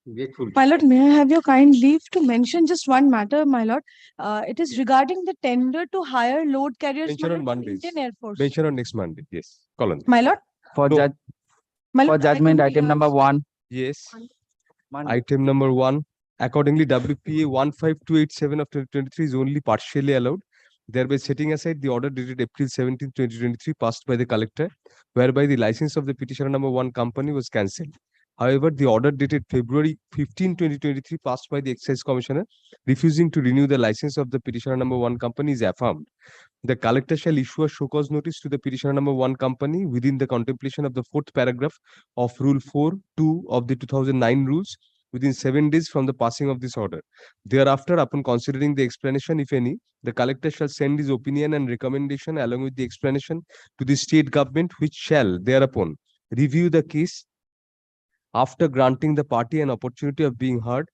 Grateful. My lord, may I have your kind leave to mention just one matter, my lord? It is regarding the tender to hire load carriers Mention my on lord, from Mondays. Indian Air Force. Mention on next Monday. Yes. Colon. My lord, For No. judge my for lord, I judgment, couldn't item hear. number 1. Yes. Monday. Item number 1. Accordingly, WPA 15287 of 2023 is only partially allowed, thereby setting aside the order dated April 17, 2023, passed by the collector, whereby the license of the petitioner number 1 company was cancelled. However, the order dated February 15, 2023, passed by the Excise Commissioner, refusing to renew the license of the petitioner number 1 company, is affirmed. The collector shall issue a show cause notice to the petitioner number 1 company within the contemplation of the 4th paragraph of Rule 4(2) of the 2009 rules within 7 days from the passing of this order. Thereafter, upon considering the explanation, if any, the collector shall send his opinion and recommendation along with the explanation to the state government, which shall thereupon review the case after granting the party an opportunity of being heard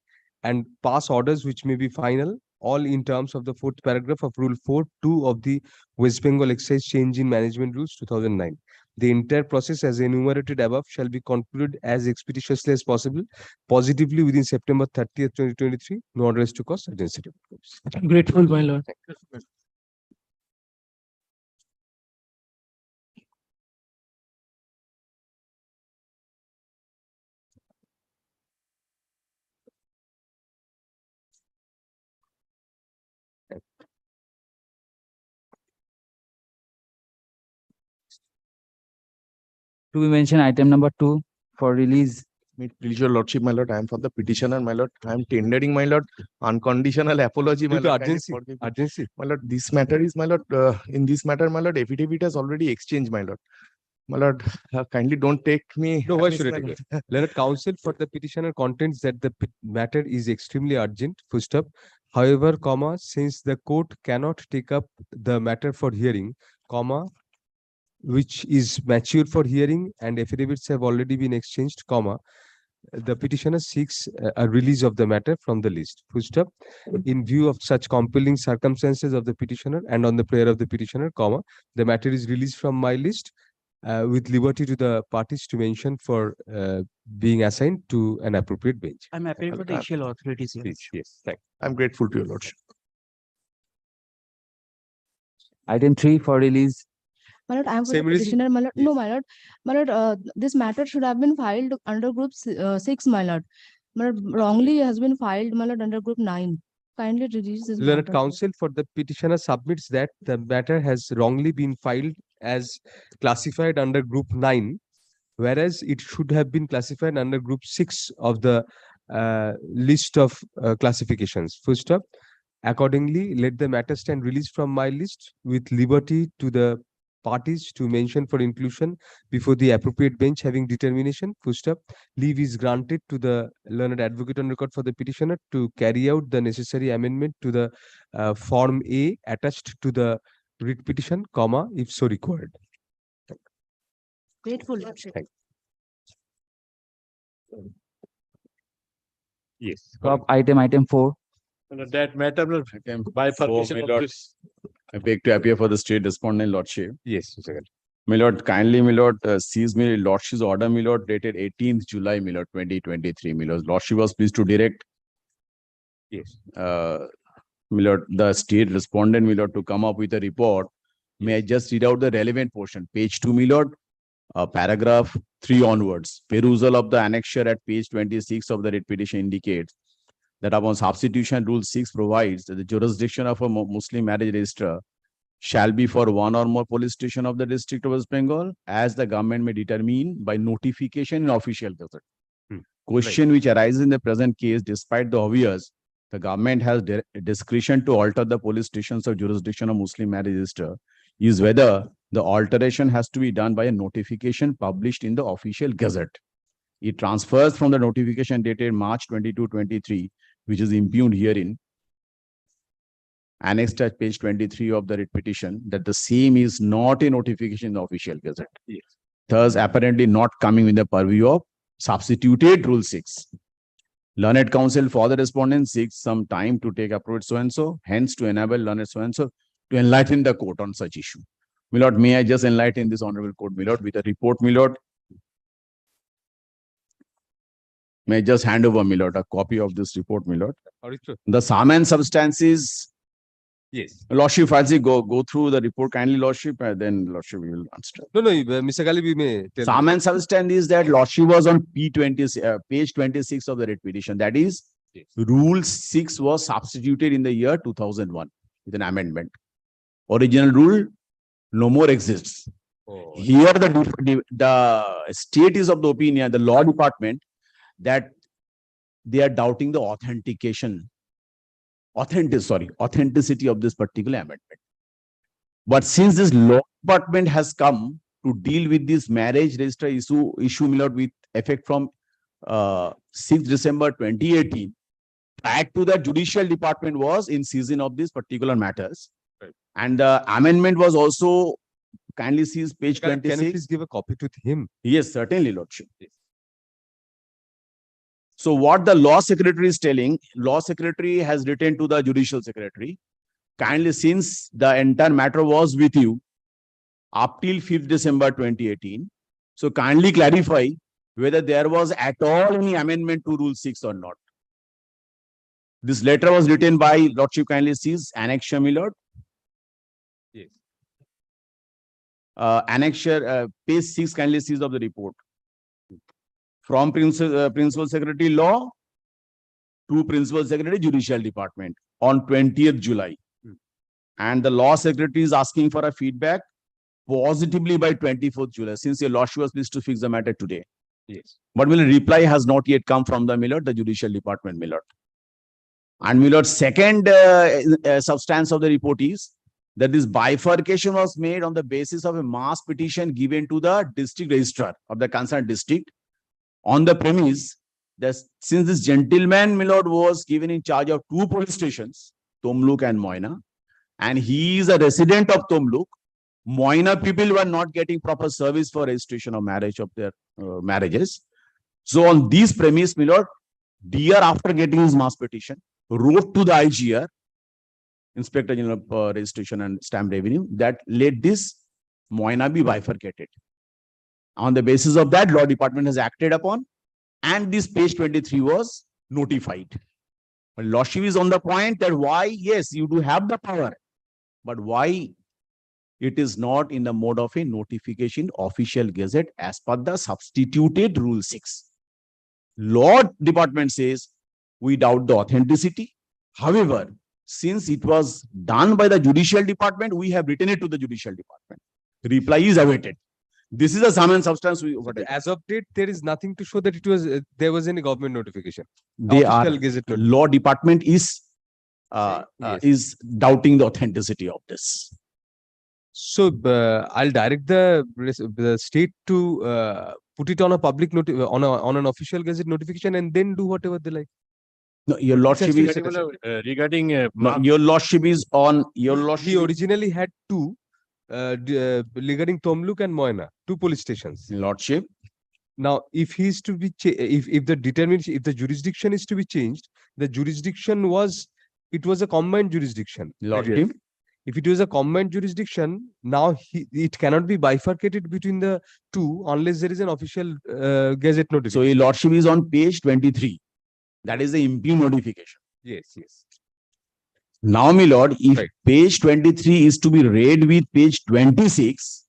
and pass orders which may be final, all in terms of the 4th paragraph of Rule 4(2) of the West Bengal Excise Change in Management Rules 2009. The entire process as enumerated above shall be concluded as expeditiously as possible, positively within September 30th, 2023. No order is to cause urgency. Grateful, my lord. To be mentioned, item number 2 for release. Please, your lordship, my lord, I am for the petitioner, my lord. I am tendering, my lord, unconditional apology, my Due to lord. Kindly urgency, forgive me. urgency. My lord, this matter is, my lord, in this matter, my lord, affidavit has already exchanged, my lord. My lord, kindly don't take me. No, why amiss, should I my take lord. it? Learned counsel for the petitioner contends that the matter is extremely urgent, full stop. However, comma, since the court cannot take up the matter for hearing, comma, which is mature for hearing and affidavits have already been exchanged, comma, the petitioner seeks a release of the matter from the list. Full stop. In view of such compelling circumstances of the petitioner and on the prayer of the petitioner, comma, the matter is released from my list with liberty to the parties to mention for being assigned to an appropriate bench. I'm happy for the issue authorities here. Please, yes, thank I'm grateful to your lordship. Item 3 for release. My lord, I am for the Same reason? petitioner, my lord. No, Yes. my lord. My lord, this matter should have been filed under group 6, my lord. My lord, wrongly has been filed, my lord, under group 9. Kindly release this Learned matter. counsel for the petitioner submits that the matter has wrongly been filed as classified under group 9, whereas it should have been classified under group 6 of the list of classifications. Full stop. Accordingly, let the matter stand released from my list with liberty to the parties to mention for inclusion before the appropriate bench having determination. Full stop. Leave is granted to the learned advocate on record for the petitioner to carry out the necessary amendment to the Form A attached to the writ petition, comma, if so required. Grateful, lordship. Yes. Item 4. That matter will bifurcation my of lord. this. I beg to appear for the state respondent, lordship. Yes, Mr. Gal. My lord, kindly, my lord, seize me lordship's order, my lord, dated 18th July, my lord, 2023. My lord, lordship was pleased to direct, Yes. my lord, the state respondent, my lord, to come up with a report. May I just read out the relevant portion? Page 2, my lord, paragraph 3 onwards. Perusal of the annexure at page 26 of the writ petition indicates that upon substitution, Rule 6 provides that the jurisdiction of a Muslim marriage registrar shall be for one or more police station of the district of West Bengal, as the government may determine by notification in official gazette. Question which arises in the present case, despite the obvious, the government has discretion to alter the police stations of jurisdiction of Muslim marriage registrar, is whether the alteration has to be done by a notification published in the official gazette. It transfers from the notification dated March 22, 23, which is impugned herein, annexed at page 23 of the writ petition, that the same is not a notification in the official gazette. Yes. Thus, apparently not coming in the purview of substituted Rule 6. Learned counsel for the respondent seeks some time to take approach so-and-so, hence to enable learned so-and-so to enlighten the court on such issue. My lord, may I just enlighten this honorable court, my lord, with a report, my lord. May I just hand over, my lord, a copy of this report, my lord. Auditor? The sum and substance is, Yes. Lordship, Fazli, go through the report kindly, Lordship, and then Lordship will answer. No, Mr. Gali, we may tell. Sum and substance is that Lordship was on page 26 of the writ petition. That is, Yes. Rule 6 was substituted in the year 2001 with an amendment. Original rule no more exists. Oh, Here the state is of the opinion, the law department, that they are doubting the authenticity of this particular amendment. But since this law department has come to deal with this marriage register issue, my lord, with effect from 6th December 2018, prior to that, judicial department was in season of these particular matters. Right. And the amendment was also, kindly see page Can you 26. please give a copy to him? Yes, certainly, Lordship. Yes. So what the law secretary is telling, law secretary has written to the judicial secretary, kindly, since the entire matter was with you up till 5th December 2018, so kindly clarify whether there was at all any amendment to Rule 6 or not. This letter was written by, Lordship kindly sees, annexure, my lord. Yes. Annexure, page 6 kindly sees of the report. From Principal Secretary Law to Principal Secretary Judicial Department on 20th July. And the Law Secretary is asking for a feedback positively by 24th July, since your lordship was pleased to fix the matter today. Yes. But my lord, reply has not yet come from the, my lord, the Judicial Department, my lord. And my lord, second substance of the report is that this bifurcation was made on the basis of a mass petition given to the district registrar of the concerned district, on the premise that since this gentleman, my lord, was given in charge of 2 police stations, Tomluk and Moina, and he is a resident of Tomluk, Moina people were not getting proper service for registration of marriage of their marriages. So on this premise, my lord, DR, after getting his mass petition, wrote to the IGR, Inspector General of Registration and Stamp Revenue, that let this Moina be bifurcated. On the basis of that, law department has acted upon, and this page 23 was notified. But lordship is on the point that why, yes, you do have the power, but why it is not in the mode of a notification official gazette as per the substituted Rule 6. Law department says we doubt the authenticity. However, since it was done by the judicial department, we have written it to the judicial department. Reply is awaited. This is a sum and substance. As of date, there is nothing to show that it was there was any government notification. They are, Official gazette notification. law department is Yes. is doubting the authenticity of this. So I'll direct the state to put it on a public on an official gazette notification and then do whatever they like. No, your lordship is Regarding no, your lordship is on your He lordship. originally had 2 regarding Tomluk and Moina, 2 police stations. Lordship, Now, if he's to be if the jurisdiction is to be changed, the jurisdiction was a combined jurisdiction. lordship, If it was a combined jurisdiction, now it cannot be bifurcated between the 2 unless there is an official gazette so notification. your lordship is on page 23. That is the MP notification. Yes. Now, my lord, if Right. page 23 is to be read with page 26,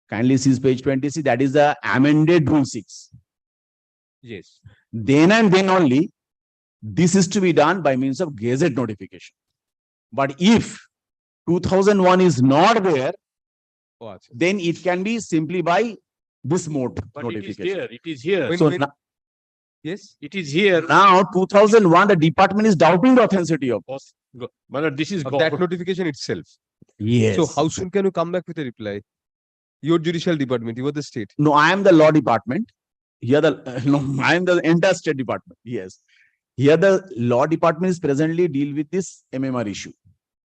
kindly see page 26, that is the amended Rule 6. Yes. Then and then only, this is to be done by means of gazette notification. But if 2001 is not there, Oh, acha. then it can be simply by this mode but it is notification. there, it is here. When- So Yes. It is here. now 2001, the department is doubting the authenticity of this. My lord, this is Of that notification itself. Yes. So how soon can you come back with a reply? Your judicial department, you are the state. No, I am the law department. Here no, I am the entire state department. Yes. Here the law department is presently deal with this MMR issue.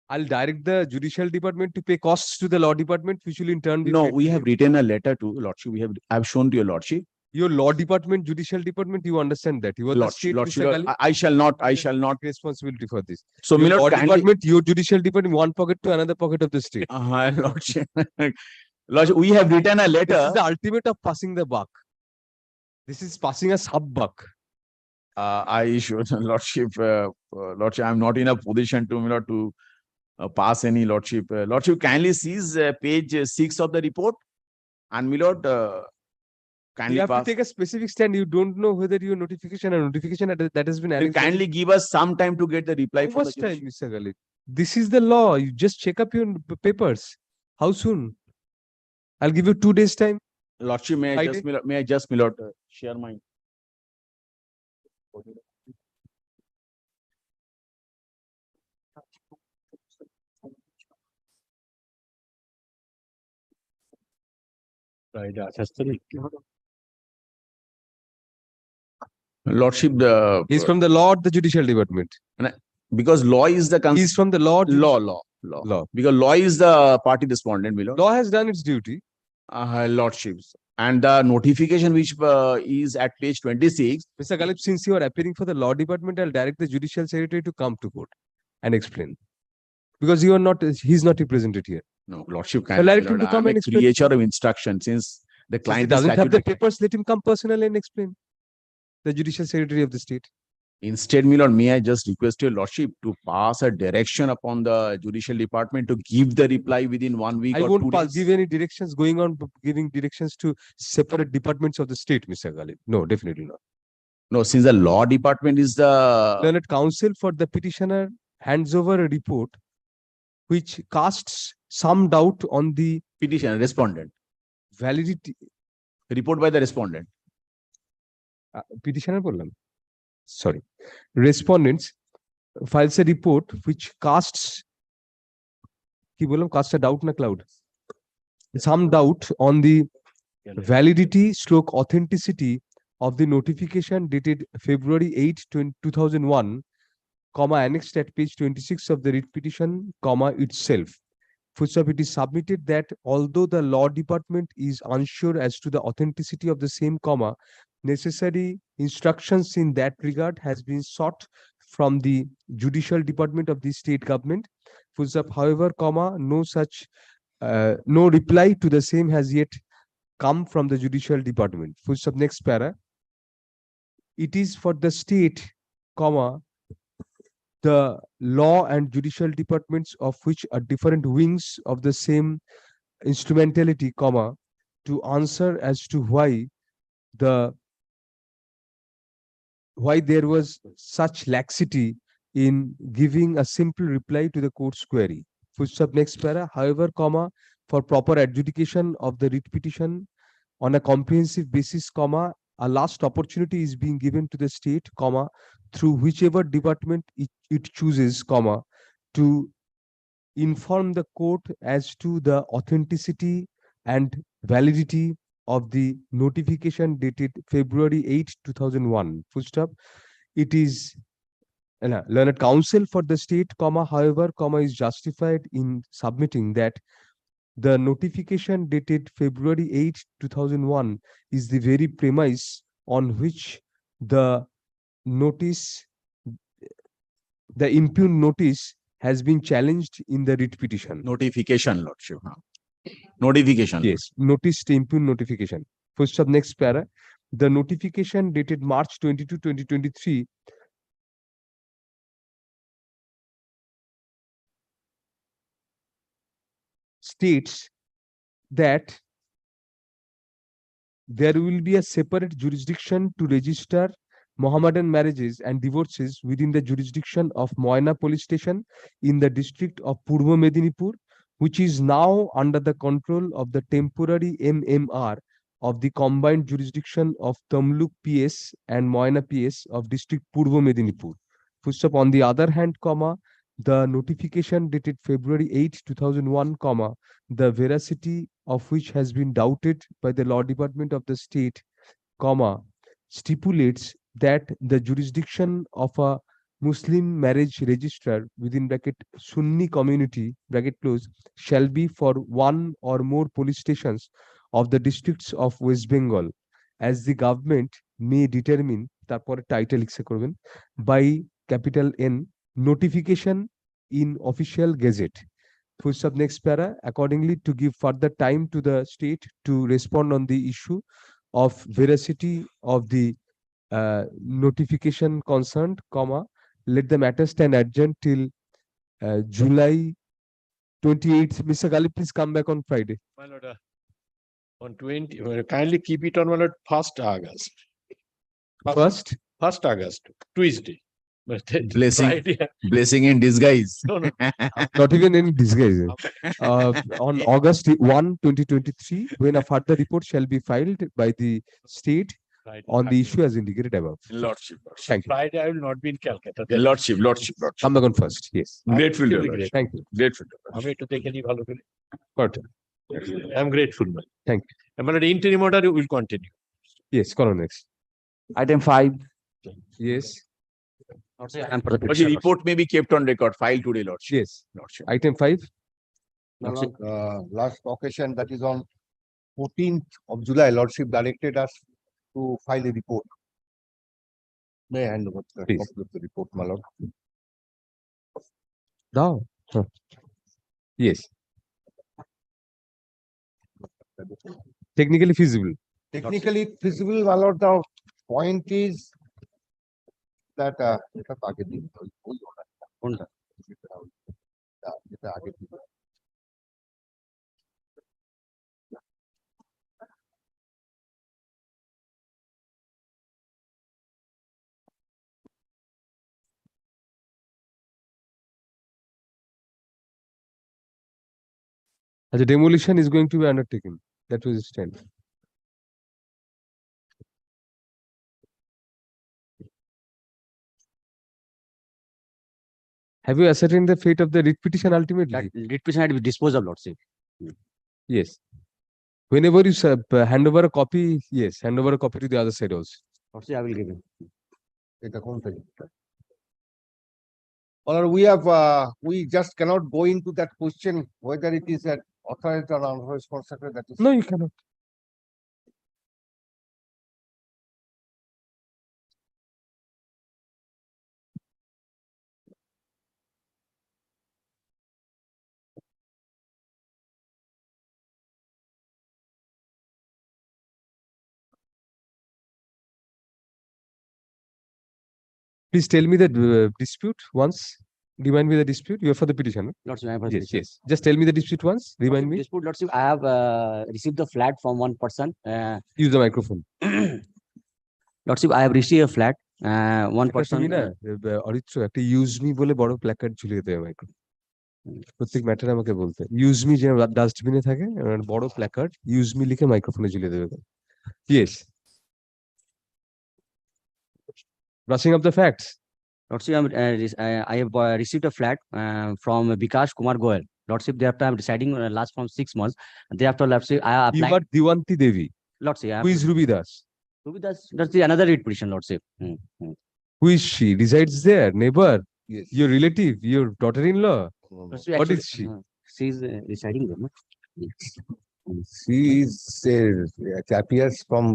I'll direct the judicial department to pay costs to the law department, which will in turn be No, paid we to have you. written a letter to lordship. I've shown to your lordship. Your law department, judicial department, you understand that. You are the state, Lordship, Mr. Gali. I shall not. Take responsibility for this. So, Your my law lord, kindly, department, your judicial department, one pocket to another pocket of the state. lordship, lordship, we have written a This letter. is the ultimate of passing the buck. This is passing a sub buck. I should, Lordship, I'm not in a position to, to pass any Lordship. Lordship, kindly sees page 6 of the report, and You kindly have to pass. take a specific stand. You don't know whether your notification that has been You annexed. kindly give us some time to get the reply How from the much time, judiciary. Mr. Galit? This is the law. You just check up your papers. How soon? I'll give you 2 days time. Lordship, may I just, share my. Right, Shastri. Lordship, the He's from the law or the judicial department. because law is the He's from the law. law. Because law is the party respondent, my lord. Law has done its duty. Lordships. And the notification which is at page 26. Mr. Galip, since you are appearing for the law department, I'll direct the judicial secretary to come to court and explain. Because you are not, he's not represented here. No, Lordship I'll can. direct him to come I'm a and explain. creature of instruction since the Since he client is doesn't have the statutory. papers, let him come personally and explain. The judicial secretary of the state. Instead, my lord, may I just request your lordship to pass a direction upon the judicial department to give the reply within 1 week I or won't 2 days? give any directions going on, giving directions to separate departments of the state, Mr. Galip. No, definitely not. No, since the law department is the Learned counsel for the petitioner hands over a report which casts some doubt on the petitioner, respondent, validity. report by the respondent. Petitioner বললাম, sorry, respondents files a report which casts কি বললাম, casts a doubt na cloud, some doubt on the validity stroke authenticity of the notification dated February 8 2001 comma annexed at page 26 of the writ petition comma itself. Full it is submitted that although the law department is unsure as to the authenticity of the same comma, necessary instructions in that regard has been sought from the judicial department of the state government. Full however, comma, no reply to the same has yet come from the judicial department. Full next para. It is for the state, comma, the law and judicial departments of which are different wings of the same instrumentality, comma, to answer as to why there was such laxity in giving a simple reply to the court's query. Full stop next para. However, comma, for proper adjudication of the writ petition on a comprehensive basis, comma, a last opportunity is being given to the state, comma, through whichever department it chooses, comma, to inform the court as to the authenticity and validity of the notification dated February 8, 2001. Full stop. It is learned counsel for the state, comma, however, comma, is justified in submitting that the notification dated February 8, 2001 is the very premise on which the impugned notice has been challenged in the writ petition. Notification, lordship. Notification. Yes, notice to impugn notification. First of next para. The notification dated March 22, 2023 states that there will be a separate jurisdiction to register Mohammedan marriages and divorces within the jurisdiction of Moyna police station in the district of Purbo Medinipur, which is now under the control of the temporary MMR of the combined jurisdiction of Tamluk PS and Moyna PS of district Purbo Medinipur. Full on the other hand, comma, the notification dated February 8, 2001, comma, the veracity of which has been doubted by the law department of the state, comma, stipulates that the jurisdiction of a Muslim marriage registrar within bracket Sunni community bracket close shall be for one or more police stations of the districts of West Bengal, as the government may determine, তারপরে title লিখে করবেন, by capital N notification in official gazette. Full stop next para. Accordingly, to give further time to the state to respond on the issue, of veracity of the notification concerned, comma, let the matter stand adjourned till July 28th. Mr. Gali, please come back on Friday. My lord, on 20, kindly keep it on, my lord, 1st August. First, 1st August, Tuesday. But Blessing. Friday, Blessing in disguise. no, no. not even in disguise. On August 1, 2023, when a further report shall be filed by the state Friday, on the issue as indicated above. Lordship. Thank you. Friday, I will not be in Calcutta. Lordship. Come back on first. Yes. Grateful, your Absolutely lordship. Thank you. Grateful. আমি একটু দেখে নিই ভালো করে। Got it. I am grateful, man. Thank you. My lord, interim order will continue. Yes, call next. Item 5. Yes. But the report may be kept on record, file today, lordship. Yes. Lordship. Item 5. Last occasion, that is on 14th of July, Lordship directed us to file a report. May I hand over the Please. copy of the report, my lord? Now. Yes. Technically feasible. Technically feasible, my lord, the point is that এটা তো আগের দিন ওই order টা। কোনটা? এটা আগের দিন। The demolition is going to be undertaken. That was stand. Have you ascertained the fate of the writ petition ultimately? That writ petition had to be disposed of, lordship. Yes. Whenever you hand over a copy, yes, hand over a copy to the other side also. Lordship, I will give him. এটা কোন তারিখটা? Or we just cannot go into that question whether it is an authorized or unauthorized constructor, that is. No, you cannot. Please tell me the dispute once. Remind me the dispute. You are for the petition. No? Lordship, I have Yes, yes. Just tell me the dispute once. Remind me. Dispute, lordship, I have received the flat from one person. Use the microphone. Lordship, I have received a flat. One একটা person. তুমি না অরিত্র একটা use me বলে বড় placard ঝুলিয়ে দেবে micro প্রত্যেক ম্যাটারে আমাকে বলতে ইউজ মি যে ডাস্টবিনে থাকে বড় প্ল্যাকার্ড ইউজ মি লিখে মাইক্রোফোনে ঝুলিয়ে দেবে yes brushing up the facts. Lordship, I have received a flat from Bikash Kumar Goel. Lordship, thereafter I'm residing last from 6 months. Thereafter, Lordship, I You applied. got Diwanti Devi. Lordship, Who is Ruby Das? that's the another writ petition, Lordship. Who is she? Resides there? Neighbor? Yes. Your relative? Your daughter-in-law? Lordship, What actually, is she? She is residing there. No? She is, it appears from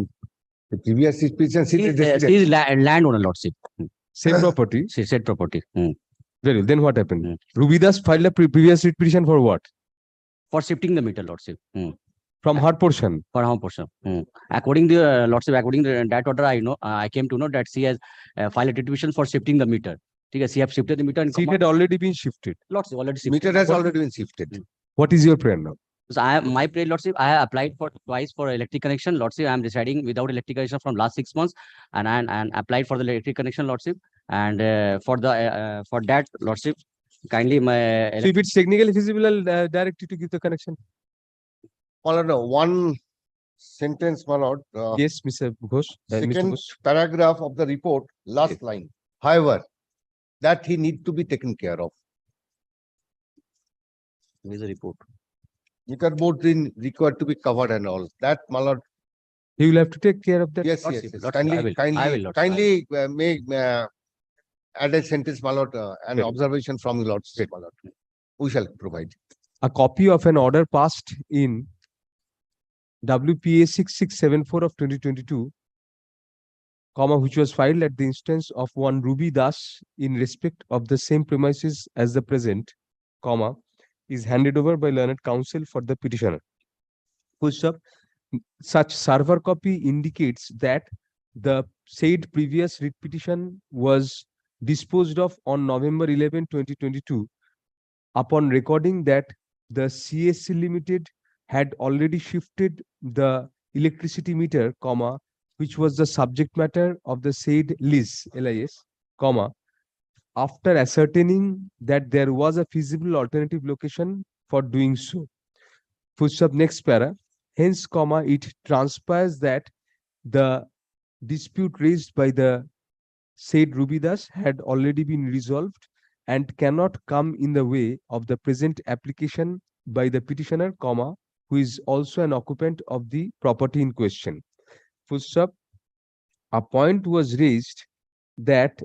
the previous petition. She is landowner, Lordship. Same property? She said property. Very well. Then what happened? Hmm. Ruby Das filed a previous writ petition for what? For shifting the meter, Lordship. From her portion? For home portion. According to Lordship, according to that order, I came to know that she has filed a petition for shifting the meter. She have shifted the meter and It had already been shifted. Lordship already shifted. Meter has already been shifted. What is your prayer now? So my prayer, Lordship, I have applied for twice for electric connection. Lordship, I am residing without electric connection from last 6 months, and applied for the electric connection, Lordship. And for that, Lordship, kindly my So if it's technically feasible, I'll direct you to give the connection. My lord, one sentence, my lord. Yes, Mr. Ghosh. Mr. Second Ghosh. paragraph of the report, last Yes. line. However, that he need to be taken care of. is a report. Meter board in required to be covered and all. That, my lord, He will have to take care of that. yes, Lordship, yes, yes. Lordship, I Kindly, will, kindly, Lordship, kindly make add a sentence, my lord, an Very observation from the lordship, my lord. We shall provide. A copy of an order passed in WPA 6674 of 2022, comma, which was filed at the instance of one Ruby Das in respect of the same premises as the present, comma, is handed over by learned counsel for the petitioner. Full stop. Such server copy indicates that the said previous writ petition was disposed of on November 11, 2022. Upon recording that the CSC Limited had already shifted the electricity meter, comma, which was the subject matter of the said lease, LIS, comma, after ascertaining that there was a feasible alternative location for doing so. Full stop, next para. Hence, comma, it transpires that the dispute raised by the said Rubidas had already been resolved and cannot come in the way of the present application by the petitioner, comma, who is also an occupant of the property in question. Full stop. A point was raised that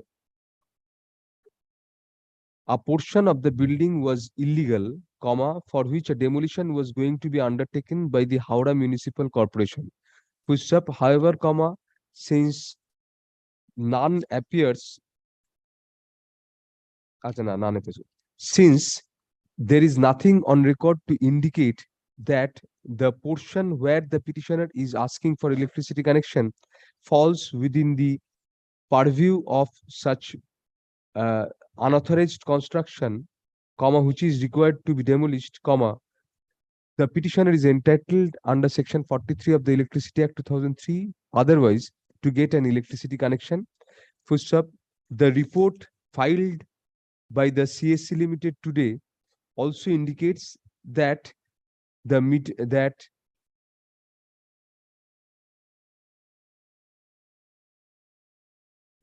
a portion of the building was illegal, comma, for which a demolition was going to be undertaken by the Howrah Municipal Corporation. Full stop. However, comma, since none appears, since there is nothing on record to indicate that the portion where the petitioner is asking for electricity connection falls within the purview of such unauthorized construction, comma, which is required to be demolished, comma, the petitioner is entitled under section 43 of the Electricity Act 2003 otherwise to get an electricity connection. Full stop. The report filed by the CSC Limited today also indicates that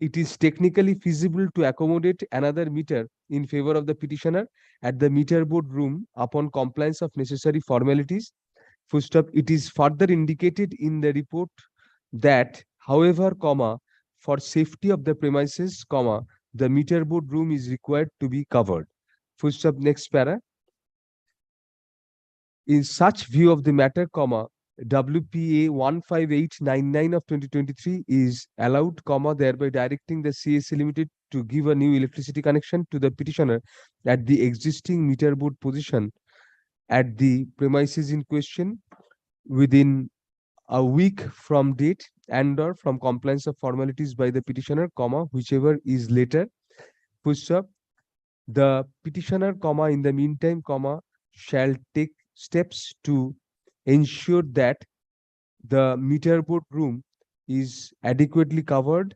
it is technically feasible to accommodate another meter in favor of the petitioner at the meter board room upon compliance of necessary formalities. Full stop. It is further indicated in the report that, however, comma, for safety of the premises, comma, the meter board room is required to be covered. Full stop. Next para. In such view of the matter, comma, WPA 15899 of 2023 is allowed, comma, thereby directing the CSC Limited to give a new electricity connection to the petitioner at the existing meter board position at the premises in question within a week from date and or from compliance of formalities by the petitioner, comma, whichever is later. Full stop. The petitioner, comma, in the meantime, comma, shall take steps to ensure that the meter board room is adequately covered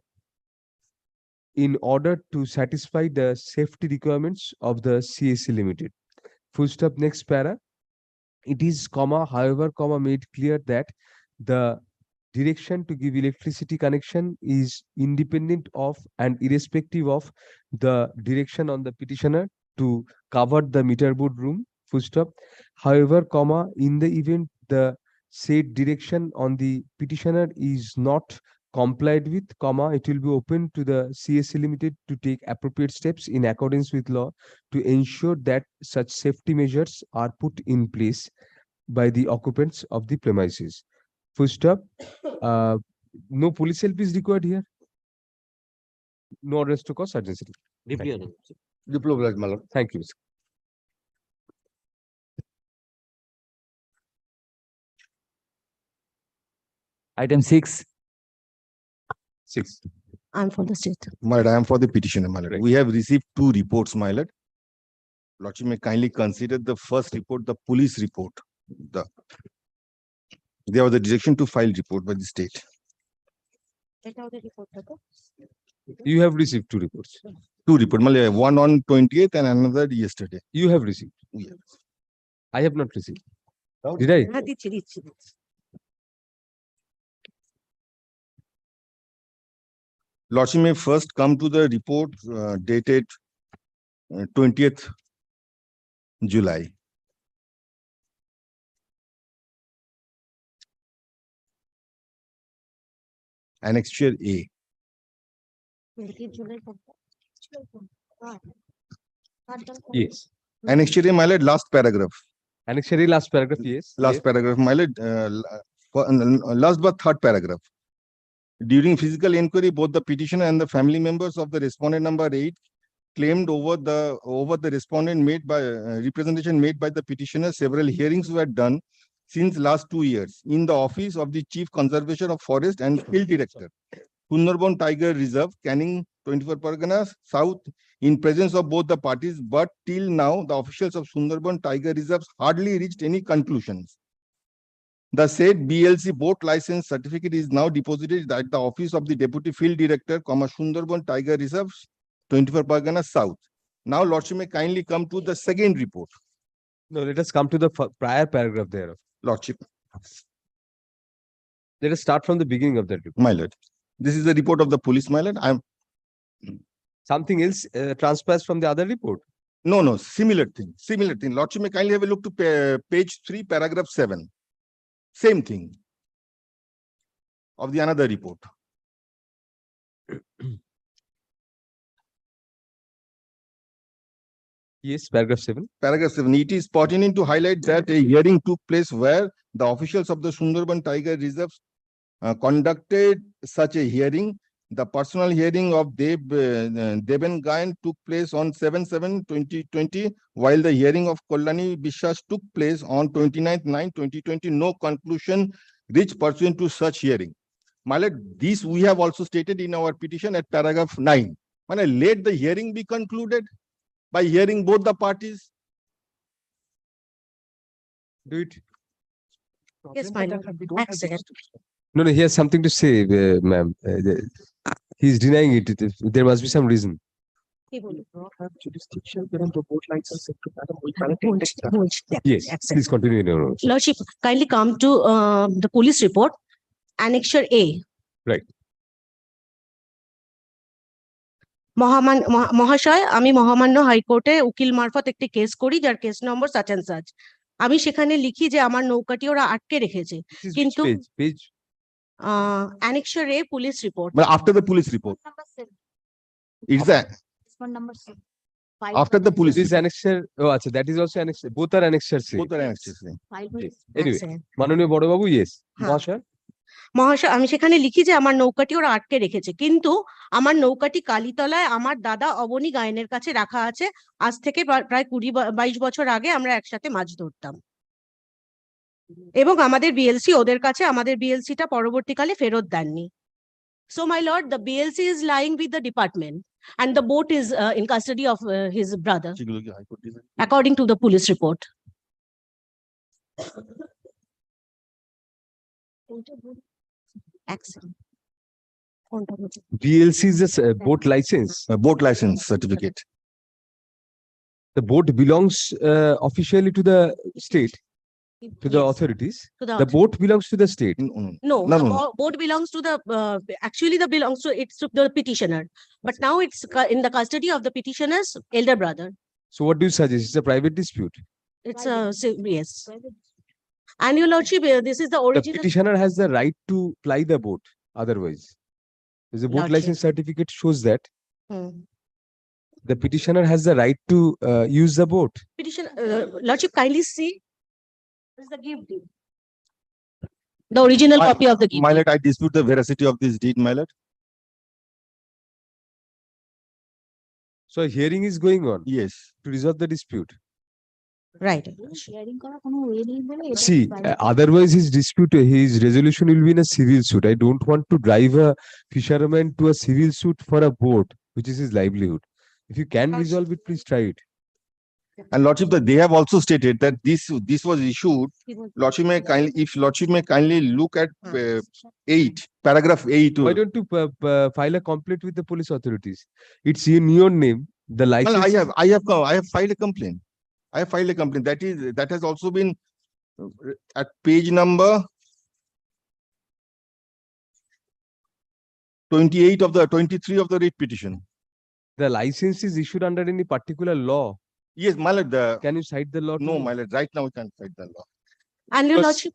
in order to satisfy the safety requirements of the CSC Limited. Full stop. Next para. It is, comma, however, comma, made clear that the direction to give electricity connection is independent of and irrespective of the direction on the petitioner to cover the meter board room. Full stop. However, comma, in the event the said direction on the petitioner is not complied with, comma, it will be open to the CSC Limited to take appropriate steps in accordance with law to ensure that such safety measures are put in place by the occupants of the premises. Full stop. No police help is required here. No arrest to cause urgency. Diploma, my lord. Thank you. Item 6. 6. I'm for the state. My lord, I am for the petitioner, my lord. Right. We have received two reports, my lord. Lordship may kindly consider the first report, the police report. There was a direction to file report by the state. You have received two reports. Two report, my lord, one on 20th and another yesterday. You have received. Yes. I have not received. Did I? Lordship may first come to the report dated 20th July. Annexure A. Yes. Annexure A, my lord, last paragraph. Annexure last paragraph, yes. Last yes. paragraph, my lord, last but third paragraph. During physical inquiry, both the petitioner and the family members of the respondent number 8 claimed over the respondent made by representation made by the petitioner. Several hearings were done since last 2 years in the office of the Chief Conservation of Forest and Field Director, Sundarban Tiger Reserve, Canning, 24 Parganas, South, in presence of both the parties, but till now, the officials of Sundarban Tiger Reserves hardly reached any conclusions. The said BLC boat license certificate is now deposited at the office of the Deputy Field Director, Sundarban Tiger Reserves, 24 Parganas, South. Now, Lordship may kindly come to the second report. No, let us come to the prior paragraph there. Lordship, Let us start from the beginning of that report. my lord. This is the report of the police, my lord. Something else transpires from the other report. No, similar thing. Lordship may kindly have a look to page 3, paragraph 7. Same thing of the another report. Yes, paragraph 7. Paragraph 7. It is pertinent to highlight that a hearing took place where the officials of the Sundarban Tiger Reserves conducted such a hearing. The personal hearing of Deban Gayan took place on 7/7/2020, while the hearing of Kollani Bishwas took place on 29/9/2020. No conclusion reached pursuant to such hearing. My lord, this we have also stated in our petition at paragraph 9. My lord, let the hearing be concluded by hearing both the parties. Do it. Yes, my lord. Accident. No, he has something to say, ma'am. He's denying it. There must be some reason. Yes, please continue. Lordship, kindly come to the police report, Annexure A. Right. মহাশয়, আমি মহামান্য হাইকোর্টে উকিল মারফত একটি case করি যার case number such and such. আমি সেখানে লিখি যে আমার নৌকাটি ওরা আটকে রেখেছে, কিন্তু page. Annexure A police report. But after the police report, it's that after the police This annexure. Oh, achha, that is also annexure. Both are annexure. both are annexes. Anyway, Manoniya Bado Babu, yes. Bhasha. মহাশয়, আমি সেখানে লিখি যে আমার নৌকাটি ওরা আটকে রেখেছে, কিন্তু আমার নৌকাটি কালীতলায় আমার দাদা অবনী গায়নের কাছে রাখা আছে। আজ থেকে প্রায় 20-22 বছর আগে আমরা একসাথে মাছ ধরতাম, এবং আমাদের বিএলসি ওদের কাছে আমাদের বিএলসিটা পরবর্তীকালে ফেরত দেননি। So my lord, the BLC is lying with the department and the boat is in custody of his brother, according to the police report. Accident. BLC is a boat license. A boat license certificate. The boat belongs officially to the state, to the Yes, authorities. to The boat belongs to the state. No, No, the no. boat belongs to the actually the belongs to it's to the petitioner, but now it's in the custody of the petitioner's elder brother. So what do you suggest? It's a private dispute. It's yes. And your lordship, this is the The original. petitioner has the right to ply the boat. Otherwise, there's a boat Lordship. license certificate shows that Hmm. the petitioner has the right to use the boat. Petition, lordship, kindly see. This is the gift deed. The original My- copy of the gift My deed. lord, I dispute the veracity of this deed, my lord. So a hearing is going on Yes. to resolve the dispute. Right. See, otherwise his dispute, his resolution will be in a civil suit. I don't want to drive a fisherman to a civil suit for a boat, which is his livelihood. If you can resolve it, please try it. And lordship, that they have also stated that this was issued. Lordship may kindly, if lordship may kindly look at 8, paragraph 8. Why don't you file a complaint with the police authorities? It's in your name. The Well, license. I have filed a complaint. I have filed a complaint. That has also been at page number 28 of the 23 of the writ petition. The license is issued under any particular law. Yes, my lord, Can you cite the law? to no, me? my lord, right now we can't fight the law. And your Because, lordship,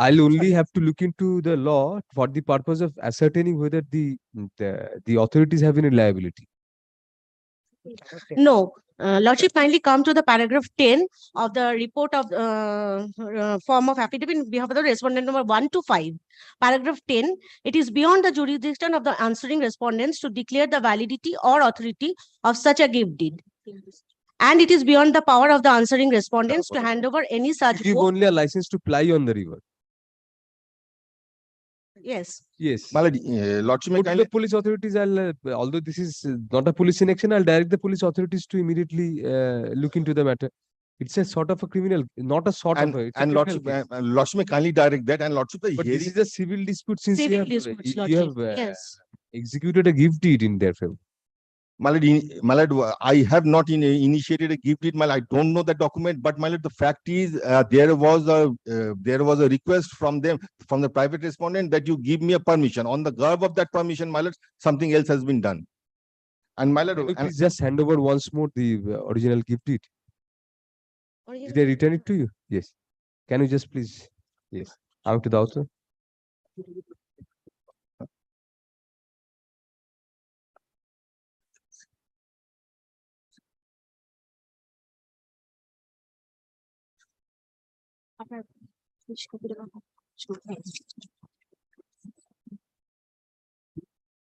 I'll only have to look into the law for the purpose of ascertaining whether the authorities have any liability. no, lordship, kindly come to the paragraph 10 of the report of form of affidavit in behalf of the respondent number 1 to 5. Paragraph 10, it is beyond the jurisdiction of the answering respondents to declare the validity or authority of such a gift deed. And it is beyond the power of the answering respondents to hand over any such To give boat. only a license to ply on the river. Yes. Yes. My lordship, may Go to kindly, the police authorities. Although this is not a police in action, I'll direct the police authorities to immediately look into the matter. It's a sort of a criminal, not a sort of a. It's a and criminal lordship, case. lordship may kindly direct that, and lordship, the But hearing. this is a civil dispute since Civil you have, disputes, you have Lordship. Yes. executed a gift deed in their favor. My lord, I have not initiated a gift deed. My lord, I don't know the document, but my lord, the fact is, there was a request from them, from the private respondent, that you give me a permission. On the curve of that permission, my lord, something else has been done. And my lord, Can you and- please just hand over once more the original gift deed? Did they return it to you? Yes. Can you just please? Yes. Out to the author.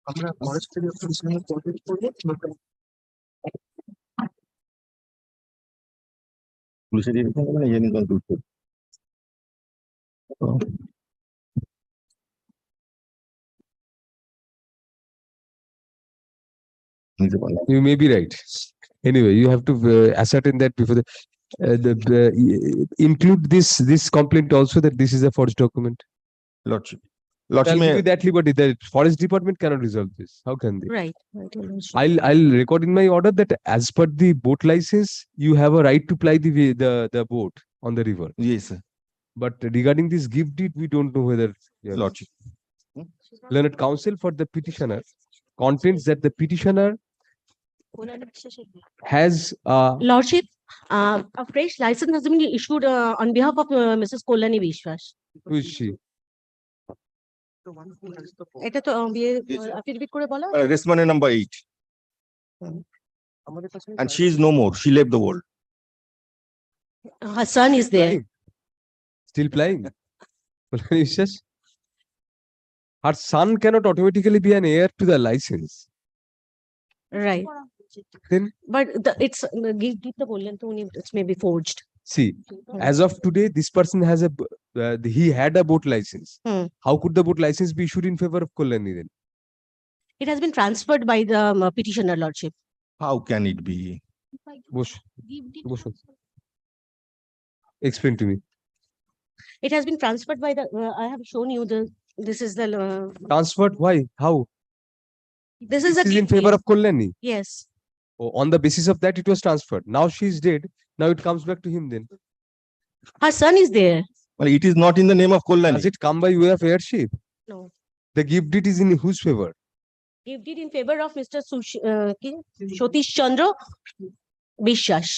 আমরা ফরেস্টের অফিসে coordinate করব পুলিশের এরকম মানে hearing conclude করবে। নিতে পারলাম। You may be right. Anyway, you have to ascertain that before include this complaint also that this is a forged document. Lordship, I'll lordship, give you may, that liberty. The forest department cannot resolve this. How can they? Right. Right, your lordship. I'll record in my order that as per the boat license, you have a right to ply the boat on the river. yes, sir. But regarding this gift deed, we don't know whether Lordship. learned counsel for the petitioner contends that the petitioner has Lordship, a fresh license has been issued on behalf of Mrs. Kolani Vishwas. who is she? এটা তো বিয়ে affidavit করে বলা Respondent number 8. And she is no more. She left the world. her son is there. Plying. Still plying. It's just her son cannot automatically be an heir to the license. Right. Then But it's gift তো বললেন তো উনি it's maybe forged. see, as of today, this person has he had a boat license. How could the boat license be issued in favor of Kolani then? It has been transferred by the petitioner lordship. How can it be? Bosh, explain to me. It has been transferred by the I have shown you this is the Transferred? Why? How? this is a This is in gift favor deed. of Kolani. Yes. Oh, on the basis of that, it was transferred. Now she is dead. Now it comes back to him then. Her son is there. Well, it is not in the name of Does Kolani. it come by way of heirship? No. The gift deed is in whose favor? Gift deed in favor of Mr. Sotish Chandra Vishwas.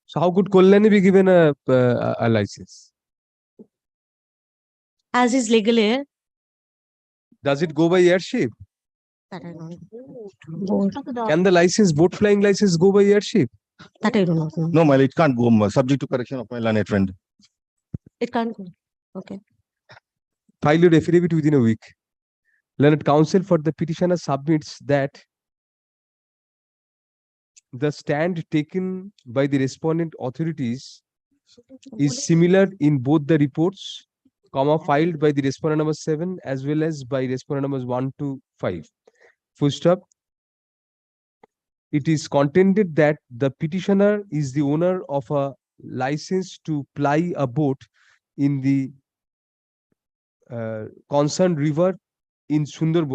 So how could Kolani be given a license? As his legal heir. Does it go by heirship? That I don't know. Can the license, boat flying license, go by heirship? That I do not know. No, my lord, it can't go, subject to correction of my learned friend. It can't go. Okay. File your affidavit within a week. Learned counsel for the petitioner submits that the stand taken by the respondent authorities is similar in both the reports, filed by the respondent number 7 as well as by respondent numbers 1 to 5. Full stop. It is contended that the petitioner is the owner of a license to ply a boat in the concerned river in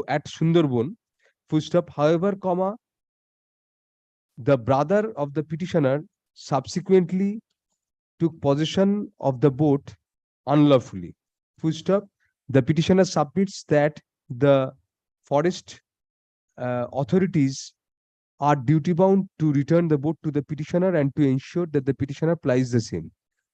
at Sundarban. Full stop. However, the brother of the petitioner subsequently took possession of the boat unlawfully. Full stop. The petitioner submits that the forest authorities are duty bound to return the boat to the petitioner and to ensure that the petitioner plies the same.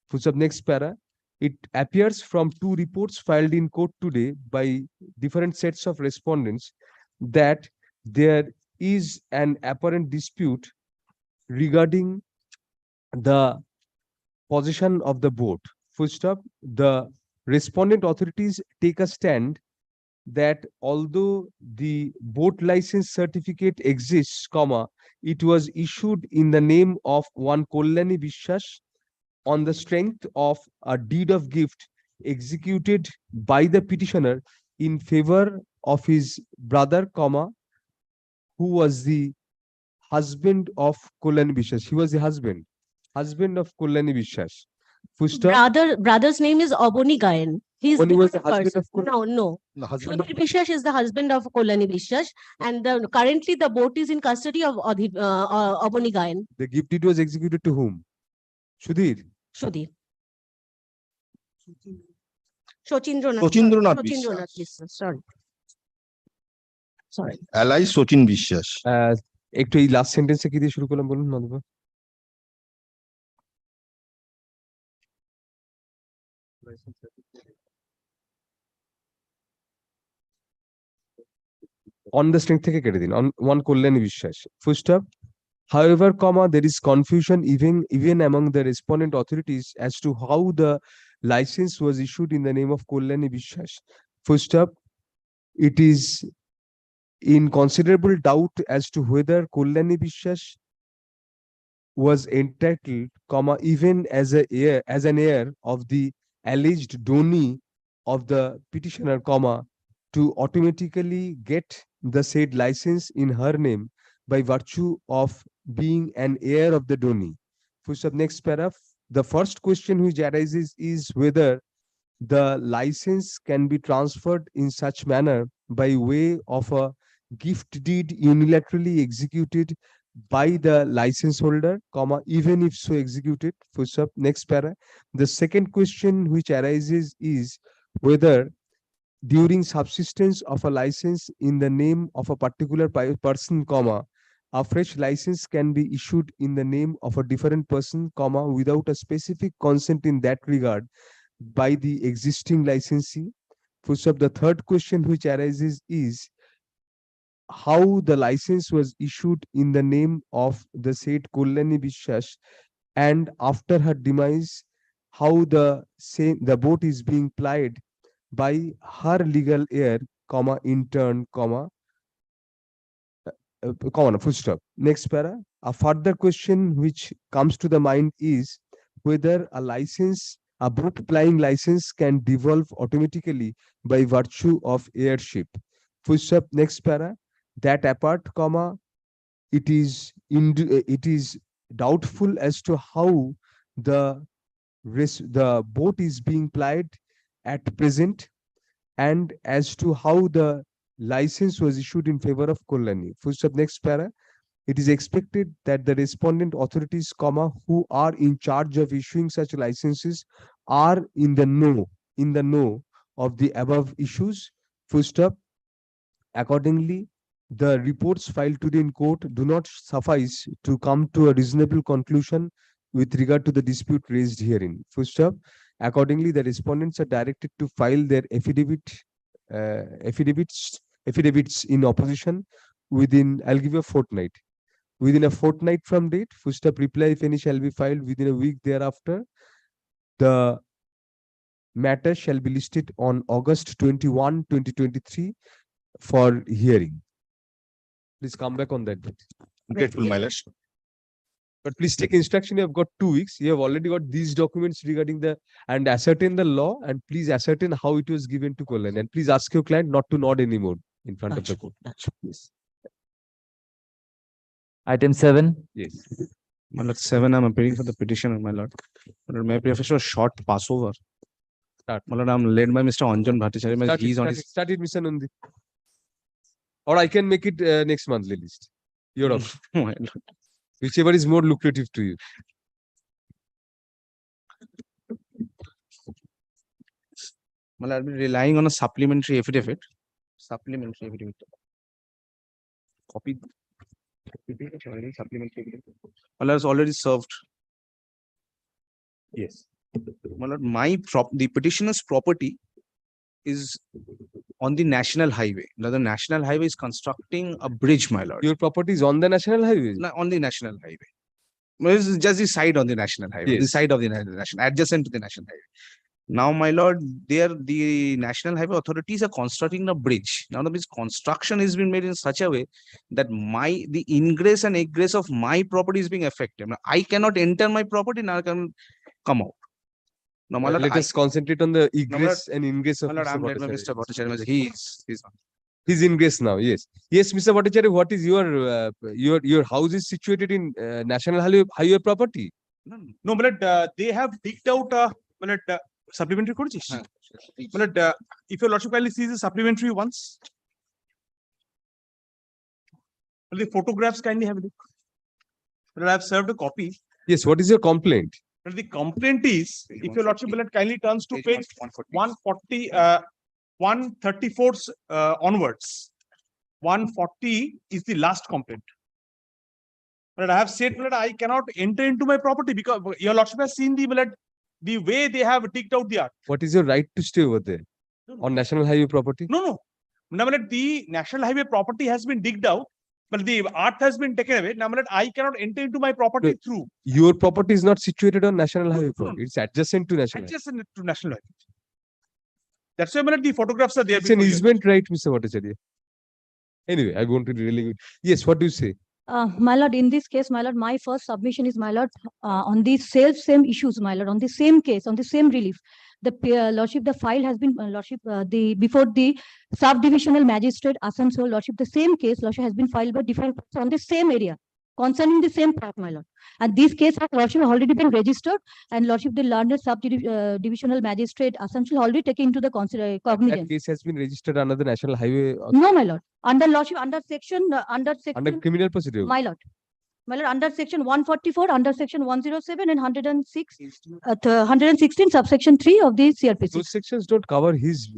Full stop. Next para. It appears from 2 reports filed in court today by different sets of respondents that there is an apparent dispute regarding the possession of the boat. Full stop. The respondent authorities take a stand that although the boat license certificate exists, it was issued in the name of one Kollani Bishwas on the strength of a deed of gift executed by the petitioner in favor of his brother, who was the husband of Kollani Bishwas. He was the husband of Kollani Bishwas. Brother's name is Oboni Gayan. He's Oboni the was the person. husband of No. The husband of Sundar Bishwas is the husband of Kolani Bishwas, and currently the boat is in custody of Oboni Gayan. The gift deed was executed to whom? Sudhir. Shudhi. Sochindranath. Sochindranath Sochindranath Bishwas. Bishwas, sorry. Alai Sochin Bishwas. একটু এই last সেন্টেন্সে কি দিয়ে শুরু করলাম বলুন Madhav? On the strength থেকে কেটে দিন, on one Kollani Bishwas. Full stop. However, there is confusion even among the respondent authorities as to how the license was issued in the name of Kollani Bishwas. Full stop. It is in considerable doubt as to whether Kollani Bishwas was entitled, even as an heir of the alleged donee of the petitioner, to automatically get the said license in her name by virtue of being an heir of the donee. Full stop. Next paragraph. The first question which arises is whether the license can be transferred in such manner by way of a gift deed unilaterally executed by the license holder, even if so executed. Full stop. Next para. The second question which arises is whether during subsistence of a license in the name of a particular person, a fresh license can be issued in the name of a different person, without a specific consent in that regard by the existing licensee. Full stop. The third question which arises is how the license was issued in the name of the said Kollani Bishwas, and after her demise, how the boat is being plied by her legal heir, in turn, full stop. Next para. A further question which comes to the mind is whether a boat plying license can devolve automatically by virtue of heirship. Full stop. Next para. That apart, it is doubtful as to how the boat is being plied at present, and as to how the license was issued in favor of Kollani. Full stop. Next para. It is expected that the respondent authorities, who are in charge of issuing such licenses are in the know of the above issues. Full stop. Accordingly, the reports filed today in court do not suffice to come to a reasonable conclusion with regard to the dispute raised herein. Full stop. Accordingly, the respondents are directed to file their affidavits in opposition within, I'll give you a fortnight. Within a fortnight from date. Full stop. Reply, if any, shall be filed within a week thereafter. The matter shall be listed on August 21, 2023 for hearing. Please come back on that date. Grateful, my lord. But please take instruction. You have got 2 weeks. You have already got these documents regarding and ascertain the law, and please ascertain how it was given to Kollani. And please ask your client not to nod anymore in front of the court. Yes. Item 7. Yes. My lord, 7, I'm appearing for the petitioner, my lord. My lord, may I prefer a short passover? Start. My lord, I'm led by Mr. HON'BLE. He's on his. Start it, Mr. Nandi. Or I can make it next monthly list. Your option. My lord. Whichever is more lucrative to you. My lord, I'll be relying on a supplementary affidavit. Copy. Supplementary affidavit. My lord, it's already served. Yes. My lord, the petitioner's property is on the national highway. Now, the national highway is constructing a bridge, my lord. Your property is on the national highway? On the national highway. Well, this is just the side on the national highway, the Yes. side of the national, adjacent to the national highway. Now, my lord, the National Highway authorities are constructing a bridge. Now, the construction has been made in such a way that the ingress and egress of my property is being affected. Now, I cannot enter my property, now I can come out. Now, my lord, Let us concentrate on the egress and ingress of my lord, Mr. I'm let Bhattacharya. Mr. Bhattacharya, he's His ingress now, yes. Yes, Mr. Bhattacharya, what is your house is situated in National Highway property? No, but they have digged out supplementary courses. But if your lordship kindly sees the supplementary ones, the photographs kindly have a look. But I have served a copy. Yes, what is your complaint? But the complaint is, if your lordship kindly turns to page 140, 134 onwards, 140 is the last complaint. But I have said that I cannot enter into my property because your lordship has seen the way they have digged out the art. What is your right to stay over there on National Highway property? No. Now, the National Highway property has been digged out, but the art has been taken away. Now, I cannot enter into my property through. Your property is not situated on National Highway property. It's adjacent to National Highway. Adjacent to National Highway. That's why the photographs are there. It's an easement, right, Mr. Bhattacharya? Anyway, I want to really. Yes, what do you say? My lord, in this case, my lord, my first submission is, my lord, on the same issues, my lord, on the same case, on the same relief. The lordship, the file has been, lordship, before the subdivisional magistrate, Asansol, lordship, the same case, lordship, has been filed by different on the same area, concerning the same plot, my lord. And this case has, lordship, already been registered, and lordship, the learned subdivisional magistrate, Asansol, already taken into the cognizance. That case has been registered under the National Highway. No, my lord. Under lordship, under section, Under criminal procedure. my lord, under section 144, under section 107 and 106, 116, subsection 3 of the CRPC. Those sections don't cover his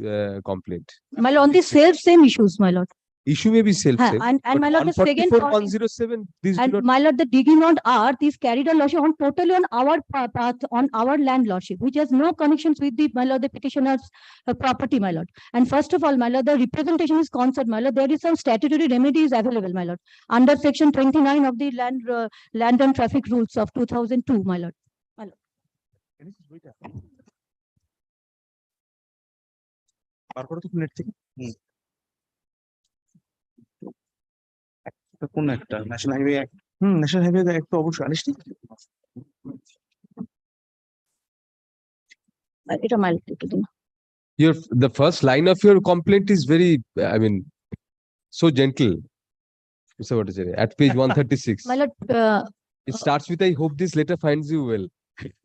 complaint. My lord, on the same issues, my lord. Issue may be same. And my lord, the second 107, these do and not. my lord, the digging on art is carried on lordship on totally on our path, on our land, lordship, which has no connections with the, my lord, the petitioner's property, my lord. And first of all, my lord, the representation is concerned, my lord, there is some statutory remedies available, my lord, under section 29 of the land and traffic rules of 2002, my lord. কোন একটা national highway act national highway act তো অবশ্যই আনিস এটা mile The first line of your complaint is very, so gentle, Mr. Bhattacharya, at page 136. My lord, It starts with, I hope this letter finds you well.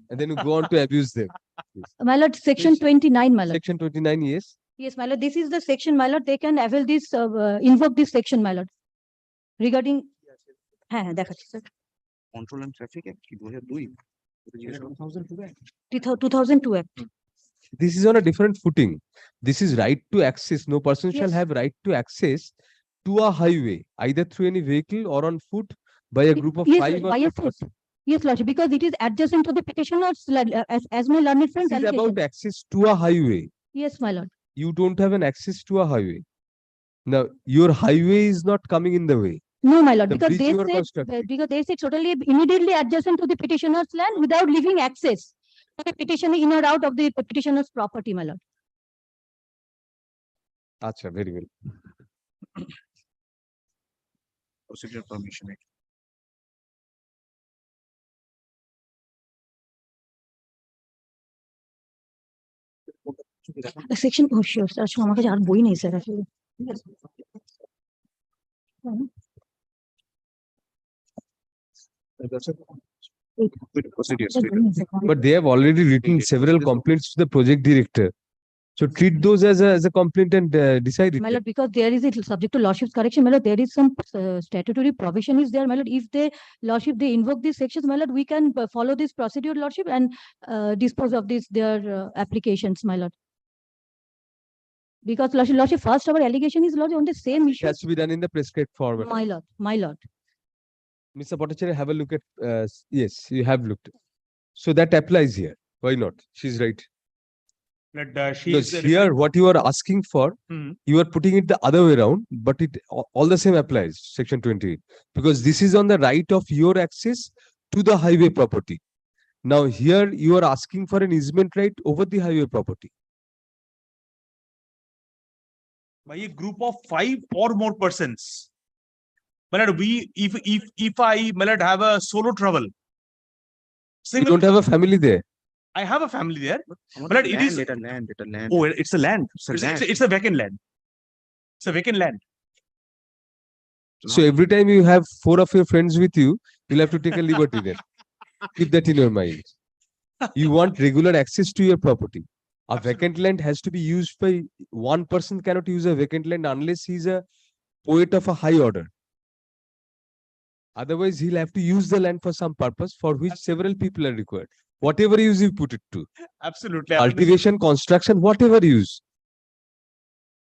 And then you go on to abuse them. Yes. my lord, section 29, my lord. Section 29, yes. Yes, my lord, this is the section, my lord, they can avail this, invoke this section, my lord. Regarding, দেখাচ্ছি sir, control and traffic act কি 2002 2002 Act. This is on a different footing. This is right to access. No person shall Yes. have right to access to a highway, either through any vehicle or on foot by a group of Yes, 5 or by a 10 foot. persons. Yes, lordship, because it is adjacent to the petitioner's, as my learned friend. This is about access to a highway. Yes, my lord. You don't have an access to a highway. Now, your highway is not coming in the way. No, my lord, The because bridge they you are say, constructing. because they say totally immediately adjacent to the petitioner's land without leaving access to the petitioner in or out of the petitioner's property, my lord. Acha, very well. Procedure permission Section, oh sure, sir, আসলে আমার কাছে আর বই নেই sir আসলে। But they have already written several complaints to the project director. So treat those as a complaint and decide it. My lord, because there is a subject to lordship's correction, my lord, there is some statutory provision is there, my lord. If they lordship, they invoke these sections, my lord, we can follow this procedure, lordship, and dispose of this their applications, my lord. Because lordship, first our allegation is lodged on the same It issue. has to be done in the prescribed format. My lord, my lord. Mr. Bhattacharya, have a look at, yes, you have looked. So that applies here. Why not? She's right. But she Because is here, what you are asking for, you are putting it the other way around, but it all the same applies, section 28. Because this is on the right of your access to the highway property. Now here you are asking for an easement right over the highway property. By a group of 5 or more persons. Malad, if I malad have a solo travel. You Single, don't have a family there. I have a family there. But But it is- It's a land, it's a land. Oh, it's a land. It's a land. It's a vacant land. It's a vacant land. So every time you have 4 of your friends with you, you'll have to take a liberty there. Keep that in your mind. You want regular access to your property. A vacant land has to be used by one person cannot use a vacant land unless he's a poet of a high order. Otherwise, he'll have to use the land for some purpose for which several people are required. Whatever use you put it to. Absolutely. I've understood. Cultivation, construction, whatever use.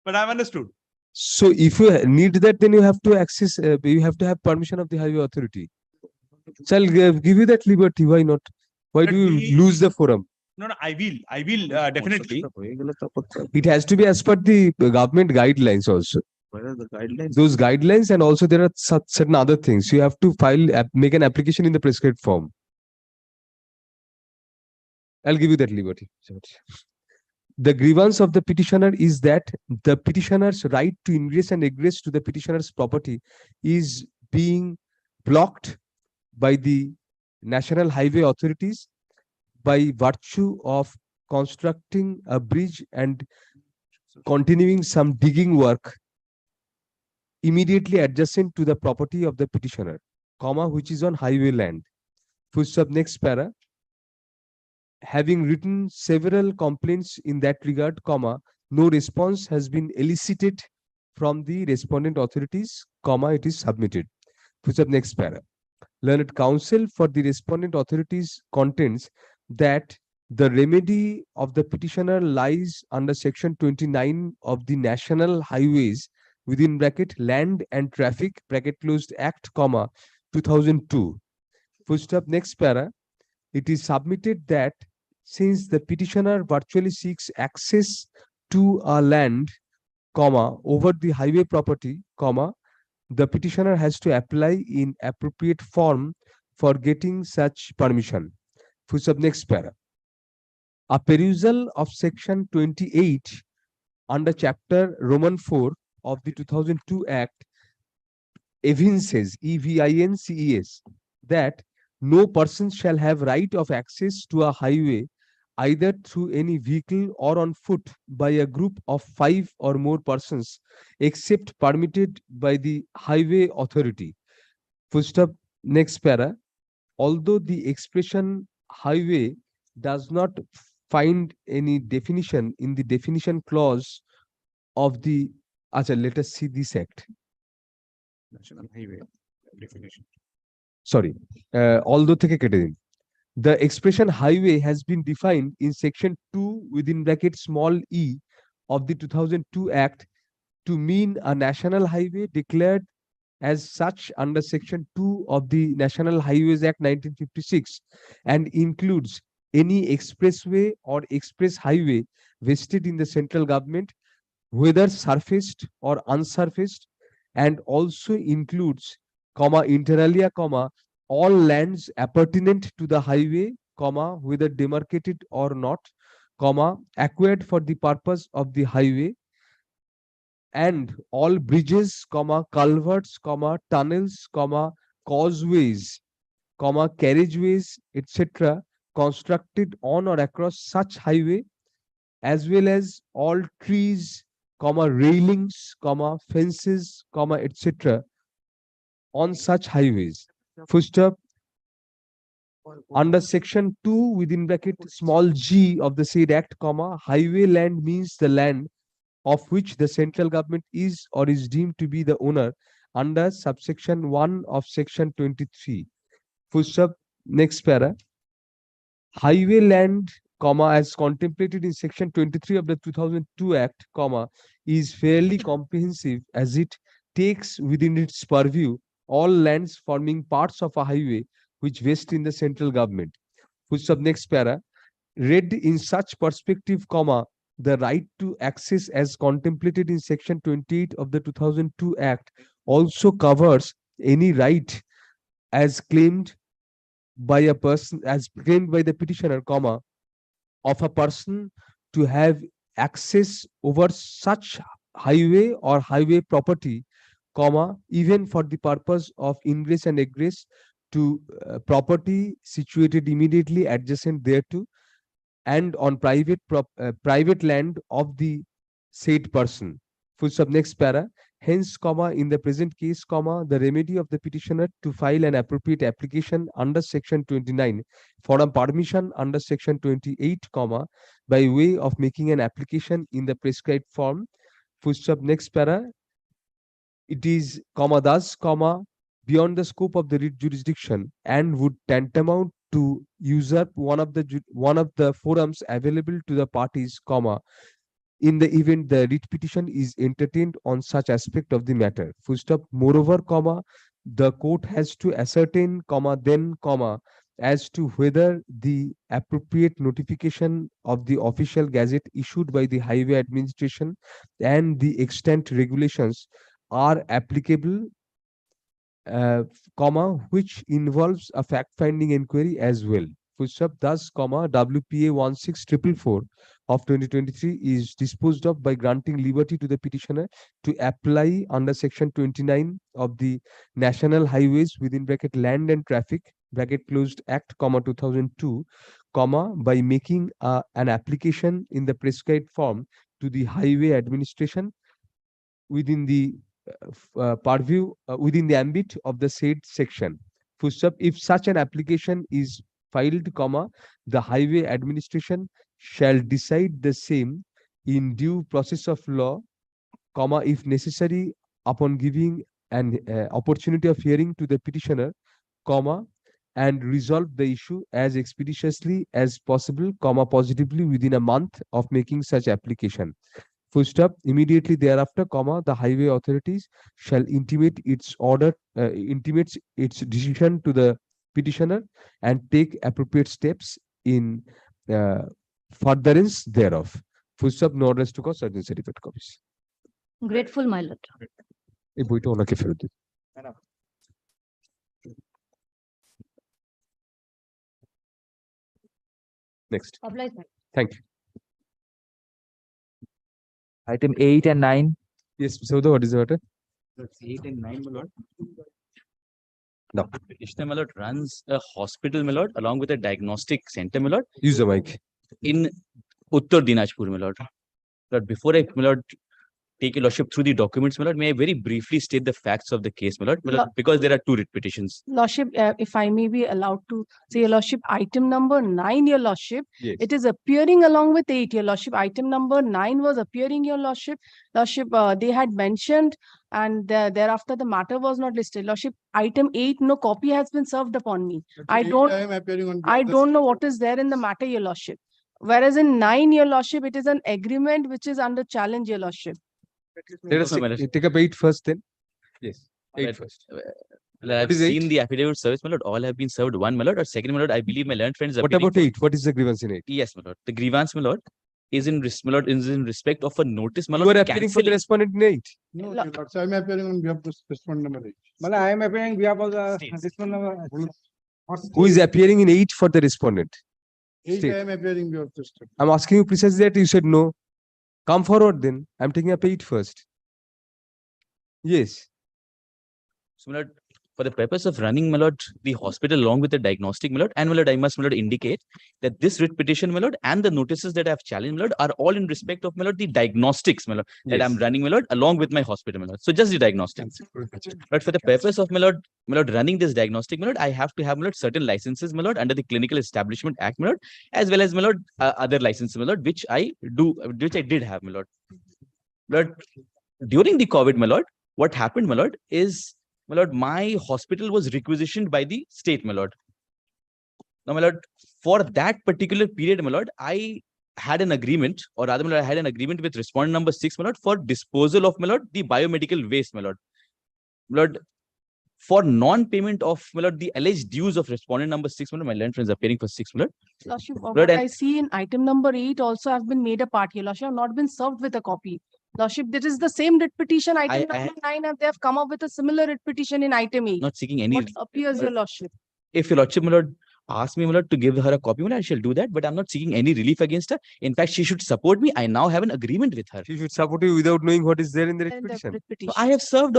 But I've understood. So if you need that, then you have to access, you have to have permission of the highway authority. So I'll give you that liberty. Why not? Why do you lose the forum? No, I will definitely. It has to be as per the government guidelines also. What are the guidelines? Those guidelines, and also there are certain other things. You have to make an application in the prescribed form. I'll give you that liberty. The grievance of the petitioner is that the petitioner's right to ingress and egress to the petitioner's property is being blocked by the national highway authorities by virtue of constructing a bridge and continuing some digging work immediately adjacent to the property of the petitioner, comma, which is on highway land. Full stop, next para. Having written several complaints in that regard, comma, no response has been elicited from the respondent authorities, comma, it is submitted. Full stop, next para. Learned counsel for the respondent authorities contends that the remedy of the petitioner lies under section 29 of the National Highways within bracket Land and Traffic bracket closed Act, comma, 2002. Full stop, next para. It is submitted that since the petitioner virtually seeks access to a land, comma, over the highway property, comma, the petitioner has to apply in appropriate form for getting such permission. Full stop, next para. A perusal of section 28 under chapter Roman 4 of the 2002 Act evinces, EVINCES, that no person shall have right of access to a highway either through any vehicle or on foot by a group of 5 or more persons except permitted by the highway authority. Full stop, next para. Although the expression highway does not find any definition in the definition clause of the, let us see this act. National highway definition. Sorry, although থেকে কেটে দিন. The expression highway has been defined in section 2 within bracket small e of the 2002 Act to mean a national highway declared as such under section 2 of the National Highways Act 1956 and includes any expressway or express highway vested in the central government, whether surfaced or unsurfaced, and also includes, comma, inter alia, comma, all lands appurtenant to the highway, comma, whether demarcated or not, comma, acquired for the purpose of the highway, and all bridges, comma, culverts, comma, tunnels, comma, causeways, comma, carriageways, etc., constructed on or across such highway, as well as all trees, comma, railings, comma, fences, comma, etc., on such highways. Full stop. Under section 2 within bracket small g of the said act, comma, highway land means the land of which the central government is or is deemed to be the owner under subsection 1 of section 23. Full stop, next para. Highway land, comma, as contemplated in section 23 of the 2002 Act, comma, is fairly comprehensive as it takes within its purview all lands forming parts of a highway which vest in the central government. Full stop, next para. Read in such perspective, comma, the right to access as contemplated in section 28 of the 2002 Act also covers any right as claimed by a person, as claimed by the petitioner, comma, of a person to have access over such highway or highway property, comma, even for the purpose of ingress and egress to property situated immediately adjacent thereto and on private land of the said person. Full stop, next para. Hence, comma, in the present case, comma, the remedy of the petitioner to file an appropriate application under section 29 for a permission under section 28, comma, by way of making an application in the prescribed form. Full stop, next para. It is, comma, thus, comma, beyond the scope of the writ jurisdiction and would tantamount to usurp one of the forums available to the parties, comma, in the event the writ petition is entertained on such aspect of the matter. Full stop. Moreover, comma, the court has to ascertain, comma, then, comma, as to whether the appropriate notification of the official gazette issued by the highway administration and the extant regulations are applicable, comma, which involves a fact-finding inquiry as well. Full stop. Thus, comma, WPA 16444 of 2023 is disposed of by granting liberty to the petitioner to apply under section 29 of the National Highways within bracket Land and Traffic bracket closed Act, comma, 2002, comma, by making an application in the prescribed form to the highway administration within the purview within the ambit of the said section. Full stop. If such an application is filed, comma, the highway administration shall decide the same in due process of law, comma, if necessary, upon giving an opportunity of hearing to the petitioner, comma, and resolve the issue as expeditiously as possible, comma, positively within a month of making such application. Full stop. Immediately thereafter, comma, the highway authorities shall intimates its decision to the petitioner and take appropriate steps in furtherance thereof. Full stop. No orders to cause certain certificate copies. Grateful, my lord. এই বইটা ওনাকে ফেরত দিন। Next. Obliged, my lord. Thank you. Item 8 and 9. Yes, Sauda, what is the matter? 8 and 9, my lord. No. Petitioner, my lord, runs a hospital, my lord, along with a diagnostic center, my lord, Use the mic. in Uttar Dinajpur, my lord. Lord, before I, my lord, take your lordship through the documents, my lord, may I very briefly state the facts of the case, my lord, because there are two writ petitions. Lordship, if I may be allowed to say, your lordship, item number 9, your lordship, Yes. it is appearing along with 8, your lordship. Item number 9 was appearing, your lordship. Lordship, they had mentioned and thereafter the matter was not listed. Lordship, item 8, no copy has been served upon me. I don't know what is there in the matter, your lordship. Whereas in 9, your lordship, it is an agreement which is under challenge, your lordship. Let us take up 8 first then. Yes. 8 Well, first. Well, I've What is seen 8? the affidavit service, my lord. All have been served, one, my lord, or second, my lord, I believe my learned friends are. What about 8? What is the grievance in 8? Yes, my lord. The grievance, my lord, is in respect of a notice, my You lord. are appearing for the cancelling- respondent in 8. No, so I'm appearing on behalf of this respondent number 8. Well, I am appearing behalf of the Who is appearing in 8 for the respondent? 8 State. I am appearing behalf of this. I'm asking you precisely that, you said no. Come forward then. I'm taking up 8 first. Yes. So, my lord, for the purpose of running, my lord, the hospital along with the diagnostic, my lord, and my lord, I must, my lord, indicate that this writ petition, my lord, and the notices that I have challenged, my lord, are all in respect of, my lord, the diagnostics, my lord, that I'm Yes. running, my lord, along with my hospital, my lord. So just the diagnostics. But for the purpose of, my lord, running this diagnostic, my lord, I have to have, my lord, certain licenses, my lord, under the Clinical Establishment Act, my lord, as well as, my lord, other licenses, my lord, which I did have, my lord. But during the COVID, my lord, what happened, my lord, is, my lord, my hospital was requisitioned by the state, my lord. Now, my lord, for that particular period, my lord, I had an agreement, or rather, my lord, I had an agreement with respondent number 6, my lord, for disposal of, my lord, the biomedical waste, my lord. My lord, for non-payment of, my lord, the alleged dues of respondent number 6, my lord, my learned friends are appearing for 6, my lord. Lordship, Lord, what and- I see in item number 8 also have been made a part here. Lordship, have not been served with a copy. Lordship, this is the same writ petition, item I- number 9, and they have come up with a similar writ petition in item 8. Not seeking any. What appears, your lordship? If your lordship, my lord, asks me, my lord, to give her a copy, my lord, I shall do that, but I'm not seeking any relief against her. In fact, she should support me. I now have an agreement with her. She should support you without knowing what is there in the writ And the petition. writ So petition. I have served,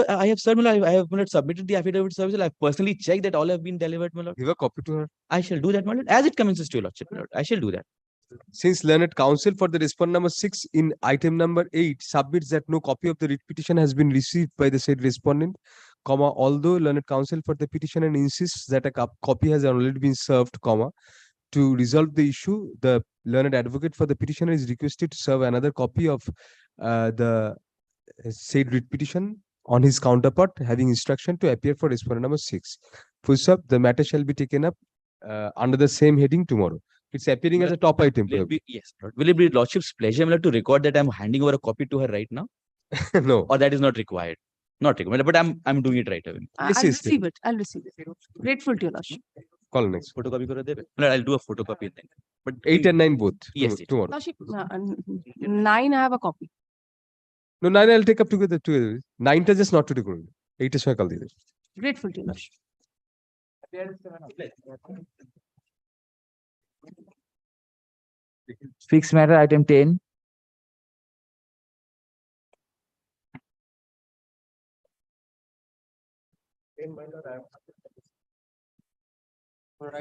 my lord, I have, my lord, submitted the affidavit of service. I've personally checked that all have been delivered, my lord. Give a copy to her. I shall do that, my lord, as it commences to your lordship, my lord. I shall do that. Since learned counsel for the respondent number 6 in item number 8 submits that no copy of the writ petition has been received by the said respondent, comma, although learned counsel for the petitioner insists that a copy has already been served, comma, to resolve the issue, the learned advocate for the petitioner is requested to serve another copy of the said writ petition on his counterpart, having instruction to appear for respondent number 6. Full stop, the matter shall be taken up under the same heading tomorrow. It's appearing as a top item. Will it be, yes, lord. Will it be lordship's pleasure, my lord, to record that I'm handing over a copy to her right now? No. Or that is not required? Not required, but I'm doing it right away. Yes, I'll yes, receive it. I'll receive it. Grateful to your lordship. Call next. Photocopy kore debe? No, I'll do a photocopy then. But 8 and 9 both. Yes, yes. Tomorrow. Lordship, 9 I have a copy. No, 9 I'll take up together. 9 ta just not to do. 8 is my call. Grateful to your lordship. Fixed matter item 10.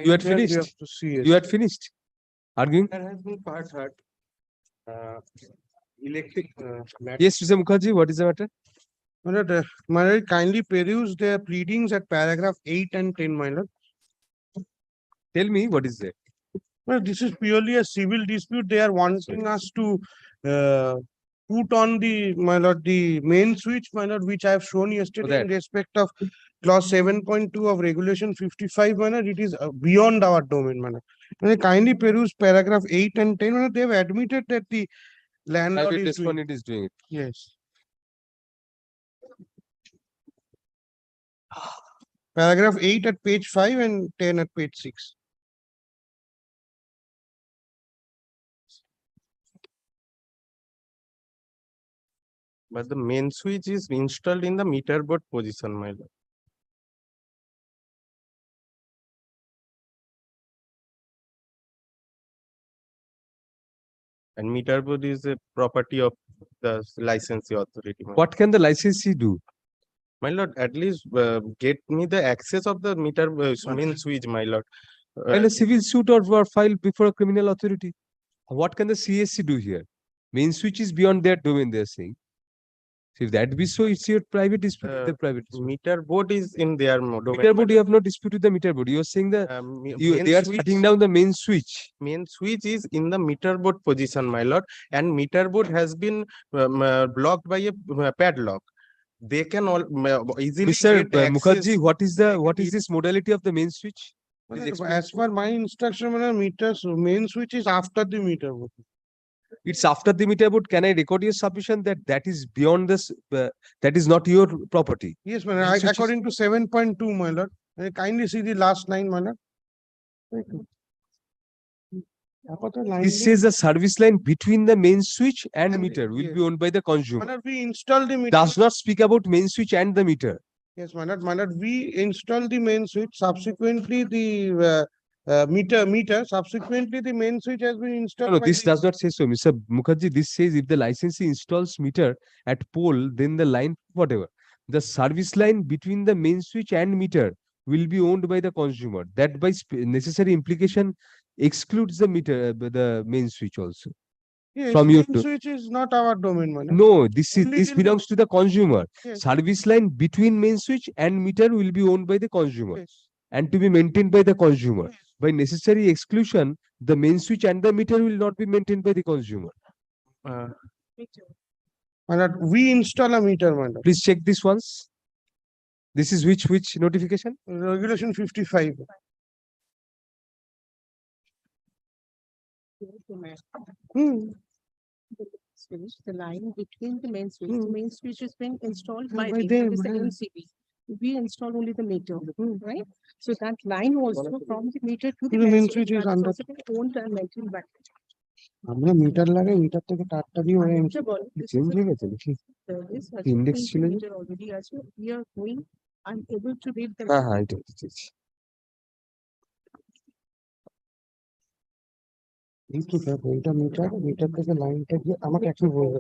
You had Here we finished. have to see You had finished arguing. There has been part heard. Electric. Yes, Mr. Mukherjee, what is the matter? My lord, kindly peruse their pleadings at paragraph 8 and 10, my lord. Tell me what is there. Well, this is purely a civil dispute. They are wanting us to put on my lord, the main switch, my lord, which I have shown yesterday in respect of clause 7.2 of regulation 55, my lord. It is beyond our domain, my lord. Kindly peruse paragraph 8 and 10, my lord. They have admitted that the landlord Private is doing. respondent is doing it. Yes. Paragraph 8 at page 5 and 10 at page 6. But the main switch is installed in the meter board position, my lord. And meter board is a property of the licensee authority. What can the licensee do? My lord, at least get me the access of the meter main switch, my lord. File a civil suit or file before a criminal authority. What can the CSC do here? Main switch is beyond their domain, they are saying. So if that be so, it's your private dispute with the private dispute. Meter board is in their domain. Meter board, you have no dispute with the meter board. You are saying that they are shutting down the main switch. Main switch is in the meter board position, my lord, and meter board has been blocked by a padlock. They can all easily Mr. get access. Mukherjee, what is this modality of the main switch? Please explain. As per my instruction, main switch is after the meter board. It's after the meter board. Can I record your submission that is beyond this? That is not your property. Yes, my lord. According to 7.2, my lord. Kindly see the last line, my lord. This says the service line between the main switch and meter will be owned by the consumer. My lord, we installed the meter. Does not speak about main switch and the meter. Yes, my lord, we installed the main switch. Subsequently, the meter. Subsequently, the main switch has been installed. No, this does not say so, Mr. Mukherjee. This says if the licensee installs meter at pole, then the line, whatever, the service line between the main switch and meter will be owned by the consumer. That by necessary implication excludes the meter, the main switch also. Yes, From your main switch is not our domain, my lord. No, this belongs to the consumer. Yes. Service line between main switch and meter will be owned by the consumer Yes. and to be maintained by the consumer. By necessary exclusion, the main switch and the meter will not be maintained by the consumer. My lord, we install a meter, my lord. Please check this once. This is which notification? Regulation 55. Switch, the line between the main switch. The main switch has been installed by by them, them, that is the yeah. MCB. We install only the meter, right? So that line also from the meter to the the main main switch switch is that is under- also been owned and maintained by. আমরা metre লাগে metre থেকে তারটা দিয়ে ওরা change হয়ে গেছে নাকি? Index ছিল যে? Already as we are going, I'm able to read the. হ্যাঁ, এটা বুঝেছি। এই কি দেখো এটা মিটার মিটার থেকে লাইনটা গিয়ে আমাকে একটু বলবে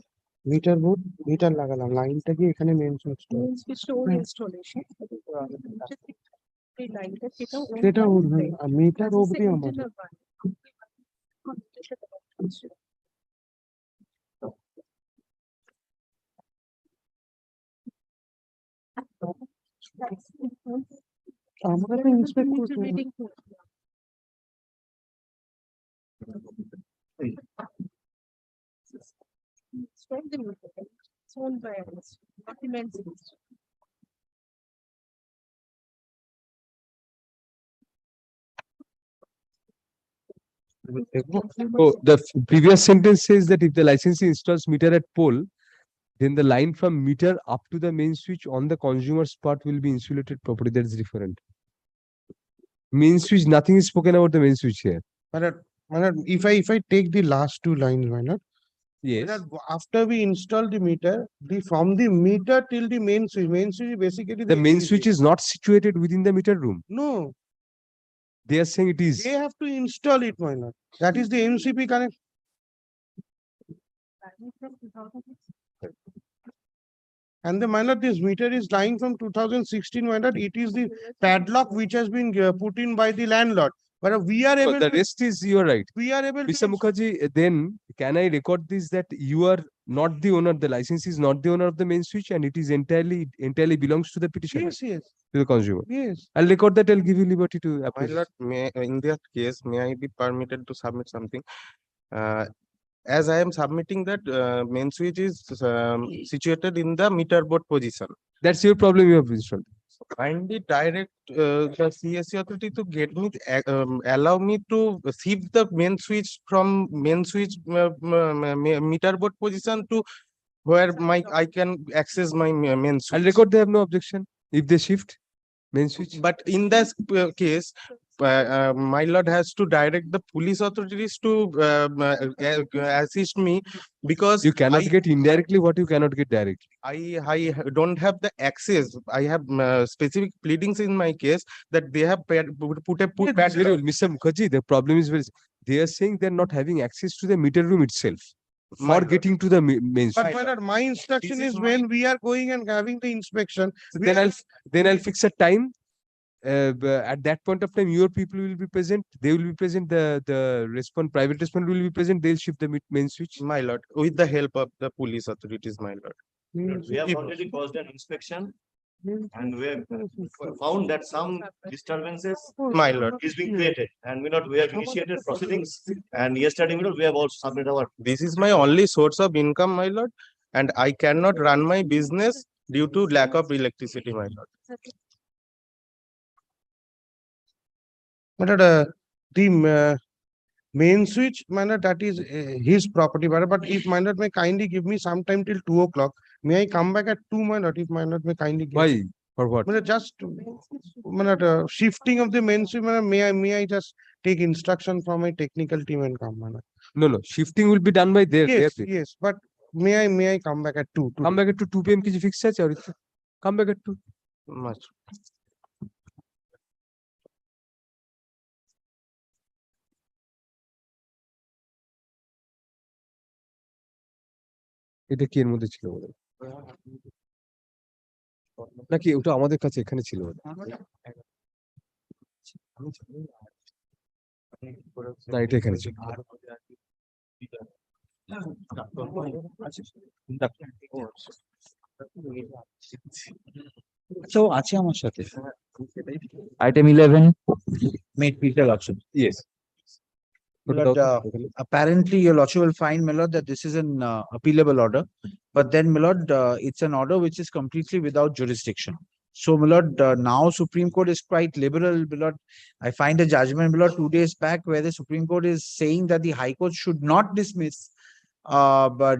মিটার বোর্ড মিটার লাগালাম লাইনটা গিয়ে এখানে মেন সুইচটা সেটা ওর মিটার অবধি আমার আমরা তো ইন্সপেক্ট করতে Oh, the previous sentence says that if the licensee installs meter at pole, then the line from meter up to the main switch on the consumer's part will be insulated properly. That is different. Main switch, nothing is spoken about the main switch here. if I take the last two lines, why not? Yes. After we install the meter, from the meter till the main switch is basically The main HVAC. switch is not situated within the meter room. No, They are saying it is. they have to install it, why not? That is the MCP connect. And the minor, this meter is lying from 2016, why not? It is the padlock which has been put in by the landlord. But we are able The to, rest is, you are right. we are able Mr. to. Mukherjee, then can I record this that you are not the owner, the license is not the owner of the main switch and it is entirely belongs to the petitioner, Yes, yes, to the consumer. yes. I'll record that, I'll give you liberty to My approach. lord, in that case, may I be permitted to submit something? As I am submitting that main switch is situated in the meter board position. That's your problem you have installed. Kindly direct the CSC authority to get me, allow me to shift the main switch from main switch meter board position to where I can access my main switch. I'll record they have no objection if they shift main switch. But in this case, my lord has to direct the police authorities to assist me because You cannot get indirectly what you cannot get directly. I don't have the access. I have specific pleadings in my case that they have put a Yeah, that's very well. Mr. Mukherjee, the problem is very, they are saying they're not having access to the meter room itself My for lord. getting to the main But switch. my lord, my instruction This is is when we are going and having the inspection. So then I'll fix a time. At that point of time, your people will be present. They will be present. The private respondent will be present. They'll shift the main switch. My lord, with the help of the police authorities, my lord. We have already caused an inspection and we have found that some disturbances My lord, is being created and we have initiated proceedings and yesterday we have also submitted our. This is my only source of income, my lord, and I cannot run my business due to lack of electricity, my lord. But the main switch, minor, that is his property, but if minor may kindly give me some time till 2 o'clock, may I come back at 2, minor, if minor may kindly give. Why? For what? Minor, just minor, shifting of the main switch, minor, may I just take instruction from my technical team and come, minor. No. Shifting will be done by their. Yes, their yes, but may I come back at 2? Come back at 2 p.m. Ki fix hai aur come back at 2. Much. এটা কি এর মধ্যে ছিল বলে নাকি ওটা আমাদের কাছে এখানে ছিল না এটা এখানে ছিল So, আছে আমার সাথে item 11 made fetal option. Yes. My lord, apparently your lordship will find, my lord, that this is an appealable order, but then, my lord, it's an order which is completely without jurisdiction. So, my lord, now Supreme Court is quite liberal, my lord. I find a judgment, my lord, 2 days back where the Supreme Court is saying that the High Court should not dismiss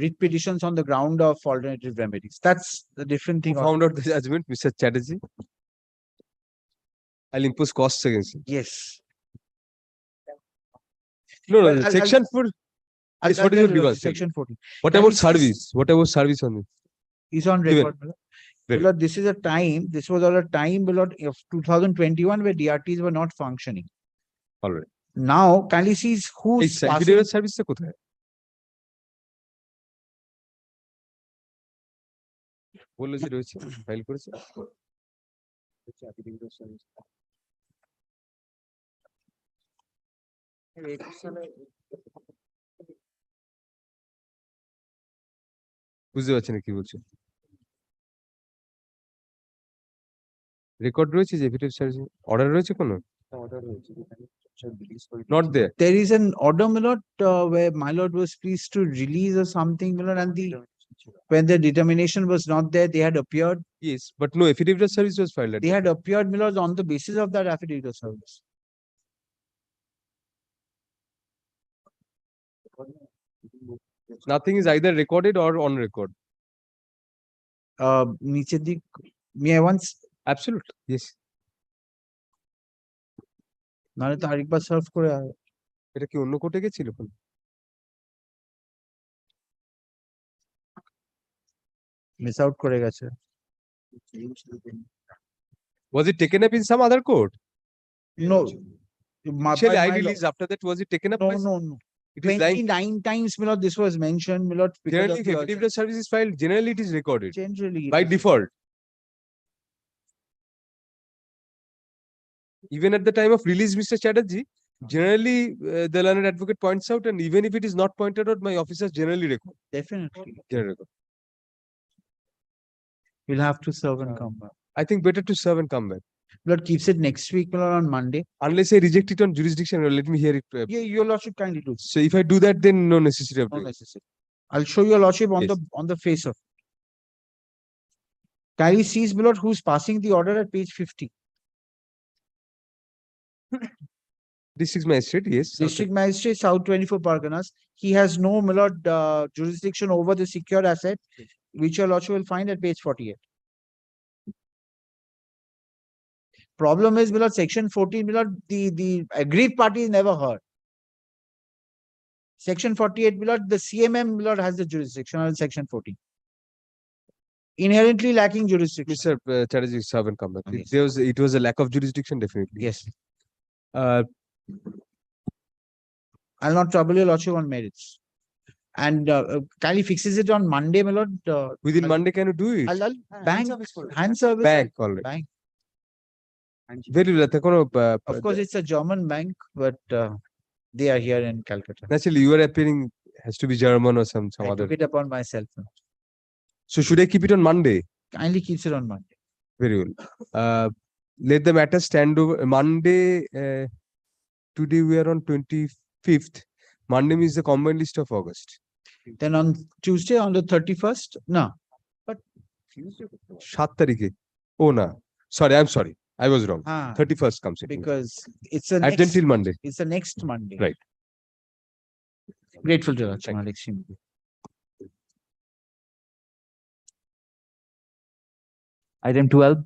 writ petitions on the ground of alternative remedies. That's the different thing. Who found out the judgment, Mr. Chatterjee? I'll impose costs against him. Yes. No, Well, section 4. Yes, what is your grievance? Section 14. What Can about we see- service? What about service on it? Is on Given. record. My lord. My lord, this is a time, this was all a time, my lord, of 2021 where DRTs were not functioning. All right. Now, kindly see এই who's passing. affidavit সার্ভিসটা কোথায়? বললো যে রয়েছে, file করেছে। বুঝতে পারছি না কি বলছো। রেকর্ড রয়েছে যে এফিডেভিট সার্ভিস অর্ডার রয়েছে কোনো? Not there. There is an order, my lord, where my lord was pleased to release or something, my lord, and when the determination was not there, they had appeared. Yes, but no affidavit of service was filed. They had appeared, my lord, on the basis of that affidavit of service. Nothing is either recorded or on record. নিচের দিক, may I once? Absolutely, yes. নাহলে তো আরেকবার serve করে এটা কি অন্য কোর্টে গেছিল? মিস আউট করে গেছে। Was it taken up in some other court? No. Initially, I released. After that, was it taken up? No. It is 29 times, my lord, this was mentioned, my lord. Generally, if affidavit of service is filed, generally it is recorded. Generally. By default. Even at the time of release, Mr. Chatterjee, generally the learned advocate points out, and even if it is not pointed out, my officers generally record. Definitely. Generally record. We'll have to serve and come back. I think better to serve and come back. Lord keeps it next week, my lord, on Monday. Unless I reject it on jurisdiction, or let me hear it. Yeah, your lordship kindly do. So if I do that, then no necessity of No doing. necessary. I'll show your lordship on Yes. on the face of it. Kindly sees, my lord, who's passing the order at page 50. District magistrate, yes. District Magistrate, South 24 Parganas. He has no, my lord, jurisdiction over the secured asset, which your lordship will find at page 48. Problem is, my lord, section 14, my lord, the aggrieved party is never heard. Section 48, my lord, the CMM, my lord, has the jurisdiction on section 14. Inherently lacking jurisdiction. Mr. Chatterjee, serve and come back. Yes. It was a lack of jurisdiction, definitely. Yes. I'll not trouble your lordship on merits. And kindly fixes it on Monday, my lord. Within Monday, can you do it? Bank, hand service. Bank already. Bank. Very well. Of course, it's a German bank, but they are here in Calcutta. Naturally, you are appearing, has to be German or some I other. took it upon myself. So should I keep it on Monday? Kindly keeps it on Monday. Very well. Let the matter stand over Monday. Today we are on 25th. Monday means the combined list of August. Then on Tuesday, on the 31st? No. But 7 তারিখে. Oh no. Sorry, I'm sorry. I was wrong. 31st comes in. Because it's a Adjourn till Monday. It's the next Monday. Right. Grateful to Lordship. Item 12.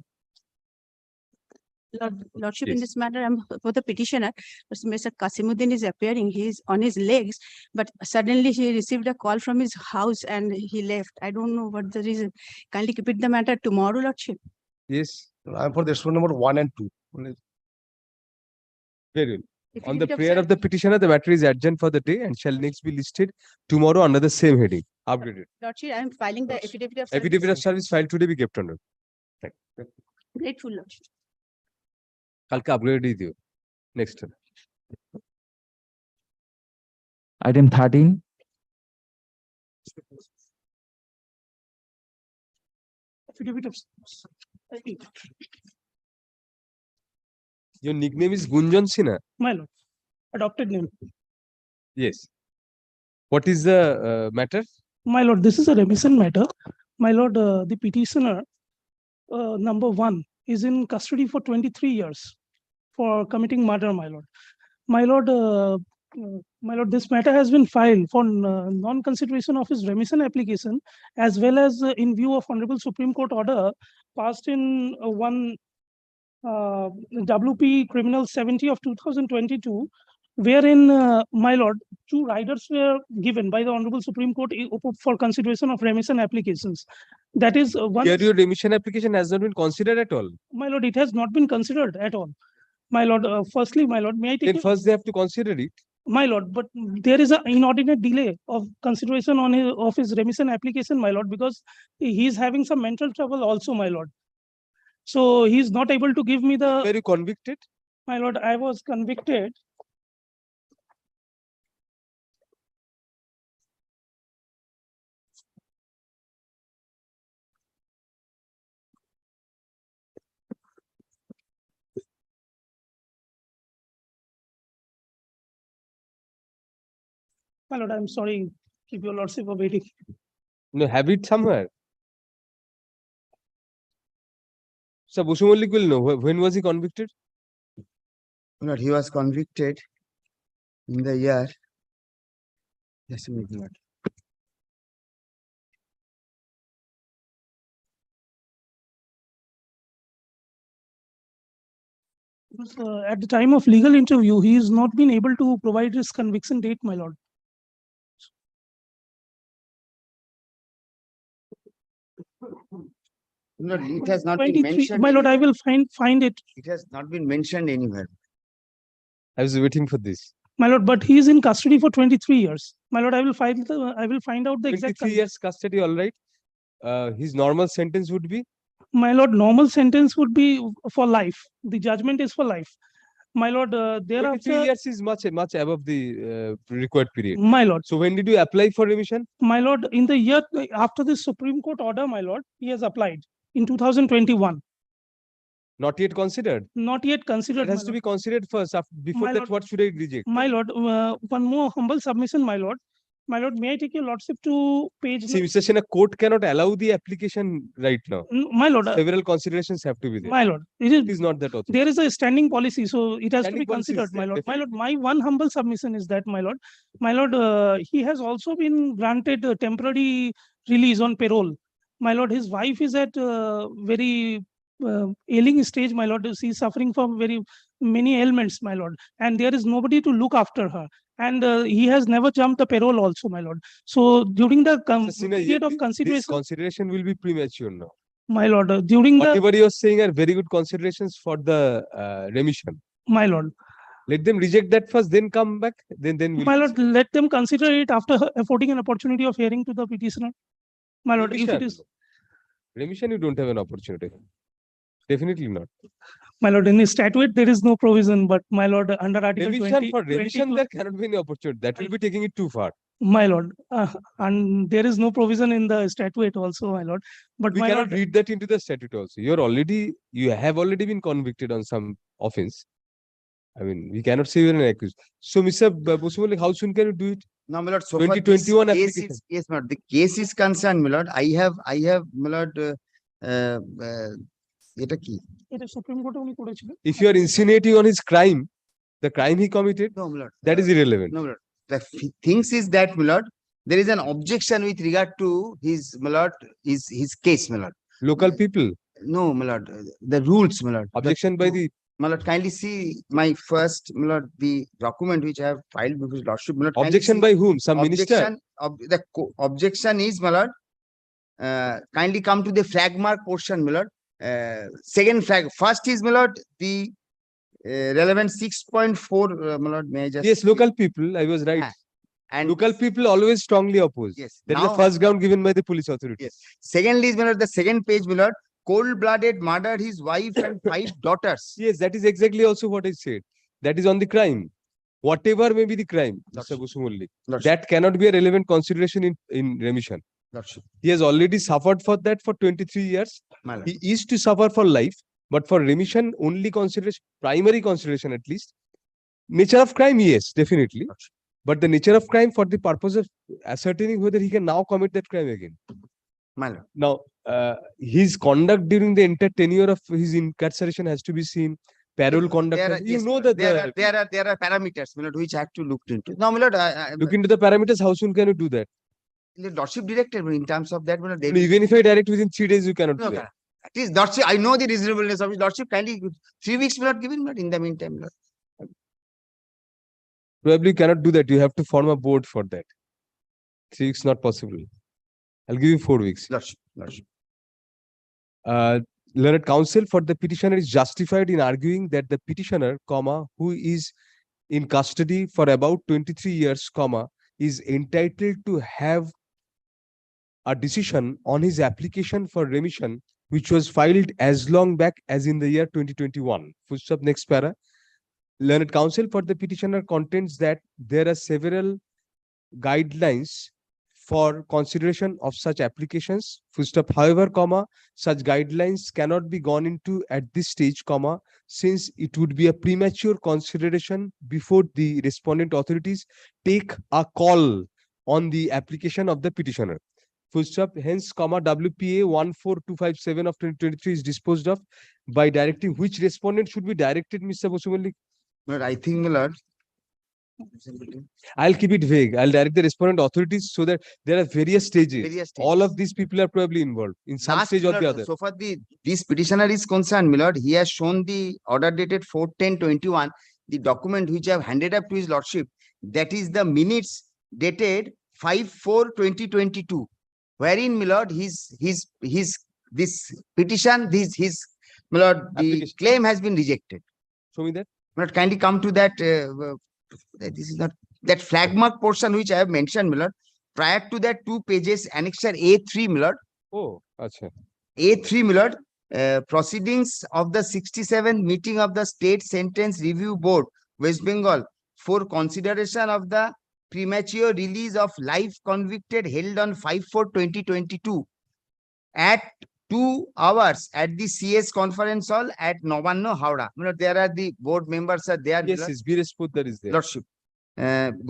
Lordship, in this matter, I'm for the petitioner. Mr. Kasimuddin is appearing. He is on his legs, but suddenly he received a call from his house and he left. I don't know what the reason. Kindly keep it the matter tomorrow, Lordship. Yes. I'm for this one number 1 and 2. Very well. If On you the give prayer of the petitioner, the matter is adjourned for the day and shall next be listed tomorrow under the same heading. Upgraded. Lordship, I am filing the affidavit of Affidavit of service. service filed today be kept on note. Right. Grateful, Lordship. কালকে upgrade দিও next Item 13. Affidavit of Your nickname is Gunjan Sinha. my lord, adopted name. Yes. What is the matter? My lord, this is a remissen matter. My lord, the petitioner, number 1, is in custody for 23 years for committing murder, my lord. My lord, this matter has been filed for non-consideration of his remissen application, as well as in view of Honorable Supreme Court order passed in WP Criminal 70 of 2022, wherein, my lord, 2 riders were given by the Honorable Supreme Court for consideration of remissen applications. That is one. Here your remission application has not been considered at all. My lord, it has not been considered at all. My lord, firstly, my lord, may I take Then first they have to consider it. my lord, but there is an inordinate delay of consideration on his remission application, my lord, because he is having some mental trouble also, my lord. So he is not able to give me the. Were you convicted? My lord, I was convicted. My lord, I'm sorry, keep your lordship waiting. No, have it somewhere. So Bosu Malik will know. When was he convicted? Lord, he was convicted in the year. Just a minute, Lord. Because, at the time of legal interview, he has not been able to provide his conviction date, my lord. Lord, it has not been 23, mentioned. my lord, I will find it. It has not been mentioned anywhere. I was waiting for this. My lord, but he is in custody for 23 years. My lord, I will find out the exact. 23 years custody, all right. His normal sentence would be? My lord, normal sentence would be for life. The judgment is for life. My lord, 23 years is much above the required period. My lord. So when did you apply for remission? My lord, in the year after the Supreme Court order, my lord, he has applied in 2021. Not yet considered. Not yet considered. It has to be considered first. Before My that, lord, what should I reject? My lord, one more humble submission, my lord. My lord, may I take your lordship to page? See, Mr. Sena, court cannot allow the application right now. My lord, several considerations have to be there. my lord, it is not that authority. There is a standing policy, so it has Standing to be policy is considered, my there, lord. My lord, my one humble submission is that, my lord, he has also been granted a temporary release on parole. My lord, his wife is at very ailing stage, my lord. She is suffering from very many ailments, my lord, and there is nobody to look after her. And he has never jumped the parole also, my lord. So during the period of consideration, this consideration will be premature now. My lord, during whatever you're saying are very good considerations for the remission. My lord. Let them reject that first, then come back. Then we'll My lord, let them consider it after affording an opportunity of hearing to the petitioner. My lord, if it is. Remission, you don't have an opportunity. Definitely not. My lord, in the statute, there is no provision, but my lord, under Article remission 20. For remission, there cannot be any opportunity. That will be taking it too far. My lord, and there is no provision in the statute also, my lord. But we my cannot lord, read that into the statute also. You have already been convicted on some offense. I mean, we cannot say you're an accused. So, Mr. Bosu Malik, how soon can you do it? No, my lord, so 2021 application. Yes, my lord. The case is concerned, my lord. I have, my lord, if you are insinuating on his crime, the crime he committed, no, my lord, that is irrelevant. No, my lord. The things is that, my lord, there is an objection with regard to his, my lord, his case, my lord. Local people? No, my lord, the rules, my lord. Objection by the. My lord, kindly see my first, my lord, the document which I have filed with his lordship. My lord, objection by whom? Some minister? Objection is, my lord, kindly come to the flag mark portion, my lord. Second flag, first is, my lord, the relevant 6.4, my lord, may I just. Yes, local people, I was right. And local people always strongly oppose. Yes. That is the first ground given by the police authorities. Yes. Secondly, is, my lord, the second page, my lord, cold-blooded murdered his wife and 5 daughters. Yes, that is exactly also what I said. That is on the crime. Whatever may be the crime, Mr. Bosu Malik, that cannot be a relevant consideration in remission. He has already suffered for that for 23 years. He is to suffer for life, but for remission, only consideration, primary consideration at least. Nature of crime, yes, definitely. But the nature of crime for the purpose of ascertaining whether he can now commit that crime again. Now, his conduct during the entire tenure of his incarceration has to be seen. Parole conduct. You know that there are parameters, my lord, which I have to look into. Now, my lord, look into the parameters. How soon can you do that? The lordship directed in terms of that, my lord. Even if I direct within 3 days, you cannot do that. At least lordship, I know the reasonableness of his lordship. Kindly 3 weeks, my lord, given, but in the meantime, lord. Probably cannot do that. You have to form a board for that. 3 weeks not possible. I'll give you 4 weeks. Lordship. learned counsel for the petitioner is justified in arguing that the petitioner, who is in custody for about 23 years, is entitled to have a decision on his application for remission, which was filed as long back as in the year 2021. Full stop, next para. Learned counsel for the petitioner contends that there are several guidelines for consideration of such applications. Full stop. However, such guidelines cannot be gone into at this stage, since it would be a premature consideration before the respondent authorities take a call on the application of the petitioner. Full stop. Hence, WPA 14257 of 2023 is disposed of by directing which respondent should be directed, Mr. Bosumali? But I think, my lord, I'll keep it vague. I'll direct the respondent authorities so that there are various stages. All of these people are probably involved in some last, stage or my the lord, other. so far this petitioner is concerned, my lord, he has shown the order dated 4/10/21, the document which I have handed up to his lordship, that is the minutes dated 5/4/2022, wherein, my lord, this petition, my lord, the claim has been rejected. Show me that. My lord, kindly come to that. This is not that flag mark portion which I have mentioned, my lord. Prior to that, 2 pages, annexure A3, my lord. Oh, acha. A3, my lord, proceedings of the 67th meeting of the State Sentence Review Board, West Bengal, for consideration of the premature release of life convicted held on 5/4/2022 at 2 hours at the CS conference hall at Novanno, Howrah. You know, there are the board members are there. Yes, yes, Bires Poddar is there. Lordship.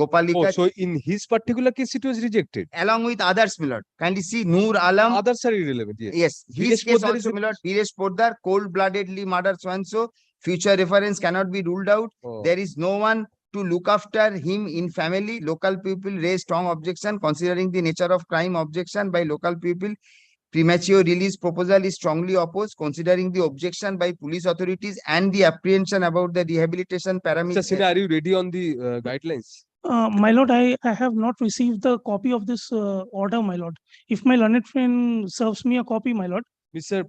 Gopalika. Oh, so in his particular case, it was rejected. Along with others, my lord. Kindly see Noor Alam. Others are irrelevant, yes. Yes, his Bires case Poddar also, is my lord. Bires Poddar, cold-bloodedly murdered so-and-so. Future reference cannot be ruled out. Oh. There is no one to look after him in family. Local people raise strong objection considering the nature of crime. Objection by local people. Premature release proposal is strongly opposed considering the objection by police authorities and the apprehension about the rehabilitation parameters. Sir, are you ready on the guidelines? My lord, I have not received the copy of this order, my lord. If my learned friend serves me a copy, my lord. Mr.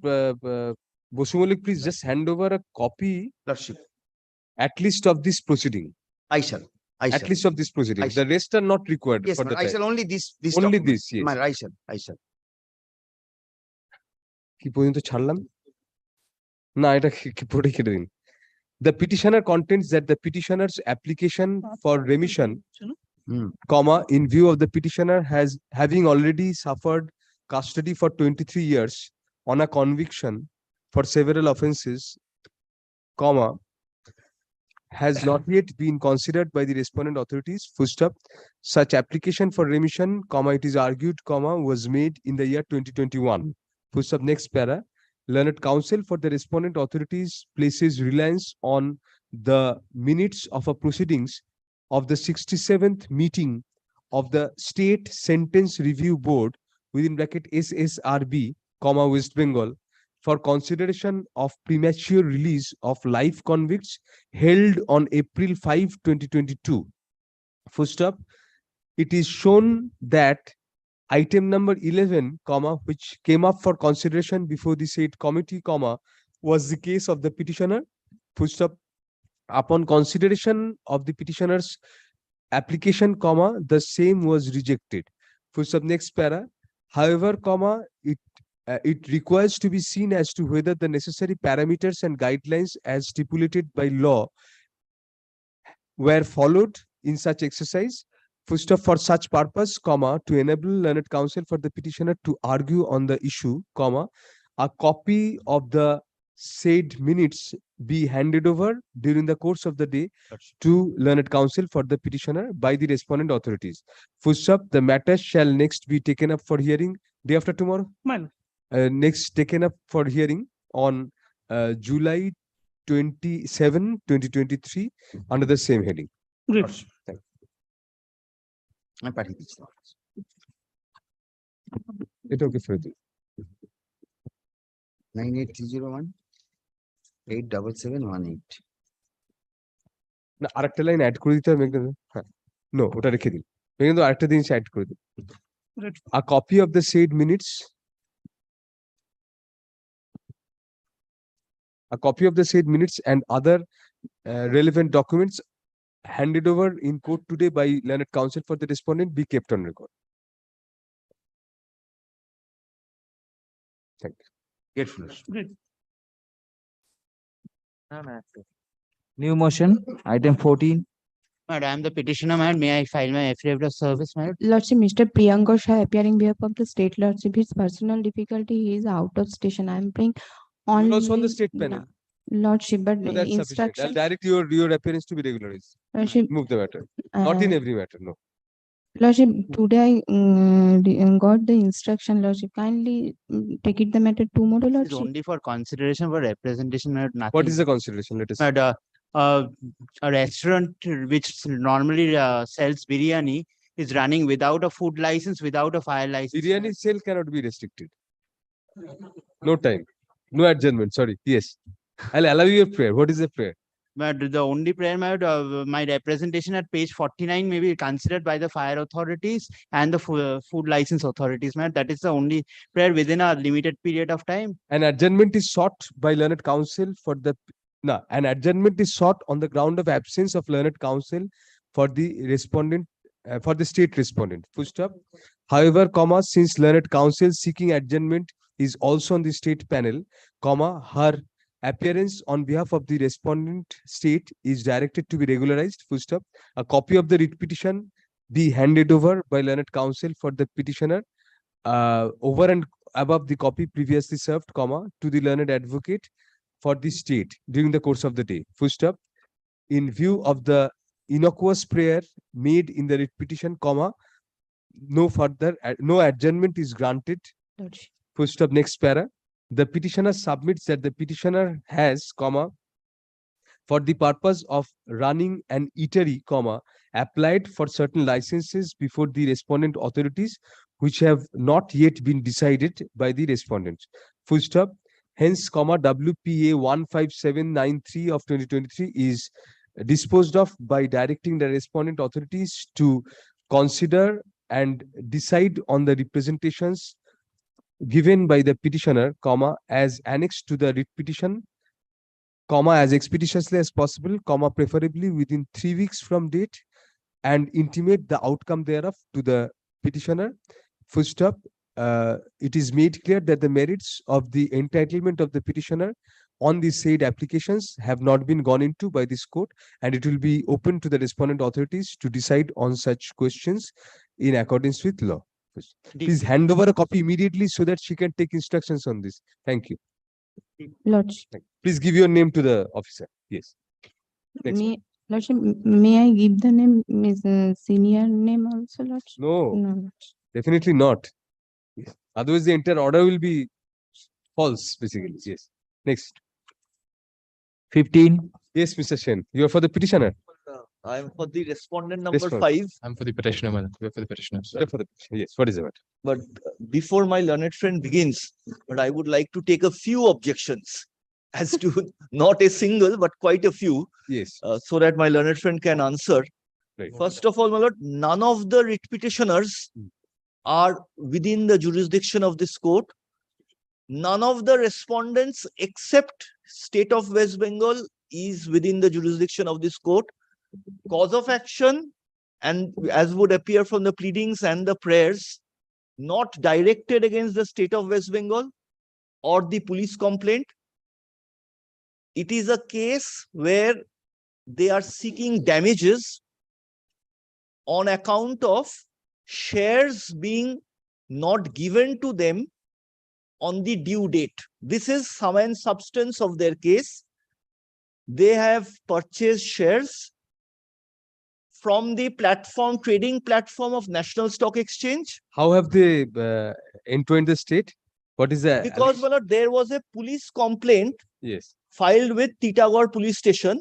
Bosumalik, please just hand over a copy, Lordship, at least of this proceeding. I shall. At least of this proceeding. The rest are not required. Yes, for my the lord, I time. shall only this. Only document. this, yes. My lord, I shall. কি পর্যন্ত ছাড়লাম না এটা পড়ে কেটে দিন the petitioner contends that the petitioner's application for remission in view of the petitioner having already suffered custody for 23 years on a conviction for several offenses has not yet been considered by the respondent authorities. Full stop. Such application for remission it is argued was made in the year 2021. Full stop. Next para. Learned counsel for the respondent authorities places reliance on the minutes of a proceedings of the 67th meeting of the State Sentence Review Board within bracket SSRB, West Bengal, for consideration of premature release of life convicts held on April 5, 2022. Full stop. It is shown that item number 11, which came up for consideration before the said committee, was the case of the petitioner. Full stop. Upon consideration of the petitioner's application, the same was rejected. Full stop. Next para. However, it requires to be seen as to whether the necessary parameters and guidelines as stipulated by law were followed in such exercise. Full stop. For such purpose, to enable learned counsel for the petitioner to argue on the issue, a copy of the said minutes be handed over during the course of the day to learned counsel for the petitioner by the respondent authorities. Full stop. The matter shall next be taken up for hearing day after tomorrow. Next taken up for hearing on July 27, 2023 under the same heading. Great. Thank you. I পাঠিয়ে দিচ্ছি। এটা ওকে ফেরত দিন 98301 87718 না আরেকটা line add করে দিতে হবে হ্যাঁ নো ওটা রেখে দিন কিন্তু আরেকটা জিনিস অ্যাড করে দিন a copy of the said minutes A copy of the said minutes and other relevant documents handed over in court today by learned counsel for the respondent be kept on record. Thank you. Get finished. Great. New motion, item 14. Madam, I am the petitioner, madam. May I file my affidavit of service, madam? Lordship, Mr. Priyanka Shah appearing behalf of the state. Lordship, his personal difficulty, he is out of station. I am bring on. You are also on the state panel. Lordship, but No, that's sufficient. I'll instruction. direct your appearance to be regularized. Lordship, Move the matter. Not in every matter, no. Lordship, today I got the instruction. Lordship, kindly take it the matter tomorrow. It's Lordship. only for consideration for representation, madam. Nothing. What is the consideration? Let us. Madam, a restaurant which normally sells biryani is running without a food license, without a fire license. Biryani sale cannot be restricted. No time. No adjournment. Sorry. Yes. I'll allow you a prayer. What is the prayer? But the only prayer, my representation at page 49 may be considered by the fire authorities and the food license authorities, madam. That is the only prayer within a limited period of time. An adjournment is sought by learned counsel for the an adjournment is sought on the ground of absence of learned counsel for the respondent for the state respondent. Full stop. However, comma, since learned counsel seeking adjournment is also on the state panel, comma, her appearance on behalf of the respondent state is directed to be regularized. Full stop. A copy of the writ petition be handed over by learned counsel for the petitioner over and above the copy previously served, comma, to the learned advocate for the state during the course of the day. Full stop. In view of the innocuous prayer made in the writ petition, comma, no adjournment is granted. Full stop. Next para. The petitioner submits that the petitioner has, comma, for the purpose of running an eatery, comma, applied for certain licenses before the respondent authorities, which have not yet been decided by the respondent. Full stop. Hence, comma, WPA 15793 of 2023 is disposed of by directing the respondent authorities to consider and decide on the representations given by the petitioner, comma, as annexed to the writ petition, comma, as expeditiously as possible, comma, preferably within 3 weeks from date, and intimate the outcome thereof to the petitioner. Full stop. It is made clear that the merits of the entitlement of the petitioner on the said applications have not been gone into by this court, and it will be open to the respondent authorities to decide on such questions in accordance with law. Please hand over a copy immediately so that she can take instructions on this. Thank you. Lordship. Please give your name to the officer. Yes. Next. Lordship, may I give the name, senior name also, Lordship? No, No. definitely not. Yes. Otherwise, the entire order will be false, basically. Yes. Next. 15. Yes, Mr. Shen. You are for the petitioner. I am for the respondent number Respond. 5. I'm for the petitioner, madam. We're for the petitioner. You are for the petitioner. Yes. What is it? But before my learned friend begins, but I would like to take a few objections as to not a single, but quite a few. Yes. So that my learned friend can answer. Right. First of all, my lord, none of the writ petitioners are within the jurisdiction of this court. None of the respondents except state of West Bengal is within the jurisdiction of this court. Cause of action, and as would appear from the pleadings and the prayers, not directed against the state of West Bengal or the police complaint. It is a case where they are seeking damages on account of shares being not given to them on the due date. This is sum and substance of their case. They have purchased shares from the platform, trading platform of National Stock Exchange. How have they entered the state? What is that? Because well, there was a police complaint Yes. filed with Titagarh police station,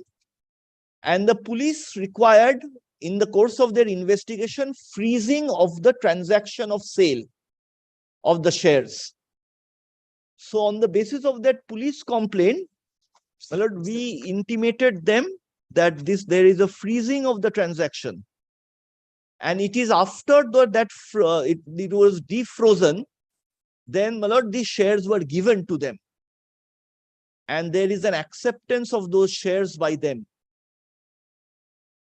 and the police required in the course of their investigation freezing of the transaction of sale of the shares. So on the basis of that police complaint, well, we intimated them that there is a freezing of the transaction, and it is after it was defrozen, then my lord, these shares were given to them. and there is an acceptance of those shares by them.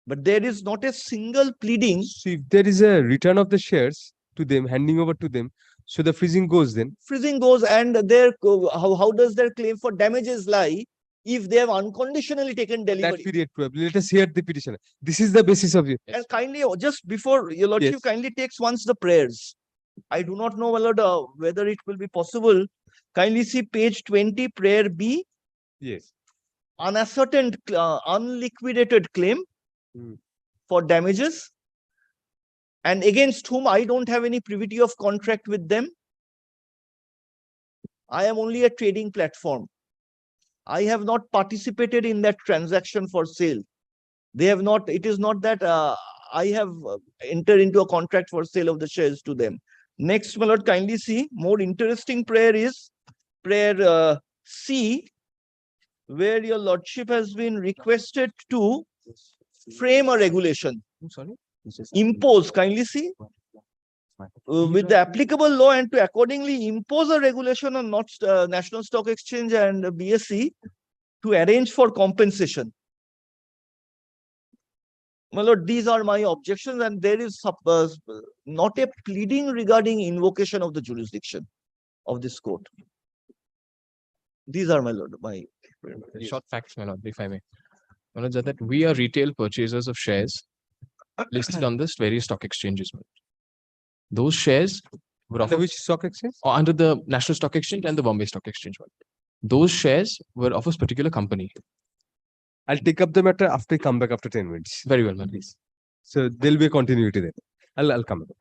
But there is not a single pleading. So if there is a return of the shares to them, handing over to them, so the freezing goes then. Freezing goes, and their how does their claim for damages lie if they have unconditionally taken delivery? That period probably. Let us hear the petitioner. This is the basis of it. And kindly, just before your lordship, Yes. kindly takes once the prayers. I do not know, my lord, whether it will be possible. Kindly see page 20, prayer B. Yes. Unascertained, unliquidated claim for damages, and against whom I don't have any privity of contract with them. I am only a trading platform. I have not participated in that transaction for sale. They have not, it is not that I have entered into a contract for sale of the shares to them. Next, my lord, kindly see, more interesting prayer is prayer C, where your lordship has been requested to frame a regulation. Impose, kindly see, with the applicable law and to accordingly impose a regulation on National Stock Exchange and BSE to arrange for compensation. My lord, these are my objections, and there is not a pleading regarding invocation of the jurisdiction of this court. These are, my lord, my Short facts, my lord, if I may. My lord, that we are retail purchasers of shares listed on this various stock exchanges. my lord. Those shares were Under of which stock exchange? under the National Stock Exchange and the Bombay Stock Exchange. my lord. Those shares were of a particular company. I'll take up the matter after I come back after 10 minutes. Very well, man, please. So there'll be a continuity then. I'll come back.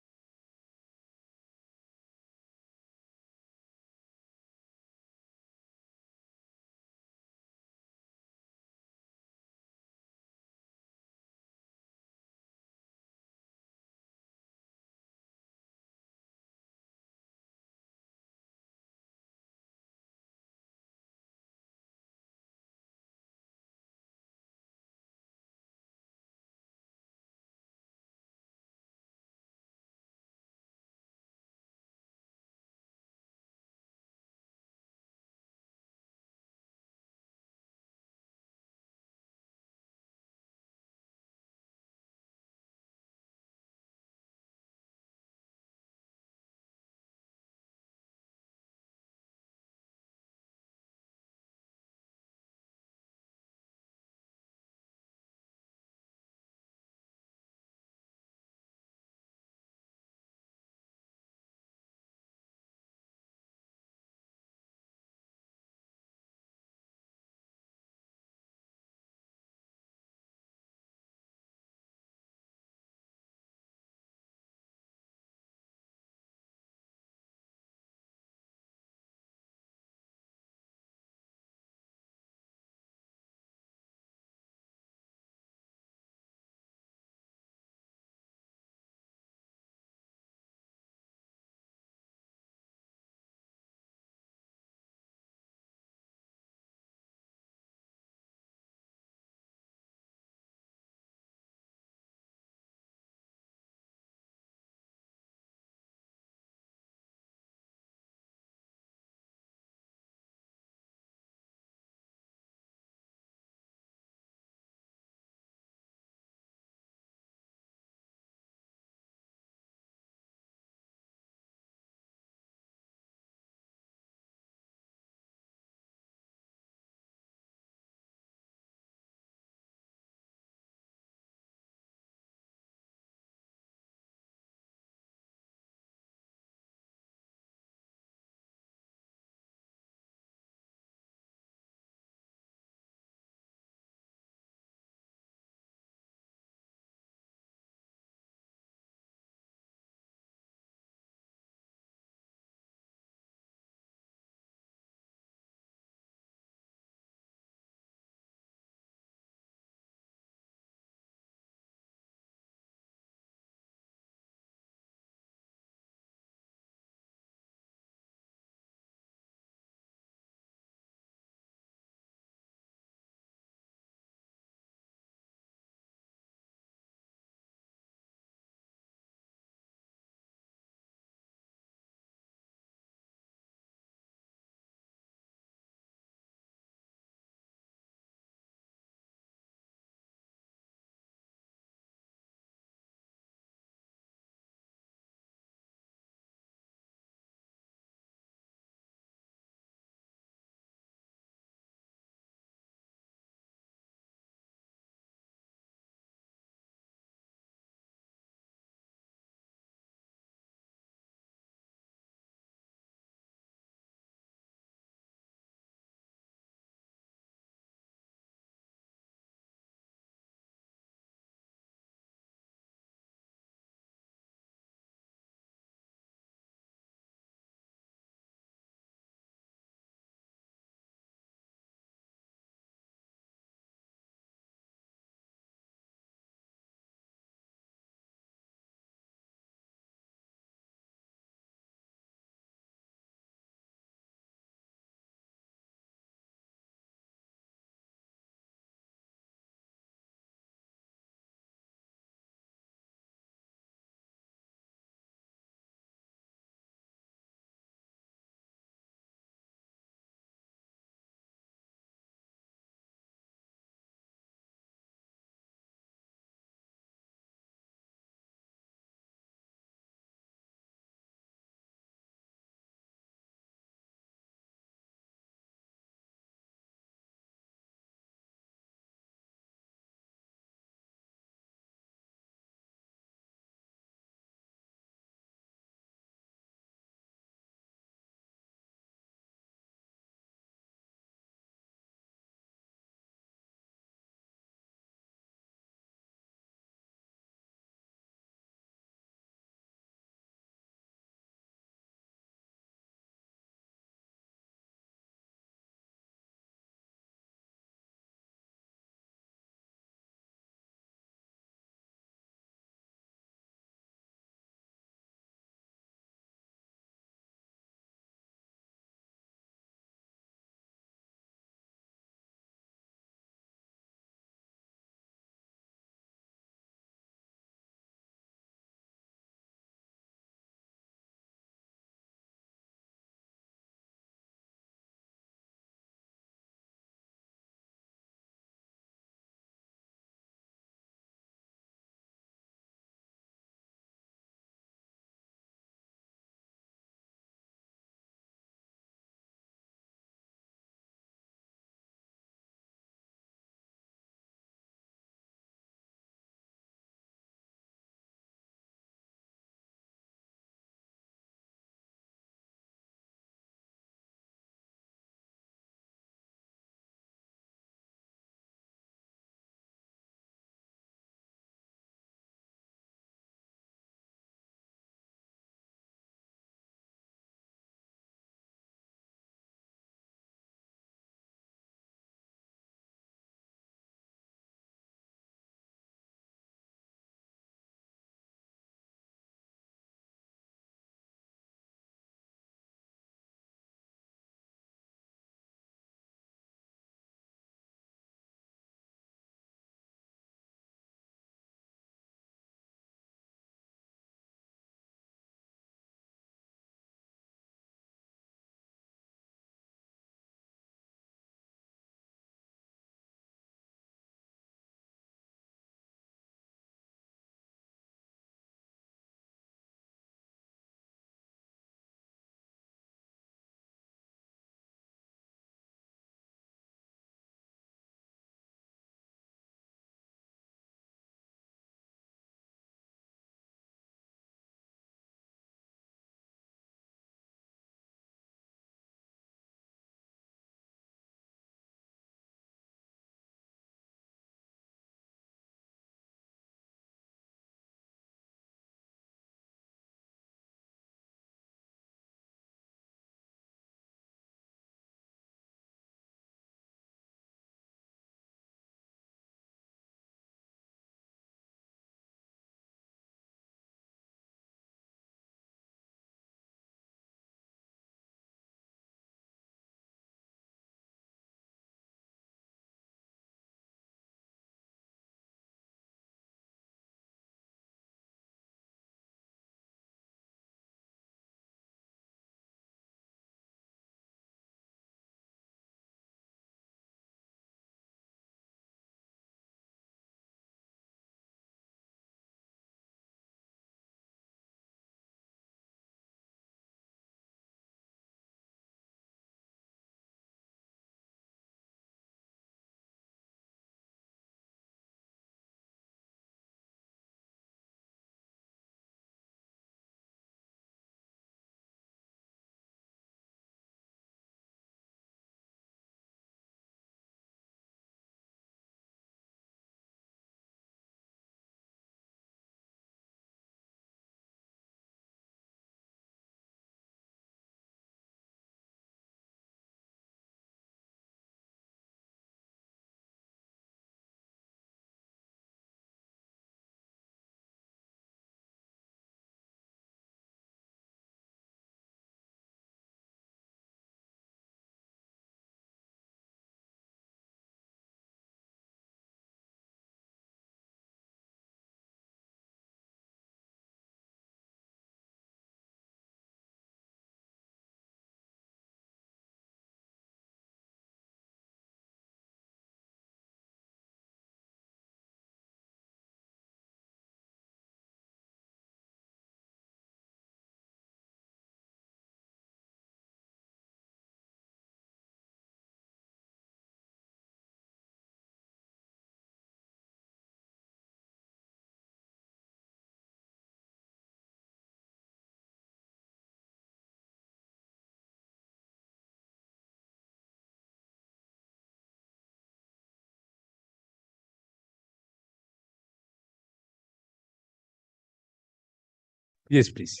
Yes, please.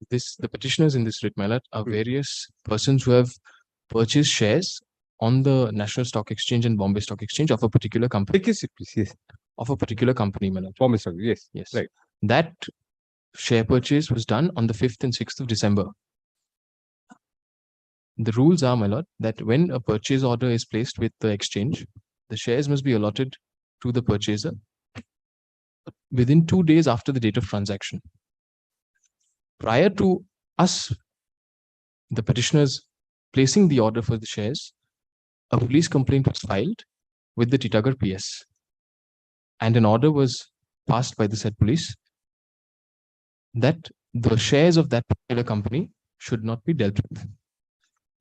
The petitioners in this writ, my lord, are various persons who have purchased shares on the National Stock Exchange and Bombay Stock Exchange of a particular company. Yes, please. Yes. Of a particular company, my lord. Bombay Stock. Yes. Yes. Right. That share purchase was done on the 5th and 6th of December. The rules are, my lord, that when a purchase order is placed with the exchange, the shares must be allotted to the purchaser within 2 days after the date of transaction. Prior to us, the petitioners placing the order for the shares, a police complaint was filed with the Titagarh PS, and an order was passed by the said police that the shares of that particular company should not be dealt with.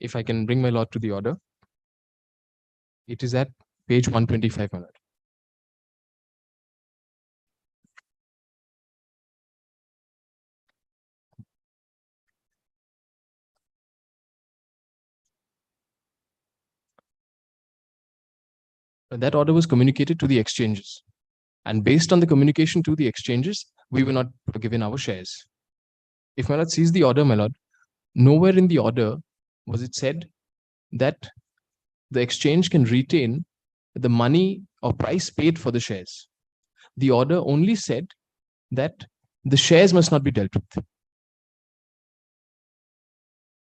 If I can bring my lord to the order, it is at page 125, my lord. That order was communicated to the exchanges. And based on the communication to the exchanges, we were not given our shares. If my lord sees the order, my lord, nowhere in the order was it said that the exchange can retain the money or price paid for the shares. The order only said that the shares must not be dealt with.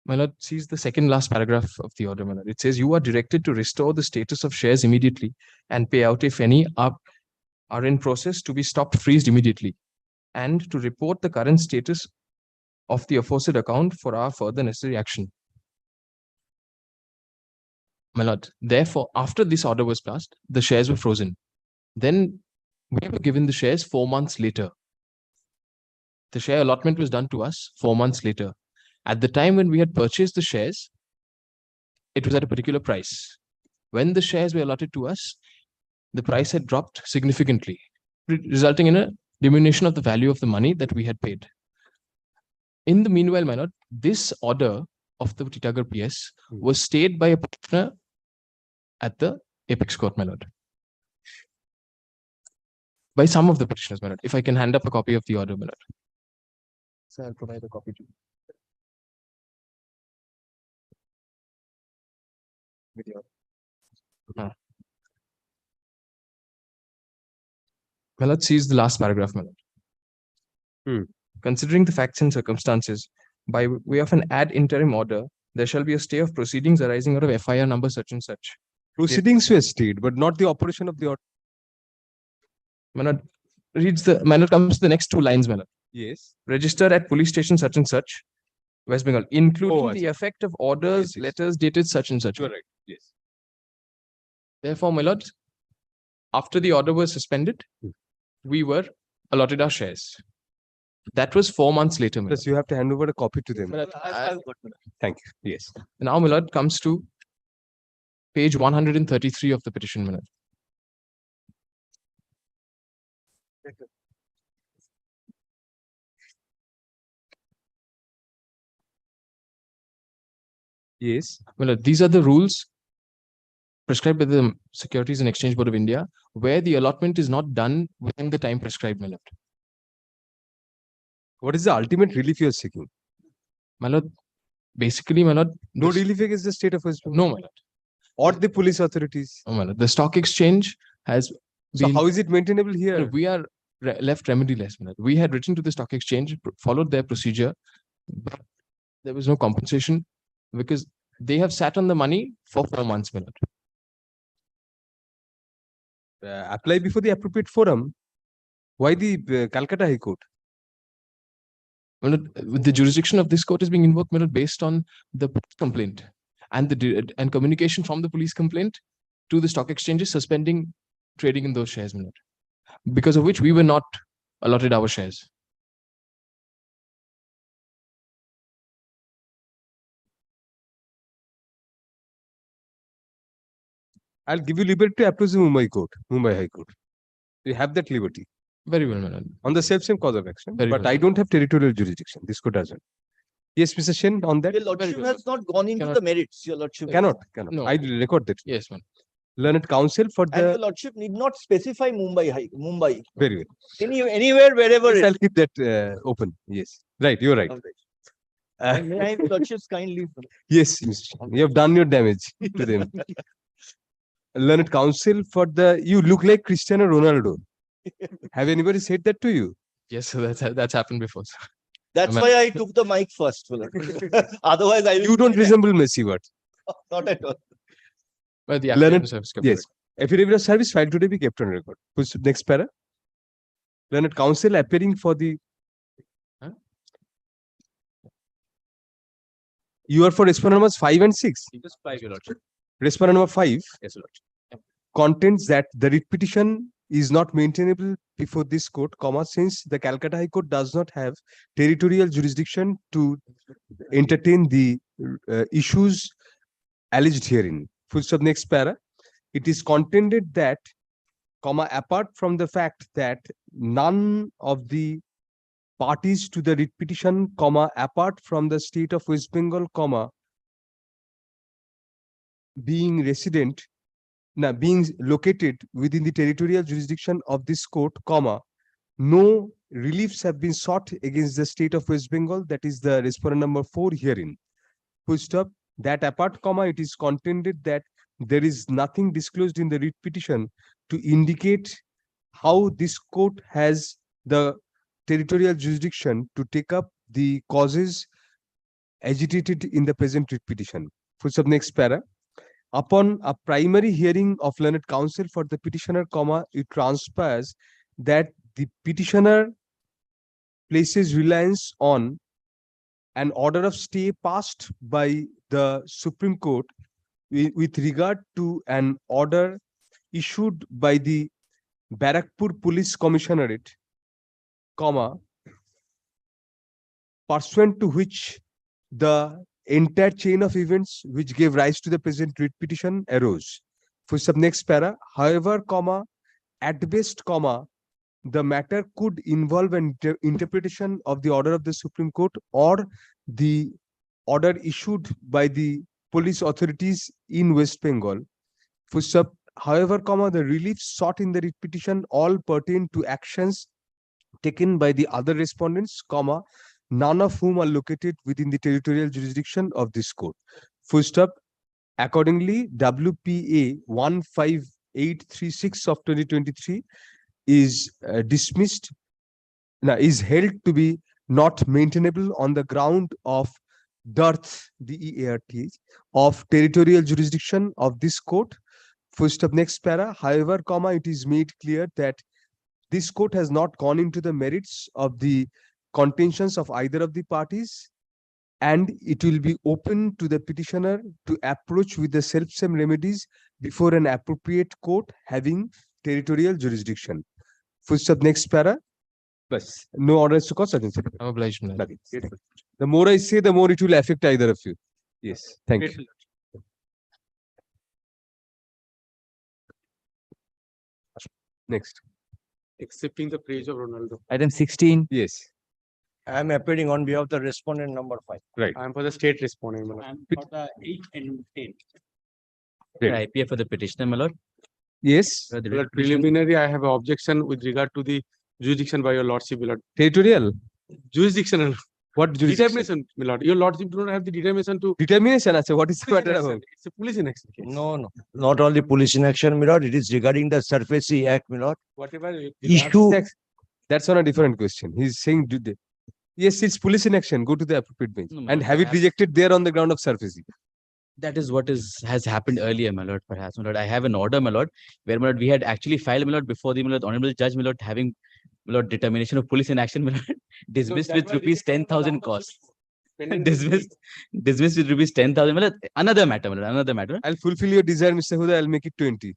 My lord sees the second last paragraph of the order, my lord. It says, you are directed to restore the status of shares immediately and pay out, if any, are in process to be stopped freezed immediately, and to report the current status of the aforesaid account for our further necessary action. My lord, therefore, after this order was passed, the shares were frozen. Then we were given the shares 4 months later. The share allotment was done to us 4 months later. At the time when we had purchased the shares, it was at a particular price. When the shares were allotted to us, the price had dropped significantly, resulting in a diminution of the value of the money that we had paid. In the meanwhile, my lord, this order of the Titagarh PS was stayed by a petitioner at the Apex Court, my lord. By some of the petitioners, my lord. If I can hand up a copy of the order, my lord. So I'll provide a copy to you. Video. My lord sees the last paragraph, my lord. Considering the facts and circumstances, by way of an ad interim order, there shall be a stay of proceedings arising out of FIR number such and such. Proceedings were stayed, but not the operation of the order. My lord reads the, my lord comes to the next 2 lines, my lord. Yes. Registered at police station such and such, West Bengal, including the effect of orders, letters dated such and such. You are right. Yes. Therefore, my lord, after the order was suspended, we were allotted our shares. That was 4 months later. Plus, you have to hand over a copy to them. Thank you. Yes. Now, my lord, comes to page 133 of the petition, my lord. Yes. Well, these are the rules prescribed by the Securities and Exchange Board of India, where the allotment is not done within the time prescribed, my lord. What is the ultimate relief you are seeking? My lord, basically, my lord. No relief against the state of West Bengal? No, my lord. Or the police authorities? Oh, my lord. The stock exchange has So been. how is it maintainable here? We are left remediless, my lord. We had written to the stock exchange, followed their procedure, but there was no compensation because they have sat on the money for 4 months, my lord. Apply before the appropriate forum. Why the Calcutta High Court? Well, the jurisdiction of this court is being invoked, my lord, based on the complaint and the communication from the police complaint to the stock exchanges suspending trading in those shares, my lord, because of which we were not allotted our shares. I'll give you liberty to approach the Mumbai High Court. You have that liberty. Very well, my lord. On the same cause of action. Very but well. I don't have territorial jurisdiction. This court doesn't. Yes, Mr. Shen, on that. Your lordship has not gone into the merits, your lordship. Cannot. No. I will record that. Yes, ma'am. Learned counsel for And your the, lordship need not specify Mumbai. very good. Anywhere, wherever. Yes, I'll keep that open. Yes, right, you're right. May I have your lordship's kindly. Yes, Mr. Chairman, you have done your damage to them. Learned counsel for the, you look like Cristiano Ronaldo. Have anybody said that to you? Yes, so that's happened before. Sir. That's why I took the mic first. Otherwise, I You don't resemble Messi, what? not at all. Well, the Learned, affidavit service kept yes. Affidavit of service filed today be kept on record. Push next para. Learned counsel appearing for the. You are for respondent numbers 5 and 6. Just 5, your lordship. Respondent number 5 Yes, your lordship. contends that the writ petition is not maintainable before this court, comma, since the Calcutta High Court does not have territorial jurisdiction to entertain the issues alleged herein. Full stop next para. It is contended that, comma, apart from the fact that none of the parties to the writ petition, comma, apart from the state of West Bengal, comma, being resident, being located within the territorial jurisdiction of this court, comma, no reliefs have been sought against the state of West Bengal, that is the respondent number 4 herein. Full stop. That apart, comma, it is contended that there is nothing disclosed in the writ petition to indicate how this court has the territorial jurisdiction to take up the causes agitated in the present writ petition. Full stop next para. Upon a primary hearing of learned counsel for the petitioner, comma, it transpires that the petitioner places reliance on an order of stay passed by the Supreme Court with regard to an order issued by the Barakpur Police Commissionerate, comma, pursuant to which the entire chain of events which gave rise to the present writ petition arose. For sub next para, however, comma, at best, comma, the matter could involve an interpretation of the order of the Supreme Court or the order issued by the police authorities in West Bengal. For sub, however, comma, the relief sought in the writ petition all pertain to actions taken by the other respondents, comma, none of whom are located within the territorial jurisdiction of this court. Full stop. Accordingly, WPA 15836 of 2023 is dismissed, is held to be not maintainable on the ground of dearth, DEARTH, of territorial jurisdiction of this court. Full stop next para. However, comma, it is made clear that this court has not gone into the merits of the contentions of either of the parties, and it will be open to the petitioner to approach with the self-same remedies before an appropriate court having territorial jurisdiction. Full stop next para. Plus, no orders to cause urgency. I'm obliged. The more I say, the more it will affect either of you. Yes, thank you. Next. Accepting the praise of Ronaldo. Item 16. Yes. I am appearing on behalf of the respondent number 5. Right. I am for the state responding. my lord. And for the 8 and 10. Right. IPF for the petitioner, my lord. Yes. My lord, preliminary, I have an objection with regard to the jurisdiction by your lordship, my lord. Territorial. Jurisdiction. What jurisdiction? Determination, my lord. Your lordship do not have the determination to. Determination, I say, what is the Police matter inaction. about? It's a police inaction case. No, not only police in action, my lord, it is regarding the SARFAESI Act, my lord. Whatever. Issue. That's on a different question. He's saying, yes, it's police in action. Go to the appropriate bench and have it rejected there on the ground of surface. That is what has happened earlier, my lord, perhaps. My lord, I have an order, my lord, where, my lord, we had actually filed, my lord, before the, my lord, honorable judge, my lord, having, my lord, determination of police in action, my lord, dismissed with rupees 10,000 costs. Dismissed with rupees 10,000. My lord, another matter, my lord, another matter. I'll fulfill your desire, Mr. Huda. I'll make it 20.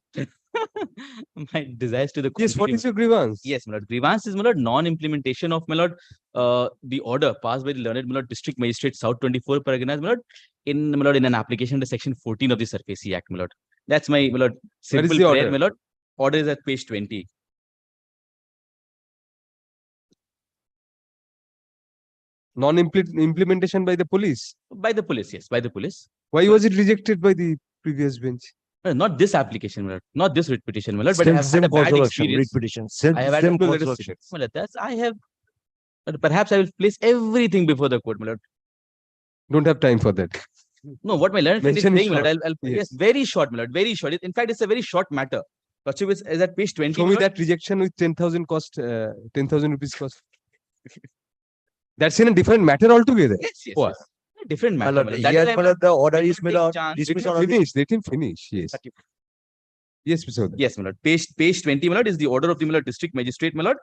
My desires to the Yes, what is your grievance? Yes, my lord. Grievance is, my lord, non-implementation of, my lord, the order passed by the learned, my lord, District Magistrate South 24 Parganas, my lord, in an application under section 14 of the SARFAESI Act, my lord. That's my lord, simple the prayer, order? my lord. Order is at page 20. Non-implementation by the police? By the police, yes, by the police. Why was it rejected by the previous bench? Not this application, my lord, not this writ petition, my lord, but I have Self-same had a cause bad of action, writ experience. petition, I have had self-same no, cause let of us see. action. My lord, that's I have. Perhaps I will place everything before the court, my lord. Don't have time for that. No, what my learned friend is Mention saying, my lord, short. yes, very short, my lord, very short. In fact, it's a very short matter. Lordship is at page 20. Show my me lord. that rejection with 10,000 cost, 10,000 rupees cost. That's in a different matter altogether. Yes, yes, What? yes. A different matter. My lord, here, my lord, the order is, my lord, dismiss order. Let him finish. Yes. Yes, Mr. Yes, my lord. Page 20, my lord, is the order of the, my lord, district magistrate, my lord.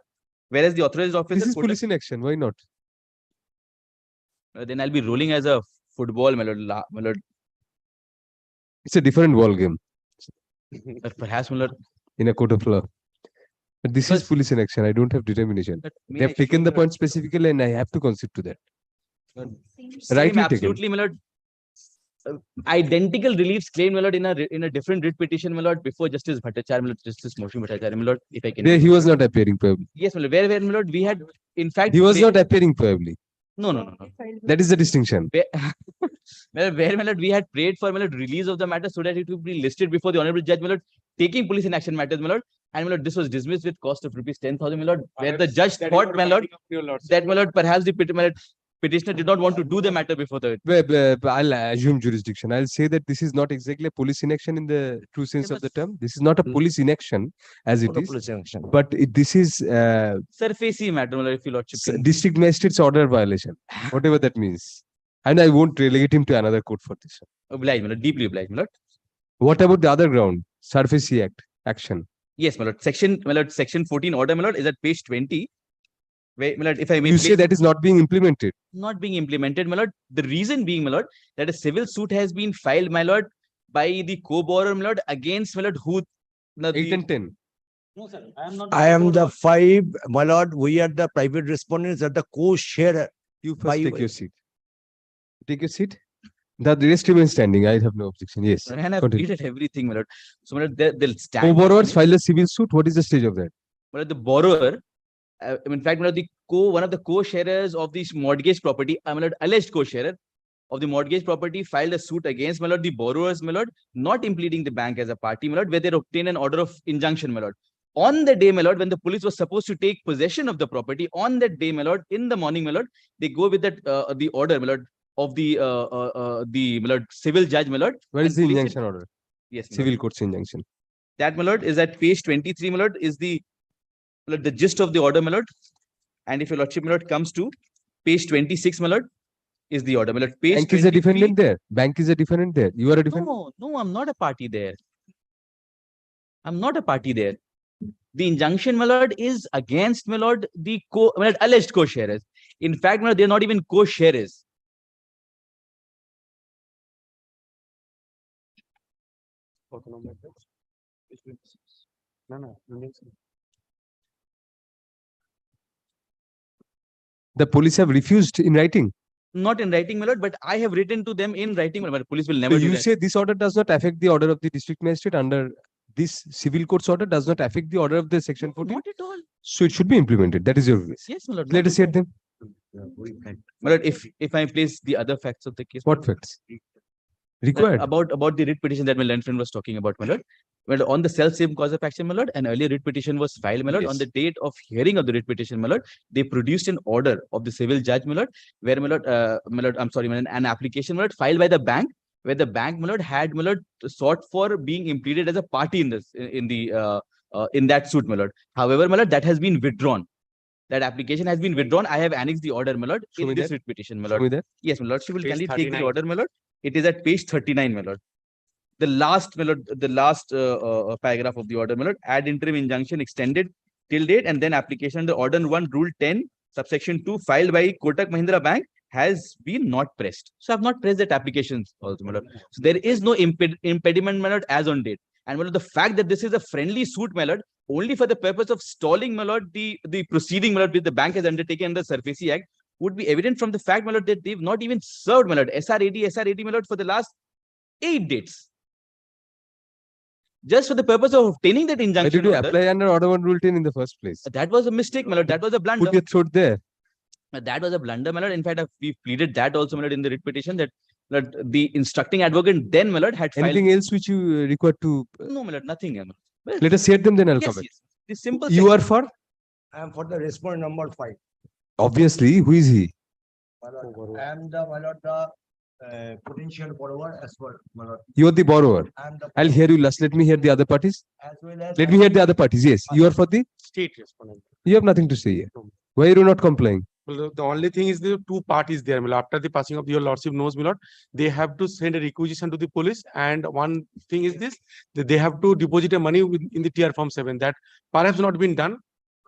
Whereas the authorized officer. This is police in action. Why not? Then I'll be rolling as a football, my lord. My lord. It's a different ball game. Perhaps, my lord. In a court of law. But this is police in action. I don't have determination. They have taken the point specifically and I have to concede to that. Same, Rightly absolutely, my lord. Identical reliefs claimed, my lord, in a different writ petition, my lord, before Justice Bhattacharya, my lord, Justice Motion Bhattacharya, my lord, if I can. There he was not appearing probably. Yes, my lord. Where, my lord, we had, in fact. He was not appearing probably. No. That is the distinction. My lord, we had prayed for, my lord, release of the matter so that it would be listed before the honorable judge, my lord, taking police in action matters, my lord. And my lord, this was dismissed with cost of rupees 10,000, my lord, where the judge thought, my lord, that, my lord, perhaps the petitioner did not want to do the matter before the. I'll assume jurisdiction. I'll say that this is not exactly a police inaction in the true sense of the term. This is not a police inaction as it is. But this is Surfacey matter, my lord, if you lordship can. district magistrate's order violation, whatever that means. And I won't relegate him to another court for this. Obliged, my lord, deeply obliged, my lord. What about the other ground? Surfacey action. Yes, my lord. Section 14 order, my lord, is at page 20. Where, my lord, if I may. You say that is not being implemented. Not being implemented, my lord. The reason being, my lord, that a civil suit has been filed, my lord, by the co-borrower, my lord, against, my lord, who. 8 and 10. No, sir. I am not. I am the 5, my lord, we are the private respondents at the co-sharer. You first take your seat. Take your seat. The rest remains standing. I have no objection. Yes. And I've pleaded everything, my lord. So, my lord, they'll stand. Co-borrowers file a civil suit. What is the stage of that? My lord, the borrower, in fact, my lord, one of the co-sharers of this mortgage property, my lord, alleged co-sharer of the mortgage property, filed a suit against, my lord, the borrowers, my lord, not impleading the bank as a party, my lord, where they obtained an order of injunction, my lord. On the day, my lord, when the police was supposed to take possession of the property, on that day, my lord, in the morning, my lord, they go with that the order, my lord, of the my lord, civil judge, my lord. Where is the injunction order? Yes, civil court's injunction. That, my lord, is at page 23, my lord, is the gist of the order, my lord. And if your lordship, my lord, comes to page 26, my lord, is the order, my lord. Page Bank is a defendant there. Bank is a defendant there. You are a defendant. No, I'm not a party there. I'm not a party there. The injunction, my lord, is against, my lord, the alleged co-sharers. In fact, my lord, they're not even co-sharers. The police have refused in writing. Not in writing, my lord, but I have written to them in writing, my lord. Police will never So do you that. say this order does not affect the order of the district magistrate under this civil court's order does not affect the order of the section 14? Not at all. So it should be implemented. That is your view. Yes, my lord. Let us hear them. My lord, if I place the other facts of the case. What facts? Required. About the writ petition that my learned friend was talking about, my lord. Well, on the self-same cause of action, my lord, an earlier writ petition was filed, my lord. Yes. On the date of hearing of the writ petition, my lord, they produced an order of the civil judge, my lord, where, my lord, I'm sorry, my lord, an application, my lord, filed by the bank, where the bank, my lord, had, my lord, sought for being impleaded as a party in this, in that suit, my lord. However, my lord, that has been withdrawn. That application has been withdrawn. I have annexed the order, my lord, in this writ petition, my lord. Yes, my lord. She will kindly take the order, my lord. It is at page 39, my lord. The last, my lord, the last paragraph of the order, my lord. Ad interim injunction extended till date, and then application under Order 1, Rule 10, subsection 2, filed by Kotak Mahindra Bank, has been not pressed. So I have not pressed that application also, my lord. So there is no impediment, my lord, as on date. And my lord, the fact that this is a friendly suit, my lord, only for the purpose of stalling, my lord, the proceeding, my lord, which the bank has undertaken under the SABYASACHI Act, would be evident from the fact, my lord, that they've not even served, my lord, SR80, my lord, for the last 8 dates. Just for the purpose of obtaining that injunction. Why did you apply under Order 1, Rule 10 in the first place? That was a mistake, my lord. That was a blunder. Put your throat there. That was a blunder, my lord. In fact, we pleaded that also, my lord, in the writ petition, that That the instructing advocate then, my lord, had filed. Anything else which you require to? No, my lord, nothing. Well, Let us hear them, then I'll yes, comment. yes. The simple You are section. for? I am for the respondent number 5. Obviously, who is he? My lord, I am the, my lord, the potential borrower as well, my lord. You are the borrower. I am the I'll hear you last. Let me hear the other parties. As well as Let me hear the other parties. Yes, you are for the? State respondent. You have nothing to say here. Why are you not complying? Well, the only thing is the two parties there. My lord. After the passing of your lordship knows, my lord, they have to send a requisition to the police. And one thing is this, that they have to deposit a money in the tier form 7 that perhaps not been done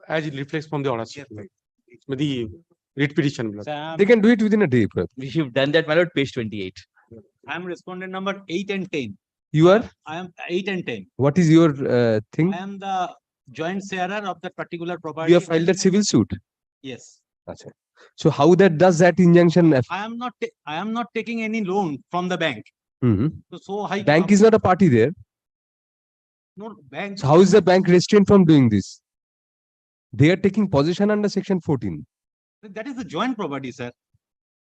as it reflects from the ownership. The writ petition. My lord. They can do it within a day. Perhaps. We've done that, my lord, page 28. I am respondent number 8 and 10. You are? I am 8 and 10. What is your thing? I am the joint sharer of that particular property. You have filed that civil suit. Yes. Achha. So how that does that injunction? I am not taking any loan from the bank. So high. Bank is not a party there. No bank. So how is the bank restrained from doing this? They are taking possession under section 14. That is the joint property, sir.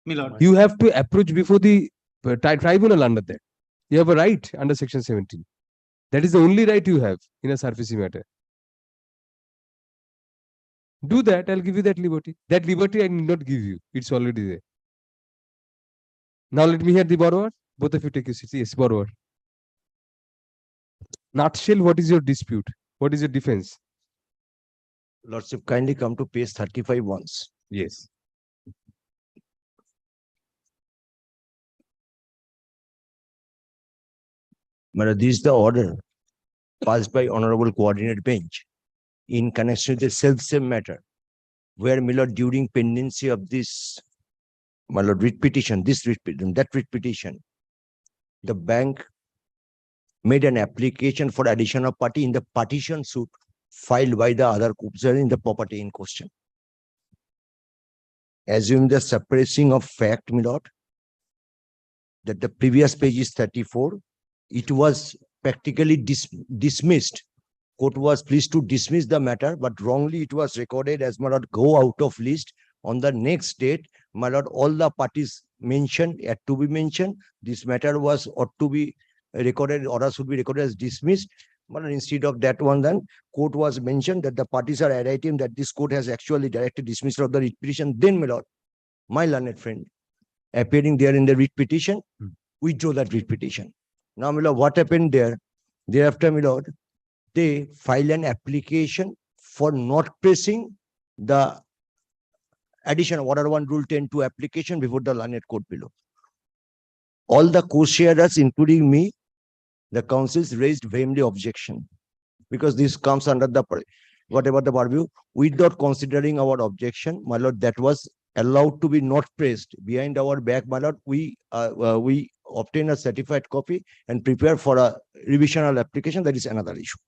Milord. You have to approach before the tribunal under that. You have a right under section 17. That is the only right you have in a surfacey matter. Do that, I'll give you that liberty. That liberty I need not give you. It's already there. Now let me hear the borrower. Both of you take your seats. Yes, borrower. Nutshell, what is your dispute? What is your defense? Lordship, kindly come to page 35 once. Yes. Madam, this is the order passed by Honorable Coordinate Bench in connection with the self-same matter, where, my lord, during pendency of this, my lord, writ petition, this writ petition, that writ petition, the bank made an application for addition of party in the partition suit filed by the other couple in the property in question. Assume the suppressing of fact, my lord, that the previous page is 34, it was practically dismissed. Court was pleased to dismiss the matter, but wrongly it was recorded as, my lord, go out of list. On the next date, my lord, all the parties mentioned, had to be mentioned. This matter was ought to be recorded, order should be recorded as dismissed. But instead of that one, then court was mentioned that the parties are writing that this court has actually directed dismissal of the writ petition. Then, my lord, my learned friend, appearing there in the writ petition, withdraw that writ petition. Now, my lord, what happened there? Thereafter, my lord, they file an application for not pressing the addition of order 1 rule 10(2) application before the learned court below. All the co-sharers, including me, the counsels raised vehemently objection, because this comes under the whatever the purview, without considering our objection, my lord, that was allowed to be not pressed behind our back, my lord. We obtain a certified copy and prepare for a revisional application. That is another issue.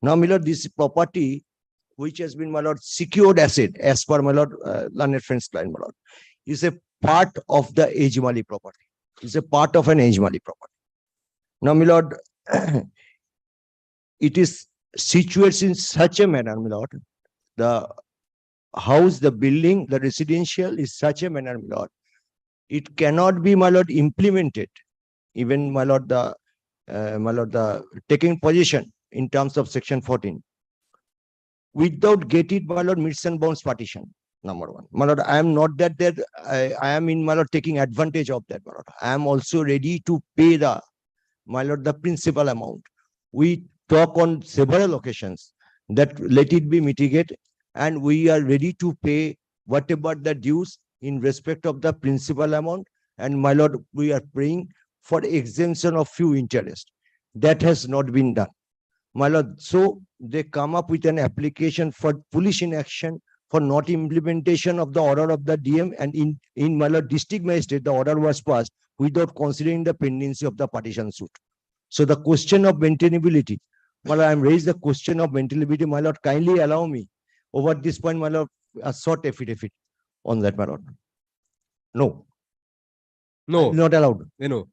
Now, my lord, this property, which has been, my lord, secured asset as per, my lord, learned friend's client, my lord, is a part of the HON'BLE property. It's a part of an HON'BLE property. Now, my lord, it is situated in such a manner, my lord, the house, the building, the residential is such a manner, my lord, it cannot be, my lord, implemented. Even, my lord, the taking possession in terms of section 14 without getting, my lord, meets and bounds partition. Number one, my lord, I am not that I am in, my lord, taking advantage of that, my lord. I am also ready to pay the, my lord, the principal amount. We talk on several occasions that let it be mitigated, and we are ready to pay whatever the dues in respect of the principal amount. And, my lord, we are praying for exemption of few interest. That has not been done, my lord. So they come up with an application for police inaction for not implementation of the order of the DM, and in my lord, district magistrate, the order was passed without considering the pendency of the partition suit. So the question of maintainability, my lord, I am raised the question of maintainability, my lord. Kindly allow me over this point, my lord, a short affidavit on that, my lord. No. No. Not allowed. No.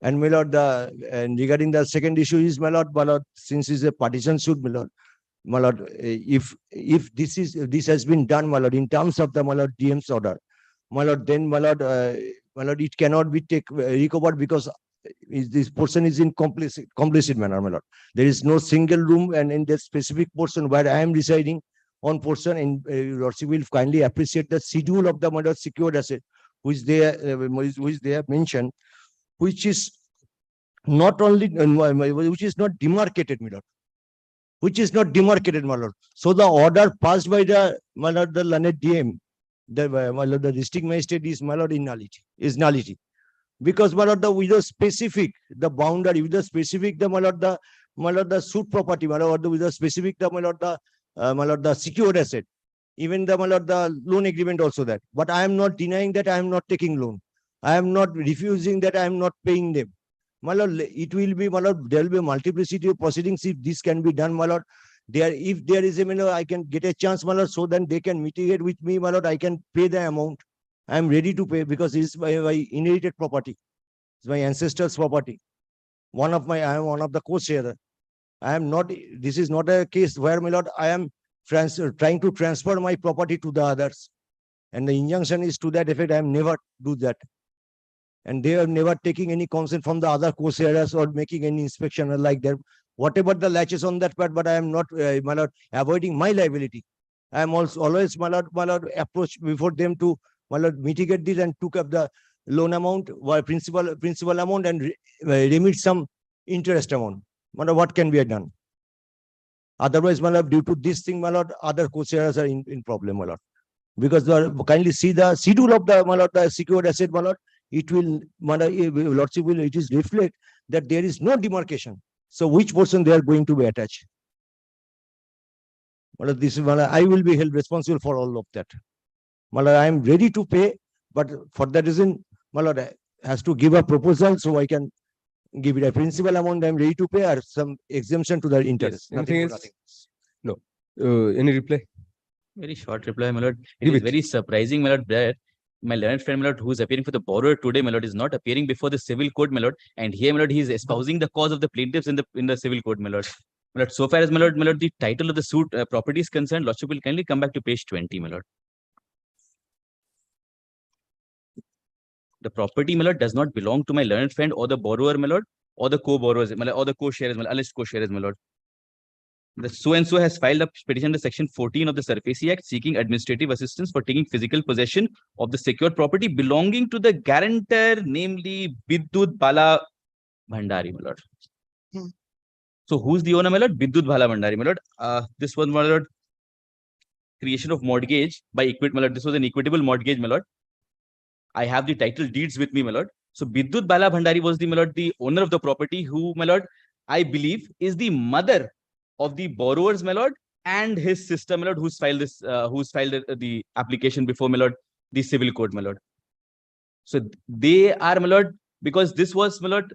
And, my lord, and regarding the second issue is, my lord, since it's a partition suit, my lord, if this has been done, my lord, in terms of the, my lord, DM's order, my lord, then, my lord, my lord, it cannot be recovered because this portion is in complicit manner, my lord. There is no single room, and in that specific portion where I am residing on portion, and lordship will kindly appreciate the schedule of the, my lord, secured asset, which they have mentioned, which is not only which is not demarcated, my lord. Which is not demarcated, my lord. So the order passed by the, my lord, the learned DM, my lord, the district magistrate is, my lord, is nullity. Because, my lord, with the specific, the boundary, with the specific, the, my lord, the suit property, my lord, with the specific, the, my lord, the secured asset, even the, my lord, the loan agreement also that. But I am not denying that I am not taking loan. I am not refusing that I am not paying them. My lord, it will be, my lord, there will be a multiplicity of proceedings if this can be done, my lord. If there is a, you know, I can get a chance, my lord, so then they can mitigate with me, my lord, I can pay the amount. I am ready to pay because it is my inherited property. It's my ancestors' property. I am one of the co-sharer. I am not, this is not a case where, my lord, I am trying to transfer my property to the others. And the injunction is to that effect, I am never do that. And they are never taking any consent from the other co-sharers or making any inspection or like that. Whatever the latches on that part, but I am not, my lord, avoiding my liability. I am also always, my lord, approach before them to, my lord, mitigate this and took up the loan amount or principal amount and remit some interest amount. My lord, what can be done? Otherwise, my lord, due to this thing, my lord, other co-sharers are in problem, my lord. Because kindly see the schedule of the, my lord, the secured asset, my lord. It will, my lordship will, it is reflect that there is no demarcation. So which portion they are going to be attached? Well, this is, I will be held responsible for all of that. My lord, I am ready to pay, but for that reason, my lord has to give a proposal so I can give it a principal amount. I am ready to pay or some exemption to the interest. Yes. Anything else? No. Any reply? Very short reply, my lord. It is very surprising, my lord, that my learned friend, my lord, who is appearing for the borrower today, my lord, is not appearing before the civil court, my lord. And here, my lord, he is espousing the cause of the plaintiffs in the civil court, my lord. My lord, so far as, my lord, the title of the suit property is concerned, lordship will kindly come back to page 20, my lord. The property, my lord, does not belong to my learned friend or the borrower, my lord, or the co-borrowers, my lord, or the co-sharers, my lord, alleged co-sharers, my lord. The so-and-so has filed a petition under section 14 of the SABYASACHI Act seeking administrative assistance for taking physical possession of the secured property belonging to the guarantor, namely Bidyut Bala Bhandari, my lord. So who's the owner, my lord? Bidyut Bala Bhandari, my lord. This was, my lord, creation of mortgage by equity, my lord. This was an equitable mortgage, my lord. I have the title deeds with me, my lord. So Bidyut Bala Bhandari was the, my lord, the owner of the property who, my lord, I believe is the mother of the borrowers, my lord, and his sister, my lord, who's filed the application before, my lord, the civil court, my lord. So they are, my lord, because this was, my lord,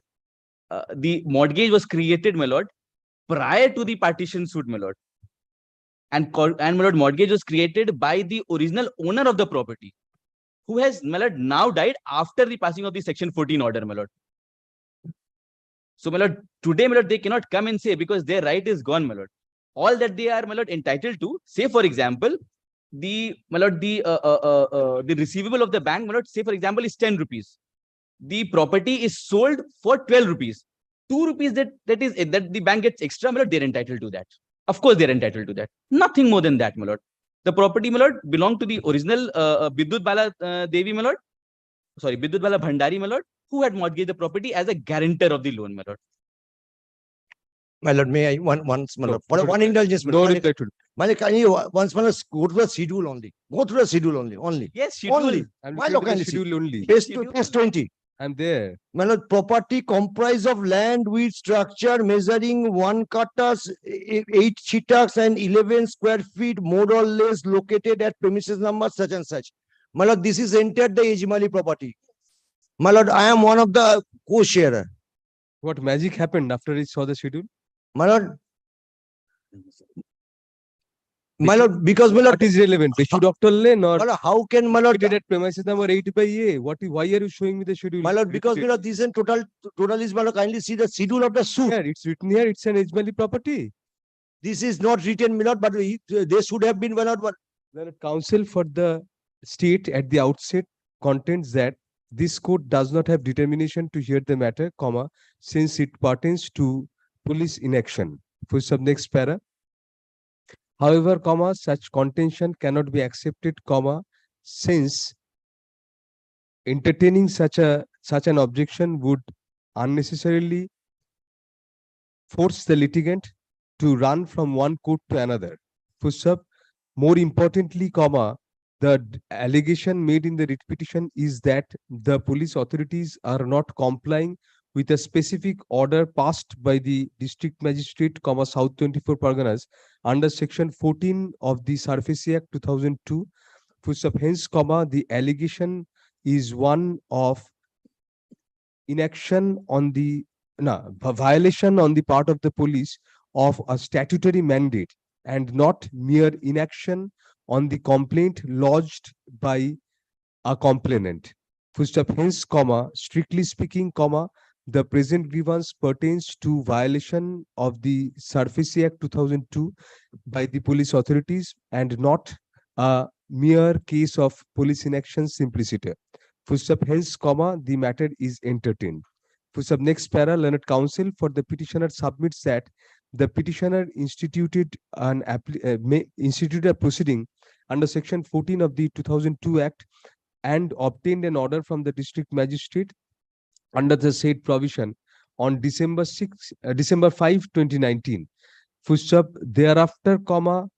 the mortgage was created, my lord, prior to the partition suit, my lord. And my lord, mortgage was created by the original owner of the property, who has, my lord, now died after the passing of the section 14 order, my lord. So, my lord, today, my lord, they cannot come and say because their right is gone, my lord. All that they are, my lord, entitled to, say, for example, the receivable of the bank, my lord, say, for example, is 10 rupees. The property is sold for 12 rupees. 2 rupees that the bank gets extra, my lord, they're entitled to that. Of course, they're entitled to that. Nothing more than that, my lord. The property, my lord, belonged to the original Bidyut Bala Devi, my lord. Sorry, Bidyut Bala Bhandari, my lord, who had mortgaged the property as a guarantor of the loan, my lord. My lord, may I once, my lord, for one indulgence, no reply to it. My lord, can you once, my lord, go to the schedule only? Go through the schedule only. Yes, schedule. Only. My lord, can schedule only. Page 20. I'm there. My lord, property comprised of land with structure measuring 1 katas, 8 chitaks and 11 square feet, more or less, located at premises number such and such. My lord, this is entered the HON'BLE property. My lord, I am one of the co-sharer. What magic happened after he saw the schedule? My lord, because my lord, what is relevant? They should have told not. My lord, how can my lord at premises number 8 by A? Why are you showing me the schedule? My lord, because my lord, this is total is my lord, kindly see the schedule of the suit. Yeah, it's written here. It's an HON'BLE property. This is not written, my lord, but they should have been, my lord. The counsel for the state at the outset contends that This court does not have determination to hear the matter, comma, since it pertains to police inaction. Full stop, next para. However, comma, such contention cannot be accepted, comma, since entertaining such an objection would unnecessarily force the litigant to run from one court to another. Full stop. More importantly, comma, the allegation made in the writ petition is that the police authorities are not complying with a specific order passed by the district magistrate, comma, South 24 Parganas under section 14 of the SABYASACHI Act 2002. Full stop. Hence, comma, the allegation is one of inaction on the violation on the part of the police of a statutory mandate and not mere inaction on the complaint lodged by a complainant. Full stop. Hence, comma, strictly speaking, comma, the present grievance pertains to violation of the SABYASACHI Act 2002 by the police authorities and not a mere case of police inaction simpliciter. Full stop. Hence, comma, the matter is entertained. Full stop. Next para, learned counsel for the petitioner submits that the petitioner instituted a proceeding under section 14 of the 2002 Act and obtained an order from the district magistrate under the said provision on December 5, 2019. Full stop. Thereafter, comma,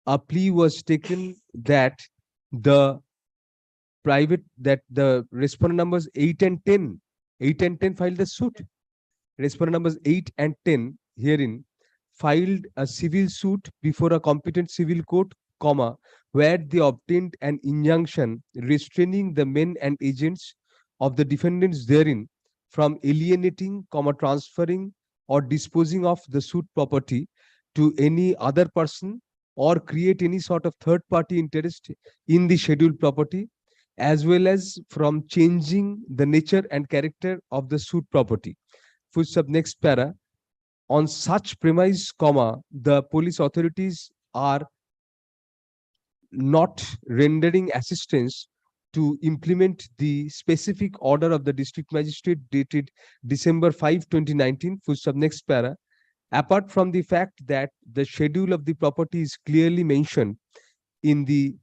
a plea was taken that the respondent numbers 8 and 10 filed the suit. Respondent numbers 8 and 10 herein filed a civil suit before a competent civil court, comma, where they obtained an injunction restraining the men and agents of the defendants therein from alienating, comma, transferring or disposing of the suit property to any other person or create any sort of third party interest in the scheduled property, as well as from changing the nature and character of the suit property. Full stop. Next para. On such premise, comma, the police authorities are not rendering assistance to implement the specific order of the district magistrate dated December 5, 2019. Full stop. Next para. Apart from the fact that the schedule of the property is clearly mentioned in the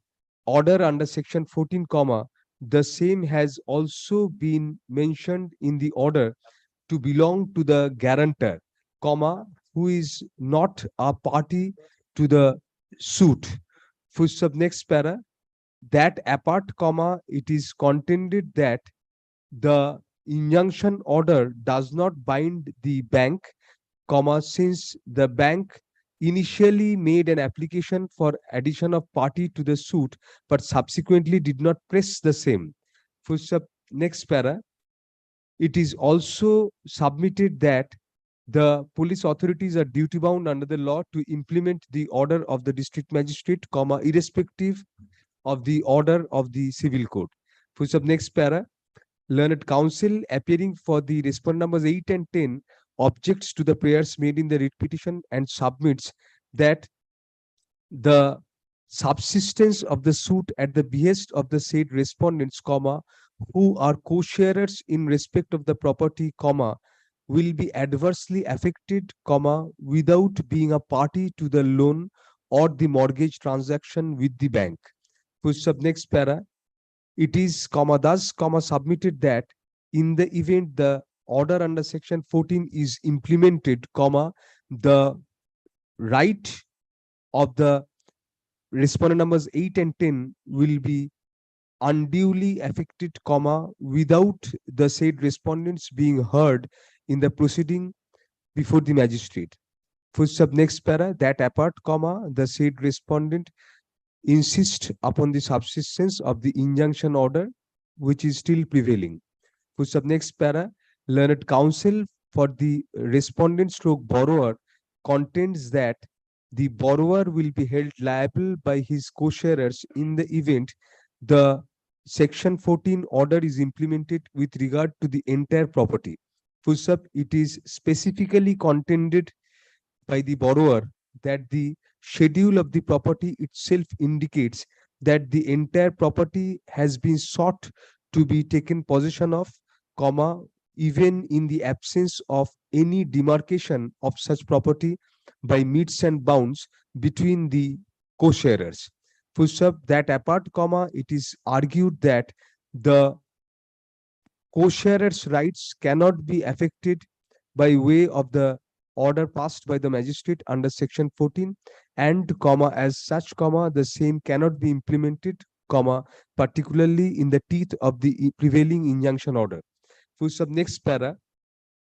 order under section 14, comma, the same has also been mentioned in the order to belong to the guarantor, comma, who is not a party to the suit. Full stop. Next para. That apart, comma, it is contended that the injunction order does not bind the bank, comma, since the bank initially made an application for addition of party to the suit, but subsequently did not press the same. Full stop. Next para. It is also submitted that the police authorities are duty bound under the law to implement the order of the district magistrate, comma, irrespective of the order of the civil court. Full stop. Next para. Learned counsel appearing for the respondent numbers 8 and 10 objects to the prayers made in the writ petition and submits that the subsistence of the suit at the behest of the said respondents, comma, who are co-sharers in respect of the property, comma, will be adversely affected, comma, without being a party to the loan or the mortgage transaction with the bank. Full stop. Next para. It is, comma, thus, comma, submitted that in the event the order under section 14 is implemented, comma, the right of the respondent numbers 8 and 10 will be unduly affected, comma, without the said respondents being heard in the proceeding before the magistrate. Full stop. Next para. That apart, comma, the said respondent insist upon the subsistence of the injunction order which is still prevailing. Full stop. Next para. Learned counsel for the respondent stroke borrower contends that the borrower will be held liable by his co-sharers in the event the section 14 order is implemented with regard to the entire property. Full stop. It is specifically contended by the borrower that the schedule of the property itself indicates that the entire property has been sought to be taken possession of, comma, even in the absence of any demarcation of such property by metes and bounds between the co-sharers. Full stop. That apart, comma, it is argued that the co-sharers' rights cannot be affected by way of the order passed by the magistrate under section 14, and comma, as such, comma, the same cannot be implemented, comma, particularly in the teeth of the prevailing injunction order. Full stop. Next para.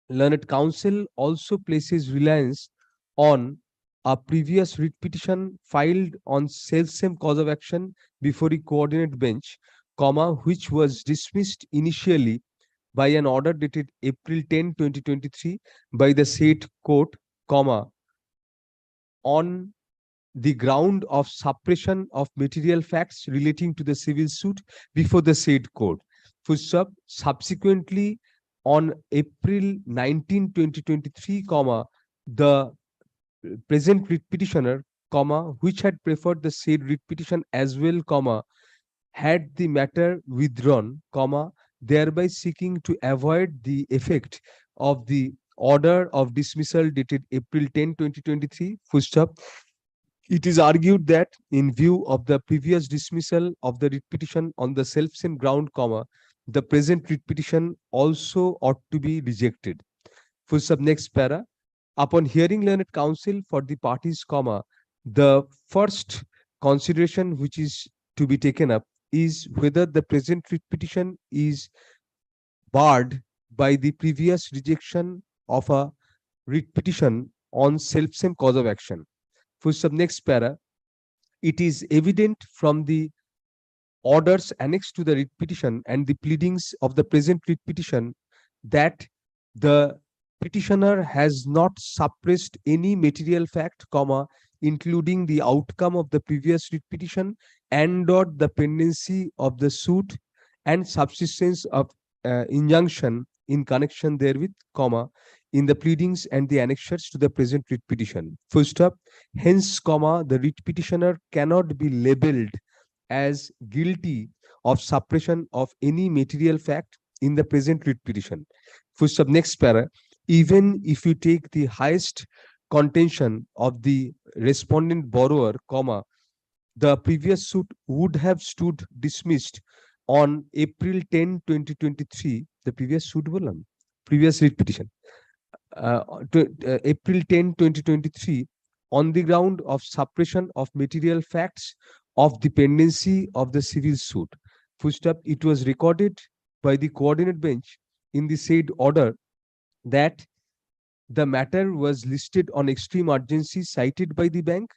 Learned counsel also places reliance on a previous writ petition filed on self-same cause of action before a coordinate bench, comma, which was dismissed initially by an order dated April 10, 2023 by the said court, comma, on the ground of suppression of material facts relating to the civil suit before the said court. Full stop. Subsequently, on April 19, 2023, comma, the present writ petitioner, comma, which had preferred the said writ petition as well, comma, had the matter withdrawn, comma, thereby seeking to avoid the effect of the order of dismissal dated April 10, 2023. Full stop. It is argued that in view of the previous dismissal of the writ petition on the self-same ground, comma, the present writ petition also ought to be rejected. Full stop. Next para. Upon hearing learned counsel for the parties, comma, the first consideration which is to be taken up is whether the present writ petition is barred by the previous rejection of a writ petition on self-same cause of action. Full stop. Next para. It is evident from the orders annexed to the writ petition and the pleadings of the present writ petition that the petitioner has not suppressed any material fact, comma, including the outcome of the previous writ petition and or the pendency of the suit and subsistence of injunction in connection therewith, comma, in the pleadings and the annexures to the present writ petition. Full stop. Hence, comma, the writ petitioner cannot be labeled as guilty of suppression of any material fact in the present writ petition. Full stop. Next para. Even if you take the highest contention of the respondent borrower, comma, the previous suit would have stood dismissed on April 10, 2023. The previous suit bolam, previous writ petition. April 10, 2023, on the ground of suppression of material facts of the pendency of the civil suit. Full stop. It was recorded by the coordinate bench in the said order that the matter was listed on extreme urgency cited by the bank.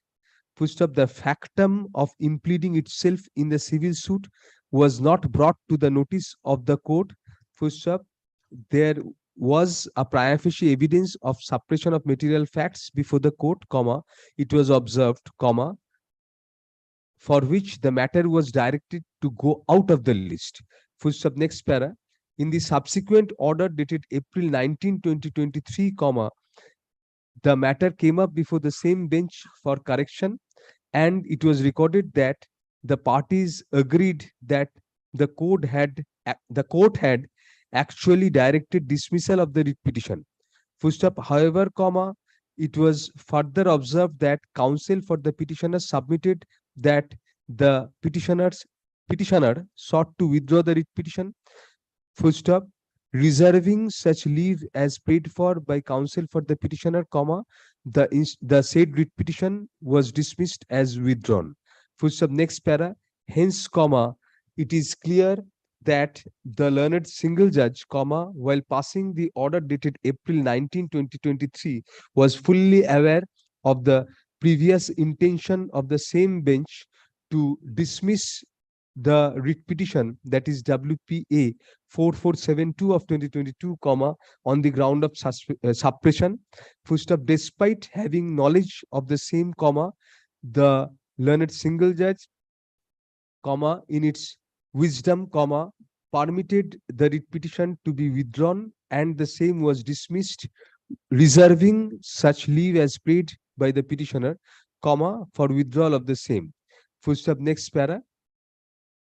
Full stop. The factum of impleading itself in the civil suit was not brought to the notice of the court. Full stop. There was a prima facie evidence of suppression of material facts before the court, comma, it was observed, comma, for which the matter was directed to go out of the list. Full stop. Next para. In the subsequent order dated April 19, 2023, comma, the matter came up before the same bench for correction, and it was recorded that the parties agreed that the court had actually directed dismissal of the writ petition. Full stop. However, comma, it was further observed that counsel for the petitioner submitted that the petitioner sought to withdraw the writ petition. Full stop. Reserving such leave as paid for by counsel for the petitioner, comma, the said writ petition was dismissed as withdrawn. Full stop. Next para. Hence, comma, it is clear that the learned single judge, comma, while passing the order dated April 19, 2023, was fully aware of the previous intention of the same bench to dismiss the writ petition, that is WPA 4472 of 2022, comma, on the ground of suppression. Full stop. Despite having knowledge of the same, comma, the learned single judge, comma, in its wisdom, comma, permitted the writ petition to be withdrawn and the same was dismissed, reserving such leave as paid by the petitioner, comma, for withdrawal of the same. Full stop. Next para.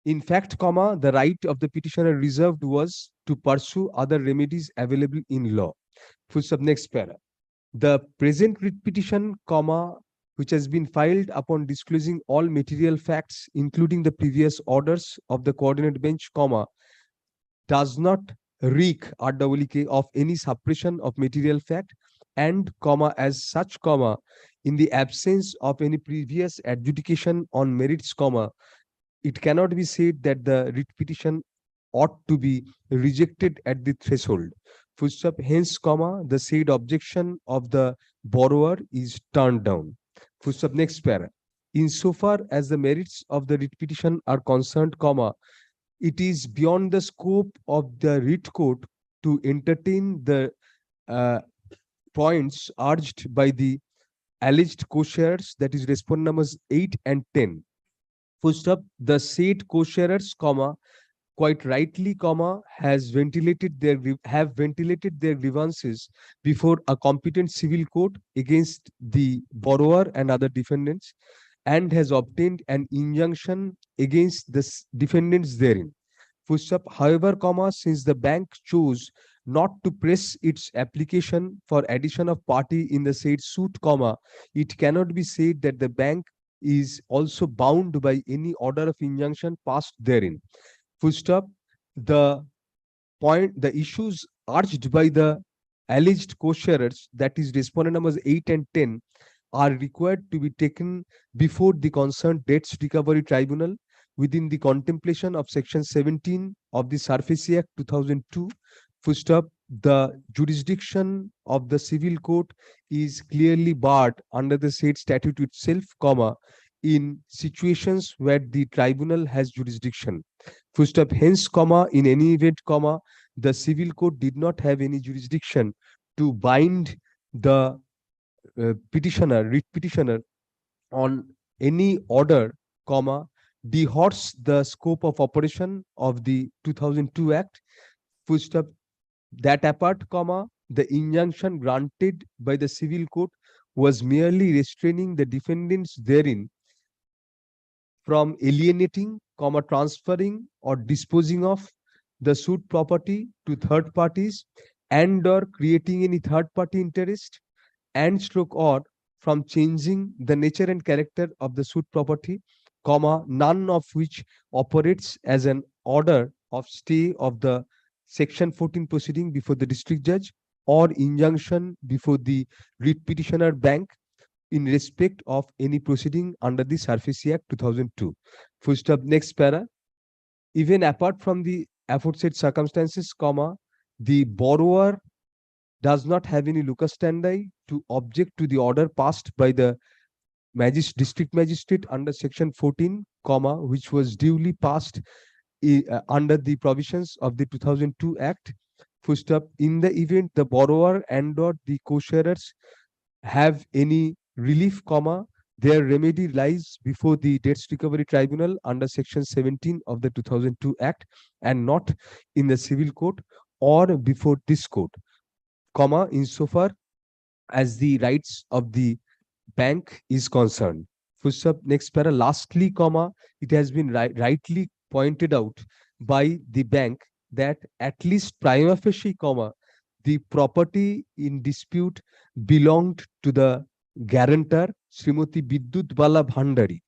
In fact, comma, the right of the petitioner reserved was to pursue other remedies available in law. Full stop, next para. The present writ petition, comma, which has been filed upon disclosing all material facts, including the previous orders of the coordinate bench, comma, does not reek RWK of any suppression of material fact, and comma, as such, comma, in the absence of any previous adjudication on merits, comma, it cannot be said that the writ petition ought to be rejected at the threshold. Full stop. Hence, comma, the said objection of the borrower is turned down. Full stop. Next para. Insofar as the merits of the writ petition are concerned, comma, it is beyond the scope of the writ court to entertain the points urged by the alleged co-sharers, that is respondent numbers 8 and 10. Full stop. The said co-sharers, comma, quite rightly, comma, have ventilated their grievances before a competent civil court against the borrower and other defendants, and has obtained an injunction against the defendants therein. Full stop. However, comma, since the bank chose not to press its application for addition of party in the said suit, comma, it cannot be said that the bank is also bound by any order of injunction passed therein. Full stop. The issues urged by the alleged co-sharers, that is respondent numbers 8 and 10, are required to be taken before the concerned debts recovery tribunal within the contemplation of section 17 of the SABYASACHI Act 2002. Full stop. The jurisdiction of the civil court is clearly barred under the said statute itself, comma, in situations where the tribunal has jurisdiction. Full stop. Hence, comma, in any event, comma, the civil court did not have any jurisdiction to bind the writ petitioner on any order, comma, dehorse the scope of operation of the 2002 Act. Full stop. That apart, comma, the injunction granted by the civil court was merely restraining the defendants therein from alienating, comma, transferring or disposing of the suit property to third parties, and or creating any third party interest, and stroke or from changing the nature and character of the suit property, comma, none of which operates as an order of stay of the section 14 proceeding before the district judge, or injunction before the writ petitioner bank in respect of any proceeding under the SABYASACHI Act 2002. Full stop. Next para. Even apart from the aforesaid circumstances, comma, the borrower does not have any locus standi to object to the order passed by the district magistrate under section 14, comma, which was duly passed under the provisions of the 2002 Act. Full stop. In the event the borrower and or the co-sharers have any relief, comma, their remedy lies before the debts recovery tribunal under section 17 of the 2002 Act, and not in the civil court or before this court, comma, insofar as the rights of the bank is concerned. Full stop. Next para. Lastly, comma, it has been rightly pointed out by the bank that at least prima facie, comma, the property in dispute belonged to the guarantor, Srimati Bidyut Bala Bhandari.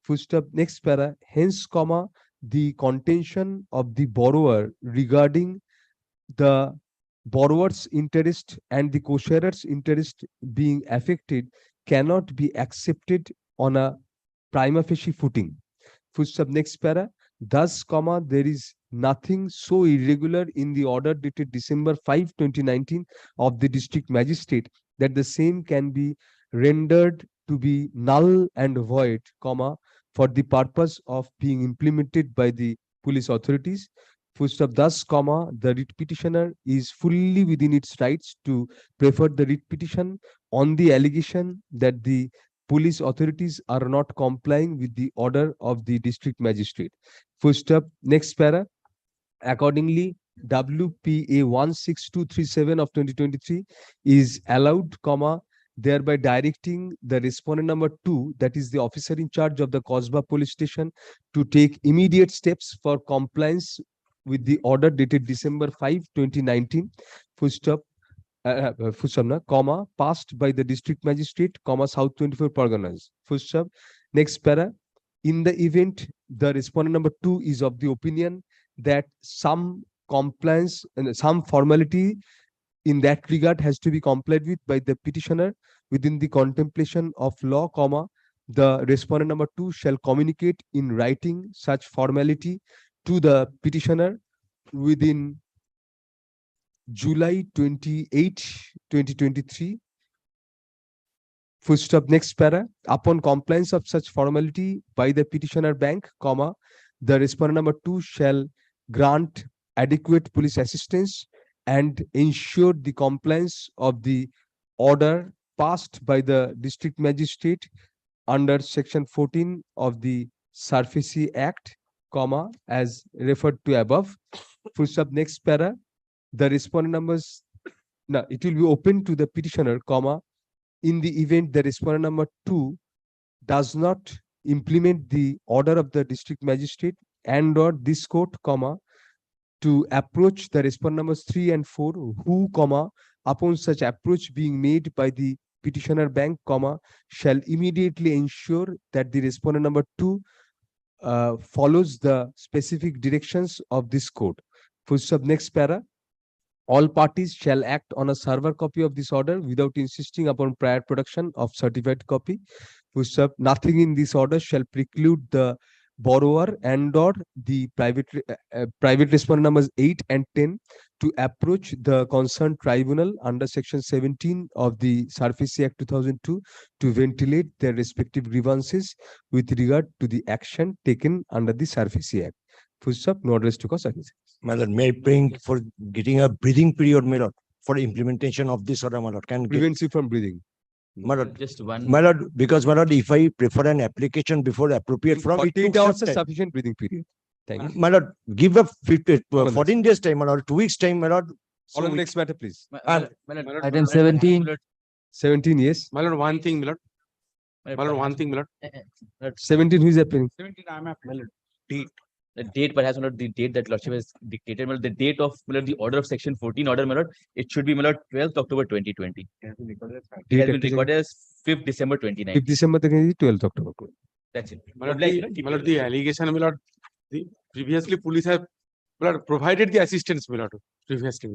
Full stop. Next para. Hence, comma, the contention of the borrower regarding the borrower's interest and the co-sharer's interest being affected cannot be accepted on a prima facie footing. Full stop. Next para. Thus, comma, there is nothing so irregular in the order dated December 5, 2019 of the district magistrate that the same can be rendered to be null and void, comma, for the purpose of being implemented by the police authorities. Full stop. Thus, comma, the writ petitioner is fully within its rights to prefer the writ petition on the allegation that the police authorities are not complying with the order of the district magistrate. Full stop. Next para. Accordingly, WPA 16237 of 2023 is allowed, comma, thereby directing the respondent number 2, that is the officer in charge of the Kasbah police station, to take immediate steps for compliance with the order dated December 5, 2019, full stop, comma, passed by the district magistrate, comma, South 24 Parganas, full stop. Next para, in the event the respondent number 2 is of the opinion that some compliance and some formality in that regard has to be complied with by the petitioner within the contemplation of law, comma, the respondent number 2 shall communicate in writing such formality to the petitioner within July 28, 2023. Full stop. Next para. Upon compliance of such formality by the petitioner bank, comma, the respondent number 2 shall grant adequate police assistance and ensure the compliance of the order passed by the district magistrate under section 14 of the SABYASACHI Act, comma, as referred to above. Full stop. Next para. The respondent numbers, no, it will be open to the petitioner, comma, in the event the respondent number 2 does not implement the order of the district magistrate and or this court, comma, to approach the respondent numbers 3 and 4, who, comma, upon such approach being made by the petitioner bank, comma, shall immediately ensure that the respondent number 2 follows the specific directions of this court. Full stop. Next para. All parties shall act on a server copy of this order without insisting upon prior production of certified copy. Full stop. Nothing in this order shall preclude the borrower and or the private respondent numbers 8 and 10 to approach the concerned tribunal under section 17 of the SABYASACHI Act 2002 to ventilate their respective grievances with regard to the action taken under the SABYASACHI Act. Full stop. No address to cause. My lord, may I bring for getting a breathing period, my lord, for implementation of this order, my lord? Can prevents you from breathing. My lord, Just one. my lord, because my lord, if I prefer an application before appropriate from, it 48 took hours some is time. sufficient breathing period. Thank you. My lord, give a 14 days time, my lord, 2 weeks time, my lord. On the next matter, please. Item 17. 17, yes. My lord, one thing, my lord. My lord, one thing, my lord. 17, who is appearing? 17, I am applying. Date. The date, perhaps not the date that Lordship has dictated, but the date of the order of section 14 order, my lord, it should be, my lord, 12th October 2020. It has been recorded as 5th December 2019. 5th December 12th October. That's it. My lord, the allegation, my lord, the previously police have, my lord, provided the assistance, my lord, previously.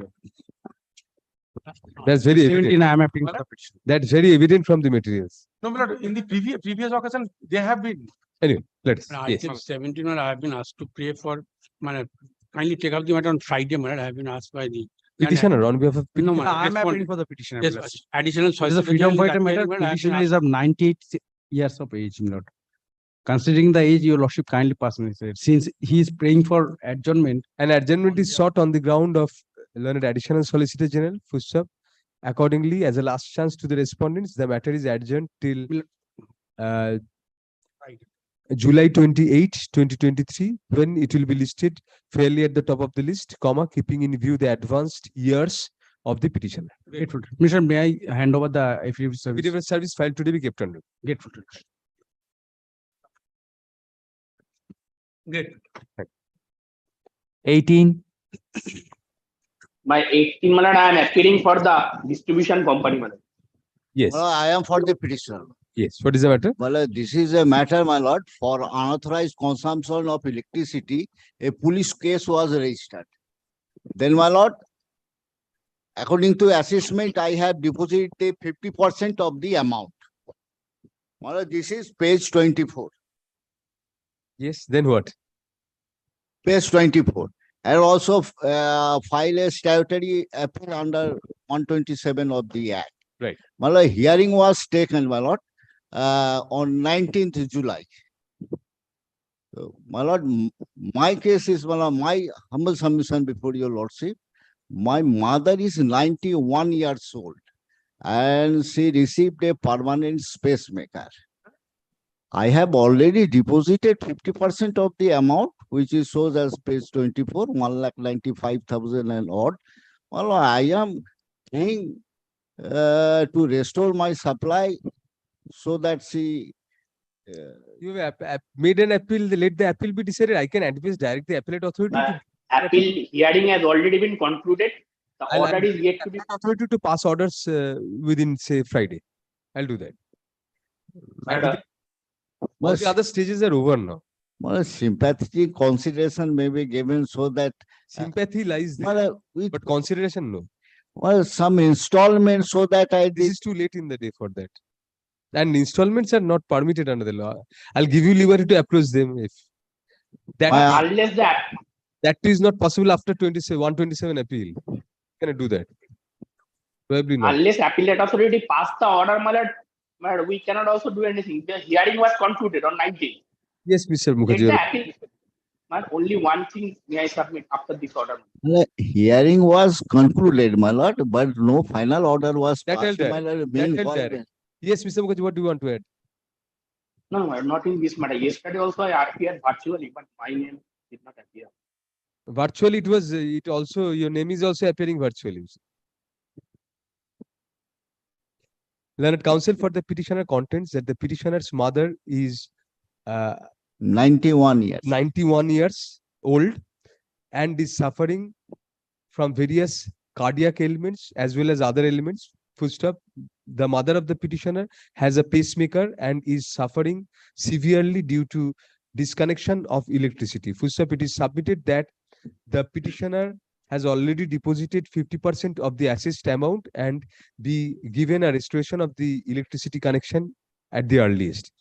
That's very 17, evident. I am applying for the petition. That's very evident from the materials. No, my lord, in the previous occasion, they have been. Anyway, let's. Yes. Item 17, I have been asked to pray for, kindly take up the matter on Friday, I have been asked by the Petitioner on behalf of No, I am respond- applying for the petition. Yes, additional. It is a Solicitor freedom General fighter matter. declared, I have been Petitioner asked- is of 98 years of age, my lord. Considering the age, your lordship kindly personally said, since he is praying for adjournment. An adjournment is sought on the ground of learned additional solicitor general, full stop. Accordingly, as a last chance to the respondents, the matter is adjourned till July 28, 2023, when it will be listed fairly at the top of the list, comma, keeping in view the advanced years of the petitioner. Grateful. Mr. May I hand over the affidavit service? Affidavit service filed today be kept on. Grateful. Great. 18. My 18, my lord, I am appearing for the distribution company, my lord. Yes. I am for the petitioner. Yes. What is the matter? My lord, this is a matter, my lord, for unauthorized consumption of electricity. A police case was registered. Then, my lord, according to assessment, I have deposited 50% of the amount. My lord, this is page 24. Yes. Then what? Page 24. And also file a statutory appeal under 127 of the Act. Right. My lord, hearing was taken, my lord, on 19th July. So, my lord, my case is, my lord, my humble submission before your lordship. My mother is 91 years old and she received a permanent pacemaker. I have already deposited 50% of the amount, which is shows as page 24, 1,95,000 and odd. Well, I am paying to restore my supply so that she You have made an appeal, let the appeal be decided. I can advise direct the appellate authority to Appeal hearing has already been concluded. The order is yet to be. authority to pass orders within, say, Friday. I'll do that. All the other stages are over now. well, sympathetic consideration may be given so that Sympathy lies there, well, but consideration no. well, some installment so that This is too late in the day for that. And installments are not permitted under the law. I'll give you liberty to approach them if that Unless that is not possible after 127 appeal. Can I do that? Probably not. unless appellate authority passed the order, my lord, we cannot also do anything. The hearing was concluded on 19th. Yes, Mr. Let Mukherjee. the appeal. Man, only one thing may I submit after this order. hearing was concluded, my lord, but no final order was That passed. held My there. lord. That held there. Yes, Mr. Mukherjee, what do you want to add? No, not in this matter. Yesterday also I appeared virtually, but my name did not appear. Virtually, it was. It also your name is also appearing virtually. Learned counsel for the petitioner contends that the petitioner's mother is 91 years. 91 years old and is suffering from various cardiac ailments as well as other ailments. Full stop. The mother of the petitioner has a pacemaker and is suffering severely due to disconnection of electricity. Full stop. It is submitted that the petitioner has already deposited 50% of the assessed amount and be given a restoration of the electricity connection at the earliest.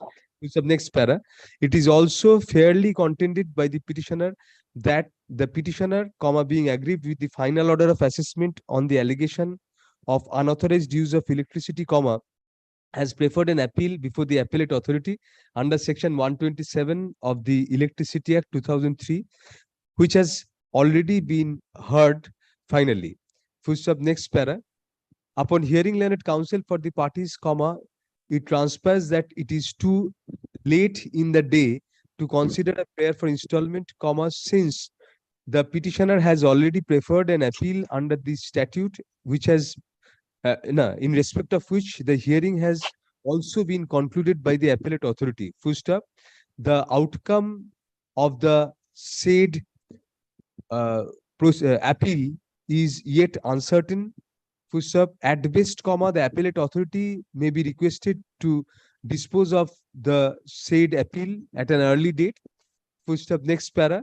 Next para. It is also fairly contended by the petitioner that the petitioner, being aggrieved with the final order of assessment on the allegation of unauthorized use of electricity, has preferred an appeal before the appellate authority under section 127 of the Electricity Act 2003, which has already been heard finally. Next para. Upon hearing learned counsel for the parties, it transpires that it is too late in the day to consider a prayer for installment, since the petitioner has already preferred an appeal under the statute, which has in respect of which the hearing has also been concluded by the appellate authority. The outcome of the said appeal is yet uncertain. At best, the appellate authority may be requested to dispose of the said appeal at an early date. Next para.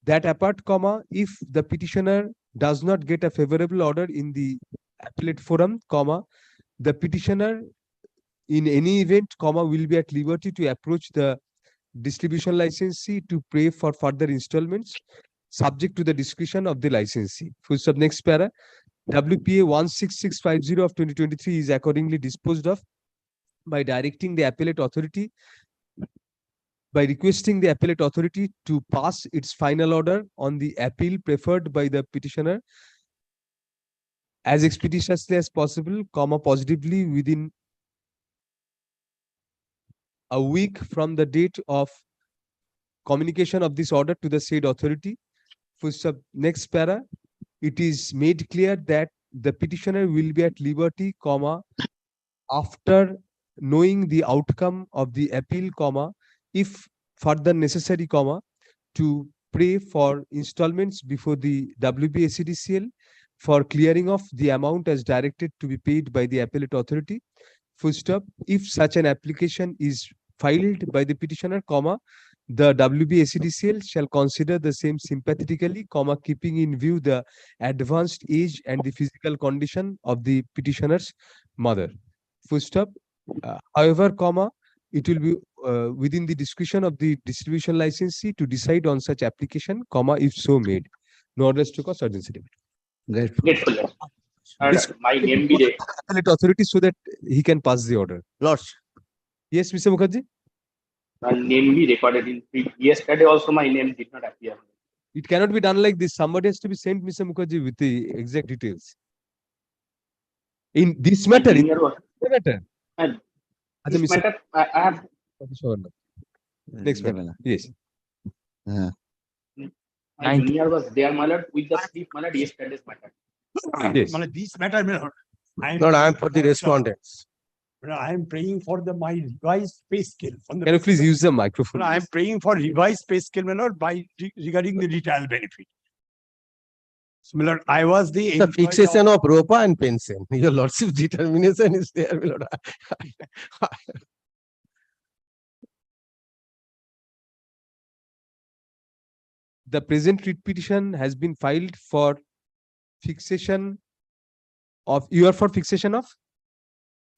That apart, if the petitioner does not get a favorable order in the appellate forum, the petitioner in any event, will be at liberty to approach the distribution licensee to pray for further installments subject to the discretion of the licensee. Next para. WPA 16650 of 2023 is accordingly disposed of by directing the appellate authority, by requesting the appellate authority to pass its final order on the appeal preferred by the petitioner as expeditiously as possible, positively within a week from the date of communication of this order to the said authority. Next para. It is made clear that the petitioner will be at liberty, after knowing the outcome of the appeal, if further necessary, to pray for installments before the WBACDCL for clearing of the amount as directed to be paid by the appellate authority. If such an application is filed by the petitioner, the WBACDCL shall consider the same sympathetically, keeping in view the advanced age and the physical condition of the petitioner's mother. However, it will be within the discretion of the distribution licensee to decide on such application, if so made. No orders to cause urgency. Grateful. My name be there. Appellate authority so that he can pass the order. Lords. Yes, Mr. Mukherjee. My name be recorded in. Yesterday also my name did not appear. It cannot be done like this. Somebody has to be sent, Mr. Mukherjee, with the exact details. In this matter, This matter, I have. Next matter. Yes. My junior was there, my lord, with the sleep, my lord, yesterday's matter. Yes. This matter, my lord. Lord, I am for the respondents. I am praying for my revised pay scale. From Can you please use the microphone? I am praying for revised pay scale, my lord, regarding the retirement benefit. So, my lord, I was the The fixation of ROPA and pension. Your lordship determination is there, my lord. The present writ petition has been filed for fixation of, you are for fixation of?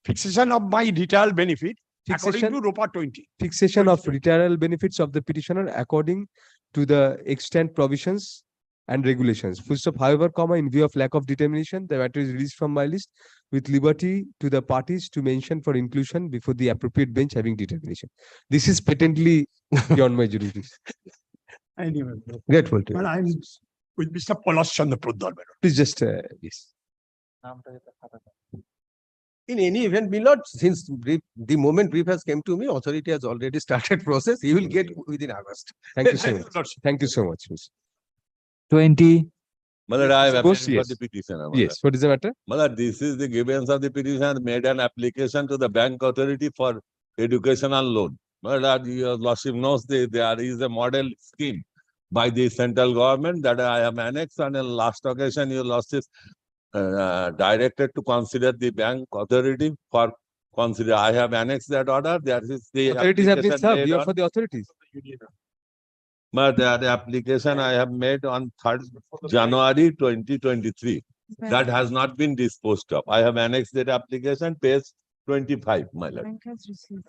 fixation of my retirement benefit according Fixation, to ROPA 20. fixation of retirement benefits of the petitioner according to the extant provisions and regulations. Full stop. However, comma, in view of lack of determination, the matter is released from my list with liberty to the parties to mention for inclusion before the appropriate bench having determination. This is patently beyond my jurisdiction. Anyway, Grateful to you. well, I'm with Mr. Palash Chandra Pradhan. Please just, yes. In any event, my lord, since brief, the moment brief has come to me, authority has already started process. He will get within August. Thank you so much. Thank you so much. 20. Malad, I have Suppose, applied yes. for the petition. Yes, what is the matter? Malad, this is the grievance of the petition made an application to the bank authority for educational loan. Malad, your lordship knows there is a model scheme by the central government that I have annexed, and on last occasion your lordship directed to consider the bank authority for consider. I have annexed that order. There is the Authorities have been application served. made You are on- for the authorities. But the application I have made on 3rd January 2023, that has not been disposed of. I have annexed that application, page 25, my lord. Bank has received.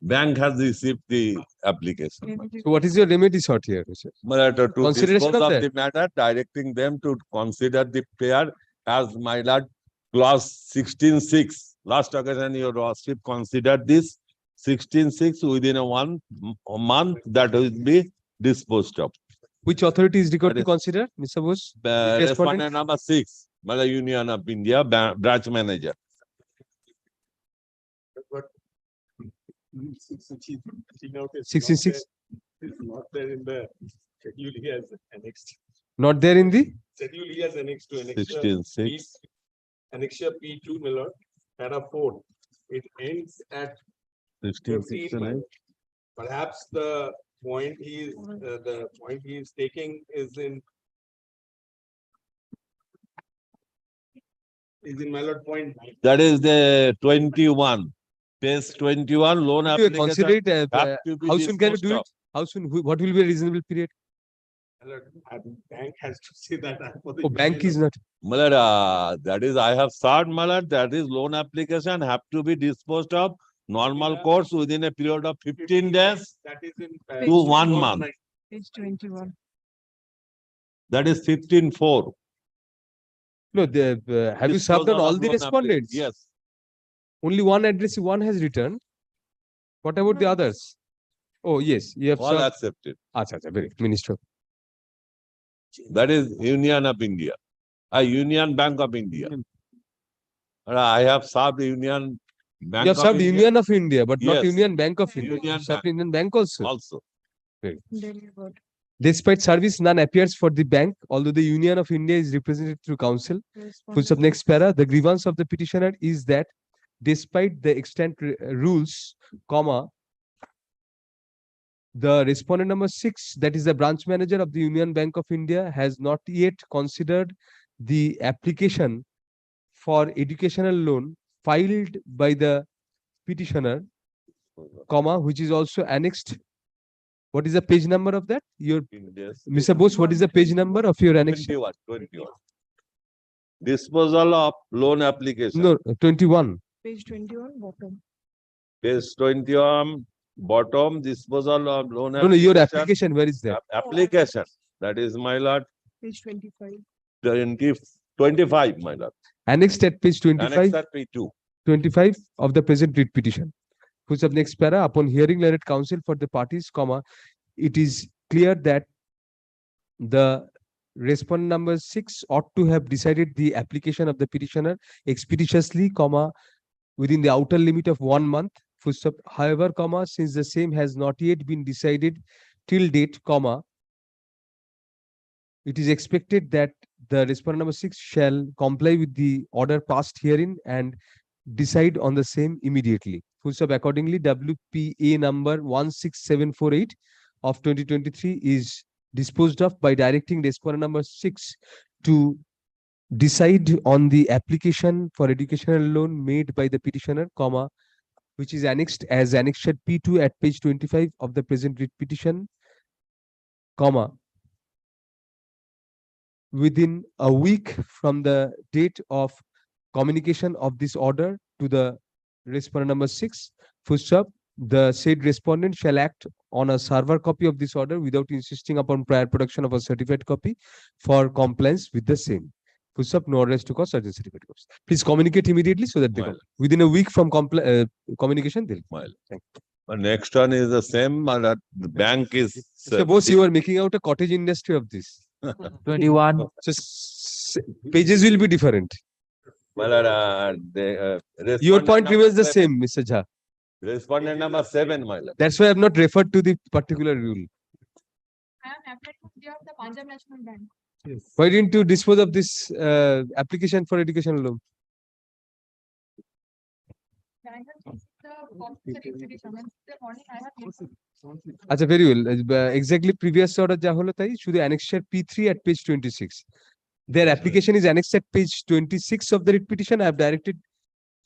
Bank has received the application. So what is your remedy sought here, sir? My lord, to Consideration dispose of of that. the matter, directing them to consider the payer as my lord, clause 16.6. Last occasion, your lordship considered this 16.6 within a month that will be disposed of. Which authority is required to That is- consider, Mr. Bose? Respondent number 6, Malay Union of India, branch manager. 66. It's not there in the schedule he has annexed. Not there in the? Schedule he has annexed to annexure 16.6. Annexure P2, my lord, para 4. It ends at 16.6. 15, my lord. Perhaps the point he is taking is in my lord point 9. That is the 21. Page 21, loan You application. consider it, have to be how soon can you disposed do it? of. How soon? What will be a reasonable period? My lord, bank has to say that. For the Oh, bank is not. Malad, that is, I have served Malad, that is loan application have to be disposed of normal course within a period of 15 days That is in to 1 month. Page 21. That is 15.4. No, have you served on Disposal all of the loan respondents? Yes. Only one address, one has returned. What about the others? Oh, yes, you have All served. accepted. Acha, very good. Minister. That is Union of India. Union Bank of India. I have served Union Bank You have of served India. Union of India, but not Yes. Union Bank of India. Union You served Bank. Union Bank also. Also. Delivered. Despite service, none appears for the bank, although the Union of India is represented through council. Full stop. Next para. The grievance of the petitioner is that despite the extant rules, comma, the respondent number 6, that is the branch manager of the Union Bank of India, has not yet considered the application for educational loan filed by the petitioner, comma, which is also annexed. What is the page number of that? Your Mr. Bose, what is the page number of your annex? 21. Disposal of loan application. No, 21. Page 21, bottom. Page 21, bottom, disposal of loan No, no, your application, where is that? Application. That is, my lord, Page 25. 25, my lord. Annexed at page 25. Annexed at P2. 25 of the present writ petition. Who's up next para? Upon hearing learned counsel for the parties, comma, it is clear that the respondent number 6 ought to have decided the application of the petitioner expeditiously, comma, within the outer limit of 1 month. Full stop. However, comma, since the same has not yet been decided till date, comma, it is expected that the respondent number 6 shall comply with the order passed herein and decide on the same immediately. Full stop. Accordingly, WPA number 16748 of 2023 is disposed of by directing respondent number 6 to decide on the application for educational loan made by the petitioner, comma, which is annexed as annexure P2 at page 25 of the present writ petition, comma, within a week from the date of communication of this order to the respondent number 6, full stop, the said respondent shall act on a server copy of this order without insisting upon prior production of a certified copy for compliance with the same. Full stop, no orders to cause certain certificate copies. Please communicate immediately so that they come. Within a week from communication, they'll. Thank you. But next one is the same, the bank is. So boss, you are making out a cottage industry of this. 21. So pages will be different. Your point remains the same, Mr. Jha. Respondent number 7, my lord. That's why I have not referred to the particular rule. I am applied for the Punjab National Bank. Why didn't you dispose of this application for educational loan? Acha, very well. Exactly previous order ja holo tai shudhu annexure P3 at page 26. Their application is annexed at page 26 of the writ petition. I have directed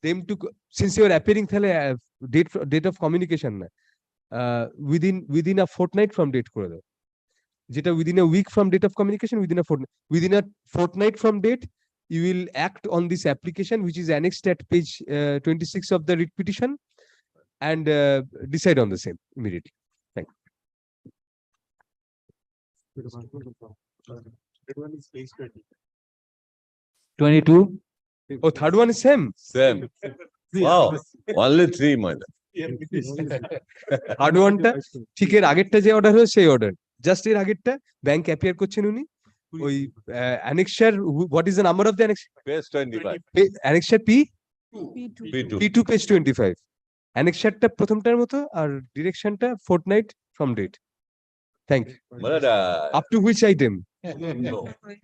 them to, since you are appearing thale date of communication na, within a fortnight from date kore dao. Jeta within a week from date of communication, within a fortnight from date, you will act on this application which is annexed at page 26 of the writ petition and decide on the same immediately. Thank you. 22. Oh, third one is same. Same. Wow, only 3, my lord. Third one ta ঠিক এর আগেরটা যে order হলো সেই order, just এর আগেরটা bank appear করছেন উনি ওই annexure, what is the number of the annexure? Page 25. Annexure P2. P2 page 25. Annexure-টা প্রথমটার মতো আর ডিরেকশনটা fortnight from date. Thank you. Up to which item? No.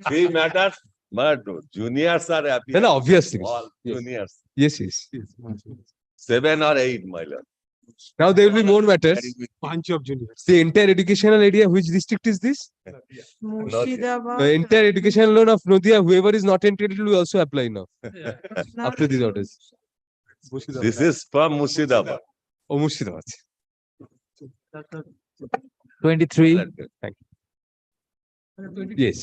3 matters, but juniors are happy. No, obviously. All juniors. Yes, yes. 7 or 8, my lord. Now there will be more matters. Bunch of juniors. The entire educational area, which district is this? The entire educational loan of Nodia, whoever is not entitled will also apply now. After these orders. This is from Murshidabad. Oh, Murshidabad. 23. Thank you. Yes.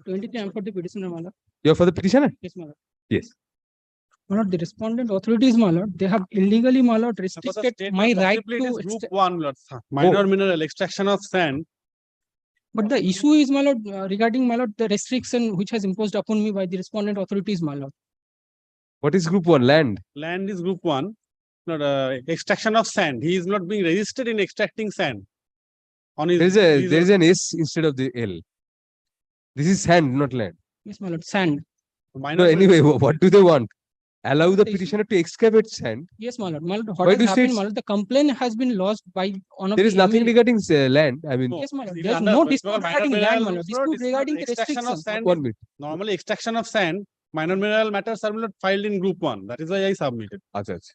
23, I am for the petitioner, my lord. You're for the petitioner? Yes, my lord. Yes. My lord, the respondent authorities, my lord, they have illegally, my lord, restricted my right to. Group 1, Lord. Minor mineral extraction of sand. But the issue is, my lord, regarding, my lord, the restriction which has imposed upon me by the respondent authorities, my lord. What is group 1? Land? Land is group 1. Not extraction of sand. He is not being registered in extracting sand. On his, there is an S instead of the L. This is sand, not land. Yes, my lord, sand. No, anyway, what do they want? Allow the petitioner to excavate sand? Yes, my lord. My lord, Why what do has happened, states- my lord, the complaint has been lodged by one of There is the nothing MLA. regarding land. I mean, Yes, my lord. Even There's under no West dispute Bengal regarding minor land, mineral my lord. laws, Dispute it's regarding the extraction of restriction. sand. 1 minute. Normally, extraction of sand, minor mineral matters are not filed in group 1. That is why I submitted. Acha, acha.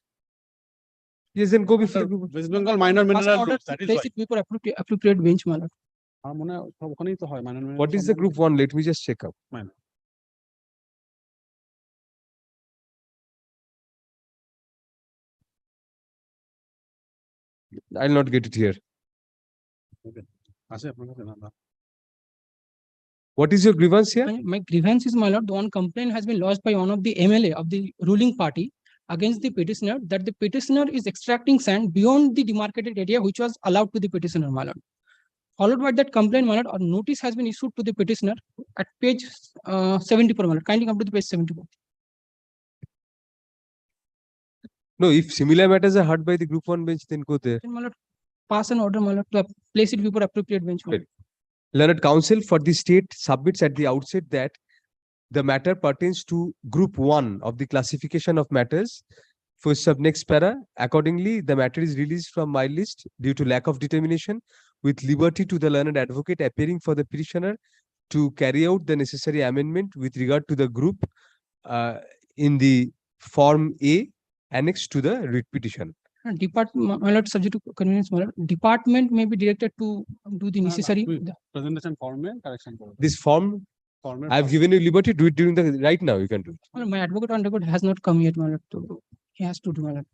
Yes, then go before the group. West Bengal minor First mineral order group. to That is place why. it before appropriate bench, my lord. আমার মনে হয় সব ওখানেই তো হয় minor mineral What is the সম্বন্ধে। group 1? Let me just check up. Minor. I'll not get it here. Okay. আছে আপনার কাছে না, না। What is your grievance here? My grievance is, my lord, the one complaint has been lodged by one of the MLA of the ruling party against the petitioner that the petitioner is extracting sand beyond the demarcated area which was allowed to the petitioner, my lord. Followed by that complaint, my lord, a notice has been issued to the petitioner at page 74, my lord. Kindly come to the page 74. No, if similar matters are heard by the group 1 bench, then go there. Then, my lord, pass an order, my lord, to place it before appropriate bench, my lord. Learned counsel for the state submits at the outset that the matter pertains to group 1 of the classification of matters. First sub next para. Accordingly, the matter is released from my list due to lack of determination with liberty to the learned advocate appearing for the petitioner to carry out the necessary amendment with regard to the group in the Form A annexed to the writ petition. Department, my lord, subject to convenience, my lord, department may be directed to do the necessary. Presentation format, correction. This form, Format I have given you liberty, do it during the, right now, you can do it. My lord, my advocate on record has not come yet, my lord, to, he has to do, my lord.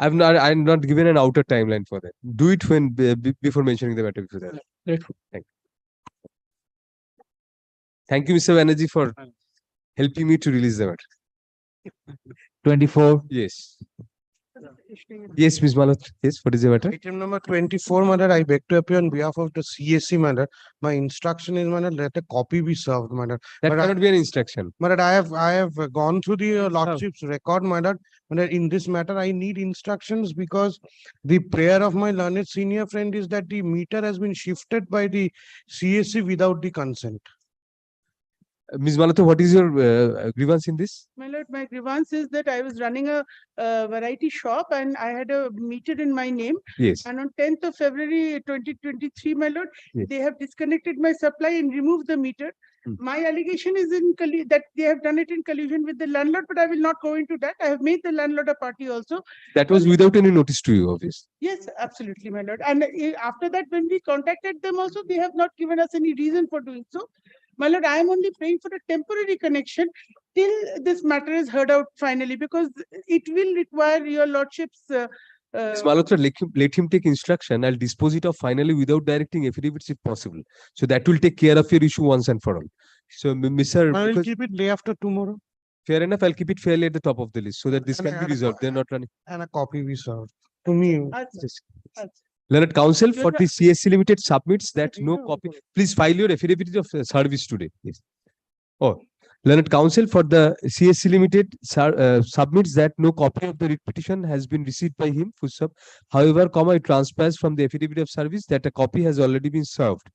I'm not given an outer timeline for that. Do it when, before mentioning the matter before that. Grateful. Thank you, Mr. Banerjee, for helping me to release the matter. 24. Yes. Yes, Ms. Malhotra. Yes, what is the matter? Item number 24, madam, I beg to appear on behalf of the CSC, madam. My instruction is, madam, let a copy be served, madam. That But cannot be an instruction. Madam, I have gone through the lordship's record, madam. Madam, in this matter, I need instructions because the prayer of my learned senior friend is that the meter has been shifted by the CSC without the consent. Ms. Malhotra, what is your grievance in this? My lord, my grievance is that I was running a variety shop and I had a meter in my name. Yes. And on 10th of February 2023, my lord, Yes. they have disconnected my supply and removed the meter. My allegation is that they have done it in collusion with the landlord, but I will not go into that. I have made the landlord a party also. That was without any notice to you, obviously. Yes, absolutely, my lord. And after that, when we contacted them also, they have not given us any reason for doing so. My lord, I am only praying for a temporary connection till this matter is heard out finally, because it will require your lordship's. Ms. Malhotra, let him take instruction. I'll dispose it off finally without directing affidavits if possible. So that will take care of your issue once and for all. So, Mr. I will because- keep it day after tomorrow. Fair enough, I'll keep it fairly at the top of the list so that this can be resolved. They're not running. And a copy be served to me. Learned Counsel for the CSC Limited submits that no copy. Please file your affidavit of service today. Yes. Oh, Learned Counsel for the CSC Limited submits that no copy of the writ petition has been received by him. However, it transpires from the affidavit of service that a copy has already been served.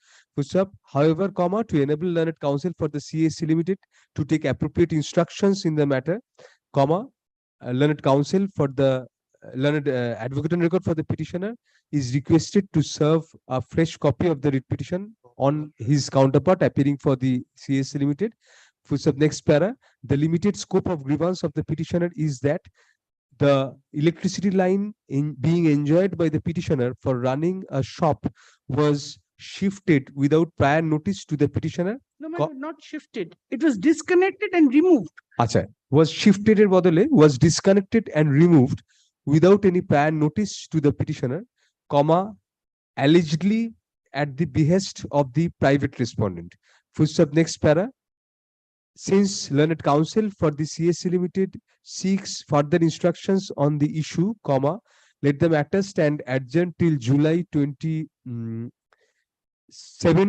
However, to enable Learned Counsel for the CSC Limited to take appropriate instructions in the matter, Learned Counsel for the Learned Advocate on record for the petitioner is requested to serve a fresh copy of the writ petition on his counterpart appearing for the CSC Limited. Next para, the limited scope of grievance of the petitioner is that the electricity line being enjoyed by the petitioner for running a shop was shifted without prior notice to the petitioner. No, my lord, not shifted. It was disconnected and removed. Acha, was shifted এর বদলে was disconnected and removed without any prior notice to the petitioner, allegedly at the behest of the private respondent. Next para. Since Learned Counsel for the CSC Limited seeks further instructions on the issue, let the matter stand adjourned till July 27,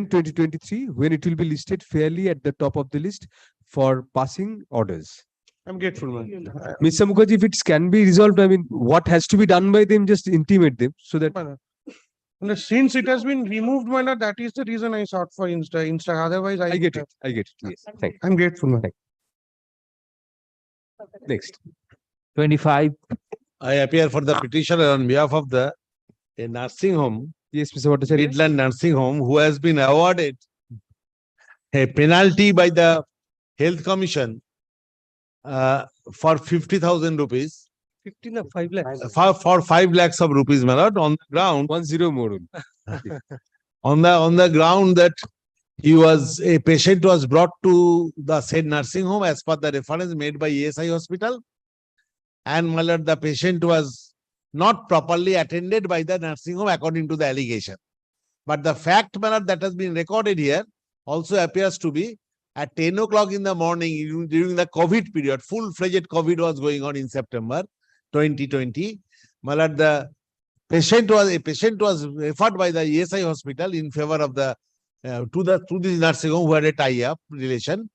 2023, when it will be listed fairly at the top of the list for passing orders. I'm grateful, man. Mr. Mukherjee, if it can be resolved, I mean, what has to be done by them, just intimate them so that. And since it has been removed, man, that is the reason I sought for Otherwise, I get it. I get it. Yes. Thank you. I'm grateful, man. Next. 25. I appear for the petitioner on behalf of a nursing home. Yes, Mr. Bhattacharya. Midland Nursing Home, who has been awarded a penalty by the Health Commission for 50,000 rupees. 15 or 5 lakhs. For 5 lakhs of rupees, my lord, on the ground. 10 more. on the ground that a patient was brought to the said nursing home as per the reference made by ESI hospital. And my lord, the patient was not properly attended by the nursing home according to the allegation. But the fact, my lord, that has been recorded here also appears to be at 10 o'clock in the morning during the COVID period. Full-fledged COVID was going on in September 2020. My lord, a patient was referred by the ESI hospital in favor of the to the nursing home who had a tie-up relation.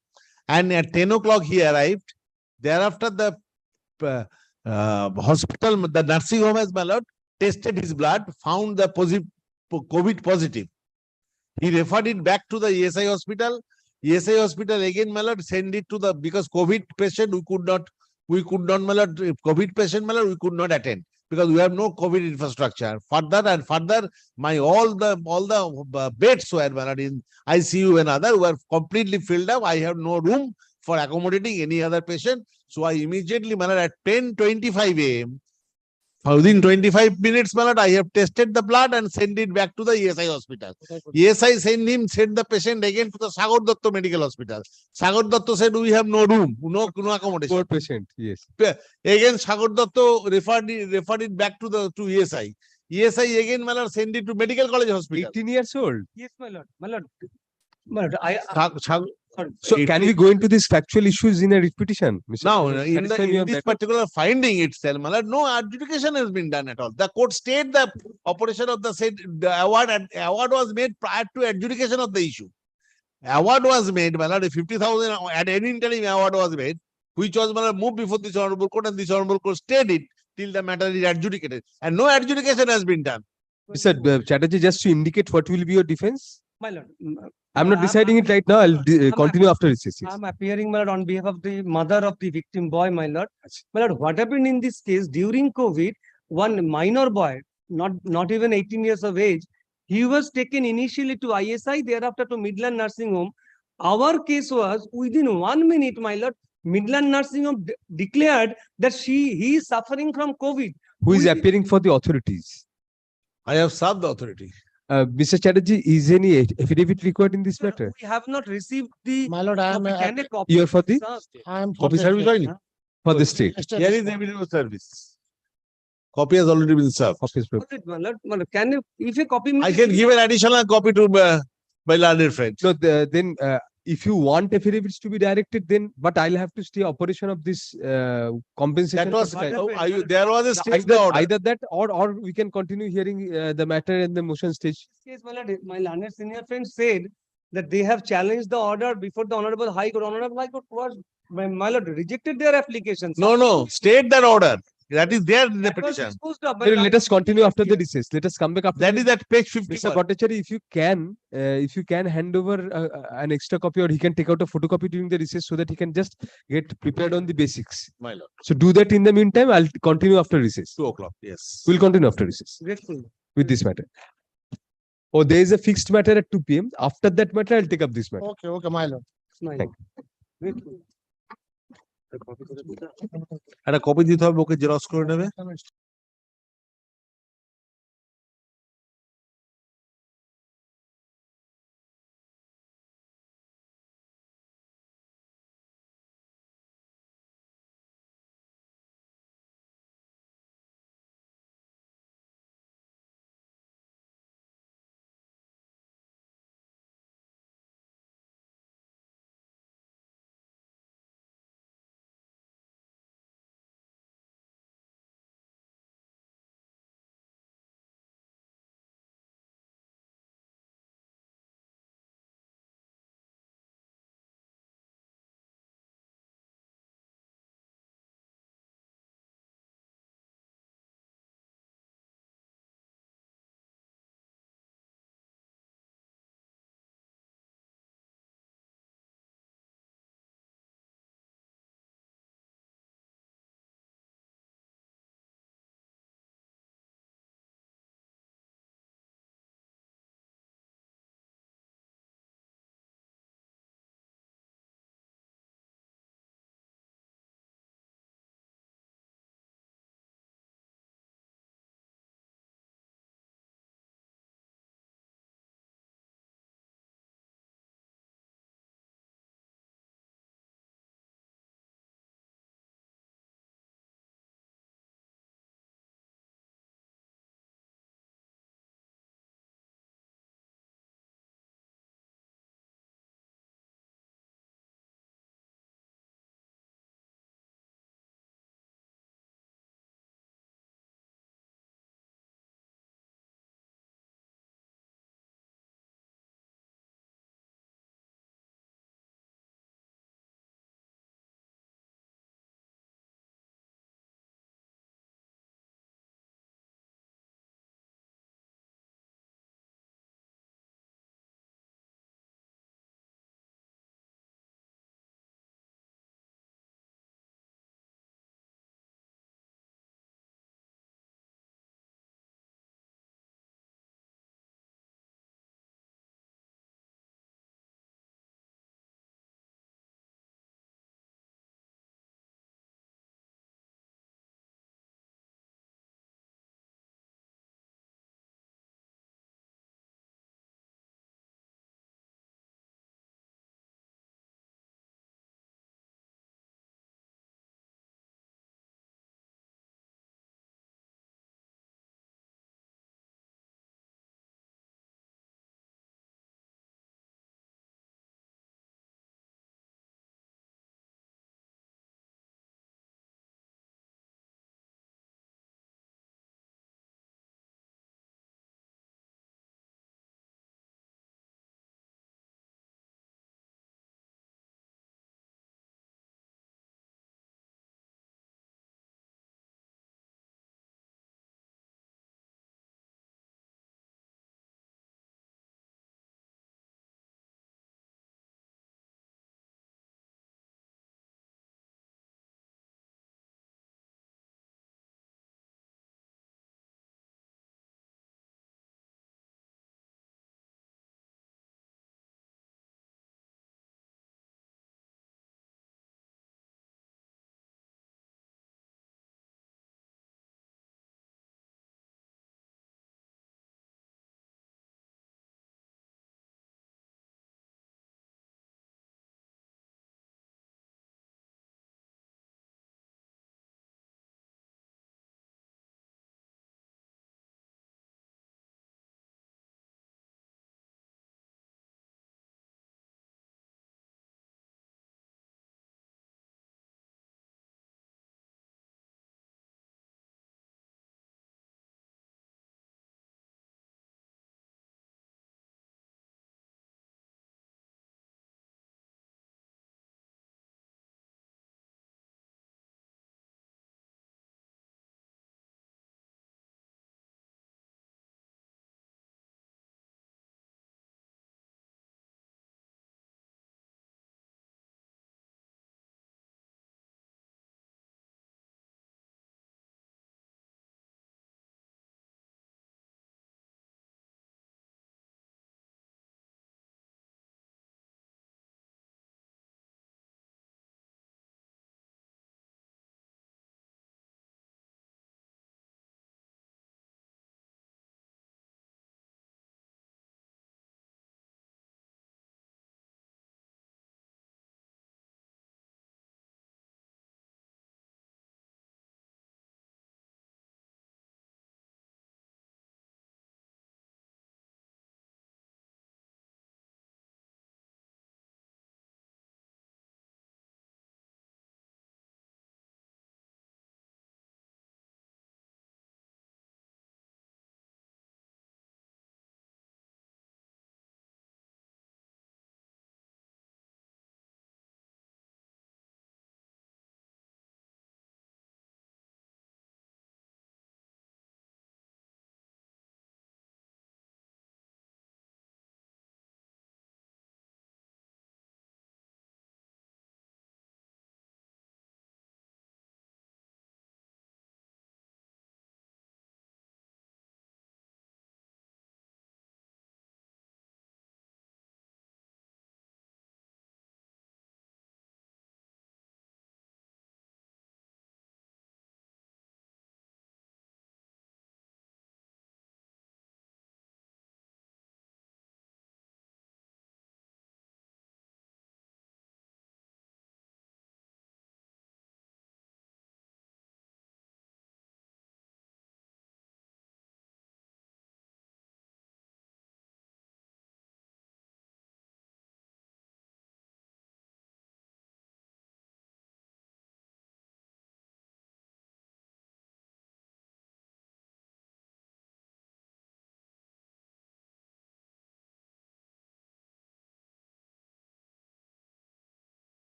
And at 10 o'clock he arrived. Thereafter, the hospital, the nursing home has, my lord, tested his blood, found the COVID positive. He referred it back to the ESI hospital. ESI hospital again, my lord, send it to the, because COVID patient we could not, my lord, COVID patient, my lord, we could not attend. because we have no COVID infrastructure. Further and further, my all the beds were, my lord, in ICU and other were completely filled up. I have no room for accommodating any other patient. So I immediately, my lord, at 10:25 a.m., within 25 minutes, my lord, I have tested the blood and sent it back to the ESI hospital. ESI sent the patient again to the Sagar Datta Medical Hospital. Sagar Datta said, we have no room, no accommodation. Poor patient, yes. Again, Sagar Datta referred it back to ESI. ESI again, my lord, sent it to Medical College Hospital. 18 years old. Yes, my lord. My lord. My lord, So can we go into these factual issues in a repetition? Now, in this particular finding itself, my lord, no adjudication has been done at all. The court stayed the operation of the award, and award was made prior to adjudication of the issue. Award was made, my lord, 50,000 at any interim award was made, which was, my lord, moved before this honorable court, and this honorable court stayed it till the matter is adjudicated. And no adjudication has been done. Mr. Chatterjee, just to indicate what will be your defense? My lord. I'm not deciding it right now. I'll continue after recess. Yes. I'm appearing, my lord, on behalf of the mother of the victim boy, my lord. My lord, what happened in this case during COVID, one minor boy, not even 18 years of age, he was taken initially to ISI, thereafter to Midland Nursing Home. Our case was within 1 minute, my lord, Midland Nursing Home declared that he is suffering from COVID. Who is appearing for the authorities? I have served the authority. Mr. Chatterjee, is any affidavit required in this matter? We have not received the. My lord, I am. Can a copy You are for the served? I am Copy service joining. for the state. Here is evidence of service. Copy has already been served. My lord, can you, if a copy. I can give an additional copy to my learned friend. No, then if you want affidavits to be directed, then but I'll have to stay operation of this compensation. That was there was a stay either, order. either that or we can continue hearing the matter in the motion stage. Case, my learned senior friend said that they have challenged the order before the Honorable High Court. Honorable High Court was, my lord, rejected their applications. No, state that order. That is there in the That was petition. disposed of by Let us continue after the recess. Let us come back after. That is at page 50. Mr. Bhattacharya, if you can hand over an extra copy, or he can take out a photocopy during the recess so that he can just get prepared on the basics. My lord. So do that in the meantime. I'll continue after recess. 2 o'clock. Yes. We'll continue after recess Grateful. with this matter. Oh, there is a fixed matter at 2 p.m. After that matter, I'll take up this matter. Okay, my lord. Thank you. Grateful. একটা copy দিতে হবে, ওকে xerox করে নেবে।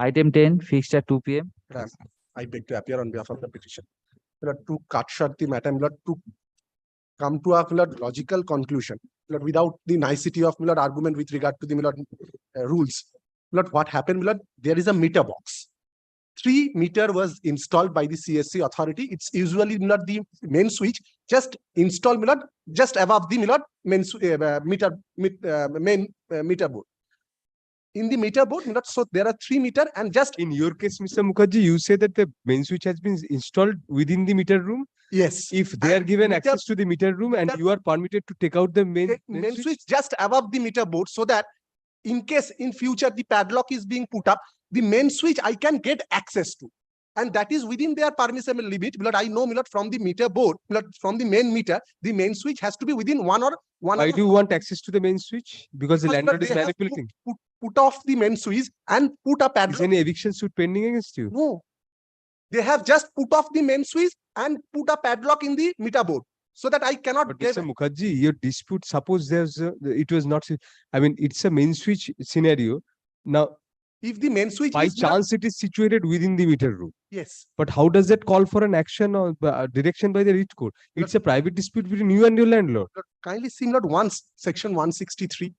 Item 10, fixed at 2 p.m. I beg to appear on behalf of the petition. To cut short the matter, to come to a logical conclusion without the nicety of argument with regard to the rules. What happened? There is a meter box. 3 meter was installed by the CSC authority. It's usually not the main switch, just install just above the main meter board. In the meter board, so there are 3 meter, and just in your case, Mr. Mukherjee, you say that the main switch has been installed within the meter room. Yes. If they are given access to the meter room and you are permitted to take out the main switch just above the meter board, so that in case in future the padlock is being put up, the main switch I can get access to, and that is within their permissible limit. I know from the meter board, from the main meter, the main switch has to be within 1 or 1. Why do you want access to the main switch? Because the landlord is manipulating. Put off the main switch and put a padlock. Is any eviction suit pending against you? No. They have just put off the main switch and put a padlock in the meter board, so that I cannot But get. Mr. Mukherjee, your dispute, suppose there's it was not, I mean, it's a main switch scenario. Now, if the main switch by is chance it is situated within the meter room. Yes. But how does that call for an action or direction by the writ court? It's a private dispute between you and your landlord. Kindly see section 163.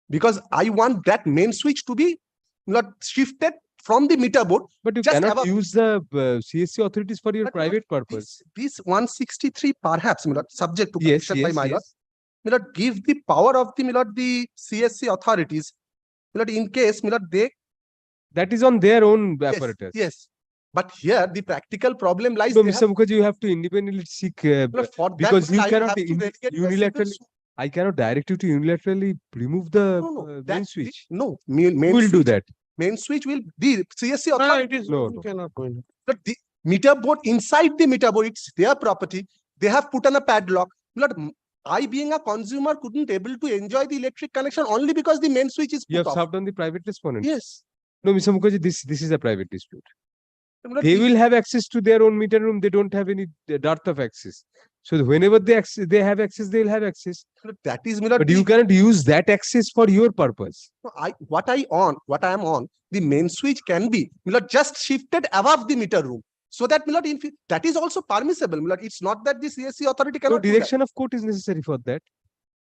Because I want that main switch to be shifted from the meter board. But you cannot use the CSC authorities for your private purpose. This 163 perhaps subject to Yes, correction by my yes. lord, give the power of the CSC authorities, in case they. That is on their own apparatus. Yes. But here the practical problem lies. So, Mr. Mukherjee, you have to independently seek because you cannot unilaterally. I cannot direct you to unilaterally remove the main switch. No, Who will do that? Main switch will the CSC authority. No. Cannot go in. But the meter board, inside the meter board, it's their property. They have put on a padlock. I, being a consumer, couldn't able to enjoy the electric connection only because the main switch is put You have off. served on the private respondent. Yes. No, Mr. Mukherjee, this is a private dispute. They will have access to their own meter room. They don't have any dearth of access. So whenever they have access, they will have access. That is, but you cannot use that access for your purpose. What I am on, the main switch can be just shifted above the meter room. So that that is also permissible. It's not that the CSC authority cannot. No direction of court is necessary for that.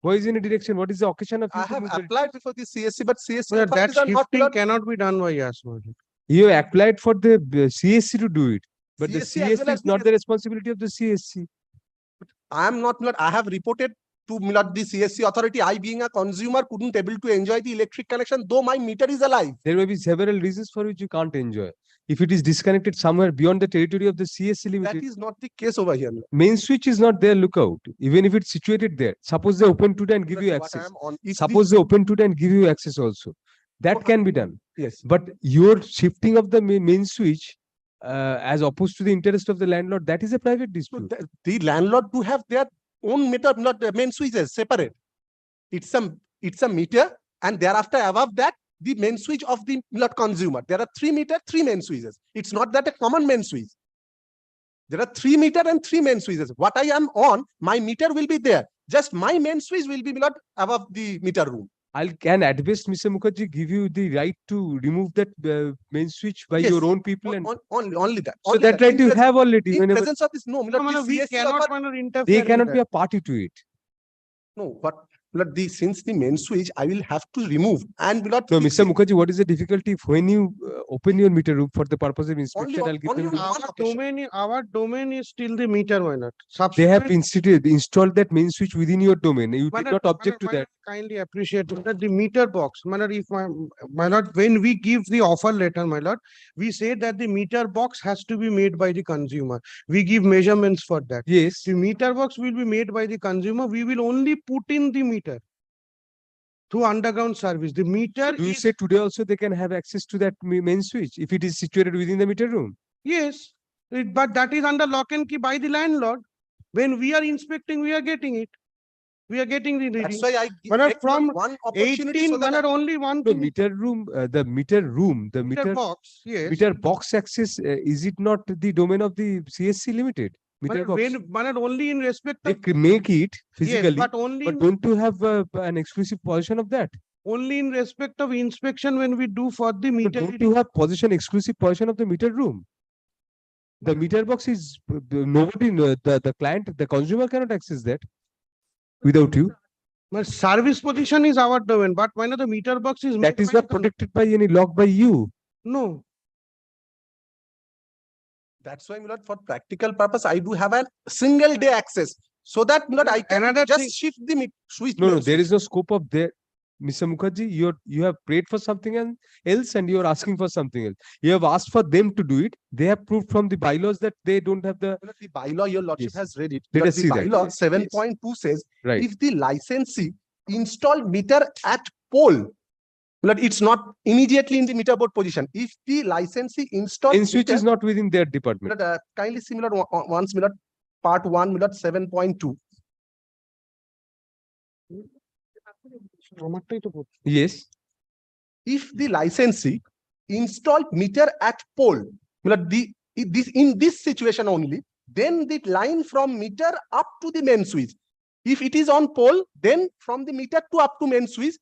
Why is any direction? What is the occasion of? I have applied before the CSC, but CSC that shifting not cannot be done by us. You applied for the CSC to do it, but the CSC as CSC well is as not the responsibility of the CSC. I am not. I have reported to the CSC authority. I, being a consumer, couldn't able to enjoy the electric connection, though my meter is alive. There may be several reasons for which you can't enjoy. If it is disconnected somewhere beyond the territory of the CSC limited. That is not the case over here. Main switch is not there, look out. Even if it's situated there. Suppose they open today and give you access. Suppose they open today and give you access also. That can be done. Yes. But your shifting of the main switch as opposed to the interest of the landlord, that is a private dispute. The landlord do have their own meter, not the main switches separate. It's a meter, and thereafter above that, the main switch of the consumer. There are 3 meter, 3 main switches. It's not that a common main switch. There are 3 meter and 3 main switches. What I am on, my meter will be there. Just my main switch will be above the meter room. Can at best, Mr. Mukherjee, give you the right to remove that main switch by your own people, and only that. So that right you have already. In presence of this, no, we cannot interfere. They cannot be a party to it. No, but since the main switch, I will have to remove and will not. No, Mr. Mukherjee, what is the difficulty if when you open your meter room for the purpose of inspection? I'll give them. Our domain is still the meter. Why not? They have installed that main switch within your domain. You did not object to that. Kindly appreciate that the meter box, my lord, if my lord, when we give the offer letter, my lord, we say that the meter box has to be made by the consumer. We give measurements for that. Yes. The meter box will be made by the consumer. We will only put in the meter through underground service. The meter. Do you say today also they can have access to that main switch if it is situated within the meter room? Yes, but that is under lock and key by the landlord. When we are inspecting, we are getting it. We are getting the reading. That's why I give from one opportunity 18, so that only one. The meter room, the meter box, yes. Meter box access, is it not the domain of the CSC Limited? Meter box. Only in respect of. They make it physically, yes, but only but don't you have an exclusive position of that? only in respect of inspection when we do for the So meter. don't you have exclusive position of the meter room? The meter box is nobody, the client, the consumer cannot access that without you. My service position is our domain, but when the meter box is That made is by not protected by any lock by you. No. That's why, my lord, for practical purpose, I do have a single day access. So that, my lord, I can Another just thing- shift the switch. No, there is no scope of there. Mr. Mukherjee, you have prayed for something else and you are asking for something else. You have asked for them to do it. They have proved from the bylaws that they don't have the. The bylaw, your lordship Yes. has read it. Let But us the see that. bylaw Yes. 7.2 says, Right. if the licensee install meter at pole, but it's not immediately in the meter board position. If the licensee install In switch is not within their department. kindly similar once, my lord, part 1, my lord, 7.2. Yes. If the licensee install meter at pole, in this situation only, then the line from meter up to the main switch. If it is on pole, then from the meter to up to main switch,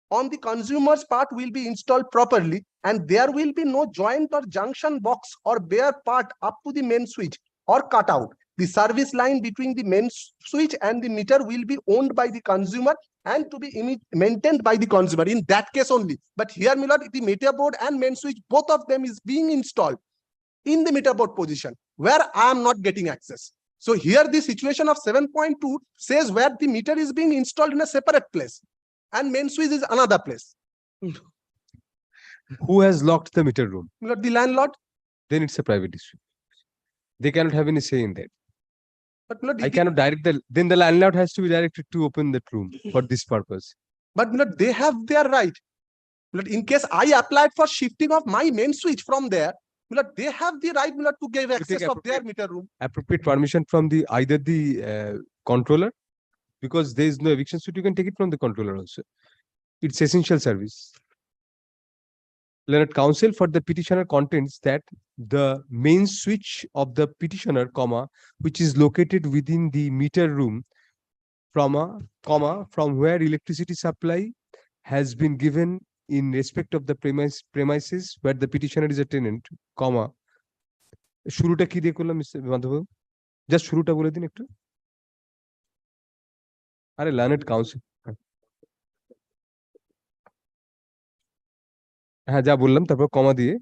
on the consumer's part will be installed properly, and there will be no joint or junction box or bare part up to the main switch or cut out. The service line between the main switch and the meter will be owned by the consumer and to be maintained by the consumer in that case only. But here, my lord, the meter board and main switch, both of them is being installed in the meter board position where I am not getting access. So here the situation of 7.2 says where the meter is being installed in a separate place and main switch is another place. Who has locked the meter room? My lord, the landlord. Then it's a private issue. They cannot have any say in that. But my lord, I cannot direct then the landlord has to be directed to open that room for this purpose. But my lord, they have their right. My lord, in case I applied for shifting of my main switch from there, my lord, they have the right, my lord, to give access of their meter room. Appropriate permission from either the controller, because there is no eviction suit, you can take it from the controller also. It's essential service. Learned counsel for the petitioner contends that the main switch of the petitioner, which is located within the meter room, from where electricity supply has been given in respect of the premises where the petitioner is a tenant, শুরুটা কি দিয়ে করলাম mister Madhav? Just শুরুটা বলে দিন একটু। আরে learned council, হ্যাঁ যা বললাম তারপর কমা দিয়ে,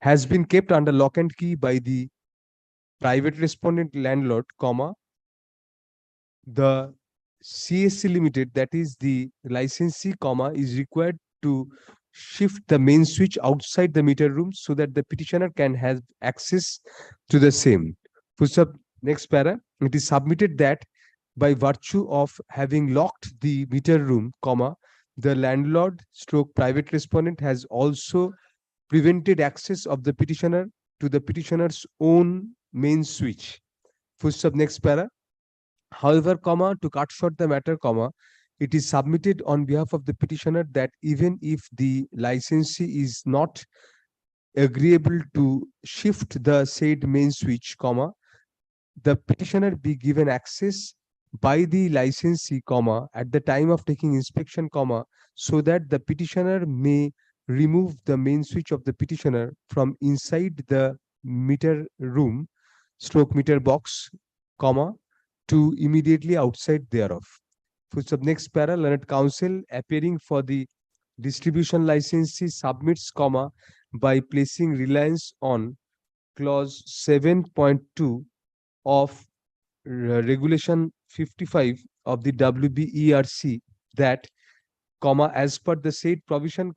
has been kept under lock and key by the private respondent landlord, the CSC Limited, that is the licensee, is required to shift the main switch outside the meter room so that the petitioner can have access to the same. Next para, it is submitted that by virtue of having locked the meter room, the landlord / private respondent has also prevented access of the petitioner to the petitioner's own main switch. Next para. However, to cut short the matter, it is submitted on behalf of the petitioner that even if the licensee is not agreeable to shift the said main switch, the petitioner be given access by the licensee, at the time of taking inspection, so that the petitioner may remove the main switch of the petitioner from inside the meter room / meter box, to immediately outside thereof. Next para, learned counsel appearing for the distribution licensee submits, by placing reliance on clause 7.2 of regulation 55 of the WBERC that, as per the said provision,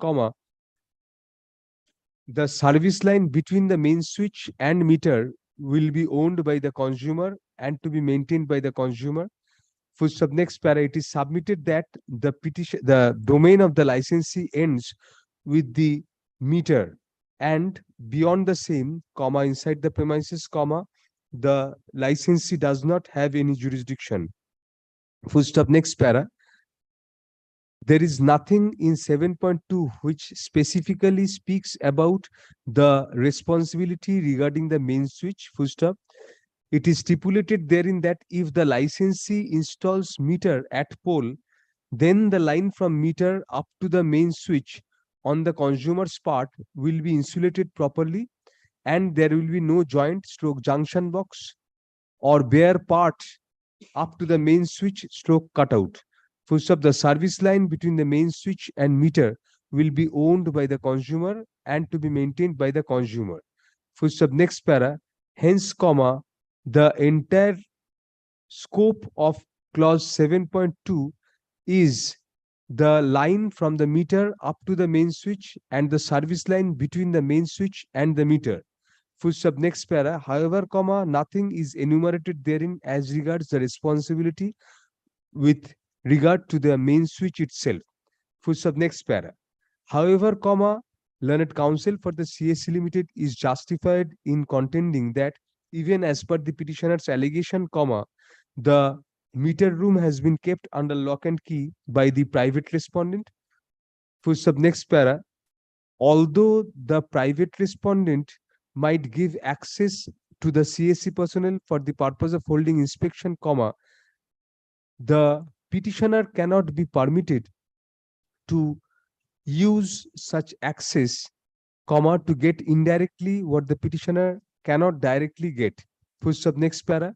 the service line between the main switch and meter will be owned by the consumer and to be maintained by the consumer. Next para, it is submitted that the domain of the licensee ends with the meter and beyond the same, inside the premises, the licensee does not have any jurisdiction. Next para, there is nothing in 7.2 which specifically speaks about the responsibility regarding the main switch. It is stipulated therein that if the licensee installs meter at pole, then the line from meter up to the main switch on the consumer's part will be insulated properly, and there will be no joint stroke junction box or bare part up to the main switch stroke cutout. Full stop. The service line between the main switch and meter will be owned by the consumer and to be maintained by the consumer. Full stop. Next para. Hence, comma, the entire scope of clause 7.2 is the line from the meter up to the main switch and the service line between the main switch and the meter. Full stop. Next para. However, comma, nothing is enumerated therein as regards the responsibility with regard to the main switch itself. Full stop. Next para. However, comma, learned counsel for the CSC Limited is justified in contending that even as per the petitioner's allegation, comma, the meter room has been kept under lock and key by the private respondent. Full stop. Next para. Although the private respondent might give access to the CSC personnel for the purpose of holding inspection, comma, the petitioner cannot be permitted to use such access, comma, to get indirectly what the petitioner cannot directly get. Full stop. Next para.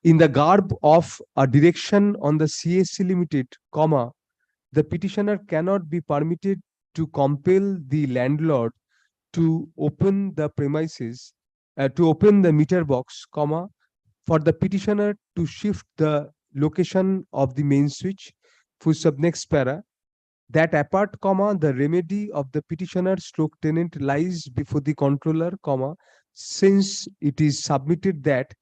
In the garb of a direction on the CSC Limited, comma, the petitioner cannot be permitted to compel the landlord to open the premises, to open the meter box, comma, for the petitioner to shift the location of the main switch. Full stop. Next para. That apart, comma, the remedy of the petitioner stroke tenant lies before the controller, comma, since it is submitted that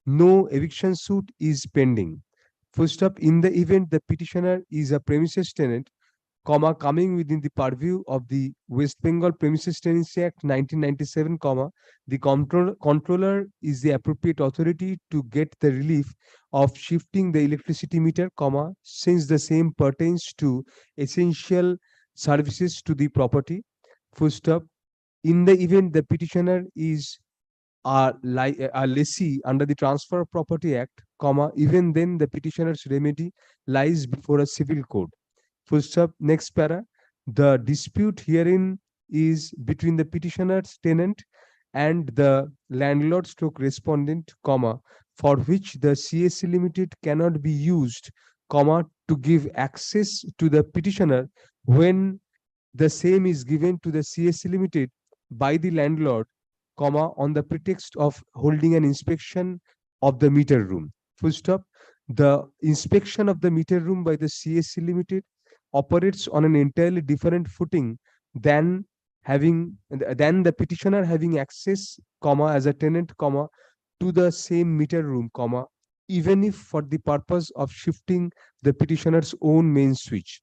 no eviction suit is pending. Full stop. In the event the petitioner is a premises tenant, comma, coming within the purview of the West Bengal Premises Tenancy Act 1997, comma, the controller is the appropriate authority to get the relief of shifting the electricity meter, comma, since the same pertains to essential services to the property. Full stop. In the event the petitioner is a lessee under the Transfer of Property Act, comma, even then the petitioner's remedy lies before a civil court. Full stop. Next para. The dispute herein is between the petitioner's tenant and the landlord stroke respondent, comma, for which the CSC Limited cannot be used, comma, to give access to the petitioner when the same is given to the CSC Limited by the landlord, comma, on the pretext of holding an inspection of the meter room. Full stop. The inspection of the meter room by the CSC Limited operates on an entirely different footing than the petitioner having access, comma, as a tenant, comma, to the same meter room, comma, even if for the purpose of shifting the petitioner's own main switch.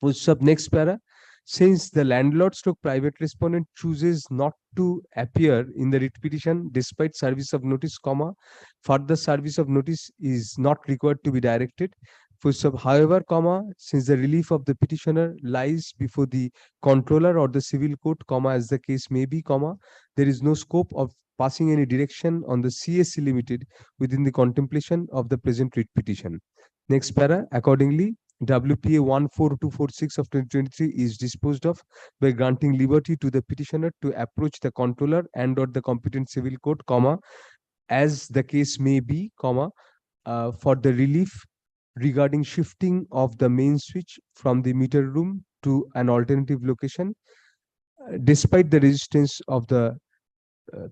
Full stop. Next para. Since the landlord stroke private respondent chooses not to appear in the writ petition despite service of notice, comma, further service of notice is not required to be directed. Full stop. However, comma, since the relief of the petitioner lies before the controller or the civil court, comma, as the case may be, comma, there is no scope of passing any direction on the CSC Limited within the contemplation of the present writ petition. Next para. Accordingly, WPA 14246 of 2023 is disposed of by granting liberty to the petitioner to approach the controller and or the competent civil court, comma, as the case may be, comma, for the relief regarding shifting of the main switch from the meter room to an alternative location, despite the resistance of the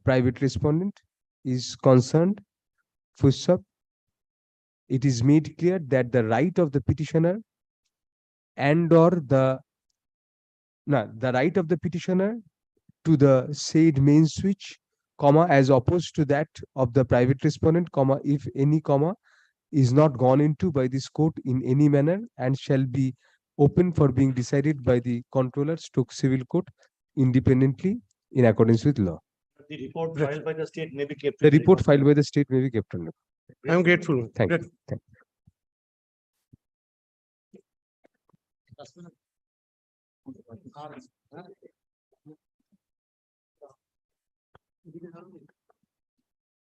private respondent is concerned. Full stop. It is made clear that the right of the petitioner and or the right of the petitioner to the said main switch, comma, as opposed to that of the private respondent, comma, if any, comma, is not gone into by this court in any manner and shall be open for being decided by the controller stroke civil court independently in accordance with law. The report filed by the state may be kept. The report filed by the state may be kept on record. I am grateful. Thank you. Great. Thank you.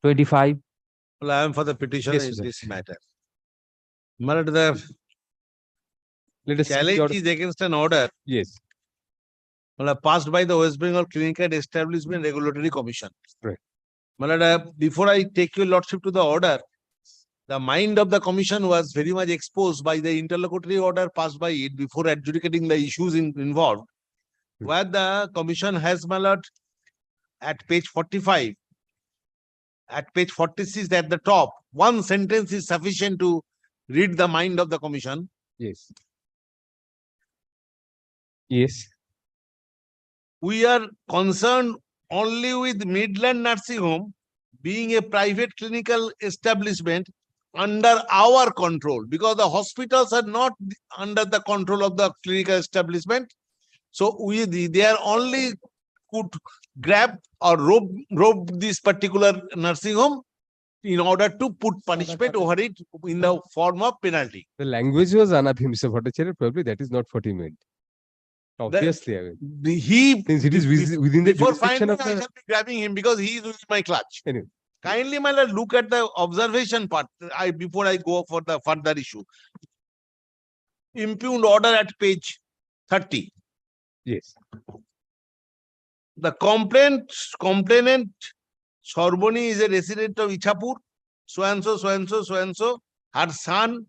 $25. Well, I am for the petitioner Yes, in sir. this matter. But the Let us see the challenge order. is against an order Yes, passed by the West Bengal Clinical Establishment Regulatory Commission. right. Before I take your lordship to the order, the mind of the commission was very much exposed by the interlocutory order passed by it before adjudicating the issues involved, where the commission has, my lord, at page 45, at page 46 at the top, one sentence is sufficient to read the mind of the commission. Yes. Yes. We are concerned only with Midland Nursing Home being a private clinical establishment under our control, because the hospitals are not under the control of the clinical establishment. So they are only could grab or rob this particular nursing home in order to put punishment over it in the form of penalty. The language was Anabhi, Mr. Bhattacharya. Probably that is not what he meant. Obviously, I mean, since it is within the Before jurisdiction finally, of I the. shall be grabbing him because he is with my clutch. Anyway. Kindly, my lord, look at the observation part. Before I go for the further issue. Impugned order at page 30. Yes. The complainant Sorboni is a resident of Ichapur, so and so, so and so, so and so. Her son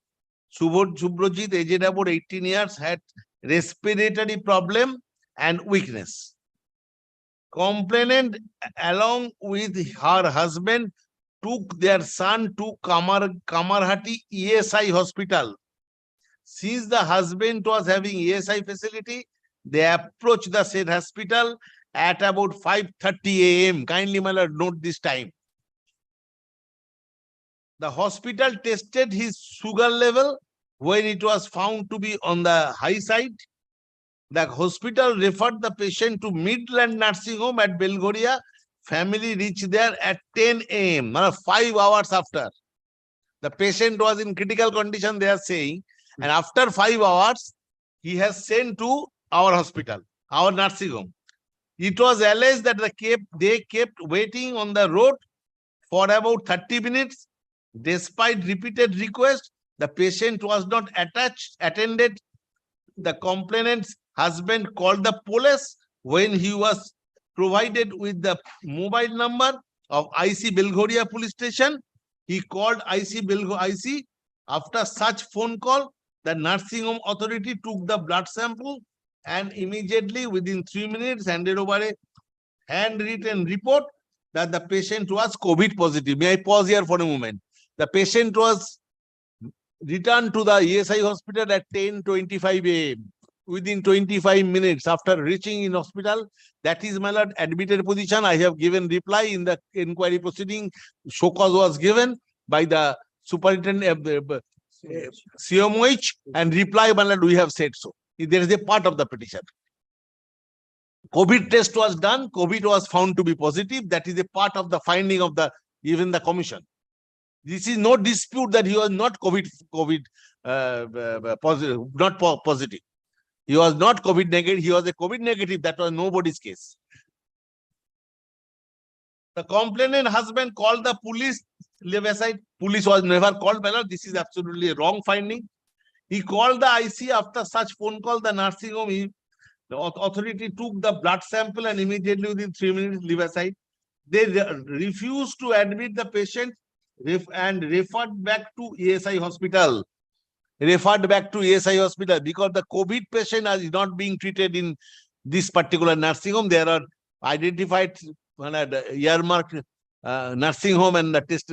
Subrojit, aged about 18 years, had respiratory problem and weakness. Complainant, along with her husband, took their son to Kamarhati ESI hospital. Since the husband was having ESI facility, they approached the said hospital at about 5:30 a.m. Kindly, my lord, note this time. The hospital tested his sugar level. When it was found to be on the high side, the hospital referred the patient to Midland Nursing Home at Belghoria. Family reached there at 10 a.m., 5 hours after. The patient was in critical condition, they are saying, and after 5 hours, he has sent to our hospital, our nursing home. It was alleged that they kept waiting on the road for about 30 minutes. Despite repeated requests, the patient was not attended. The complainant's husband called the police. When he was provided with the mobile number of IC Belghoria police station, he called IC. After such phone call, the nursing home authority took the blood sample and immediately within 3 minutes handed over a handwritten report that the patient was COVID positive. May I pause here for a moment? The patient was returned to the ESI hospital at 10:25 a.m. Within 25 minutes after reaching in hospital, that is, my lord, admitted position. I have given reply in the inquiry proceeding. Show cause was given by the superintendent CMOH, and reply, my lord, we have said so. There is a part of the petition. COVID test was done. COVID was found to be positive. That is a part of the finding of the even the commission. This is no dispute that he was not COVID positive, not positive. He was not COVID negative. He was a COVID negative. That was nobody's case. The complainant husband called the police. Leave aside. Police was never called. This is absolutely a wrong finding. He called the IC. After such phone call, the nursing home, the authority took the blood sample and immediately within 3 minutes, leave aside. They refused to admit the patient and referred back to ESI hospital. Referred back to ESI hospital because the COVID patient is not being treated in this particular nursing home. There are identified earmarked nursing home and the test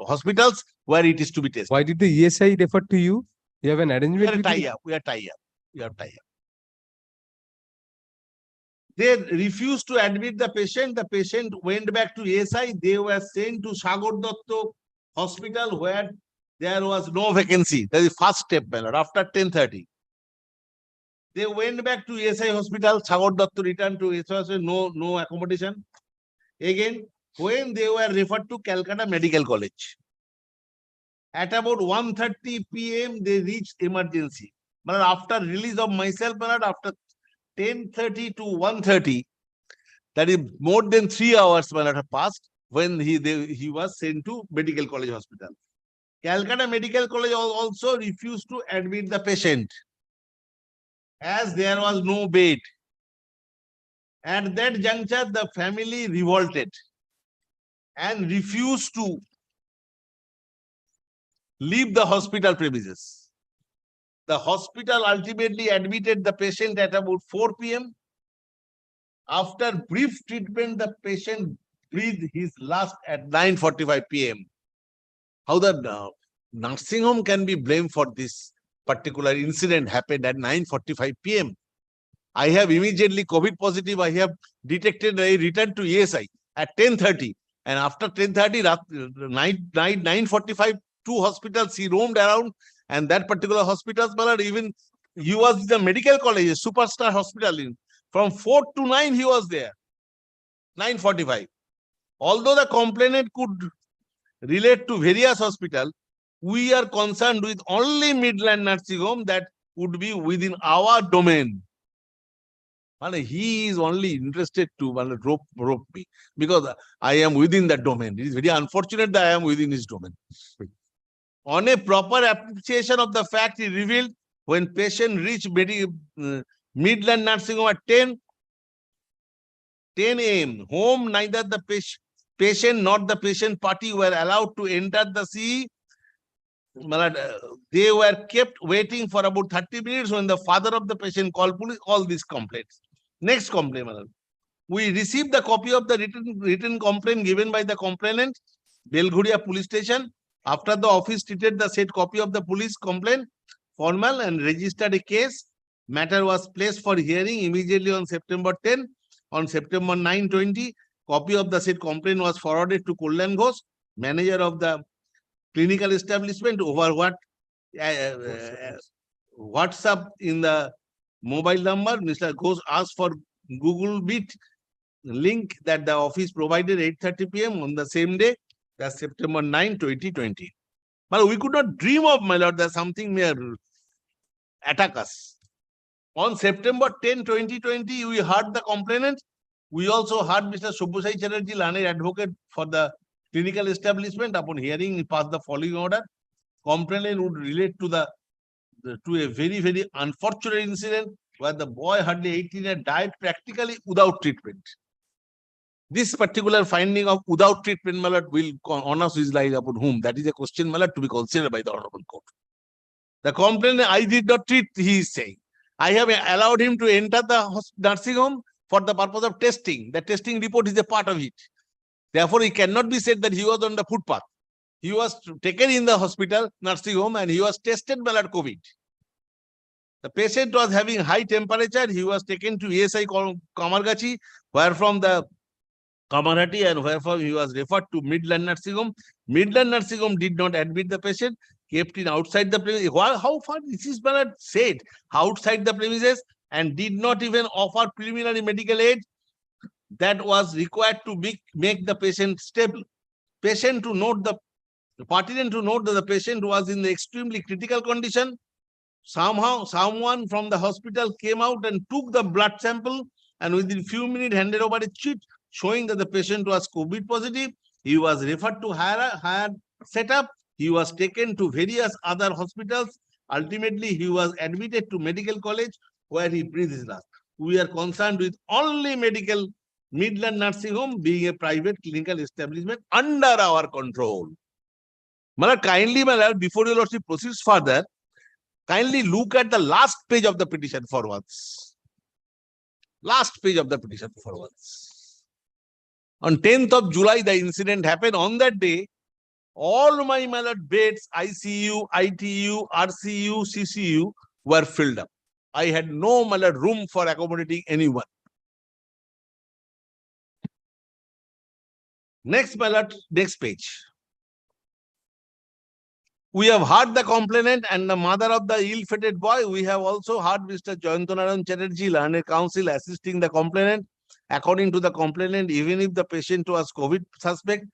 hospitals where it is to be tested. Why did the ESI refer to you? You have an arrangement. We are tie up. They refused to admit the patient. The patient went back to ESI. They were sent to Sagar Datta hospital where there was no vacancy. That is the first step, after 10:30. They went back to ESI hospital. Sagar Datta returned to ESI hospital, no accommodation. Again, when they were referred to Calcutta Medical College. At about 1:30 p.m., they reached emergency. But after release of myself, after 10:30 to 1:30, that is more than 3 hours have passed when he was sent to Medical College Hospital. Calcutta Medical College also refused to admit the patient. as there was no bed. At that juncture, the family revolted and refused to leave the hospital premises. The hospital ultimately admitted the patient at about 4 p.m. After brief treatment, the patient breathed his last at 9:45 p.m. How the nursing home can be blamed for this particular incident happened at 9:45 p.m. I have immediately COVID positive. I have detected. I returned to ESI at 10:30, and after 10:30, 9:45, two hospitals he roamed around, and that particular hospital, even he was in the medical college, a superstar hospital. From 4 to 9, he was there. 9:45. Although the complainant could relate to various hospitals, we are concerned with only Midland Nursing Home that would be within our domain. He is only interested to rope me because I am within that domain. It is very unfortunate that I am within his domain. On a proper appreciation of the fact, he revealed when patient reached Midland Nursing Home at 10 a.m. home, neither the patient nor the patient party were allowed to enter the CE. They were kept waiting for about 30 minutes when the father of the patient called police. All these complaints. Next complaint. We received the copy of the written complaint given by the complainant, Belghuria police station. After the office treated the said copy of the police complaint formal and registered a case, matter was placed for hearing immediately on September 10. On September 9/20, copy of the said complaint was forwarded to Kullan Ghosh, manager of the clinical establishment, over WhatsApp in the mobile number. Mr. Ghosh asked for Google Meet link that the office provided 8:30 p.m. on the same day, that's September 9, 2020. But we could not dream of, my lord, that something may attack us. On September 10, 2020, we heard the complainant. We also heard Mr. SABYASACHI Chatterjee, learned advocate for the clinical establishment. Upon hearing, he passed the following order. Complainant would relate to a very, very unfortunate incident where the boy, hardly 18, had died practically without treatment. This particular finding of without treatment, my lord, will honors his life upon whom? That is a question, my lord, to be considered by the Honorable Court. The complainant, I did not treat, he is saying. I have allowed him to enter the nursing home for the purpose of testing. The testing report is a part of it. Therefore, it cannot be said that he was on the footpath. He was taken in the hospital, nursing home, and he was tested by COVID. The patient was having high temperature. He was taken to ESI Kamargachi, where from the Kamarhati, and wherefore he was referred to Midland Nursing Home. Midland Nursing Home did not admit the patient, kept him outside the premises. How far this is said? Outside the premises, and did not even offer preliminary medical aid that was required to make the patient stable. Pertinent to note that the patient was in the extremely critical condition. Somehow, someone from the hospital came out and took the blood sample, and within few minutes handed over a sheet showing that the patient was COVID positive. He was referred to higher setup. He was taken to various other hospitals. Ultimately, he was admitted to medical college where he breathed his last. We are concerned with only Midland Nursing Home being a private clinical establishment under our control. Kindly, before your lordship proceeds further, kindly look at the last page of the petition for once. Last page of the petition for once. On 10th of July, the incident happened. On that day, all my beds, ICU, ITU, RCU, CCU were filled up. I had no room for accommodating anyone. Next, next page. We have heard the complainant and the mother of the ill-fated boy. We have also heard Mr. Jayantonaran Chatterjee, learned counsel, assisting the complainant. According to the complainant, even if the patient was COVID suspect,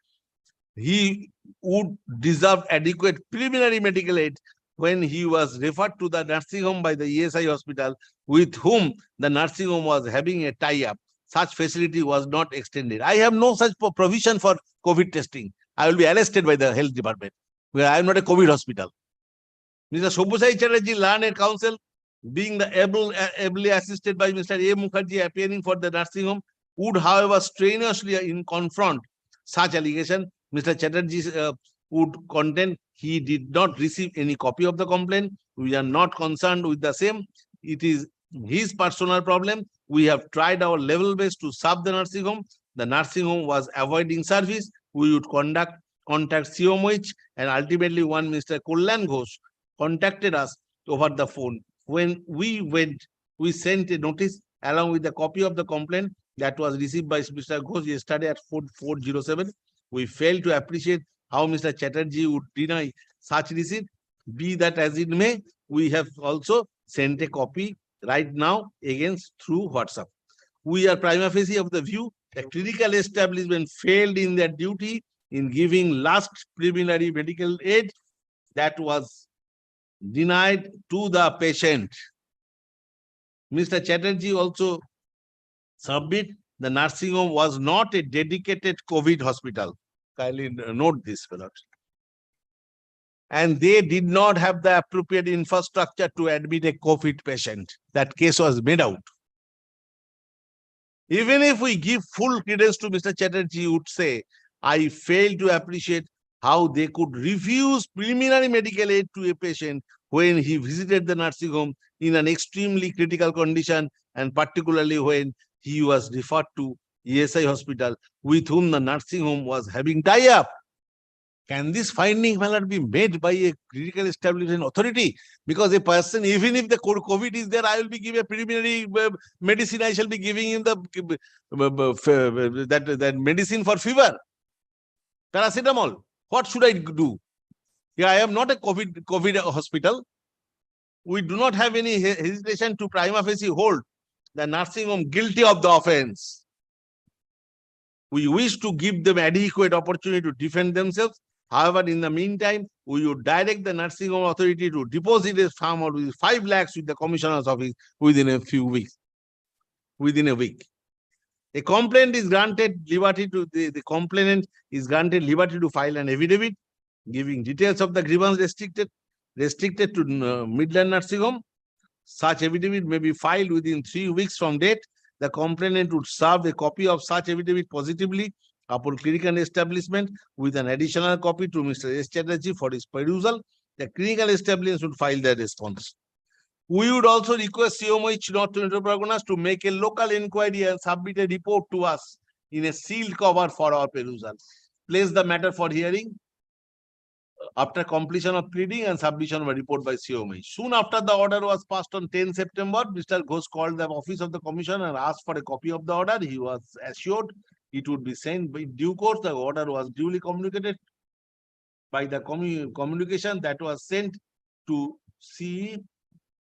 he would deserve adequate preliminary medical aid when he was referred to the nursing home by the ESI hospital, with whom the nursing home was having a tie-up. Such facility was not extended. I have no such provision for COVID testing. I will be arrested by the health department. I am not a COVID hospital. Mr. SABYASACHI Chatterjee, learned counsel, being the ably assisted by Mr. A. Mukherjee appearing for the nursing home, would, however, strenuously confront such allegation. Mr. Chatterjee would contend he did not receive any copy of the complaint. We are not concerned with the same. It is his personal problem. We have tried our level best to serve the nursing home. The nursing home was avoiding service. We would contact COMH, and ultimately one Mr. Kullan Ghosh contacted us over the phone. When we went, we sent a notice along with a copy of the complaint that was received by Mr. Ghosh yesterday at 4:07. We failed to appreciate how Mr. Chatterjee would deny such receipt. Be that as it may, we have also sent a copy right now against through WhatsApp. We are prima facie of the view that clinical establishment failed in their duty in giving last preliminary medical aid that was denied to the patient. Mr. Chatterjee also submit the nursing home was not a dedicated COVID hospital. Kindly note this, fellows. And they did not have the appropriate infrastructure to admit a COVID patient. That case was made out. Even if we give full credence to Mr. Chatterjee, would say, I fail to appreciate how they could refuse preliminary medical aid to a patient when he visited the nursing home in an extremely critical condition, and particularly when he was referred to ESI hospital with whom the nursing home was having tie-up. Can this finding cannot be made by a critical establishment authority? Because a person, even if the COVID is there, I will be giving a preliminary medicine. I shall be giving him the that medicine for fever, paracetamol. What should I do? Yeah, I am not a COVID hospital. We do not have any hesitation to prima facie hold the nursing home guilty of the offense. We wish to give them adequate opportunity to defend themselves. However, in the meantime, we would direct the nursing home authority to deposit a sum of 5 lakhs with the commissioner's office within a few weeks, within a week. A complaint is granted liberty to the complainant is granted liberty to file an affidavit giving details of the grievance restricted to Midland Nursing Home. Such affidavit may be filed within 3 weeks from date. The complainant would serve a copy of such affidavit positively upon clinical establishment with an additional copy to Mr. S. Chatterjee for his perusal. The clinical establishment would file their response. We would also request COMH North Parganas to make a local inquiry and submit a report to us in a sealed cover for our perusal. Place the matter for hearing after completion of pleading and submission of a report by COMH. Soon after the order was passed on 10 September, Mr. Ghosh called the office of the commission and asked for a copy of the order. He was assured it would be sent by due course. The order was duly communicated by the communication that was sent to CE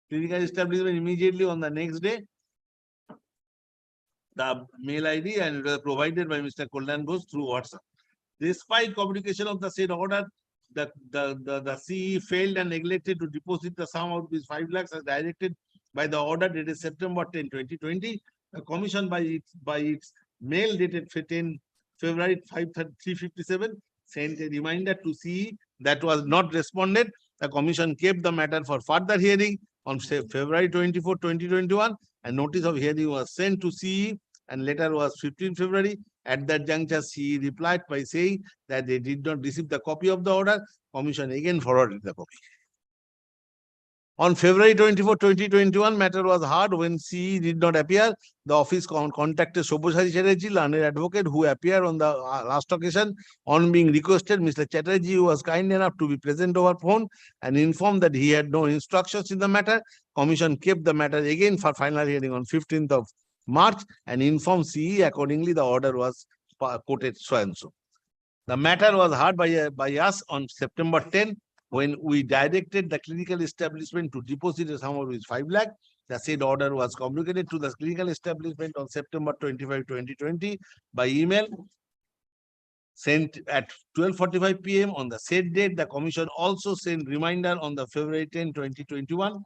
clinical establishment immediately on the next day. The mail ID and it was provided by Mr. Kullan Ghosh through WhatsApp. Despite communication of the said order, the CE failed and neglected to deposit the sum of these 5 lakhs as directed by the order dated September 10, 2020. The commission by its mail dated 10 February 357 sent a reminder to CE that was not responded. The commission kept the matter for further hearing on February 24, 2021, and notice of hearing was sent to CE, and letter was 15 February. At that juncture, CE replied by saying that they did not receive the copy of the order. Commission again forwarded the copy. On February 24, 2021, matter was heard when CE did not appear. The office contacted SABYASACHI Chatterjee, learned advocate, who appeared on the last occasion. On being requested, Mr. Chatterjee, who was kind enough to be present over phone and informed that he had no instructions in the matter. Commission kept the matter again for final hearing on 15th of March and informed CE. Accordingly, the order was quoted so and so. The matter was heard by us on September 10, when we directed the clinical establishment to deposit a sum of 5 lakh. The said order was communicated to the clinical establishment on September 25, 2020 by email sent at 12:45 p.m. on the said date. The commission also sent reminder on the February 10, 2021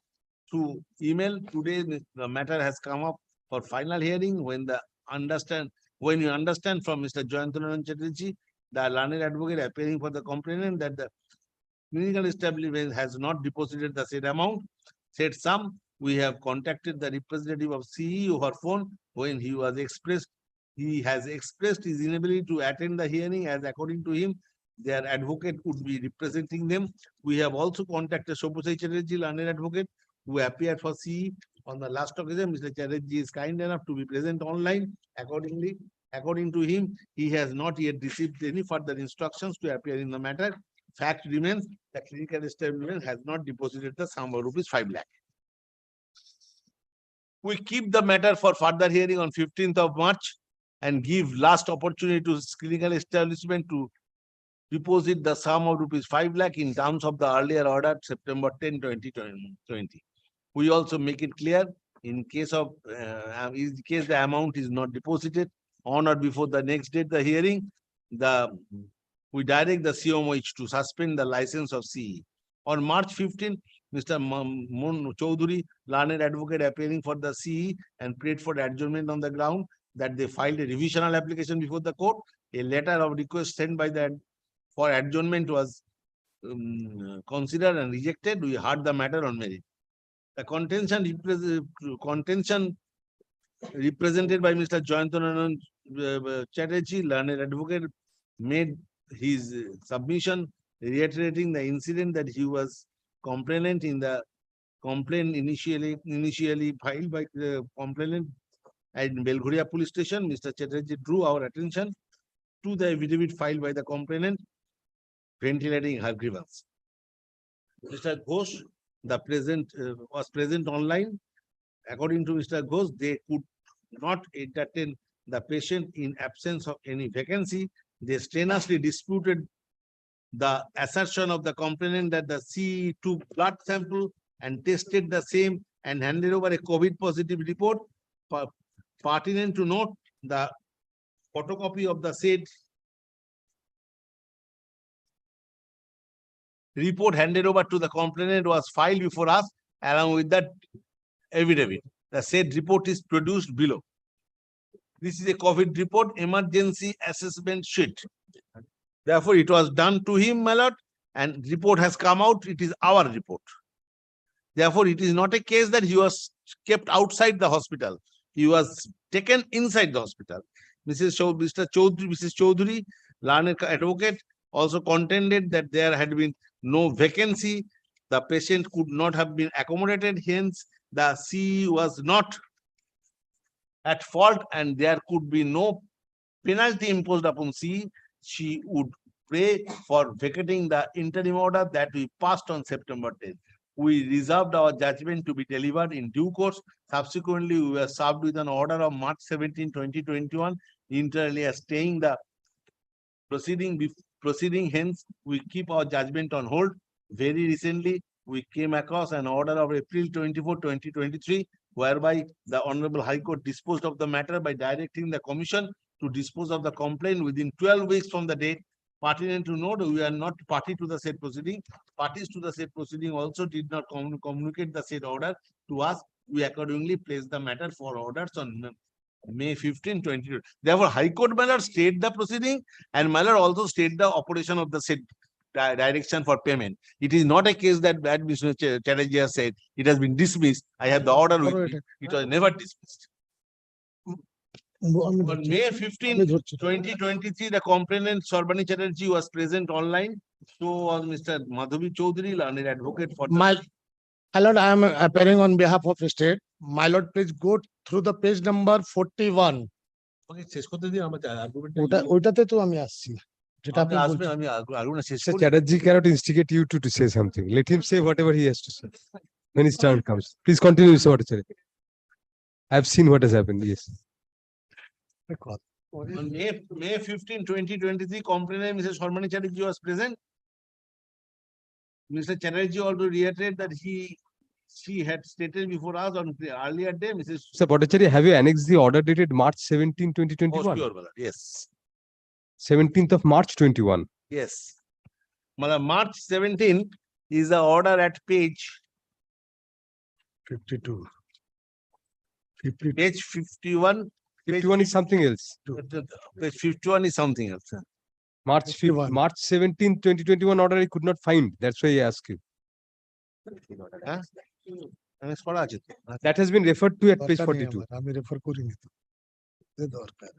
through email. Today, the matter has come up for final hearing when you understand from Mr. Jayantanaran Chatterjee, the learned advocate appearing for the complainant, that the clinical establishment has not deposited the said amount, said sum. We have contacted the representative of CE over phone when he has expressed his inability to attend the hearing, as according to him, their advocate would be representing them. We have also contacted Sabyasachi Chatterjee, learned advocate, who appeared for CE on the last occasion. Mr. Chatterjee is kind enough to be present online. According to him, he has not yet received any further instructions to appear in the matter. Fact remains that clinical establishment has not deposited the sum of ₹5 lakh. We keep the matter for further hearing on 15th of March and give last opportunity to clinical establishment to deposit the sum of ₹5 lakh in terms of the earlier order, September 10, 2020. We also make it clear in case the amount is not deposited on or before the next date the hearing, we direct the CMOH to suspend the license of CE. On March 15, Mr. Mon Chaudhary, learned advocate, appearing for the CE and prayed for adjournment on the ground that they filed a revisional application before the court. A letter of request sent for adjournment was considered and rejected. We heard the matter on merit. The contention represented by Mr. Jayantanand Chatterjee, learned advocate, made his submission reiterating the incident that he was complainant in the complaint initially filed by the complainant at Belghoria police station. Mr. Chatterjee drew our attention to the affidavit filed by the complainant ventilating her grievance. Mr. Ghosh was present online. According to Mr. Ghosh, they could not entertain the patient in absence of any vacancy. They strenuously disputed the assertion of the complainant that the CE took blood sample and tested the same and handed over a COVID positive report. Pertinent to note, the photocopy of the said report handed over to the complainant was filed before us along with that affidavit. The said report is produced below. This is a COVID report, emergency assessment sheet. Therefore, it was done to him, my lord, and report has come out. It is our report. Therefore, it is not a case that he was kept outside the hospital. He was taken inside the hospital. Mrs. Chaudhary, learned advocate, also contended that there had been no vacancy. The patient could not have been accommodated. Hence, the CE was not at fault and there could be no penalty imposed upon CE. She would pray for vacating the interim order that we passed on September 10th. We reserved our judgment to be delivered in due course. Subsequently, we were served with an order of March 17, 2021, internally staying the proceeding. Hence, we keep our judgment on hold. Very recently, we came across an order of April 24, 2023, whereby the Honorable High Court disposed of the matter by directing the Commission to dispose of the complaint within 12 weeks from the date. Pertinent to note, we are not party to the said proceeding. Parties to the said proceeding also did not communicate the said order to us. We accordingly placed the matter for orders on May 15, 2022. Therefore, High Court matter stayed the proceeding and matter also stayed the operation of the said direction for payment. It is not a case that Mr. Chatterjee has said it has been dismissed. I have the order with me. It was never dismissed. On May 15, 2023, the complainant Sabyasachi Chatterjee was present online. So was Mr. Madhavi Chaudhary, learned advocate for my lord, I am appearing on behalf of the state. My lord, please go through the page number 41. ওটাতে তো আমি আসছি যেটা আপনি বলছেন Mr. Chatterjee cannot instigate you to say something. Let him say whatever he has to say when his turn comes. Please continue, Mr. Bhattacharya. I have seen what has happened. Yes. On May 15, 2023, complainant Mrs. Sabyasachi Chatterjee was present. Mr. Chatterjee also reiterated that she had stated before us on the earlier day. Mr. Bhattacharya, have you annexed the order dated March 17, 2021? Yes. 17th of March 21. Yes. March 17 is the order at page 52. Page 51. 51 is something else. Page 51 is something else. March 17, 2021 order I could not find. That's why I asked you. That has been referred to at page দরকার নেই 42. আমার, আমি refer করিনি তো। এ দরকার।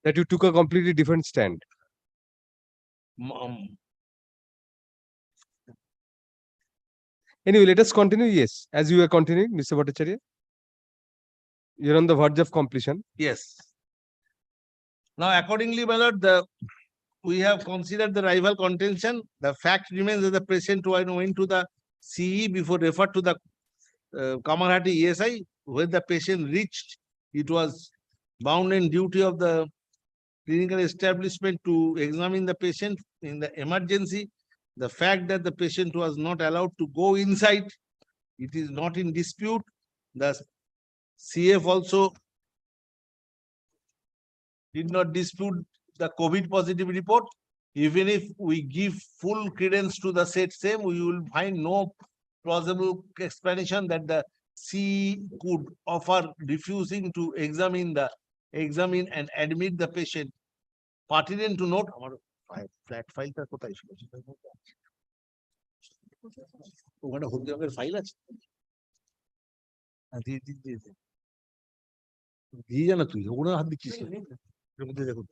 That you took a completely different stand. Anyway, let us continue. Yes, as you are continuing, Mr. Bhattacharya. You're on the verge of completion. Yes. Now accordingly, my lord, we have considered the rival contention. The fact remains that the patient went to the CE before referred to the Kamarhati ESI. When the patient reached, it was bound in duty of the clinical establishment to examine the patient in the emergency. The fact that the patient was not allowed to go inside, it is not in dispute. The CF also did not dispute the COVID positive report. Even if we give full credence to the said same, we will find no plausible explanation that the C could offer refusing to examine and admit the patient. Pertinent to note, our flat file টা কোথায় ছিল? ওখানে হলদি রঙের file আছে? দিয়ে জানা তুই, ওখানে হাত দিচ্ছিস কেন? এর মধ্যে দেখো।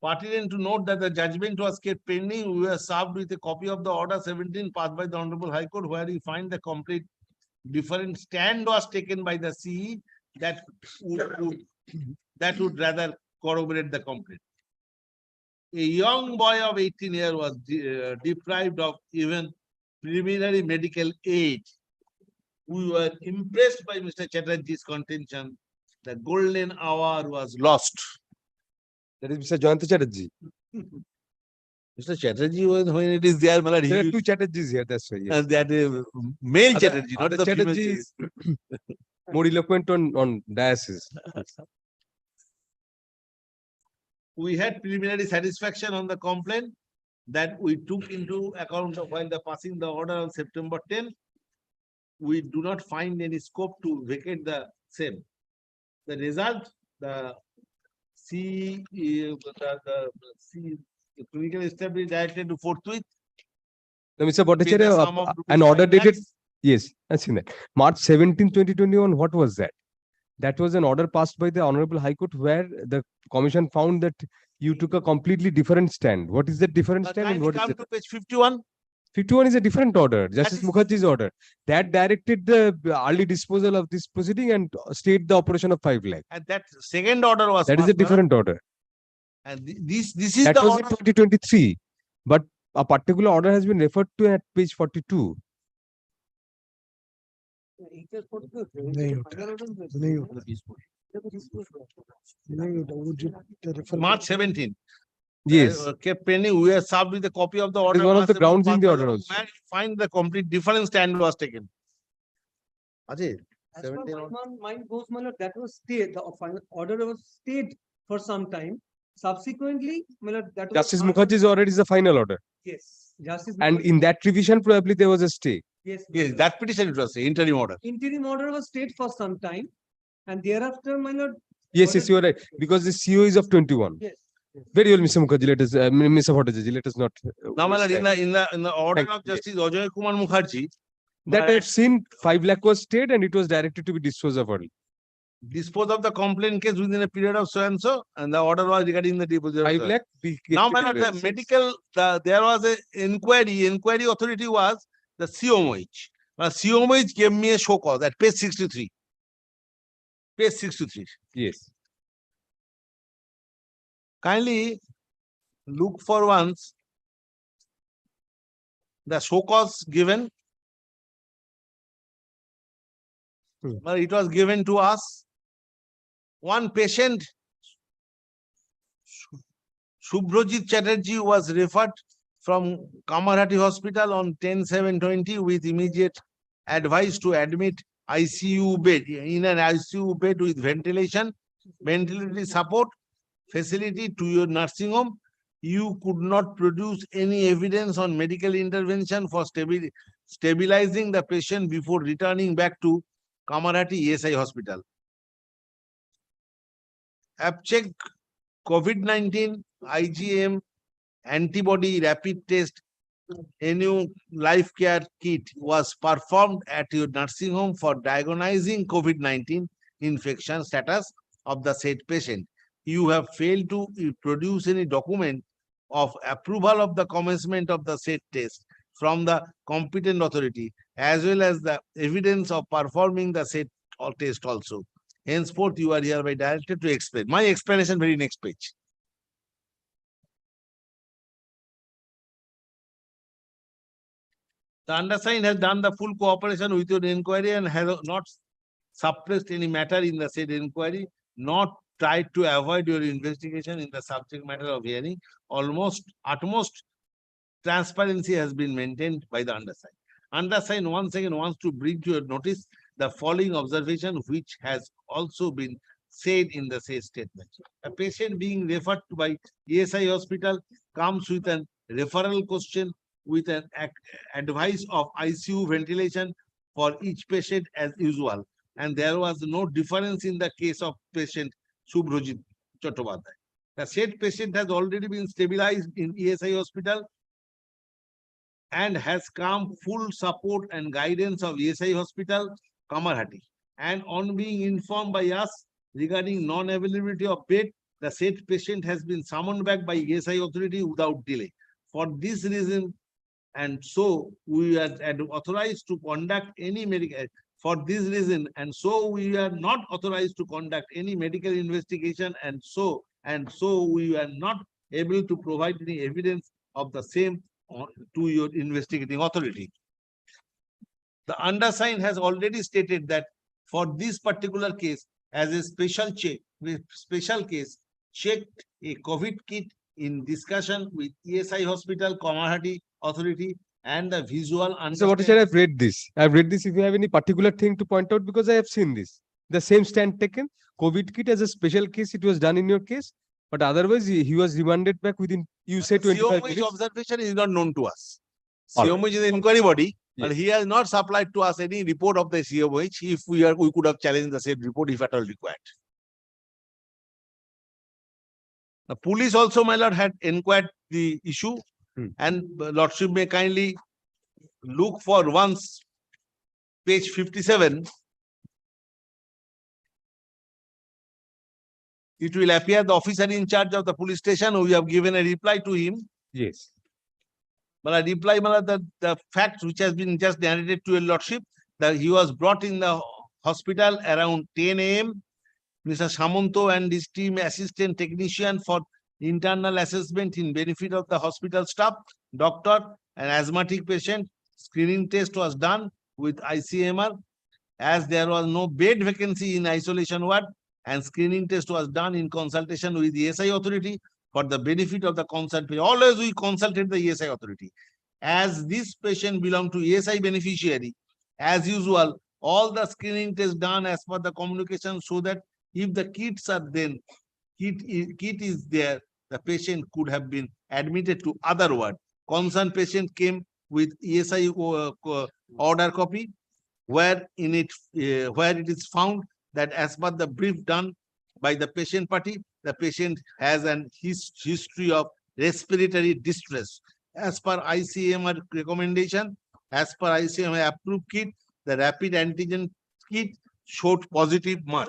Pertinent to note that the judgment was kept pending. We were served with a copy of the order 17 passed by the Honorable High Court, where we find the complete different stand was taken by the CE that would rather corroborate the complaint. A young boy of 18 years was deprived of even preliminary medical aid. We were impressed by Mr. Chatterjee's contention. The golden hour was lost. That is Mr. Jayanta Chatterjee. Mr. Chatterjee, when it is there, There are two Chatterjees here, that's why. Yes. and that male Chatterjee, not Other the female Chatterjee is more eloquent on diocese. We had preliminary satisfaction on the complaint that we took into account of while the passing the order on September 10. We do not find any scope to vacate the same. The result, the clinical establishment directed to forthwith. Now, Mr. Bhattacharya, Pay the sum of an rupees order 5 dated, lakhs. yes, I've seen that. March 17, 2021, what was that? That was an order passed by the Honorable High Court where the commission found that you took a completely different stand. What is that different stand and Kindly what is come it? to page 51. 51 is a different order. Justice is- Mukherjee's order. That directed the early disposal of this proceeding and stayed the operation of 5 lakh. And that second order was That is a passed, different order. and this is That the was in order. 2023. But a particular order has been referred to at page 42. नहीं उठा, नहीं उठा, नहीं उठा, वो जो refer March 17. Yes. Kept pending. We are served with a copy of the That is order. one of March the 17 grounds in passed the by order also. where we find the complete different stand was taken. Ajay, As per 17 my mind goes, my lord, that was stayed, the final order was stayed for some time. Subsequently, my lord, that was. Justice Mukherjee's order is the final order. Yes, Justice. And Mukherjee- in that revision, probably there was a stay. Yes. Yes, that petition it was the interim order. Interim order was stayed for some time, and thereafter, my lord. Yes, yes, you are right. Because the CO is of 21. Yes. Very well, Mr. Mukherjee, let us, Mr. Bhattacharya, let us not. Now, my lord, waste time. in the order Thank of you. Justice Ajay Kumar Mukherjee, That I have seen 5 lakh was stayed and it was directed to be disposed of early. dispose of the complaint case within a period of so and so, and the order was regarding the deposit. of 5 the- lakh. we Now, kept my it lord, as the six. medical, there was a inquiry authority was the COMH. COMH gave me a show cause at page 63. Page 63. Yes. Kindly look for once the show cause given. Well, it was given to us. One patient, Subhrojit Chatterjee, was referred from Kamarhati Hospital on 10/7/20 with immediate advice to admit ICU bed, in an ICU bed with ventilation, ventilatory support facility to your nursing home. You could not produce any evidence on medical intervention for stabilizing the patient before returning back to Kamarhati ESI Hospital. Abcheck COVID-19 IgM antibody rapid test A new life care kit was performed at your nursing home for diagnosing COVID-19 infection status of the said patient. You have failed to produce any document of approval of the commencement of the said test from the competent authority, as well as the evidence of performing the said test also. Henceforth, you are hereby directed to explain. My explanation very next page. The undersigned has done the full cooperation with your inquiry and has not suppressed any matter in the said inquiry, not tried to avoid your investigation in the subject matter of hearing. Utmost transparency has been maintained by the undersigned. Undersigned once again wants to bring to your notice the following observation, which has also been said in the said statement. A patient being referred to by ESI hospital comes with an referral question with an advice of ICU ventilation for each patient as usual. And there was no difference in the case of patient Subhrojit Chattopadhyay. The said patient has already been stabilized in ESI hospital and has come full support and guidance of ESI hospital, Kamarhati. And on being informed by us regarding non-availability of bed, the said patient has been summoned back by ESI authority without delay. For this reason, and so we are authorized to conduct any medical, for this reason, and so we are not authorized to conduct any medical investigation, and so we are not able to provide any evidence of the same to your investigating authority. The undersigned has already stated that for this particular case, as a special case, checked a COVID kit in discussion with ESI Hospital, Kamarhati Authority, and the visual So what understanding. I've read this. I've read this. If you have any particular thing to point out, because I have seen this. The same stand taken. COVID kit as a special case, it was done in your case. But otherwise, he was remanded back within, you say 25 COMH minutes. observation is not known to us. All COMH is an inquiry body, Yes. but he has not supplied to us any report of the COMH. If we could have challenged the same report if at all required. The police also, my lord, had inquired the issue, and lordship may kindly look for once page 57. It will appear the officer in charge of the police station. We have given a reply to him. Yes. But I reply, the fact which has been just narrated to your lordship, that he was brought in the hospital around 10 a.m. Mr. Samanto and his team assistant technician for internal assessment in benefit of the hospital staff, doctor, and asthmatic patient. Screening test was done with ICMR. As there was no bed vacancy in isolation ward, and screening test was done in consultation with the ESI authority for the benefit of the concerned patient. Always we consulted the ESI authority. As this patient belonged to ESI beneficiary, as usual, all the screening tests done as per the communication, so that if the kits are then, kit is there, the patient could have been admitted to other ward. Concerned patient came with ESI order copy, where it is found that as per the brief done by the patient party, the patient has an history of respiratory distress. As per ICMR recommendation, as per ICMR approved kit, the rapid antigen kit showed positive mark.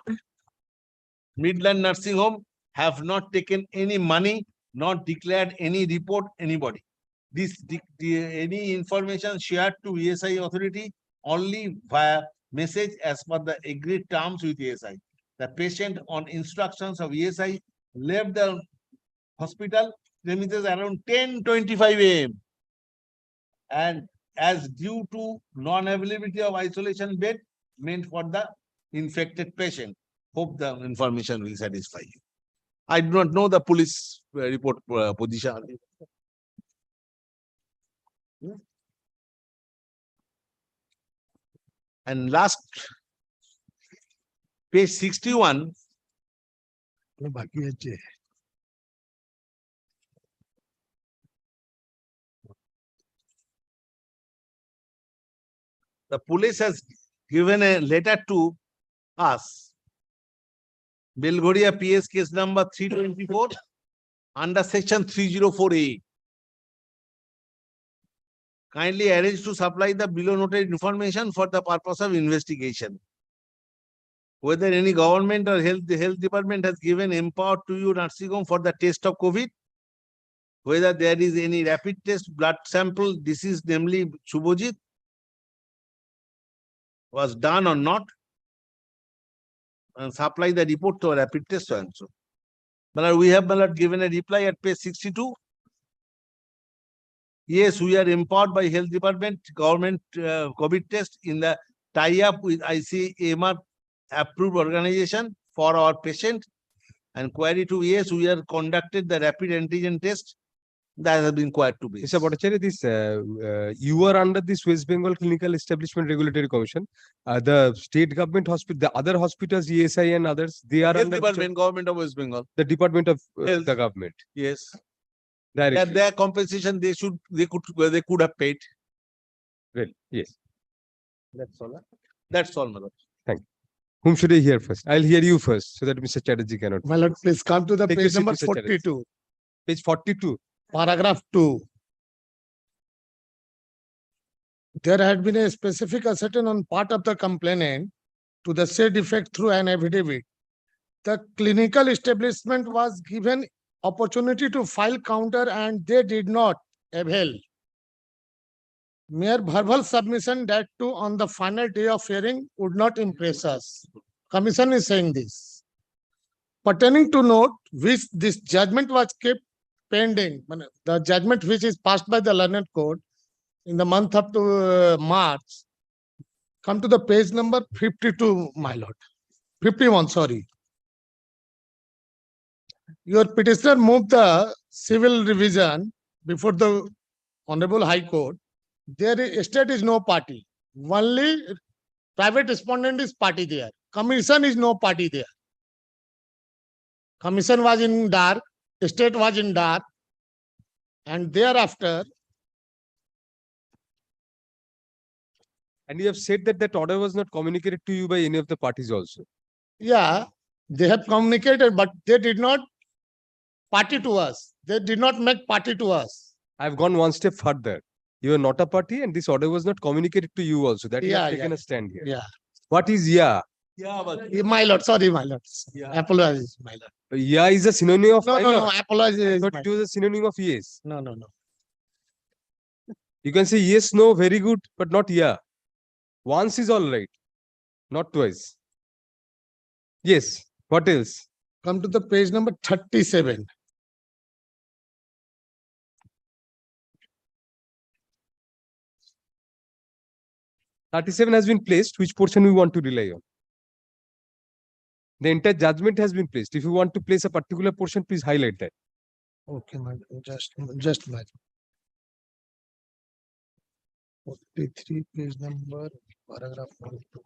Midland Nursing Home have not taken any money, not declared any report anybody. Any information shared to ESI authority only via message as per the agreed terms with ESI. The patient, on instructions of ESI, left the hospital premises around 10:25 a.m. and as due to non-availability of isolation bed meant for the infected patient. Hope the information will satisfy you. I do not know the police report position. And last, page 61. The police has given a letter to us, Belghoria PS case number 324 under section 304A. kindly arrange to supply the below noted information for the purpose of investigation. Whether any government or health department has given empowered to you nursing home for the test of COVID, whether there is any rapid test blood sample disease, namely Shubhajit, was done or not, and supply the report to a rapid test and so. But we have given a reply at page 62. Yes, we are empowered by health department, government COVID test in the tie-up with ICMR approved organization for our patient. And query to yes, we are conducted the rapid antigen test that has been queried to be. Mr. Bhattacharya, this you are under this West Bengal Clinical Establishment Regulatory Commission. The state government hospital, the other hospitals, ESI and others, they are Health under department, government of West Bengal. the Department of Health. the government. Yes. Directly. Their compensation they could have paid. Well, yes. That's all. That's all, my lord. Thank you. Whom should I hear first? I'll hear you first so that Mr. Chatterjee cannot. My lord, please come to the Take your page seat, number Mr. Chatterjee. 42, Page 42. paragraph 2. There had been a specific assertion on part of the complainant to the said effect through an affidavit. The clinical establishment was given opportunity to file counter and they did not avail. Mere verbal submission that too on the final day of hearing would not impress us. Commission is saying this. Pertaining to note which this judgment was kept pending, the judgment which is passed by the learned court in the month up to March. Come to the page number 52, my lord. 51, sorry. Your petitioner moved the civil revision before the Honorable High Court. Their state is no party. Only private respondent is party there. Commission is no party there. Commission was in dark, state was in dark, and thereafter. And you have said that that order was not communicated to you by any of the parties also. Yeah, they have communicated, but they did not party to us. They did not make party to us. I've gone one step further. You are not a party and this order was not communicated to you also. That you have taken a stand here. Yeah. What is yeah? Yeah, but My lord, sorry, my lord. Apologies, my lord. Yeah is a synonym of No, apologies. I thought it was a synonym of yes. No. You can say yes, no, very good, but not yeah. Once is all right, not twice. Yes. What else? Come to the page number 37. (37) has been placed. Which portion we want to rely on? The entire judgment has been placed. If you want to place a particular portion, please highlight that. Okay, my just my 43 page number, paragraph 42.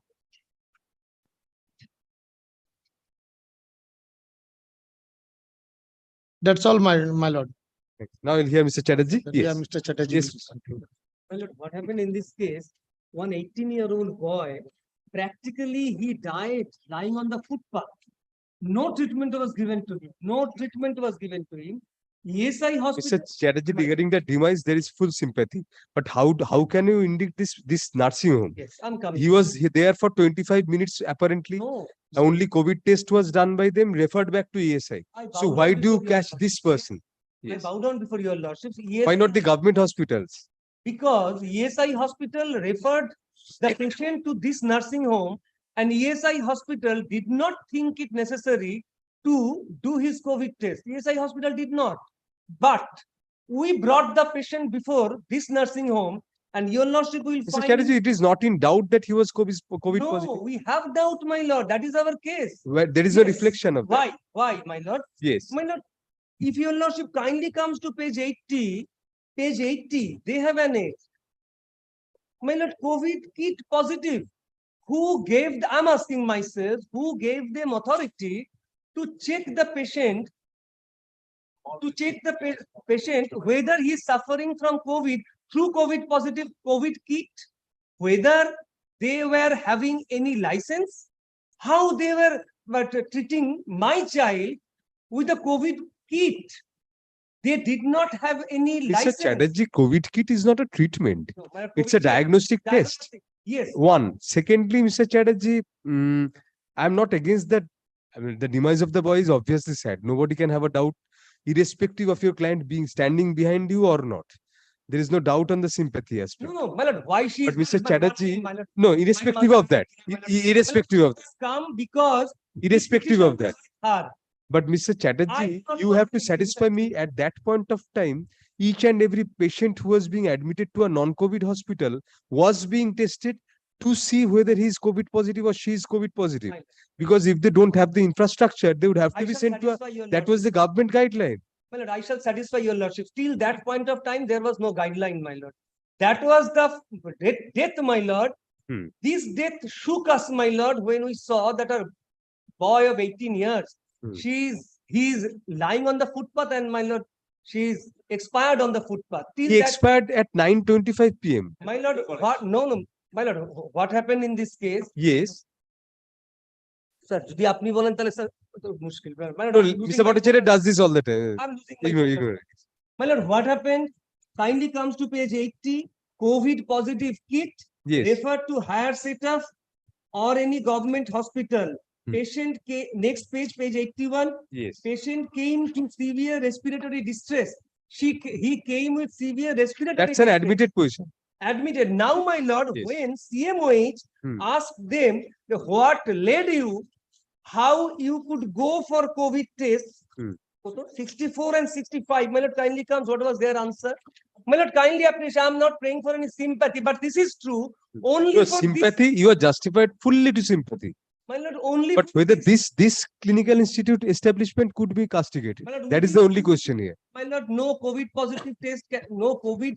That's all, my lord. Now we'll hear Mr. Chatterjee. Yeah, Yes. Mr. Chatterjee. Yes. will conclude. My lord, what happened in this case? One 18-year-old boy, practically he died lying on the footpath. No treatment was given to him. No treatment was given to him. ESI hospital. Mr. Chatterjee, regarding the demise, there is full sympathy. But how can you indict this nursing home? Yes, I'm coming. He was there for 25 minutes apparently. No. Only COVID test was done by them, referred back to ESI. I So bow why down do you before your catch this person? I bow down before your lordships. Why not the government hospitals? Because ESI hospital referred the patient to this nursing home, and ESI hospital did not think it necessary to do his COVID test. ESI hospital did not. But we brought the patient before this nursing home, and your lordship will Mr. find. Chatterjee, it is not in doubt that he was COVID No, positive. we have doubt, my lord. That is our case. Where there is a reflection of that. Why, my lord? Yes. My lord, if your lordship kindly comes to page 80, they have an age. My lord, COVID kit positive. Who gave, I'm asking myself, who gave them authority to check the patient, whether he is suffering from COVID through COVID positive COVID kit, whether they were having any license, how they were treating my child with a COVID kit. They did not have any Mr. license. Chatterjee, COVID kit is not a treatment. No, my lord, It's a COVID kit- diagnostic test. diagnostic. Yes. One. Secondly, Mr. Chatterjee, I'm not against that. I mean, the demise of the boy is obviously sad. Nobody can have a doubt, irrespective of your client being standing behind you or not. There is no doubt on the sympathy aspect. No, my lord, why she But is Mr. my mother, Chatterjee, my lord, no, irrespective of that, irrespective of that, come because irrespective of that. her. But Mr. Chatterjee, not you have to satisfy me at that point of time. Each and every patient who was being admitted to a non-COVID hospital was being tested to see whether he is COVID positive or she is COVID positive. Because if they don't have the infrastructure, they would have to I be shall sent to a, satisfy your that was the government guideline. My lord, I shall satisfy your lordship. Till that point of time, there was no guideline, my lord. That was the death, my lord. This death shook us, my lord, when we saw that a boy of 18 years, he's lying on the footpath, and my lord, she's expired on the footpath. Till He that, expired at 9:25 p.m. my lord, what, no, my lord, what happened in this case? Yes. Sir, যদি আপনি বলেন তাহলে sir মুশকিল। My lord, No, I'm losing Mr. my Bhattacharya focus. does this all the time. I'm losing my Ignore, focus. ignore. My lord, what happened? Kindly comes to page 80, COVID positive kit, Yes. referred to higher setup or any government hospital. Patient came, next page, page 81. Yes. Patient came to severe respiratory distress. He came with severe respiratory That's an distress. admitted position. Admitted. Now, my lord, Yes. when CMOH asked them what led you, how you could go for COVID tests, 64 and 65, my lord, kindly comes, what was their answer? My lord, kindly appreciate, I'm not praying for any sympathy, but this is true. Only Your for sympathy, you are justified fully to sympathy. my lord, only But whether this clinical institute establishment could be castigated, My lord, that is the only question here. my lord, no COVID positive test, no COVID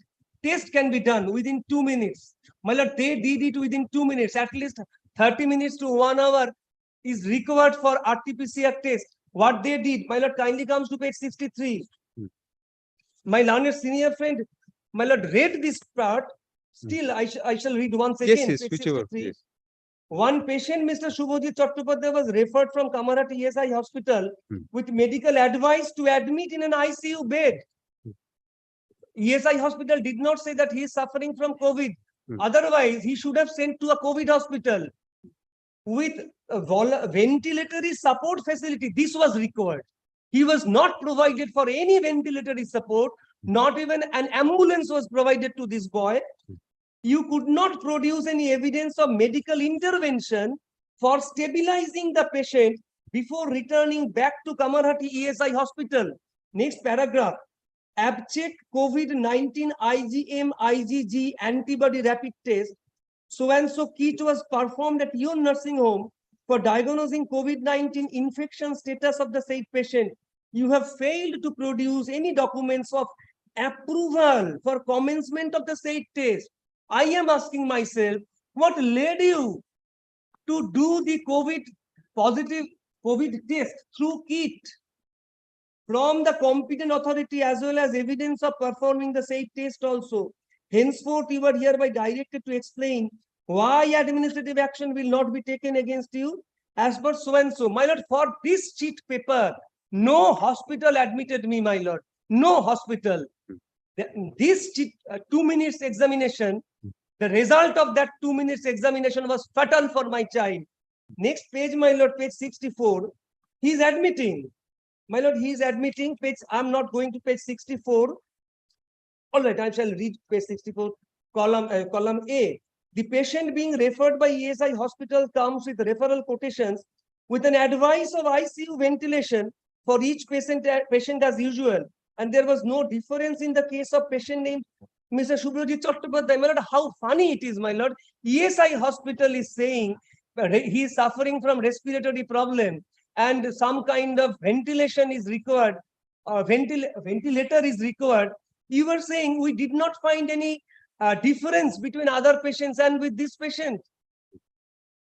test can be done within 2 minutes. My lord, they did it within 2 minutes. At least 30 minutes to 1 hour is required for RT-PCR test. What they did, my lord, kindly comes to page 63. My learned senior friend, my lord, read this part. Still, I shall read once Yes, again. yes, page whichever. 63. Yes. One patient, Mr. Shubhajit Chattopadhyay, was referred from Kamarhati ESI hospital with medical advice to admit in an ICU bed. ESI hospital did not say that he is suffering from COVID. Otherwise, he should have sent to a COVID hospital with a ventilatory support facility. This was required. He was not provided for any ventilatory support. Not even an ambulance was provided to this boy. You could not produce any evidence of medical intervention for stabilizing the patient before returning back to Kamarhati ESI hospital. Next paragraph. Abcheck COVID-19 IgM IgG antibody rapid test. So-and-so kit was performed at your nursing home for diagnosing COVID-19 infection status of the said patient. You have failed to produce any documents of approval for commencement of the said test. I am asking myself, what led you to do the COVID test through kit from the competent authority as well as evidence of performing the said test also? Henceforth, you are hereby directed to explain why administrative action will not be taken against you as per so and so. My lord, for this cheat paper, no hospital admitted me, my lord. No hospital. This 2 minutes examination, the result of that 2 minutes examination was fatal for my child. Next page, my lord, page 64. He is admitting. My lord, he is admitting. Page, I'm not going to page 64. All right, I shall read page 64, column A. The patient being referred by ESI hospital comes with referral quotations with an advice of ICU ventilation for each patient as usual. And there was no difference in the case of patient named Mr. Shubhajit Chattopadhyay. My lord, how funny it is, my lord. ESI hospital is saying he is suffering from respiratory problem and some kind of ventilation is required, ventilator is required. You were saying we did not find any difference between other patients and with this patient.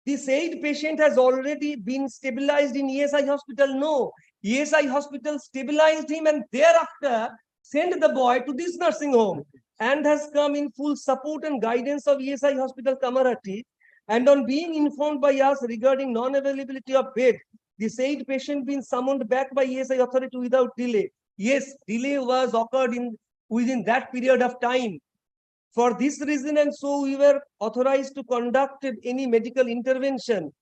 The said patient has already been stabilized in ESI hospital. No, ESI hospital stabilized him and thereafter sent the boy to this nursing home and has come in full support and guidance of ESI hospital Kamarhati. And on being informed by us regarding non-availability of bed, the said patient been summoned back by ESI authority without delay. Yes, delay was occurred within that period of time. For this reason, and so we were authorized to conduct any medical intervention.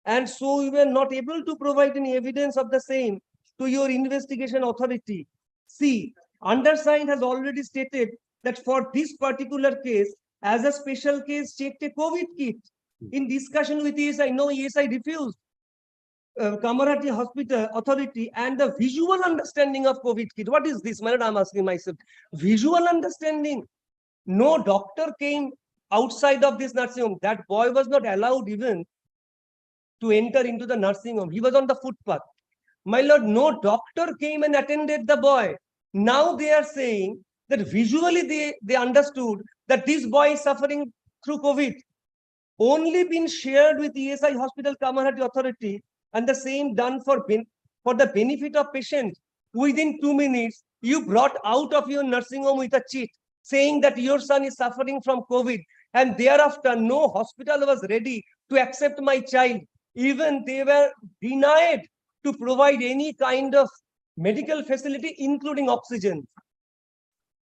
And so we were not able to provide any evidence of the same to your investigation authority. See, undersigned has already stated that for this particular case, as a special case, checked a COVID kit. In discussion with ESI, no, ESI refused. Kamarhati Hospital Authority and the visual understanding of COVID kit. What is this, man? I'm asking myself. Visual understanding. No doctor came outside of this nursing home. That boy was not allowed even to enter into the nursing home. He was on the footpath. My lord, no doctor came and attended the boy. Now they are saying that visually they understood that this boy is suffering through COVID. Only been shared with ESI Hospital Kamarhati Authority and the same done for the benefit of patient. Within 2 minutes, you brought out of your nursing home with a cheat saying that your son is suffering from COVID, and thereafter no hospital was ready to accept my child. Even they were denied to provide any kind of medical facility, including oxygen.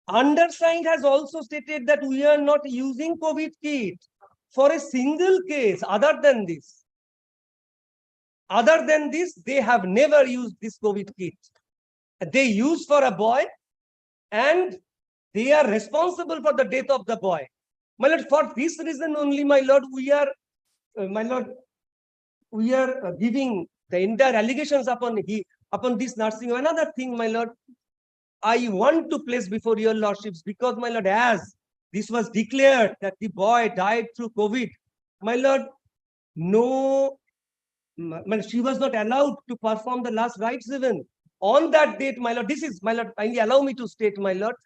Undersigned has also stated that we are not using COVID kit for a single case. Other than this, they have never used this COVID kit. They use for a boy, and they are responsible for the death of the boy. My lord, for this reason only, my lord, we are giving the entire allegations upon this nursing home. Another thing, my lord, I want to place before your lordships, because, my lord, as this was declared that the boy died through COVID, my lord, she was not allowed to perform the last rites even. On that date, my lord, this is, my lord, kindly allow me to state, my lord,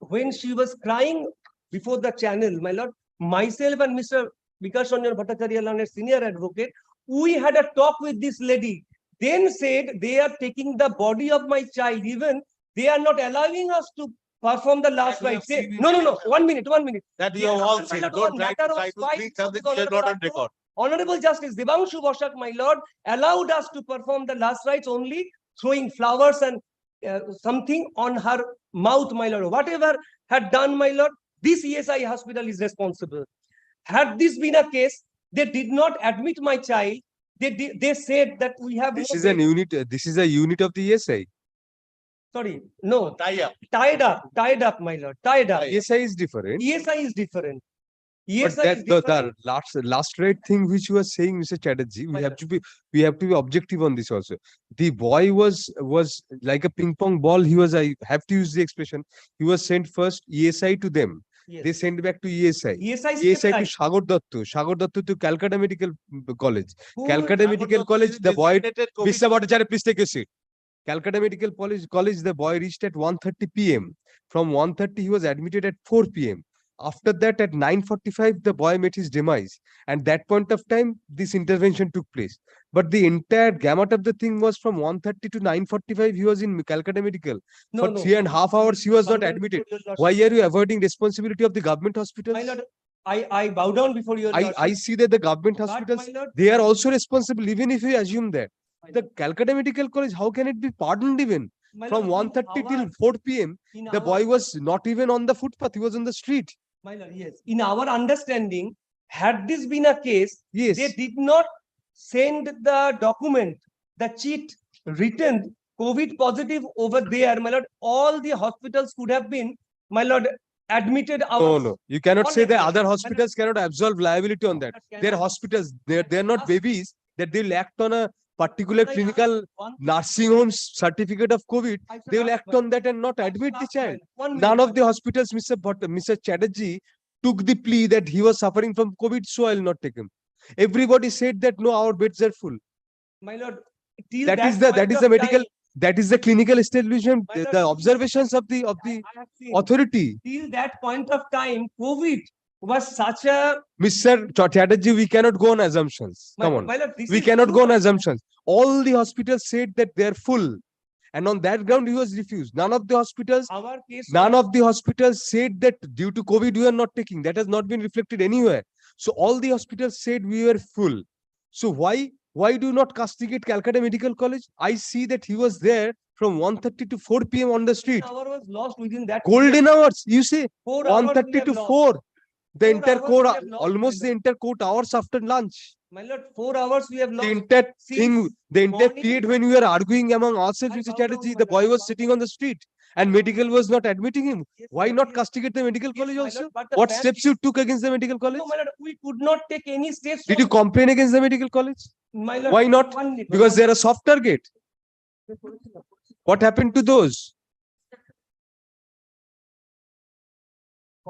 when she was crying before the channel, my lord, myself and Mr. Vikas Ranjan Bhattacharya, senior advocate, we had a talk with this lady. Then said they are taking the body of my child, even they are not allowing us to perform the last rites. No, 1 minute. That you have all said. Don't try to speak something which is not on record. Honorable Justice Devanshu Bosak, my lord, allowed us to perform the last rites only throwing flowers and something on her mouth, my lord. Whatever had done, my lord, this ESI hospital is responsible. Had this been a case, they did not admit my child. They said that we have. This is a unit of the ESI. Sorry, no. Tied up, my lord. Tied up. ESI is different. ESI is different. But that the last right thing which you were saying, Mr. Chatterjee, we have to be objective on this also. The boy was like a ping pong ball. He was, I have to use the expression, he was sent first ESI to them. Yes. They sent back to ESI. ESI to Sagar Dattu to Calcutta Medical College. Calcutta Medical College, the boy, Mr. Bhattacharya, please take a seat. Calcutta Medical College, the boy reached at 1:30 p.m. From 1:30, he was admitted at 4 p.m. After that, at 9:45, the boy met his demise. And that point of time, this intervention took place. But the entire gamut of the thing was from 1:30 to 9:45, he was in Calcutta Medical. For 3.5 hours, he was not admitted. Why are you avoiding responsibility of the government hospitals? My lord, I bow down before your lordship. I see that the government hospitals, they are also responsible, even if we assume that. The Calcutta Medical College, how can it be pardoned even? From 1:30 till 4 p.m., the boy was not even on the footpath, he was on the street. My lord, yes. In our understanding, had this been a case, yes, they did not send the document, the cheat written COVID positive over there, my lord. All the hospitals could have been, my lord, admitted. No. You cannot say that other hospitals cannot absolve liability on that. They're hospitals, they're not babies that they will act on a particular clinical nursing home's certificate of COVID. They will act on that and not admit the child. None of the hospitals, Mr. Chatterjee, took the plea that he was suffering from COVID, so I will not take him. Everybody said that no, our beds are full. My lord, that is the medical, that is the clinical establishment, the observations of the authority. Till that point of time, COVID was such a... Mr. Chatterjee, we cannot go on assumptions. Come on. We cannot go on assumptions. All the hospitals said that they are full. And on that ground, he was refused. None of the hospitals said that due to COVID, we are not taking. That has not been reflected anywhere. So all the hospitals said we were full. So why Why do you not castigate Calcutta Medical College? I see that he was there from 1:30 to 4 p.m. on the street. Hour was lost within that. Golden hours, you say 4 hours we 1:30 have to lost. 4. The 4 entire hours court, we have lost, almost my the entire court hours after lunch. My lord, 4 hours we have The lost. entire thing, Since the entire morning- period when we were arguing among ourselves, I Mr. bow down, Chatterjee, my the lord, boy I was bow sitting on the street and medical was not admitting him. Yes, Why my not lord, castigate the medical college my lord, also? but the What fact steps you took against the medical college? No, my lord, we could not take any steps. Did you complain against the medical college? My lord, Why not? one minute, Because one they're a soft target. What happened to those?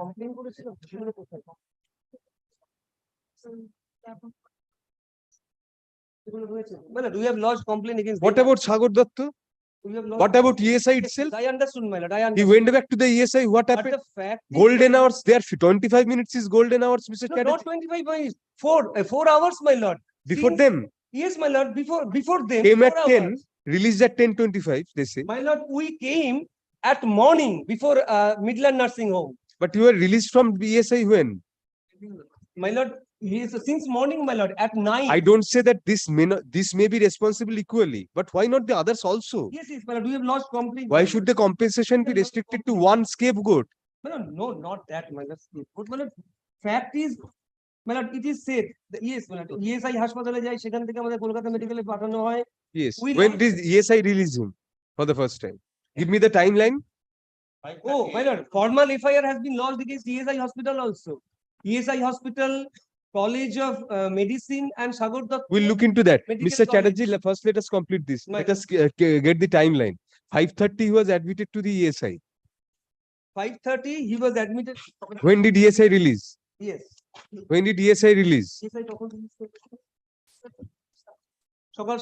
complain করেছিলাম, সেগুলো কোথায়? সেগুলো রয়েছে। My lord, we have lodged complaint against What them. about Sagar Datta? We have lodged What about ESI Yes, itself? I understood, my lord, I He understood. went back to the ESI. What But happened? the fact is, Golden my lord, hours. There, 25 minutes is golden hours, Mr. No, Chatterjee. not 25 minutes, 4 hours, my lord. Before Since- them, Yes, my lord, before them. came at 4 10, hours. released at 10:25, they say. My lord, we came at morning before Midland Nursing Home. But you were released from ESI when? My lord, yes, since morning, my lord, at 9. I don't say that this may be responsible equally, but why not the others also? Yes, yes, my lord, we have lodged complaint. Why my should lord. the compensation be restricted to one scapegoat? My lord, no, not that, my lord. But my lord, fact is, my lord, it is said, yes, my lord, ESI হাসপাতালে যাই, সেখান থেকে আমাদের কলকাতা মেডিকেলে পাঠানো হয়। Yes. We When lodged- did ESI release him for the first time? Give me the timeline. Oh, my lord, formal FIR has been lodged against ESI hospital also. ESI hospital, College of Medicine and Sagar Datta. We'll look into that. Medical Mr. College. Chatterjee, first let us complete this. My- Let us get the timeline. 5:30 he was admitted to the ESI. 5:30, he was admitted. When did ESI release? Yes. When did ESI release? ESI তখন সকাল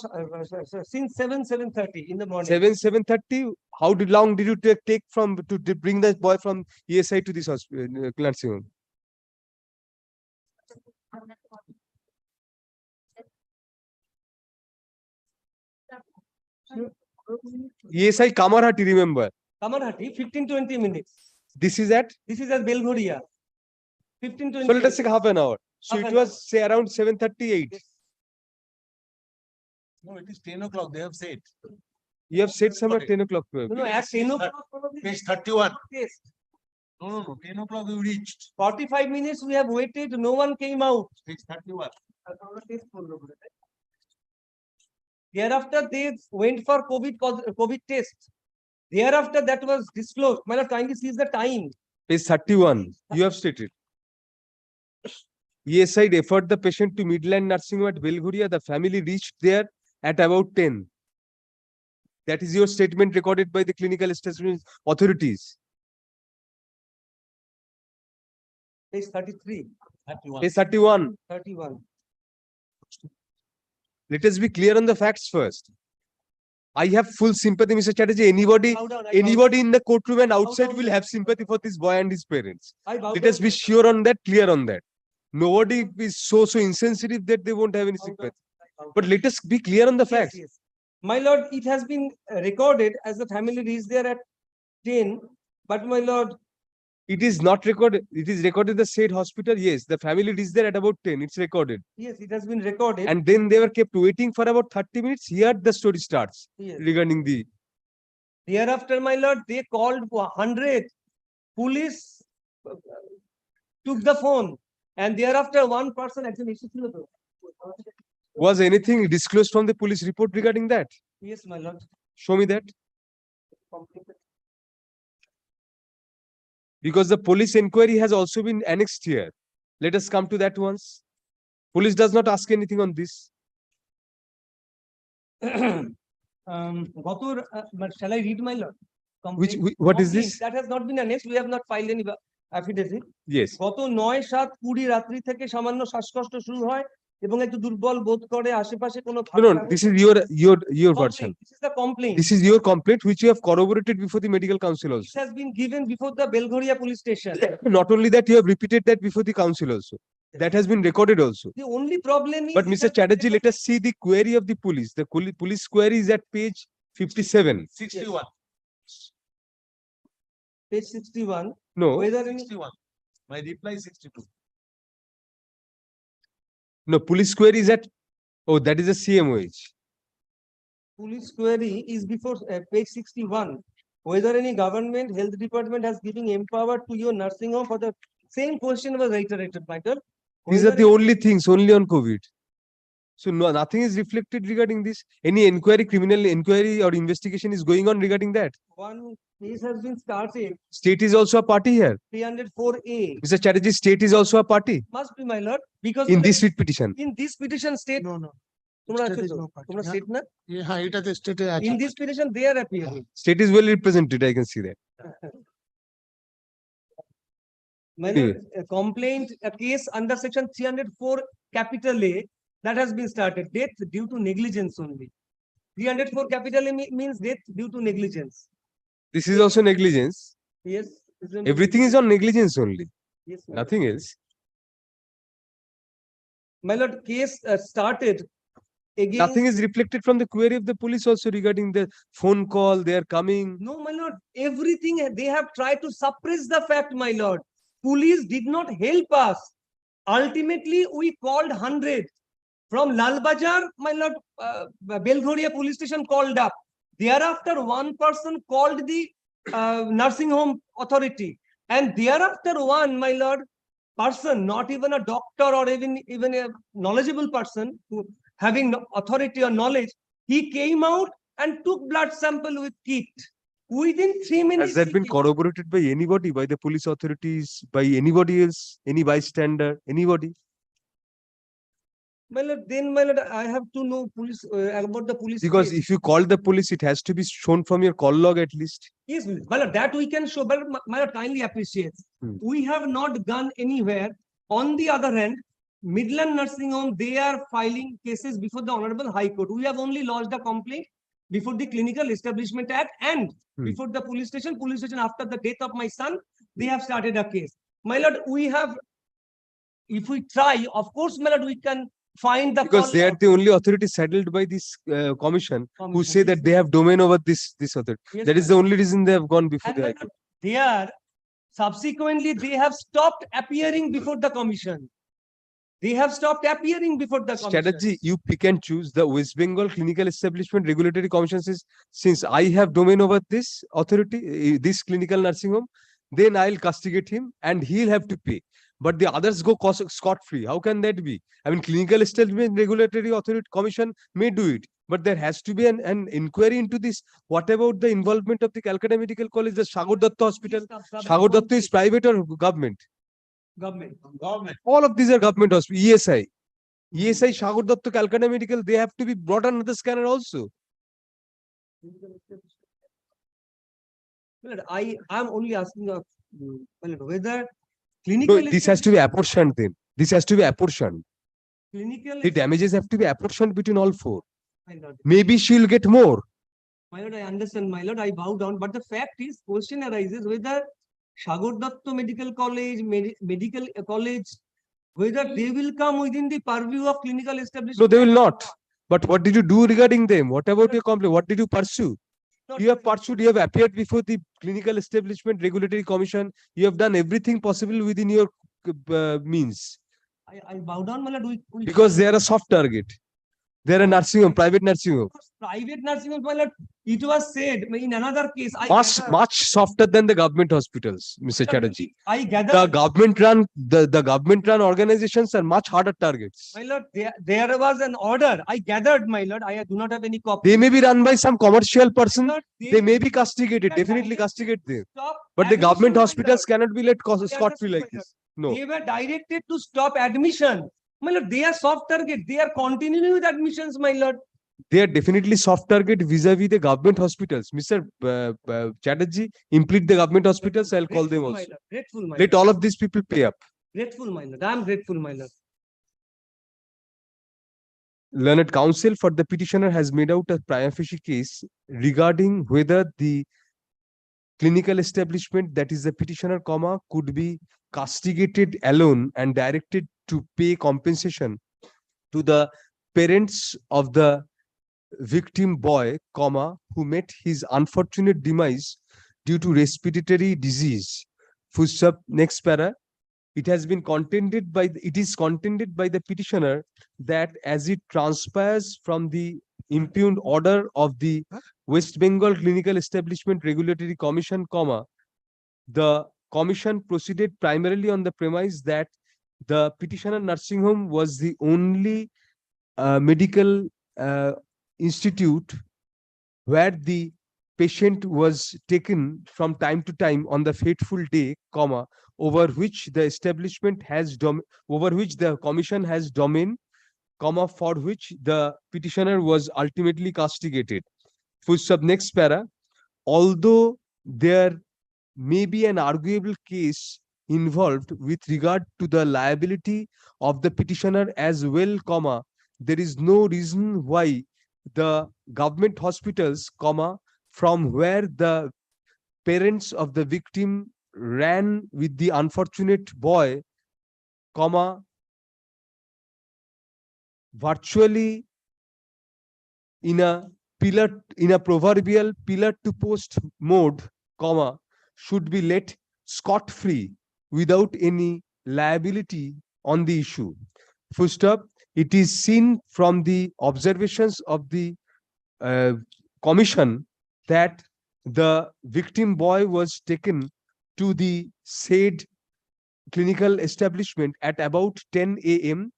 since 7:30 in the morning. 7:30. How long did you take from to bring the boy from ESI to this hospital, nursing home? ESI Kamarhati, remember. Kamarhati, 15-20 minutes. This is at? This is at Belghoria. 15-20 So let us take half an hour. So Half it an was say around 7:38. No, it is 10 o'clock, they have said. You have said some at 10 o'clock. No, at 10 o'clock probably. Page 31. Yes. No, 10 o'clock we reached. 45 minutes we have waited, no one came out. Page 31. Thereafter, they went for COVID test. Thereafter, that was disclosed. My lord, kindly seize the time. Page 31. You have stated. ESI referred the patient to Midland Nursing Home at Belghoria. The family reached there at about 10. That is your statement recorded by the clinical establishment authorities. Page 33. Page 31. 31. Let us be clear on the facts first. I have full sympathy, Mr. Chatterjee. Anybody in the courtroom and outside will have sympathy for this boy and his parents. Let us be sure on that, clear on that. Nobody is so insensitive that they won't have any sympathy. But let us be clear on the facts. Yes. My lord, it has been recorded as the family reached there at 10. But my lord, it is not recorded. It is recorded the state hospital. Yes, the family reached there at about 10. It's recorded. Yes, it has been recorded. And then they were kept waiting for about 30 minutes. Here the story starts regarding the. Thereafter, my lord, they called 100. Police took the phone. And thereafter, one person actually. Was anything disclosed from the police report regarding that? Yes, my lord. Show me that. Because the police inquiry has also been annexed here. Let us come to that once. Police does not ask anything on this. Shall I read my lord? What is this? That has not been annexed. We have not filed any affidavit. Yes. গত 9/7/20 রাত্রি থেকে সামান্য শ্বাসকষ্ট শুরু হয় এবং একটু দুর্বল বোধ করে আশেপাশে কোনো No, this is your version. This is the complaint. This is your complaint which you have corroborated before the medical council This also. has been given before the Belghoria police station. Not only that, you have repeated that before the council also. That has been recorded also. The only problem is But Mr. Chatterjee, let us see the query of the police. The police query is at page 57. 61. Page 61. No. Whether 61. My reply is 62. No, police query is at. Oh, that is a CMOH. Police query is before page 61. Whether any government health department has given empower to your nursing home for the same question was reiterated, my lord. These are the only things, only on COVID. So no, nothing is reflected regarding this. Any inquiry, criminal inquiry or investigation is going on regarding that. One case has been started, State is also a party here. 304A. Mr. Chatterjee, state is also a party Must be, my lord, because in this writ petition. in this petition state. No. তোমরা State আছো is তো? no party, তোমরা yeah. state না? হ্যাঁ এটাতে স্টেটে আছে In this petition, they are appearing. State is well represented, I can see that. My lord, a complaint, a case under section 304 capital A that has been started, death due to negligence only. 304 capital A means death due to negligence. This is also negligence. Yes. Everything is on negligence only. Yes, my Nothing else. My lord, case started against. Nothing is reflected from the query of the police also regarding the phone call, they are coming. No, my lord, everything they have tried to suppress the fact, my lord. Police did not help us. Ultimately, we called 100. From Lal Bazar, my lord, Belghoria police station called up. Thereafter, one person called the nursing home authority. And thereafter, one, my lord, person, not even a doctor or even a knowledgeable person who having authority or knowledge, he came out and took blood sample with kit. Within 3 minutes. Has that been corroborated by anybody, by the police authorities, by anybody else, any bystander, anybody? My lord, then, my lord, I have to know police about the police. Because case. if you call the police, it has to be shown from your call log at least. Yes, my lord, that we can show, but my lord kindly appreciates. We have not gone anywhere. On the other hand, Midland Nursing Home, they are filing cases before the Honorable High Court. We have only lodged a complaint before the Clinical Establishment Act and before the police station. Police station, after the death of my son, they have started a case. My lord, we have, if we try, of course, my lord, we can find the Because they are the only authority saddled by this commission who say that they have domain over this authority. Yes, That is the only reason they have gone before the High Court. They are subsequently they have stopped appearing before the commission. They have stopped appearing before the commission. Strategy, you pick and choose. The West Bengal Clinical Establishment Regulatory Commission says, since I have domain over this authority, this clinical nursing home, then I'll castigate him and he'll have to pay. But the others go scot-free. How can that be? I mean, Clinical Establishment Regulatory Authority Commission may do it, but there has to be an inquiry into this. What about the involvement of the Calcutta Medical College, the Sagar Datta Hospital? Sagar Datta is private or government? Government. All of these are government hospitals. ESI, Sagar Datta, Calcutta Medical, they have to be brought under the scanner also. I am only asking whether clinical. No, this has to be apportioned then. This has to be apportioned. Clinical. The damages have to be apportioned between all four. My lord. Maybe she'll get more. My lord, I understand, my lord, I bow down. But the fact is, question arises whether Sagar Datta Medical College, Medical College, whether they will come within the purview of clinical establishment. No, they will not. But what did you do regarding them? What about your complaint? What did you pursue? You have pursued, you have appeared before the Clinical Establishment Regulatory Commission. You have done everything possible within your means. I bow down, my lord. Because they are a soft target. They are a nursing home, private nursing home. Private nursing home, my lord. It was said in another case. Much softer than the government hospitals, Mr. Chatterjee. I gather. The government run organizations are much harder targets. My lord, there was an order. I gathered, my lord. I do not have any copy. They may be run by some commercial person. They may be castigated. Definitely castigate them. But the government hospitals cannot be let scot-free like this. No. They were directed to stop admission. My lord, they are soft target. They are continuing with admissions, my lord. They are definitely soft target vis-a-vis the government hospitals. Mr. Chatterjee, implicate the government hospitals. I'll call them also. Grateful, my Let lord. all of these people pay up. Grateful, my lord. I am grateful, my lord. Learned counsel for the petitioner has made out a prima facie case regarding whether the clinical establishment, that is the petitioner, could be castigated alone and directed to pay compensation to the parents of the victim boy, who met his unfortunate demise due to respiratory disease. Full stop, next para. it has been contended by, it is contended by the petitioner that as it transpires from the impugned order of the West Bengal Clinical Establishment Regulatory Commission, the commission proceeded primarily on the premise that the petitioner nursing home was the only medical institute where the patient was taken from time to time on the fateful day, over which the establishment has over which the commission has domain, for which the petitioner was ultimately castigated. Full stop. Next para. Although there may be an arguable case involved with regard to the liability of the petitioner as well, there is no reason why the government hospitals, from where the parents of the victim ran with the unfortunate boy, virtually in a proverbial pillar to post mode, should be let scot-free without any liability on the issue. Full stop. It is seen from the observations of the commission that the victim boy was taken to the said clinical establishment at about 10 a.m.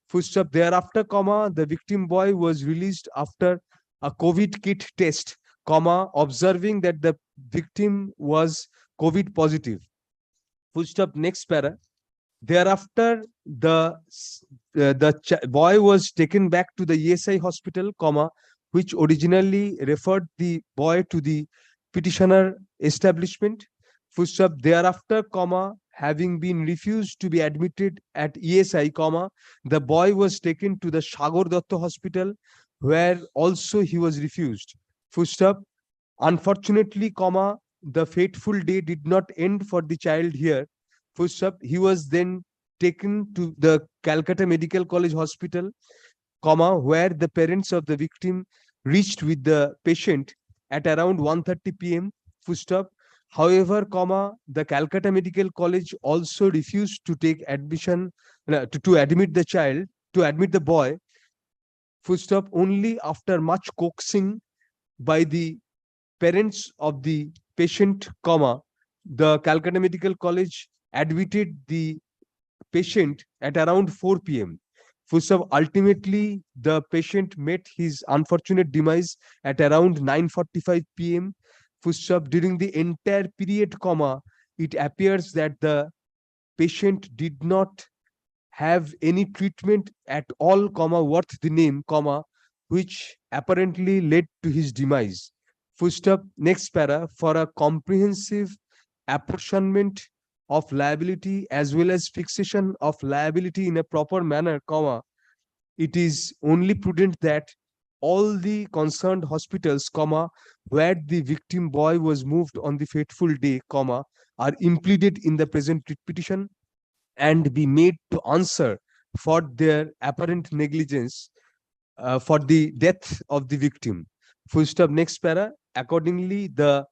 Full stop. Thereafter, the victim boy was released after a COVID kit test, observing that the victim was COVID positive. Full stop. Next para. Thereafter, the boy was taken back to the ESI hospital, which originally referred the boy to the petitioner establishment. Full stop. Thereafter, having been refused to be admitted at ESI, the boy was taken to the Sagar Datta hospital, where also he was refused. Full stop. Unfortunately, the fateful day did not end for the child here. Full stop. He was then taken to the Calcutta Medical College Hospital, where the parents of the victim reached with the patient at around 1:30 p.m. Full stop. However, the Calcutta Medical College also refused to take admission, to admit the child, to admit the boy. Full stop. Only after much coaxing by the parents of the patient, the Calcutta Medical College admitted the patient at around 4 p.m. Full stop. Ultimately, the patient met his unfortunate demise at around 9:45 p.m. Full stop. During the entire period, it appears that the patient did not have any treatment at all, worth the name, which apparently led to his demise. Full stop. Next para. For a comprehensive apportionment of liability as well as fixation of liability in a proper manner, it is only prudent that all the concerned hospitals, where the victim boy was moved on the fateful day, are impleaded in the present petition and be made to answer for their apparent negligence for the death of the victim. Full stop. Next para. Accordingly, the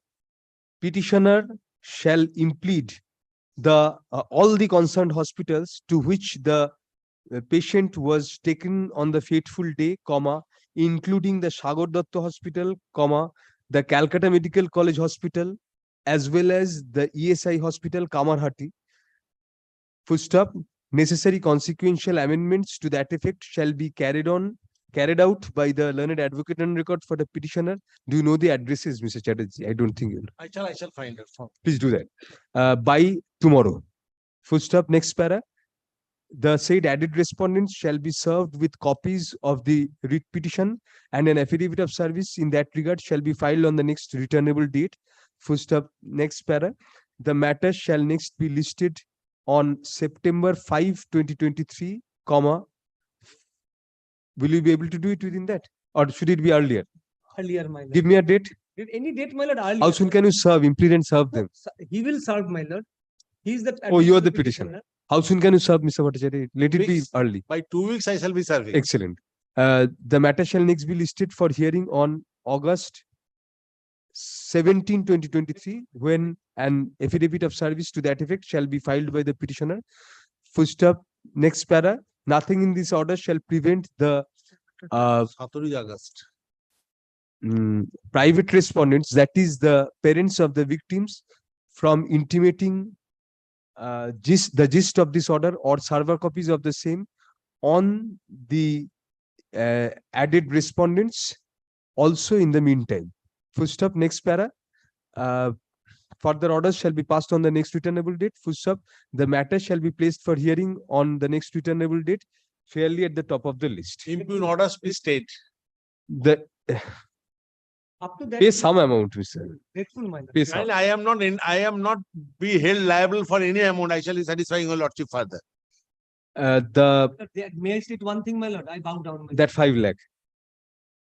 petitioner shall implead the all the concerned hospitals to which the patient was taken on the fateful day, including the Sagar Datta Hospital, the Calcutta Medical College Hospital, as well as the ESI Hospital, Kamarhati. Full stop. Necessary consequential amendments to that effect shall be carried out by the learned advocate on record for the petitioner. Do you know the addresses, Mr. Chatterjee? I don't think you know. I shall find it. Please do that by tomorrow. Full stop. Next para. The said added respondents shall be served with copies of the writ petition, and an affidavit of service in that regard shall be filed on the next returnable date. Full stop. Next para. The matter shall next be listed on September 5, 2023, will you be able to do it within that? Or should it be earlier? Earlier, my lord. Give me a date. Any date, my lord, earlier. How soon can you serve, implead and serve them? He will serve, my lord. He is the. Oh, you are the petitioner. How soon can you serve, Mr. Bhattacharya? Let it be Weeks. early. By 2 weeks, I shall be serving. Excellent. The matter shall next be listed for hearing on August 17/2023, when an affidavit of service to that effect shall be filed by the petitioner. Full stop. Next para. Nothing in this order shall prevent the 17 August. private respondents, that is the parents of the victims, from intimating the gist of this order or server copies of the same on the added respondents also in the meantime. Full stop. Next para. Further orders shall be passed on the next returnable date. Full stop. The matter shall be placed for hearing on the next returnable date, fairly at the top of the list. Impugn orders, please state. The Up to that. pay some amount, Mr. Grateful, my lord. Pay some. And I am not be held liable for any amount. I shall be satisfying your lordship further. May I state one thing, my lord? I bow down. My That 5 lakh.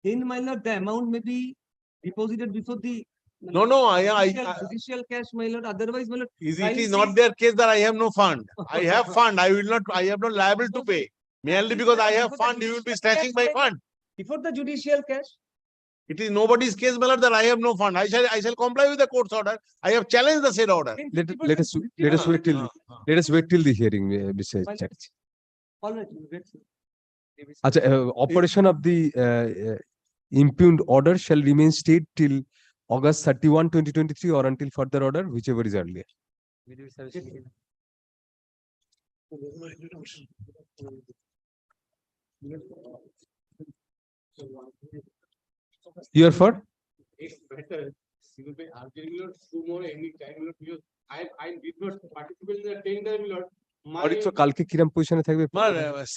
Then, my lord, the amount may be deposited before the. No, Judicial cash, my lord. Otherwise, my lord. it is not their case that I have no fund. I have fund. I am not liable to pay. Merely because I have fund, you will be snatching my fund. Before the judicial cash. It is nobody's case, my lord, that I have no fund. I shall comply with the court's order. I have challenged the said order. Let us wait till the hearing, Mr. Chatterjee. All right, grateful. Operation of the impugned order shall remain stayed till August 31, 2023, or until further order, whichever is earlier. You are for? It's better. You will be arguing two more any time because I did not participate in the tender, my lord. Auditor কালকে কিরম পজিশনে থাকবে?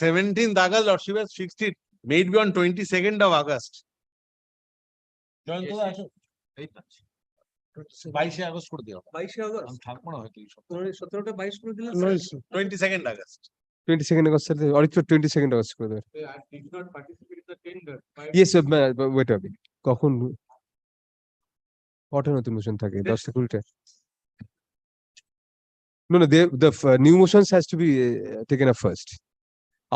17th August, lordship has fixed it. May it be on 22nd of August. 22 August করে দিও। 22 August আমি থাকবো না হয়তো। 17টা 22 করে দিলে 22nd August. 22nd August, auditor 22nd August করে দেবে। I did not participate in the tender. Yes, wait a minute. কখন কটা নতুন মোশন থাকে? 10 থেকে 20টা? No, the new motions has to be taken up first.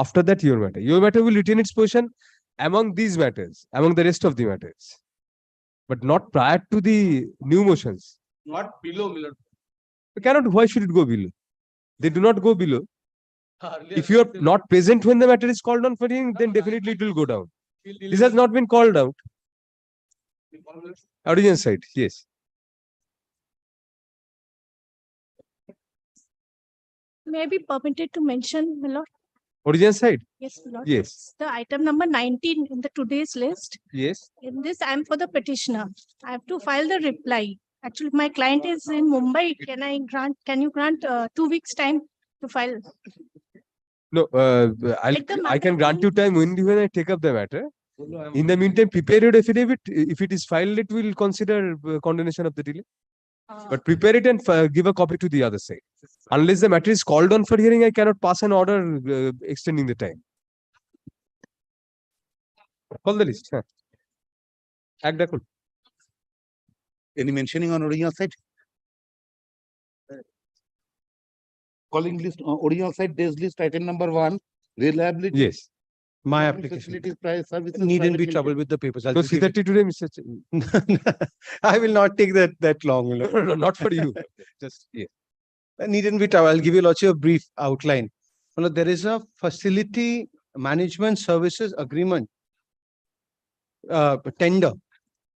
After that, your matter will retain its position among these matters, among the rest of the matters, but not prior to the new motions. Not below, my lord. Why should it go below? They do not go below. If you are not present when the matter is called on for hearing, then definitely it will go down. This has not been called out. Origin side, yes. May I be permitted to mention, my lord? Origin side? Yes, my lord. Yes. The item number 19 in the today's list. Yes. In this, I am for the petitioner. I have to file the reply. Actually, my client is in Mumbai. Can you grant 2 weeks time to file? No, I can grant you time when I take up the matter. In the meantime, prepare your affidavit. If it is filed, it will consider condemnation of the delay. But prepare it and give a copy to the other side. Unless the matter is called on for hearing, I cannot pass an order extending the time. Call the list. Act Dakul. Any mentioning on original side? Calling list, original side, days list, item number 1, reliability. Yes. My application. Facilities, price, services. Needn't be private troubled limited. with the papers. I'll No, just give it- C30 today, Mr. I will not take that long. my lord. No, not for you. Just, yes. Needn't be troubled. I'll give you lots of brief outline. Well, there is a facility management services agreement tender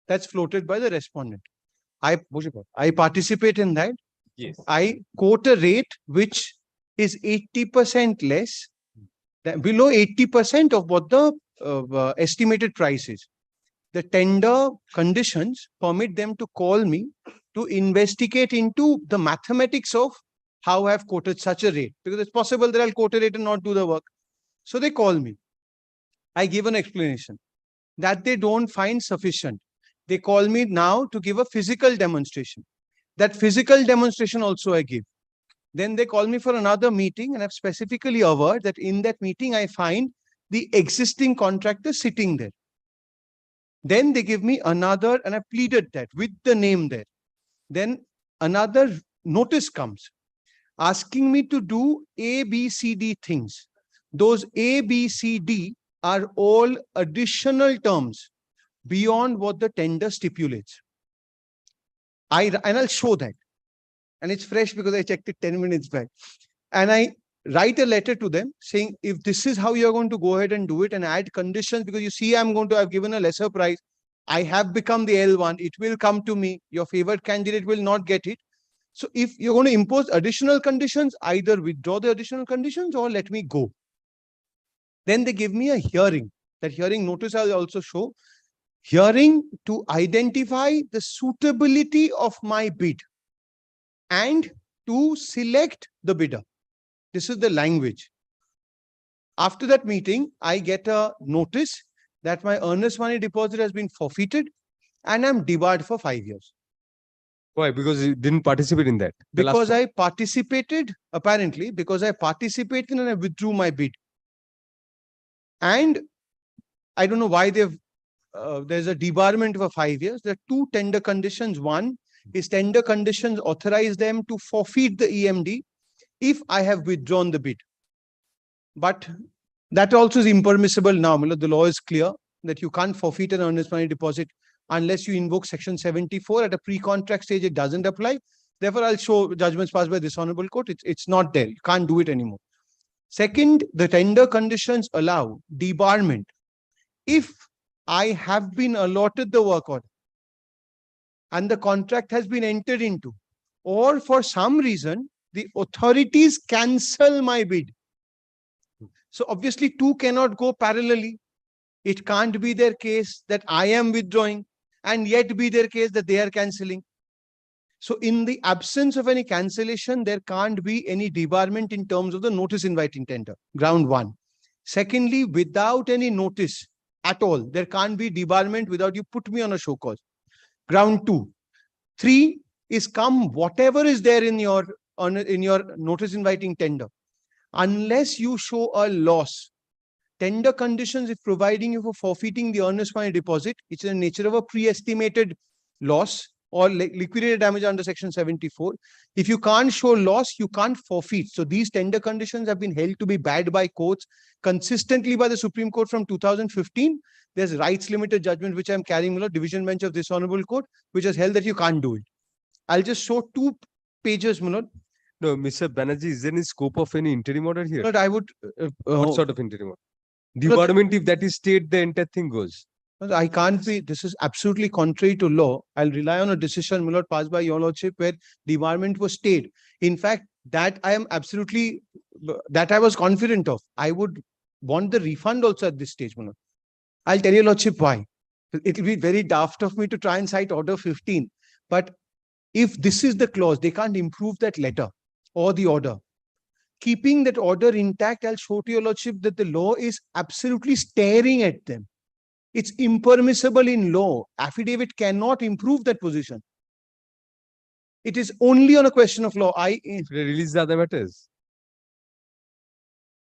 that's floated by the respondent. I participate in that. Yes. I quote a rate which is 80% less, below 80% of what the estimated price is. The tender conditions permit them to call me to investigate into the mathematics of how I have quoted such a rate, because it's possible that I'll quote a rate and not do the work. So they call me. I give an explanation that they don't find sufficient. They call me now to give a physical demonstration. That physical demonstration also I give. Then they call me for another meeting, and I've specifically averred that in that meeting I find the existing contractor sitting there. Then they give me another, and I pleaded that with the name there. Then another notice comes asking me to do A, B, C, D things. Those A, B, C, D are all additional terms beyond what the tender stipulates. I'll show that. And it's fresh because I checked it 10 minutes back. And I write a letter to them saying, if this is how you're going to go ahead and do it and add conditions, because you see, I've given a lesser price. I have become the L1. It will come to me. Your favored candidate will not get it. So if you're going to impose additional conditions, either withdraw the additional conditions or let me go. Then they give me a hearing. That hearing notice I'll also show. Hearing to identify the suitability of my bid and to select the bidder. This is the language. After that meeting, I get a notice that my earnest money deposit has been forfeited and I'm debarred for 5 years. Why? Because you didn't participate in that. Because I participated, apparently, because I participated and I withdrew my bid. And I don't know why there's a debarment for 5 years. There are two tender conditions. One is tender conditions authorize them to forfeit the EMD if I have withdrawn the bid. But that also is impermissible now. The law is clear that you can't forfeit an earnest money deposit unless you invoke section 74 at a pre-contract stage. It doesn't apply. Therefore, I'll show judgments passed by this honorable court. It's not there. You can't do it anymore. Second, the tender conditions allow debarment if I have been allotted the work order and the contract has been entered into, or for some reason, the authorities cancel my bid. So obviously, two cannot go parallelly. It can't be their case that I am withdrawing and yet be their case that they are cancelling. So in the absence of any cancellation, there can't be any debarment in terms of the notice inviting tender, ground one. Secondly, without any notice at all, there can't be debarment without you put me on a show cause, ground two. Three is come whatever is there in your notice inviting tender, unless you show a loss. Tender conditions is providing you for forfeiting the earnest money deposit. It's in the nature of a pre-estimated loss or liquidated damage under section 74. If you can't show loss, you can't forfeit. So these tender conditions have been held to be bad by courts consistently by the Supreme Court from 2015. There's rights limited judgment, which I'm carrying, division bench of this honorable court, which has held that you can't do it. I'll just show 2 pages, Manoj. No, Mr. Banerjee, is there any scope of any interim order here? But I would. What sort of interim order? Debarment, if that is state, the entire thing goes. I can't be, this is absolutely contrary to law. I'll rely on a decision, my lord, passed by your lordship, where debarment was stayed. In fact, that I am absolutely, that I was confident of. I would want the refund also at this stage, my lord. I'll tell your lordship why. It will be very daft of me to try and cite order 15. But if this is the clause, they can't improve that letter or the order. Keeping that order intact, I'll show to your lordship that the law is absolutely staring at them. It's impermissible in law. Affidavit cannot improve that position. It is only on a question of law. Release the other matters.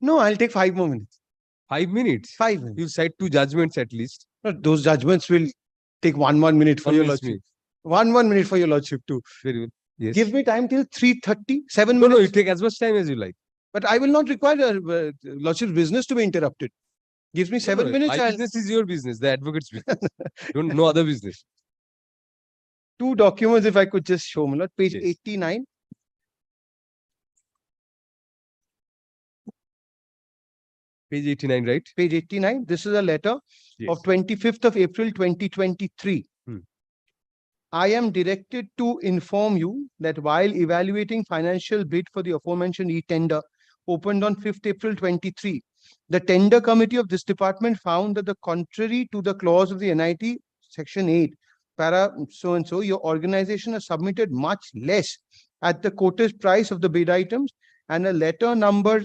No, I'll take 5 more minutes. 5 minutes? 5 minutes. You cite 2 judgments at least. No, those judgments will take 1 minute for your lordship. 1 minute for your lordship too. Very well. Yes. Give me time till 3:30, 7 minutes. No, you take as much time as you like. But I will not require lordship's business to be interrupted. Gives me 7 minutes. My business is your business, the advocate's business. No other business. 2 documents, if I could just show, my lord, page 89. Page 89, right? Page 89. This is a letter of 25th of April, 2023. I am directed to inform you that while evaluating financial bid for the aforementioned e-tender opened on 5th April 23, the tender committee of this department found that the contrary to the clause of the NIT section 8, para so-and-so, your organization has submitted much less at the quoted price of the bid items, and a letter number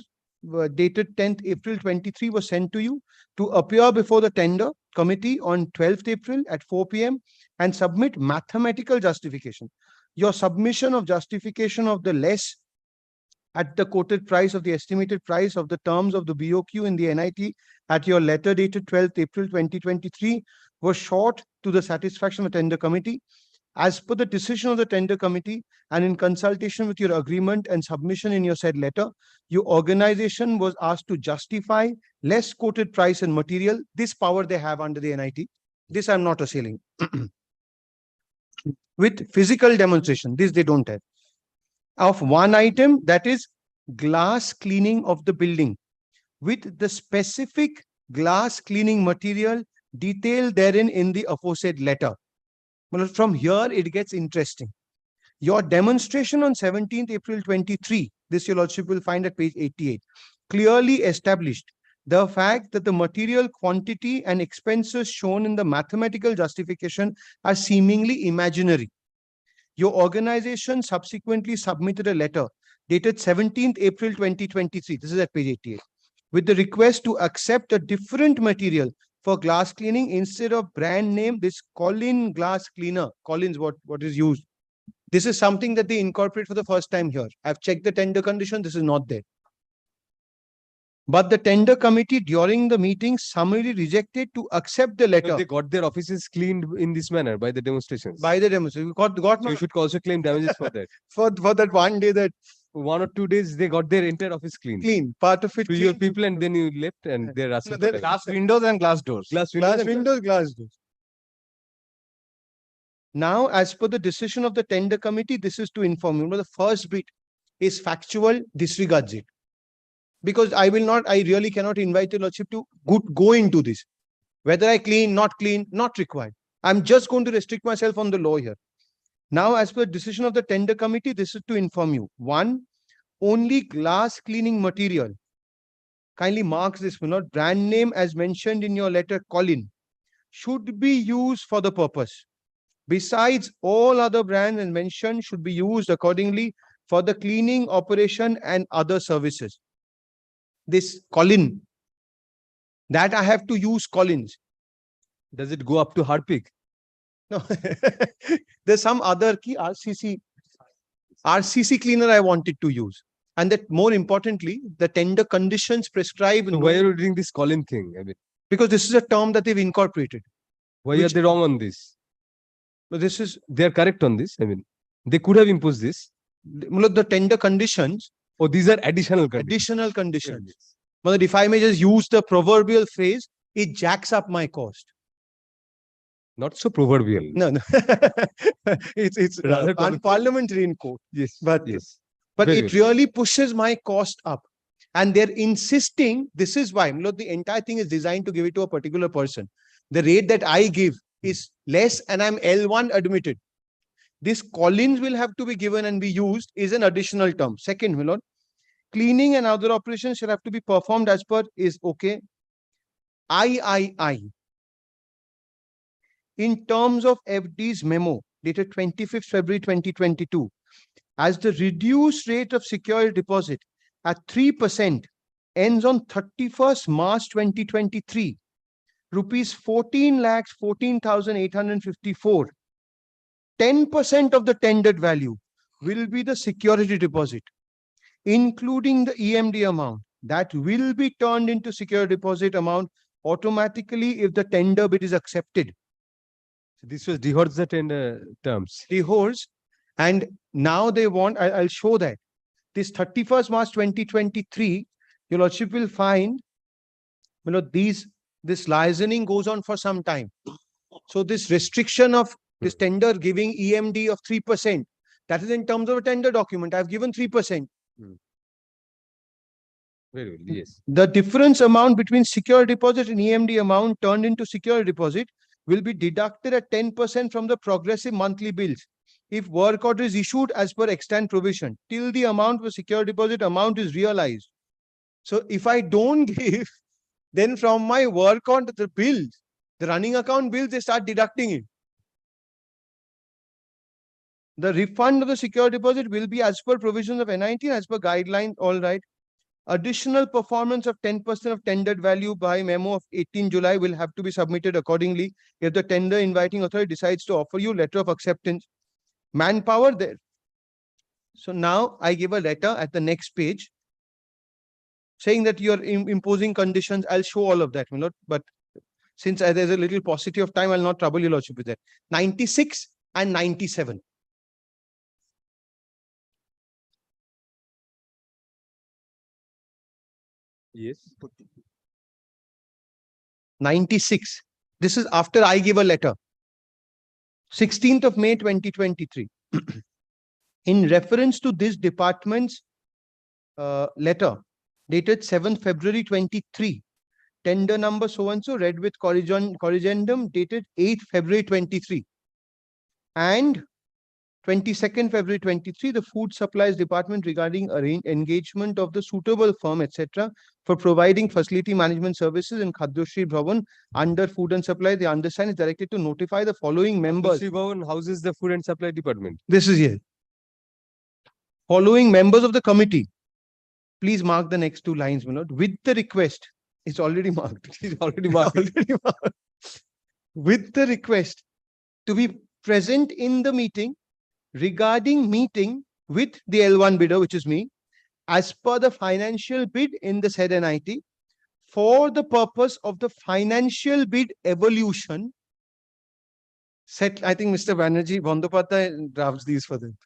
dated 10th April 23 was sent to you to appear before the tender committee on 12th April at 4 p.m. and submit mathematical justification. Your submission of justification of the less at the quoted price of the estimated price of the terms of the BOQ in the NIT at your letter dated 12th April 2023 was short to the satisfaction of the tender committee. As per the decision of the tender committee and in consultation with your agreement and submission in your said letter, your organization was asked to justify less quoted price and material. This power they have under the NIT. This I'm not assailing. with physical demonstration. This they don't have. Of one item, that is glass cleaning of the building with the specific glass cleaning material detailed therein in the aforesaid letter. Well, from here, it gets interesting. Your demonstration on 17th April 23, this your lordship will find at page 88, clearly established the fact that the material quantity and expenses shown in the mathematical justification are seemingly imaginary. Your organization subsequently submitted a letter dated 17th April 2023, this is at page 88, with the request to accept a different material for glass cleaning instead of brand name, this Colin glass cleaner. Colin's what is used. This is something that they incorporate for the first time here. I've checked the tender condition. This is not there. But the tender committee during the meeting summarily rejected to accept the letter. They got their offices cleaned in this manner by the demonstrations. By the demonstration. So you should also claim damages for that. for that one day that 1 or 2 days they got their entire office cleaned. Clean. Part of it To your people, and then you left and they're asking for glass windows and glass doors. glass Glass and windows, glass doors. Now, as per the decision of the tender committee, this is to inform you. The first bit is factual, disregards it. Because I really cannot invite the lordship to go into this. Whether I clean, not required. I'm just going to restrict myself on the law here. Now, as per the decision of the tender committee, this is to inform you. One, only glass cleaning material. Kindly marks this, not brand name as mentioned in your letter, Colin, should be used for the purpose. Besides, all other brands as mentioned should be used accordingly for the cleaning operation and other services. This Colin, that I have to use Collins. Does it go up to Harpic? No, there's some other key RCC cleaner I wanted to use. And that more importantly, the tender conditions prescribe. So why are you doing this Colin thing? I mean, because this is a term that they've incorporated. Why are they wrong on this? But this is, they are correct on this. I mean, they could have imposed this. The tender conditions. Oh, these are additional conditions. Additional conditions. But if I may just use the proverbial phrase, it jacks up my cost. Not so proverbial. No. it's rather unparliamentary in court. Yes. But yes. But it really pushes my cost up. And they're insisting, this is why the entire thing is designed to give it to a particular person. The rate that I give is less and I'm L1 admitted. This Collins will have to be given and be used is an additional term. Second, Milord, cleaning and other operations shall have to be performed as per is okay. III. In terms of FD's memo dated 25th February 2022, as the reduced rate of security deposit at 3% ends on 31st March 2023, rupees 14,14,854. 10% of the tendered value will be the security deposit, including the EMD amount that will be turned into security deposit amount automatically if the tender bid is accepted. So this was dehors the tender terms. Dehors, and now they want, I'll show that. This 31st March 2023, your lordship will find, this licensing goes on for some time. So this restriction of this tender giving EMD of 3%, that is in terms of a tender document. I've given 3%. Very well, yes. The difference amount between security deposit and EMD amount turned into security deposit will be deducted at 10% from the progressive monthly bills if work order is issued as per extant provision till the amount for security deposit amount is realized. So if I don't give, then from my work order, the bills, the running account bills, they start deducting it. The refund of the security deposit will be as per provisions of N19, as per guidelines, all right. Additional performance of 10% of tendered value by memo of 18 July will have to be submitted accordingly if the tender inviting authority decides to offer you letter of acceptance. Manpower there. So now I give a letter at the next page saying that you are imposing conditions. I'll show all of that, but since there's a little paucity of time, I'll not trouble your lordship with that. 96 and 97. Yes. 96. This is after I give a letter. 16th of May 2023. In reference to this department's letter dated 7th February 23, tender number so and so read with corrigendum dated 8th February 23, and 22nd February 23, the Food Supplies Department regarding engagement of the suitable firm, etc., for providing facility management services in Khadyoshri Bhavan under Food and Supply. The undersigned is directed to notify the following members. Khadyoshri Bhavan houses the Food and Supply Department. This is here. Following members of the committee. Please mark the next two lines, my lord. With the request, it's already marked. It's already marked. Already marked. With the request to be present in the meeting regarding meeting with the L1 bidder, which is me, as per the financial bid in the said NIT, for the purpose of the financial bid evolution. Set, I think Mr. Banerjee Bandyopadhyay drafts these for them.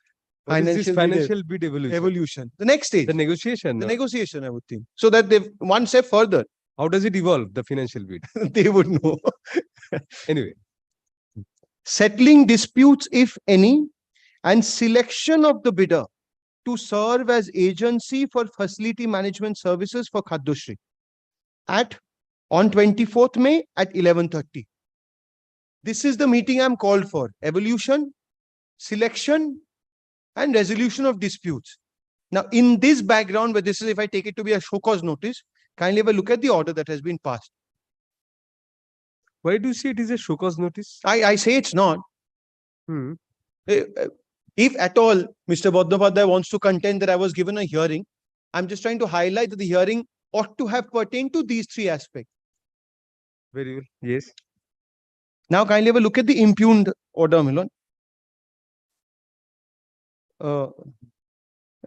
What is this financial bid evolution? Evolution. The next stage. The negotiation. The negotiation, I would think. So that they've one step further. How does it evolve, the financial bid? They would know. Anyway. Settling disputes, if any, and selection of the bidder to serve as agency for facility management services for Khadyoshri on 24th May at 11:30. This is the meeting I'm called for. Evolution, selection, and resolution of disputes. Now, in this background, where this is, if I take it to be a show cause notice, kindly have a look at the order that has been passed. Why do you say it is a show cause notice? I say it's not. If at all Mr. Bandyopadhyay wants to contend that I was given a hearing, I'm just trying to highlight that the hearing ought to have pertained to these three aspects. Very well. Yes. Now, kindly have a look at the impugned order, Milan.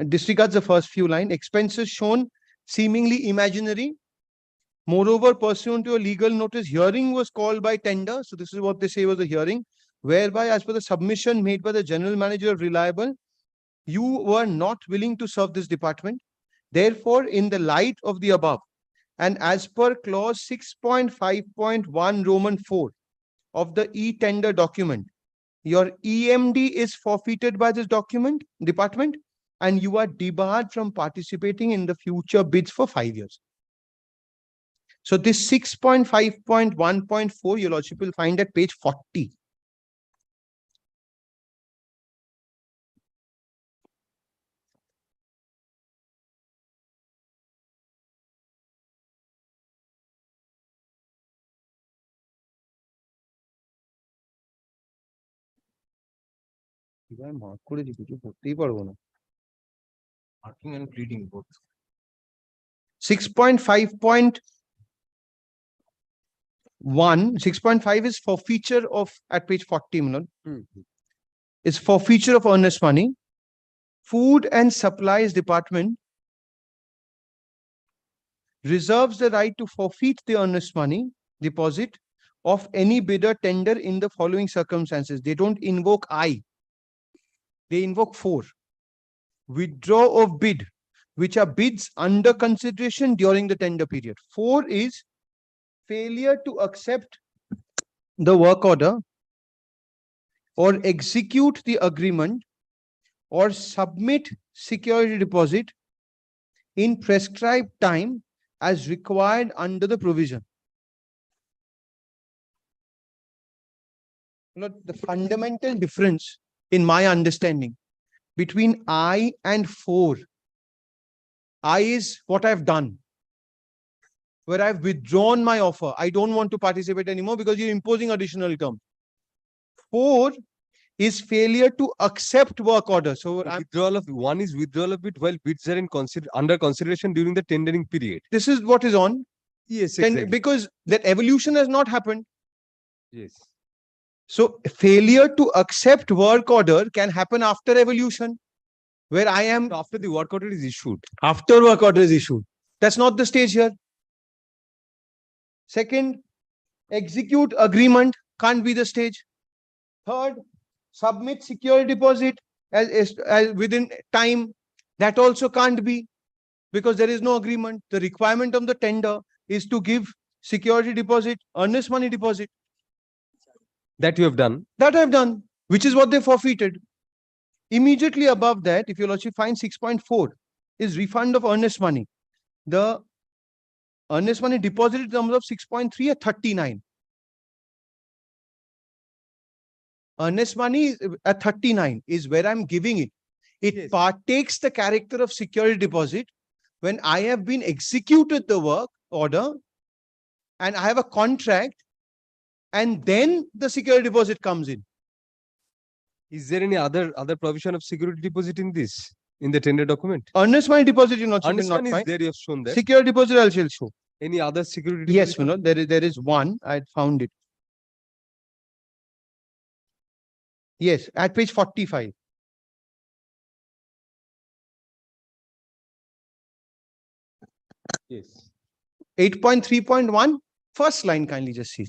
Disregards the first few lines. Expenses shown seemingly imaginary. Moreover, pursuant to a legal notice, hearing was called by tender. So this is what they say was a hearing, whereby as per the submission made by the general manager of Reliable, you were not willing to serve this department. Therefore, in the light of the above, and as per clause 6.5.1 Roman 4 of the e-tender document, your EMD is forfeited by this department, and you are debarred from participating in the future bids for 5 years. So this 6.5.1.4, your lordship will find at page 40. Marking and pleading both. 6.5 is forfeiture of, at page 40, Milan. Is forfeiture of earnest money. Food and Supplies Department reserves the right to forfeit the earnest money deposit of any bidder tender in the following circumstances. They don't invoke I. They invoke 4. Withdraw of bid, which are bids under consideration during the tender period. 4 is failure to accept the work order or execute the agreement or submit security deposit in prescribed time as required under the provision. The fundamental difference in my understanding between I and 4. I is what I've done, where I've withdrawn my offer. I don't want to participate anymore because you're imposing additional terms. 4 is failure to accept work order. So withdrawal of one is withdrawal of bid while bids are in under consideration during the tendering period. This is what is on. Yes, exactly. Because that evolution has not happened. Yes. So failure to accept work order can happen after evolution, where I am after the work order is issued. After work order is issued. That's not the stage here. Second, execute agreement can't be the stage. Third, submit security deposit as within time. That also can't be, because there is no agreement. The requirement of the tender is to give security deposit, earnest money deposit. That you have done. That I've done, which is what they forfeited. Immediately above that, if you'll actually find 6.4 is refund of earnest money. The earnest money deposited in terms of 6.3 at 39. Earnest money at 39 is where I'm giving it. It partakes the character of security deposit when I have been executed the work order and I have a contract, and then the security deposit comes in. Is there any other provision of security deposit in this, in the tender document? Earnest money deposit, you know, Earnest not money is fine. there, you have shown that. Security deposit, I shall show. Any other security Yes, deposit? Manoj, there is one. I found it. Yes, at page 45. Yes. 8.3.1, first line, kindly just see.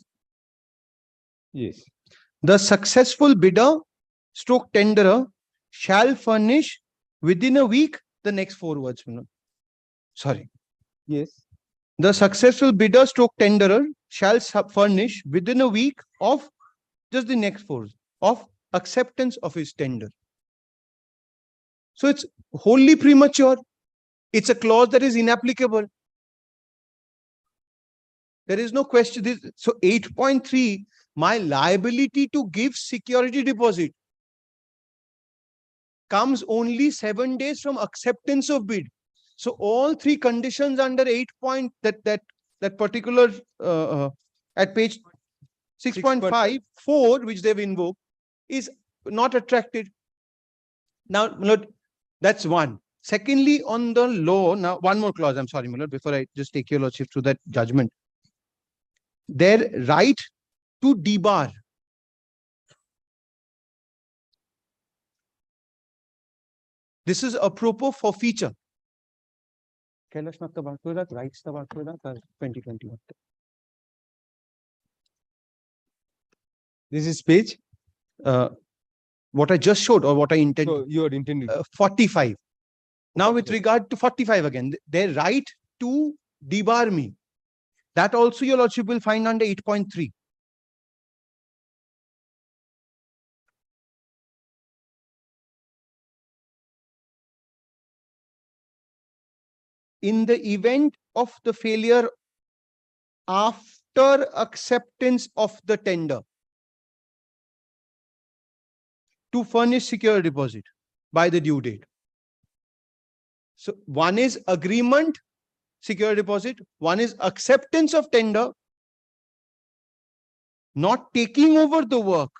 Yes. The successful bidder stroke tenderer shall furnish within a week the next 4 words. Manoj. Sorry. Yes. The successful bidder stroke tenderer shall furnish within a week of just the next 4 of acceptance of his tender. So it's wholly premature. It's a clause that is inapplicable. There is no question. So 8.3, my liability to give security deposit comes only 7 days from acceptance of bid. So all 3 conditions under 8 point that particular at page 6.5, 4, which they've invoked, is not attracted. Now, Milord, that's one. Secondly, on the law, now one more clause, I'm sorry, Milord, before I just take your lordship through that judgment. Their right to debar. This is apropos for feature. Rights 2021. This is page? What I just showed or what I intended. So you are intending. 45. Now with regard to 45 again, their right to debar me. That also your lordship will find under 8.3. In the event of the failure after acceptance of the tender to furnish security deposit by the due date. So one is agreement, security deposit. One is acceptance of tender, not taking over the work.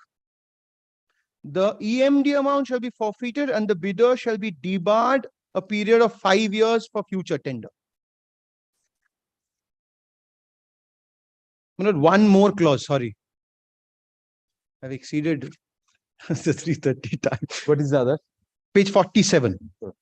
The EMD amount shall be forfeited and the bidder shall be debarred a period of 5 years for future tender. One more clause, sorry. I've exceeded the 330 times. What is the other? Page 47. Sure.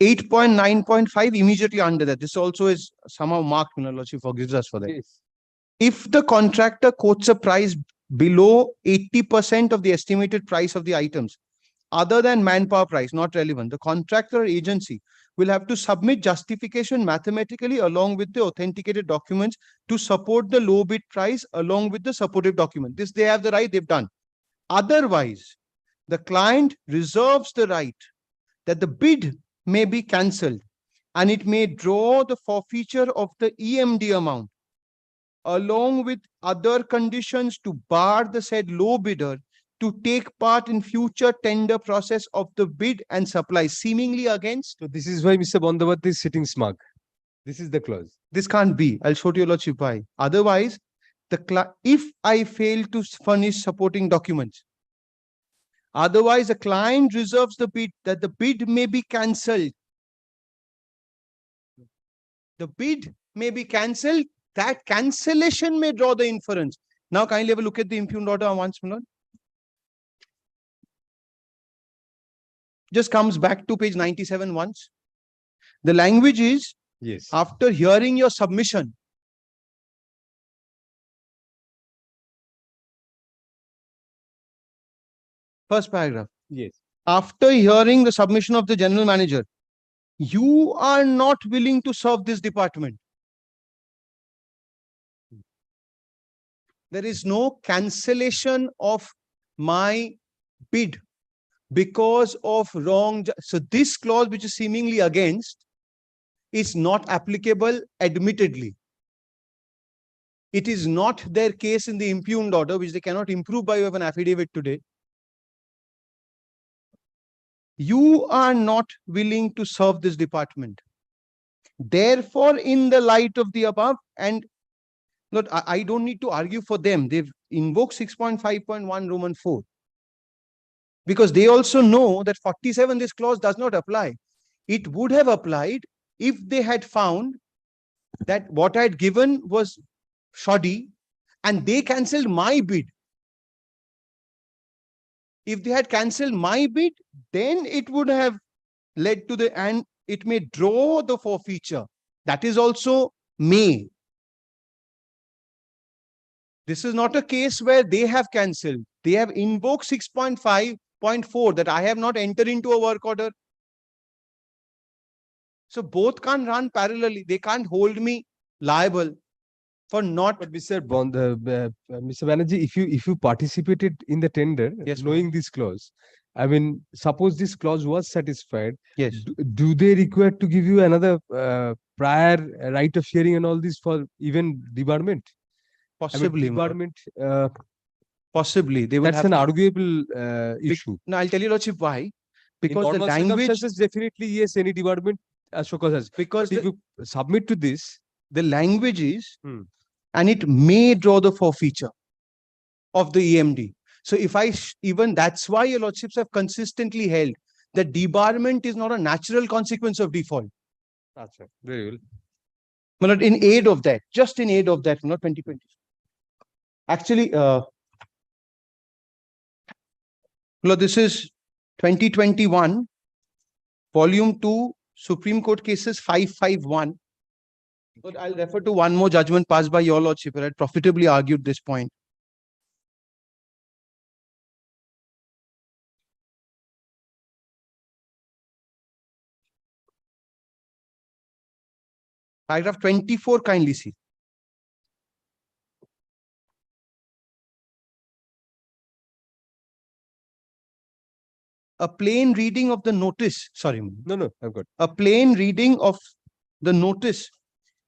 Eight 8.9.5 immediately under that. This also is somehow marked, Lordship forgives us for that. Yes. If the contractor quotes a price below 80% of the estimated price of the items, other than manpower price, not relevant, the contractor or agency will have to submit justification mathematically along with the authenticated documents to support the low bid price along with the supportive document. This they have the right, they've done. Otherwise, the client reserves the right that the bid may be cancelled and it may draw the forfeiture of the EMD amount along with other conditions to bar the said low bidder to take part in future tender process of the bid and supply, seemingly against. So this is why Mr. Bandavati is sitting smug. This is the clause. This can't be. I'll show to your lordship why. Otherwise, if I fail to furnish supporting documents, otherwise the client reserves the bid that the bid may be cancelled. The bid may be cancelled. That cancellation may draw the inference. Now kindly have a look at the impugned order once, Milord. Just comes back to page 97 once. The language is, yes, after hearing your submission, first paragraph. Yes. After hearing the submission of the general manager, You are not willing to serve this department. There is no cancellation of my bid because of wrong. So this clause, which is seemingly against, is not applicable admittedly. It is not their case in the impugned order, which they cannot improve by way of an affidavit today. You are not willing to serve this department. Therefore, in the light of the above, and look, I don't need to argue for them. They've invoked 6.5.1 Roman 4. Because they also know that 47, this clause does not apply. It would have applied if they had found that what I had given was shoddy and they cancelled my bid. If they had cancelled my bid, then it would have led to the, and it may draw the forfeiture. That is also may. This is not a case where they have cancelled. They have invoked 6.5.4 that I have not entered into a work order. So both can't run parallelly. They can't hold me liable for not. But Mr. Mr. Banerjee, if you participated in the tender, Yes, knowing this clause, I mean, suppose this clause was satisfied, yes, do they require to give you another prior right of hearing and all this for even debarment? possibly, Debarment, possibly they will that's have an to- arguable issue. No, I'll tell you, Lordship, why? Because In the normal language, circumstances, definitely yes, any debarment as show cause has. because But if you submit to this, the language is, and it may draw the forfeiture of the EMD. So if even that's why your lordships have consistently held that debarment is not a natural consequence of default. that's right. Very well. But not in aid of that, just in aid of that, not 2020. Actually, this is 2021, volume 2, Supreme Court cases 551. But I'll refer to one more judgment passed by your lordship, where I profitably argued this point. Paragraph 24, kindly see. A plain reading of the notice, sorry. No, I've got. A plain reading of the notice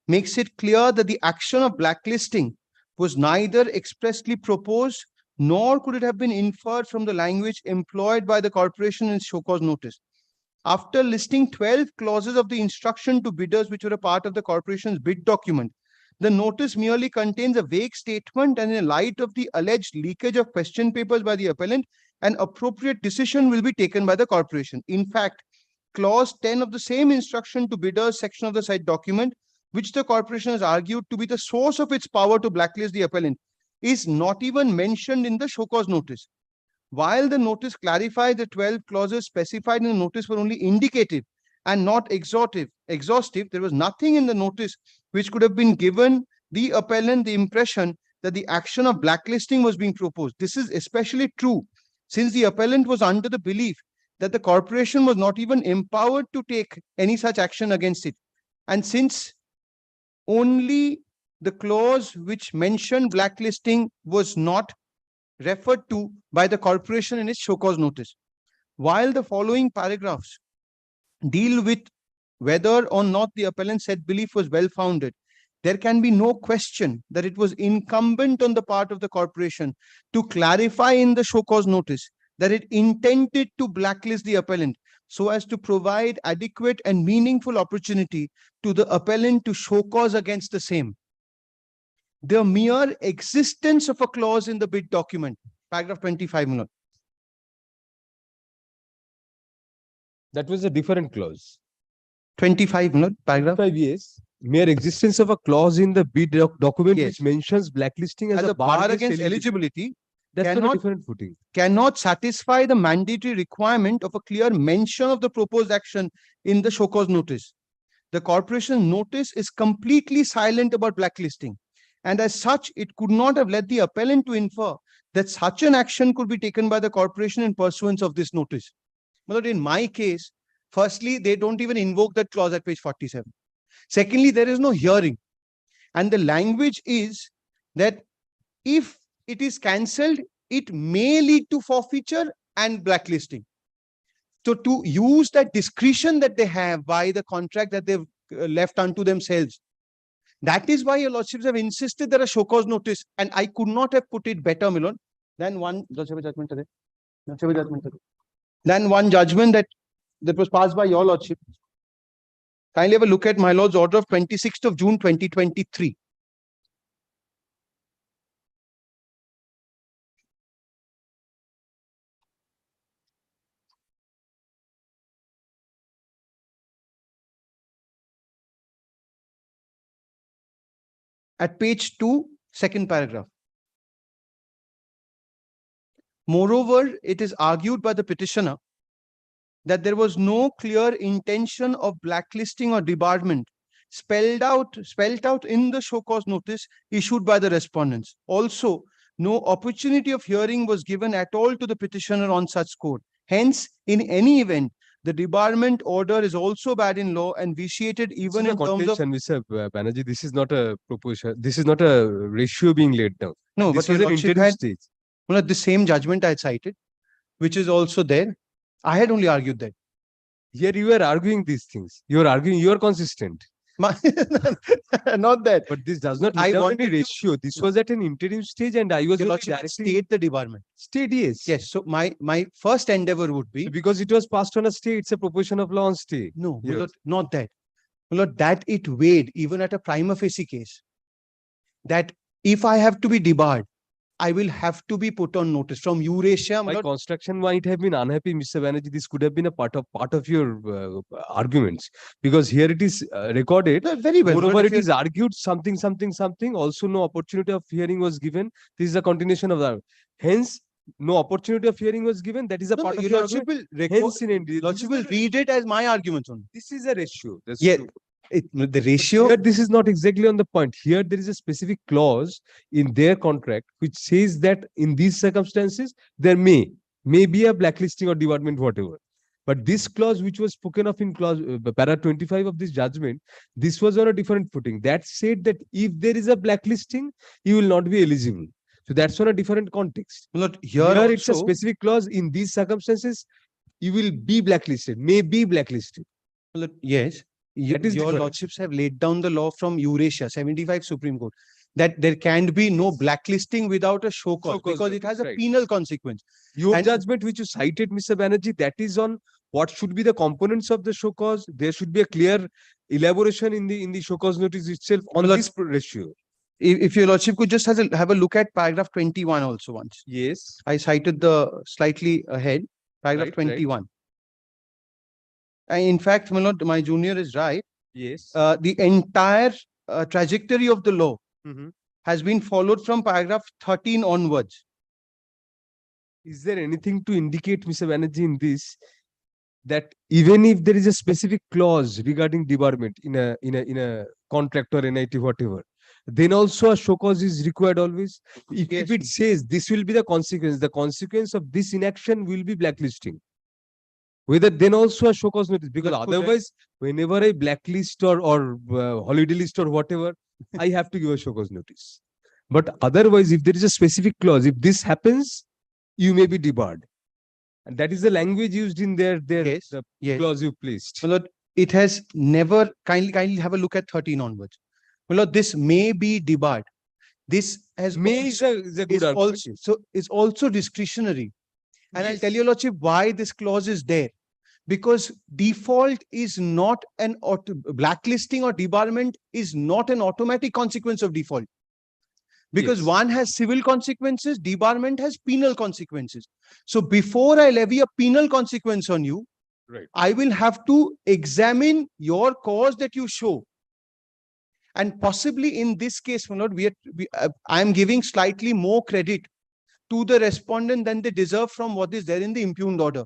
makes it clear that the action of blacklisting was neither expressly proposed nor could it have been inferred from the language employed by the corporation in show cause notice. After listing 12 clauses of the instruction to bidders which were a part of the corporation's bid document, the notice merely contains a vague statement, and in light of the alleged leakage of question papers by the appellant, an appropriate decision will be taken by the corporation. In fact, clause 10 of the same instruction to bidders section of the said document, which the corporation has argued to be the source of its power to blacklist the appellant, is not even mentioned in the show cause notice. While the notice clarified the 12 clauses specified in the notice were only indicative and not exhaustive, there was nothing in the notice which could have been given the appellant the impression that the action of blacklisting was being proposed. This is especially true since the appellant was under the belief that the corporation was not even empowered to take any such action against it. And since only the clause which mentioned blacklisting was not referred to by the corporation in its show cause notice. While the following paragraphs deal with whether or not the appellant's said belief was well-founded, there can be no question that it was incumbent on the part of the corporation to clarify in the show cause notice that it intended to blacklist the appellant so as to provide adequate and meaningful opportunity to the appellant to show cause against the same. The mere existence of a clause in the bid document, paragraph 25. That was a different clause. 25, paragraph 5 years. Mere existence of a clause in the bid document Yes. which mentions blacklisting as as a bar against eligibility That's on a cannot- different footing. cannot satisfy the mandatory requirement of a clear mention of the proposed action in the show cause notice. The corporation notice is completely silent about blacklisting, and as such, it could not have led the appellant to infer that such an action could be taken by the corporation in pursuance of this notice. But in my case, Firstly, they don't even invoke that clause at page 47. Secondly, there is no hearing. And the language is that if it is cancelled, it may lead to forfeiture and blacklisting. So to use that discretion that they have by the contract that they've left unto themselves, that is why your lordships have insisted that a show cause notice, and I could not have put it better, Milon, than one judgment that was passed by your lordship. Kindly have a look at my lord's order of 26th of June 2023. At page 2, second paragraph. Moreover, it is argued by the petitioner that there was no clear intention of blacklisting or debarment spelled out in the show cause notice issued by the respondents. Also, no opportunity of hearing was given at all to the petitioner on such score. Hence, in any event, the debarment order is also bad in law and vitiated even in terms of... Mr. Banerjee, this is not a proposition. This is not a ratio being laid down. No, this but was your an lordship interim had, stage. well, the same judgment I had cited, which is also there. I had only argued that. Here you are arguing these things. You are arguing, you are consistent. Not that. But this does not I lay down wanted any to- ratio. This was at an interim stage and I was Your only lordship directing... state the debarment. State, yes. Yes. So my first endeavor would be... Because it was passed on a stay, it's a proposition of law on stay. No, Yes. Lord, not that. Lord, that it weighed even at a prima facie case. That if I have to be debarred, I will have to be put on notice from Eurasia. My Lord, construction might have been unhappy, Mr. Banerjee. This could have been a part of your arguments, because here it is recorded. very well. Moreover, Lord, it if is argued something. Also, no opportunity of hearing was given. This is a continuation of that. Hence, no opportunity of hearing was given. That is a No, part no, of your your lordship argument. will record, Hence, in India, lordship will read it as my arguments only. this is a ratio. That's Yeah, true. the ratio. Here, this is not exactly on the point. Here, there is a specific clause in their contract which says that in these circumstances, there may be a blacklisting or debarment, whatever. But this clause, which was spoken of in clause para 25 of this judgment, this was on a different footing. That said that if there is a blacklisting, you will not be eligible. So that's on a different context. Lord, Here, here it's a also, specific clause. In these circumstances, you will be blacklisted, may be blacklisted. Lord, yes. That is Your different. lordships have laid down the law from Eurasia, 75 Supreme Court, that there can be no blacklisting without a show cause, because it has a right. penal consequence. Your And- judgment, which you cited, Mr. Banerjee, that is on what should be the components of the show cause. There should be a clear elaboration in the show cause notice itself on Well, this ratio. If your lordship could just have a look at paragraph 21 also once. Yes. I cited the slightly ahead, paragraph Right, right. 21. And in fact, my lord, my junior is right. Yes. The entire trajectory of the law Mhm. has been followed from paragraph 13 onwards. Is there anything to indicate, Mr. Banerjee, in this, that even if there is a specific clause regarding debarment in a contract or NIT, whatever, then also a show cause is required always? If it says this will be the consequence of this inaction will be blacklisting, whether then also a show cause notice, because That's correct. otherwise, whenever I blacklist or holiday list or whatever, I have to give a show cause notice. But otherwise, if there is a specific clause, if this happens, you may be debarred. And that is the language used in the Yes. clause you placed. My lord, it has never, kindly have a look at 13 onwards. My lord, this may be debarred. This has May is a good is argument. also, so it's also discretionary. And I'll tell you, lordship, why this clause is there. Because default is not an blacklisting or debarment is not an automatic consequence of default. Because Yes. one has civil consequences, debarment has penal consequences. So before I levy a penal consequence on you, Right. I will have to examine your cause that you show. And possibly in this case, my lord, I am giving slightly more credit to the respondent than they deserve from what is there in the impugned order.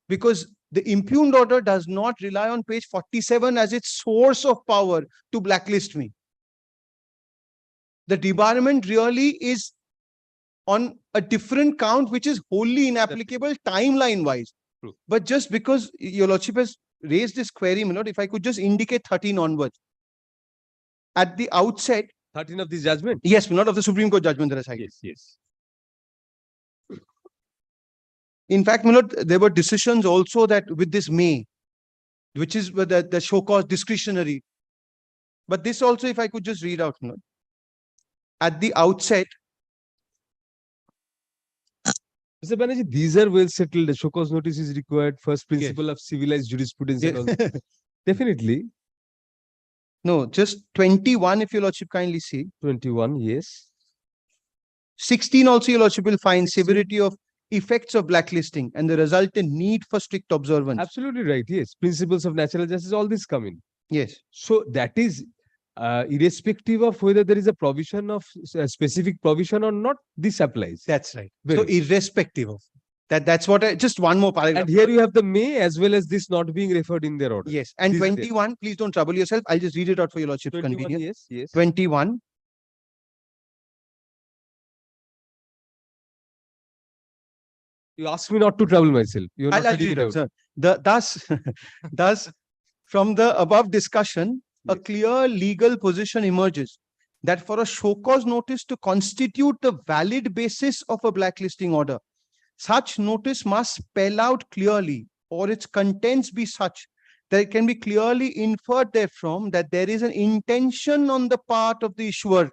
Because the impugned order does not rely on page 47 as its source of power to blacklist me. The debarment really is on a different count, which is wholly inapplicable timeline wise. True. But just because your lordship has raised this query, my lord, if I could just indicate 13 onwards. At the outset, 13 of this judgment? yes, my lord, of the Supreme Court judgment that I cited. Yes. In fact, my lord, there were decisions also that with this may, which is the show cause discretionary. But this also, if I could just read out, my lord. At the outset, Mr. Banerjee, these are well settled. The show cause notice is required. First principle of civilized jurisprudence. And all. Definitely. No, just 21, if your lordship kindly see. 21, yes. 16 also, your lordship will find severity of effects of blacklisting and the resultant need for strict observance. Absolutely right. Yes. Principles of natural justice, all this come in. Yes. So that is irrespective of whether there is a provision of a specific provision or not, this applies. That's right. Very So good. irrespective of that, that's what I, just one more paragraph. And here you have the may as well as this not being referred in their order. Yes. And This 21, please don't trouble yourself. I'll just read it out for your lordship's 21, convenience. yes. 21. You asked me not to trouble myself. You're not I'll reading read it it out. out, sir. Thus, from the above discussion, a clear legal position emerges that for a show cause notice to constitute the valid basis of a blacklisting order, such notice must spell out clearly, or its contents be such that it can be clearly inferred therefrom that there is an intention on the part of the issuer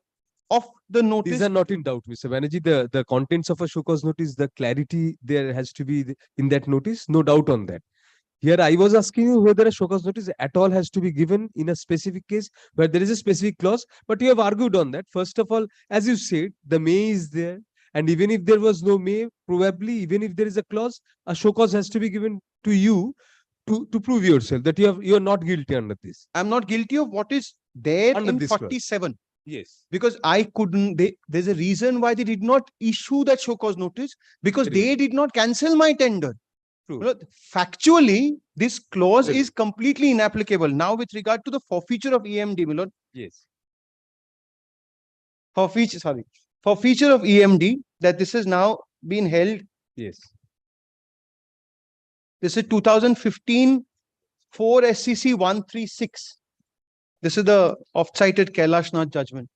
of the notice. These are not in doubt, Mr. Banerjee. The contents of a show cause notice, the clarity there has to be in that notice, no doubt on that. Here I was asking you whether a show cause notice at all has to be given in a specific case where there is a specific clause, but you have argued on that. First of all, as you said, the may is there. And even if there was no may, probably even if there is a clause, a show cause has to be given to you to prove yourself that you are not guilty under this. I'm not guilty of what is there Under in this clause. 47. Yes. Because I couldn't, there's a reason why they did not issue that show cause notice, because they did not cancel my tender. True. Well, factually, this clause is completely inapplicable. Now, with regard to the forfeiture of EMD, my lord. Yes. Forfeiture of EMD, that this has now been held. Yes. This is 2015 4 SCC 136. This is the oft-cited Kailash Nath judgment.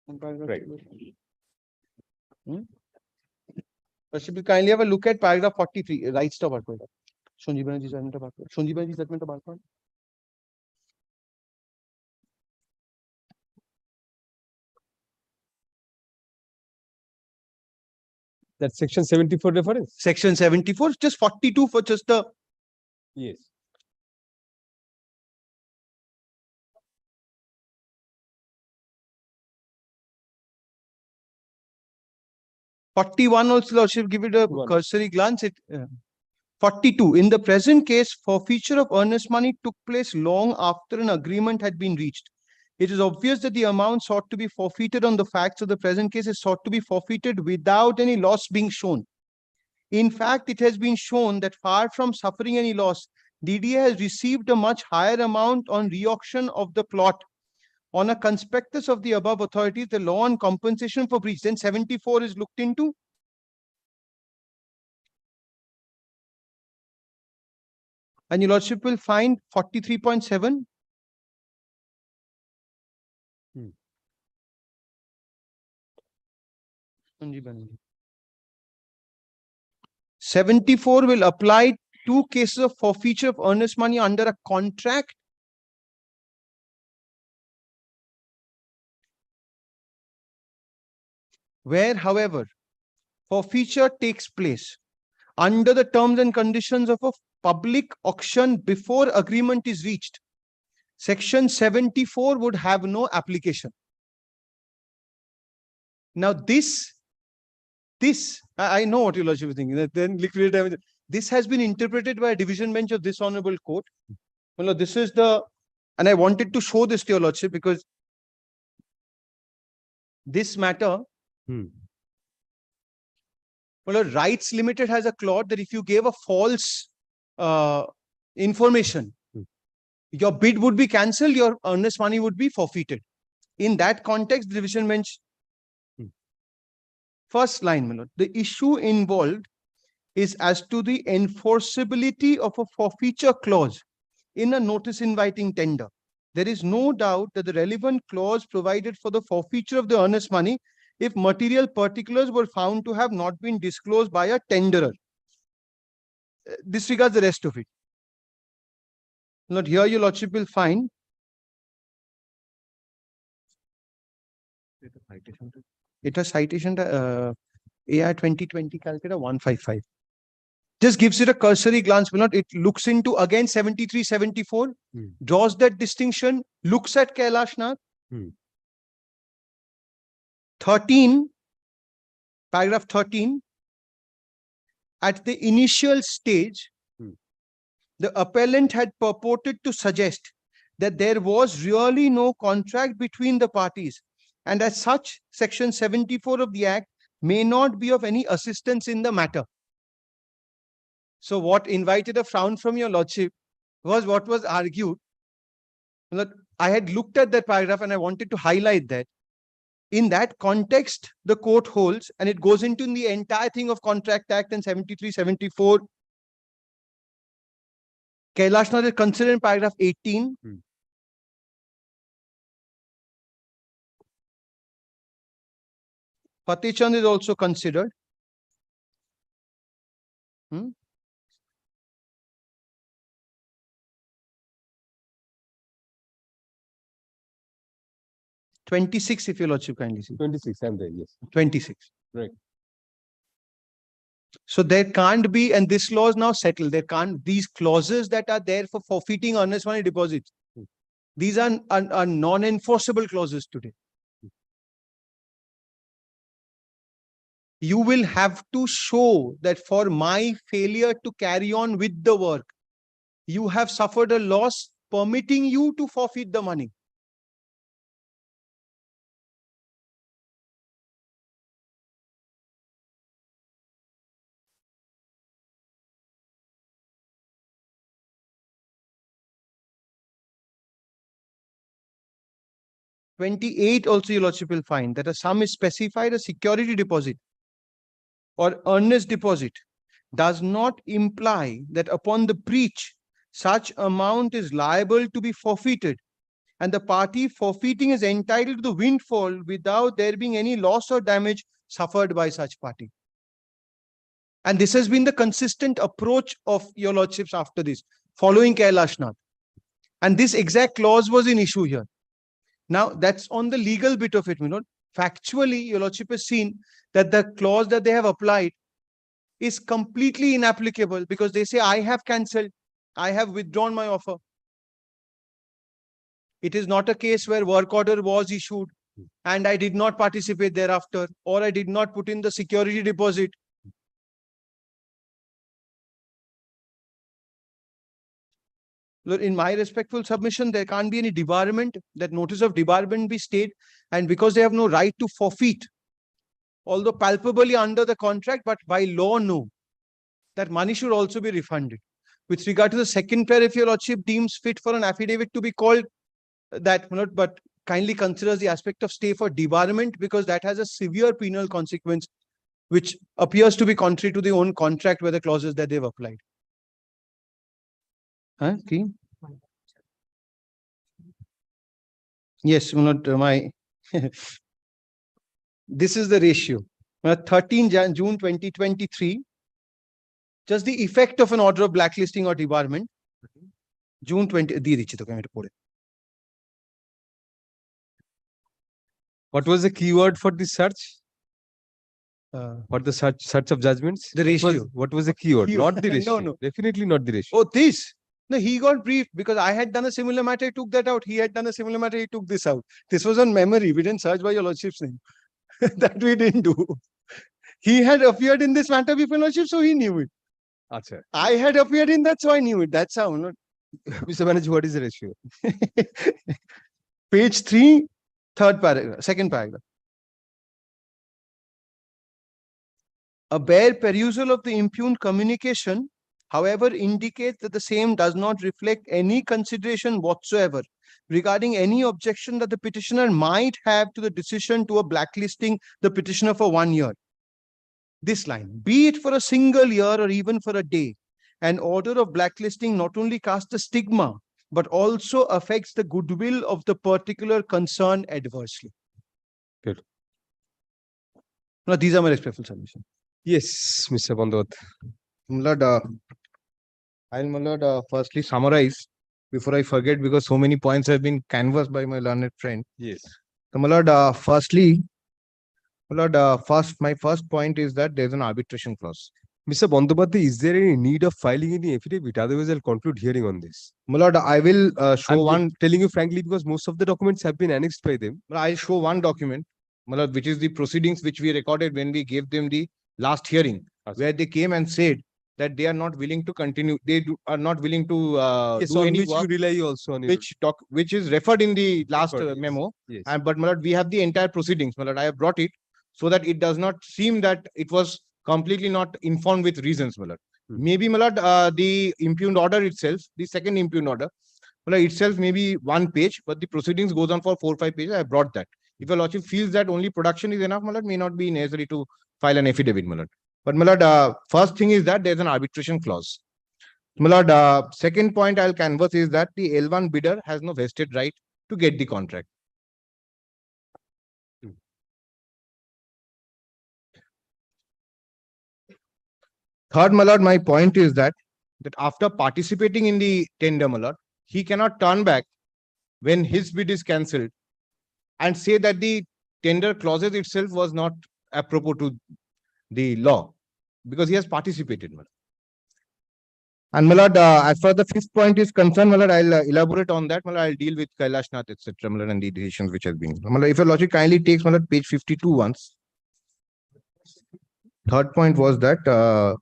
Right. Should we kindly have a look at paragraph 43, right stop. Shonji Banerjee's judgment of Shonji Banerjee's judgment of Barcode. That's section 74 reference. Section 74, just 42 for just the. Yes. #41 also, Lordship, give it a cursory glance. 42. In the present case, forfeiture of earnest money took place long after an agreement had been reached. It is obvious that the amount sought to be forfeited on the facts of the present case is sought to be forfeited without any loss being shown. In fact, it has been shown that far from suffering any loss, DDA has received a much higher amount on re-auction of the plot. On a conspectus of the above authorities, the law on compensation for breach, then 74 is looked into. And your lordship will find 43.7. 74 will apply two cases of forfeiture of earnest money under a contract where, however, forfeiture takes place under the terms and conditions of a public auction before agreement is reached. Section 74 would have no application. Now I know what your lordship is thinking. Then liquidated damages. This has been interpreted by a division bench of this honorable court. Well, this is and I wanted to show this to your lordship because this matter. Well, Rights Limited has a clause that if you gave a false information, your bid would be cancelled, your earnest money would be forfeited. In that context, the division bench First line, my lord. The issue involved is as to the enforceability of a forfeiture clause in a notice inviting tender. There is no doubt that the relevant clause provided for the forfeiture of the earnest money if material particulars were found to have not been disclosed by a tenderer. Disregards the rest of it. Not here, your lordship will find it has citation AI 2020 calculator 155. Just gives it a cursory glance, will not it looks into again 73, 74, draws that distinction, looks at Kailash Nath. 13, paragraph 13, at the initial stage, the appellant had purported to suggest that there was really no contract between the parties, and as such, section 74 of the Act may not be of any assistance in the matter. So what invited a frown from your lordship was what was argued. I had looked at that paragraph and I wanted to highlight that. In that context, the court holds, and it goes into the entire thing of Contract Act and 73, 74. Kailash Nath is considered in paragraph 18. Fateh Chand is also considered. 26, if your lordship kindly see. 26, I'm there, yes. 26. Right. So there can't be, and this law is now settled, there can't, these clauses that are there for forfeiting earnest money deposits, these are non-enforceable clauses today. You will have to show that for my failure to carry on with the work, you have suffered a loss permitting you to forfeit the money. (28) also your lordship will find that a sum is specified as security deposit or earnest deposit does not imply that upon the breach, such amount is liable to be forfeited, and the party forfeiting is entitled to the windfall without there being any loss or damage suffered by such party. And this has been the consistent approach of your lordships after this, following Kailash Nath. And this exact clause was in issue here. Now, that's on the legal bit of it, my lord. Factually, your lordship has seen that the clause that they have applied is completely inapplicable because they say, I have cancelled, I have withdrawn my offer. It is not a case where work order was issued and I did not participate thereafter, or I did not put in the security deposit. Look, in my respectful submission, there can't be any debarment, that notice of debarment be stayed, and because they have no right to forfeit, although palpably under the contract, but by law, no, that money should also be refunded. With regard to the second pair, if your lordship deems fit for an affidavit to be called, that, but kindly considers the aspect of stay for debarment, because that has a severe penal consequence, which appears to be contrary to the own contract where the clauses that they've applied. Okay. Yes, not my. This is the ratio. 13 June 2023. Just the effect of an order of blacklisting or debarment. June 20. What was the keyword for the search? For the search of judgments? The ratio. What was the keyword? Not the ratio. No. Definitely not the ratio. Oh, this. No, he got briefed because I had done a similar matter, he took that out. He had done a similar matter, he took this out. This was on memory. We didn't search by your lordship's name. That we didn't do. He had appeared in this matter before lordship, so he knew it. Achha. I had appeared in that, so I knew it. That's how. Not... Mr. Banerjee, what is the ratio? Page 3, third paragraph, second paragraph. A bare perusal of the impugned communication, however, indicates that the same does not reflect any consideration whatsoever regarding any objection that the petitioner might have to the decision to a blacklisting the petitioner for 1 year. this line, be it for a single year or even for a day, an order of blacklisting not only casts a stigma, but also affects the goodwill of the particular concern adversely. Good. Now, these are my respectful submissions. Yes, Mr. Bandot. I'll firstly summarize before I forget, because so many points have been canvassed by my learned friend. Yes. So, my lord, firstly, my lord, my first point is that there's an arbitration clause. Mr. Bandopathy, is there any need of filing any affidavit? Otherwise, I'll conclude hearing on this. My lord, I will show one. Telling you frankly, because most of the documents have been annexed by them. I'll show one document, my lord, which is the proceedings which we recorded when we gave them the last hearing, where they came and said that they are not willing to continue. They are not willing to Yes, do on any which work, you rely also on which is referred in the last Record, yes. memo. Yes. But my lord, we have the entire proceedings. My lord, I have brought it so that it does not seem that it was completely not informed with reasons, my lord. Maybe, my lord, the impugned order itself, the second impugned order, my lord, itself maybe 1 page, but the proceedings goes on for 4 or 5 pages. I have brought that. If your lordship feels that only production is enough, my lord, may not be necessary to file an affidavit, my lord. But my lord, first thing is that there's an arbitration clause. My lord, second point I'll canvass is that the L1 bidder has no vested right to get the contract. Third, my lord, my point is that after participating in the tender, my lord, he cannot turn back when his bid is cancelled and say that the tender clauses itself was not apropos to the law, because he has participated, my lord. And my lord, as far as the fifth point is concerned, my lord, I'll elaborate on that. My lord, I'll deal with Kailash Nath, etc., my lord, and the decisions which has been. My lord, if your logic kindly takes, my lord, page 52 once. Third point was that the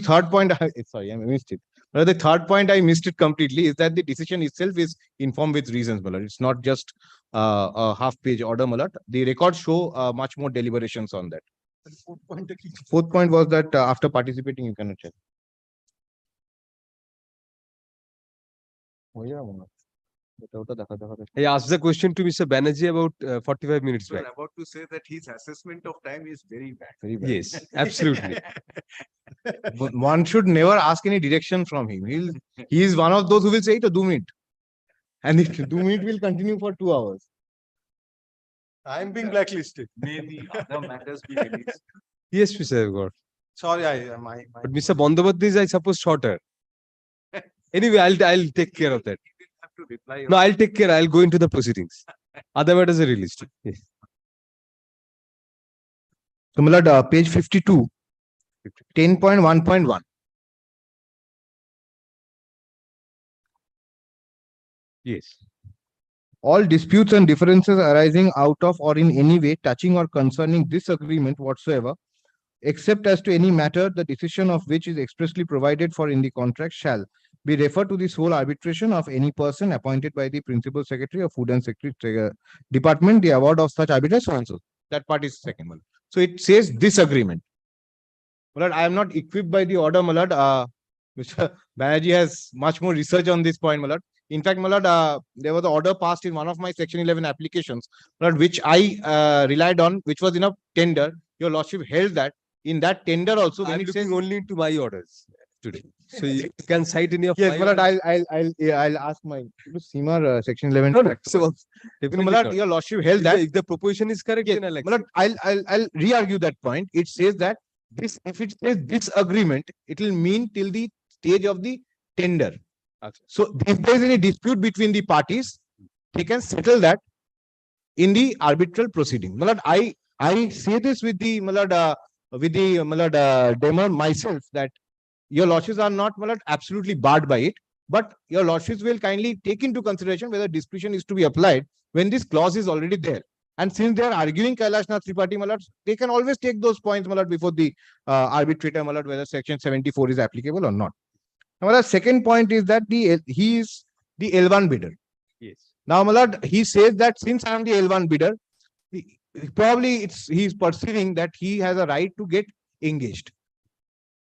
third point, sorry, I missed it. But the third point I missed it completely is that the decision itself is informed with reasons, my lord. It's not just a half-page order, my lord. The records show much more deliberations on that. Fourth point was that after participating, you cannot check. Oh, yeah, I asked the question to Mr. Banerjee about 45 minutes back. About to say that his assessment of time is very bad. Very bad. Yes, absolutely. But one should never ask any direction from him. He is one of those who will say to 2 minutes. And if 2 minutes will continue for 2 hours. I am being blacklisted. May the other matters be released. Yes, Mr. God. Sorry, But Mr. Bandopathy is, I suppose, shorter. Anyway, I'll take care of that. Have to reply. No, I'll take care. I'll go into the proceedings. Other matters are released. Yes. So, my lord, page 52, 10.1.1. Yes. All disputes and differences arising out of or in any way touching or concerning this agreement whatsoever, except as to any matter the decision of which is expressly provided for in the contract, shall be referred to the sole arbitration of any person appointed by the Principal Secretary of Food and Secretary Department, the award of such arbitration, so and so. That part is second one. So it says this agreement. My lord, I am not equipped by the order, my lord. Mr. Banerjee has much more research on this point, my lord. In fact, my lord, there was an order passed in one of my Section 11 applications, my lord, which I relied on, which was in a tender. Your lordship held that in that tender also. When I'm it looking says only into my orders today. So you can cite any of yes, my my lord, orders. I'll ask my Seema Section 11. No, no. So, My lord, your lordship held that. if the proposition is correct, then I'll My lord, I'll re-argue that point. It says that this, if it says this agreement, it will mean till the stage of the tender. So if there is any dispute between the parties, they can settle that in the arbitral proceeding. My lord, I say this with the demo myself, that your lordships are not, my lord, absolutely barred by it, but your lordships will kindly take into consideration whether discretion is to be applied when this clause is already there. And since they are arguing Kailash Nath Tripathi, my lord, they can always take those points, my lord, before the arbitrator, my lord, whether Section 74 is applicable or not. Now, the second point is that he is the L1 bidder. Yes. Now, my lord, he says that since I am the L1 bidder, probably he is perceiving that he has a right to get engaged.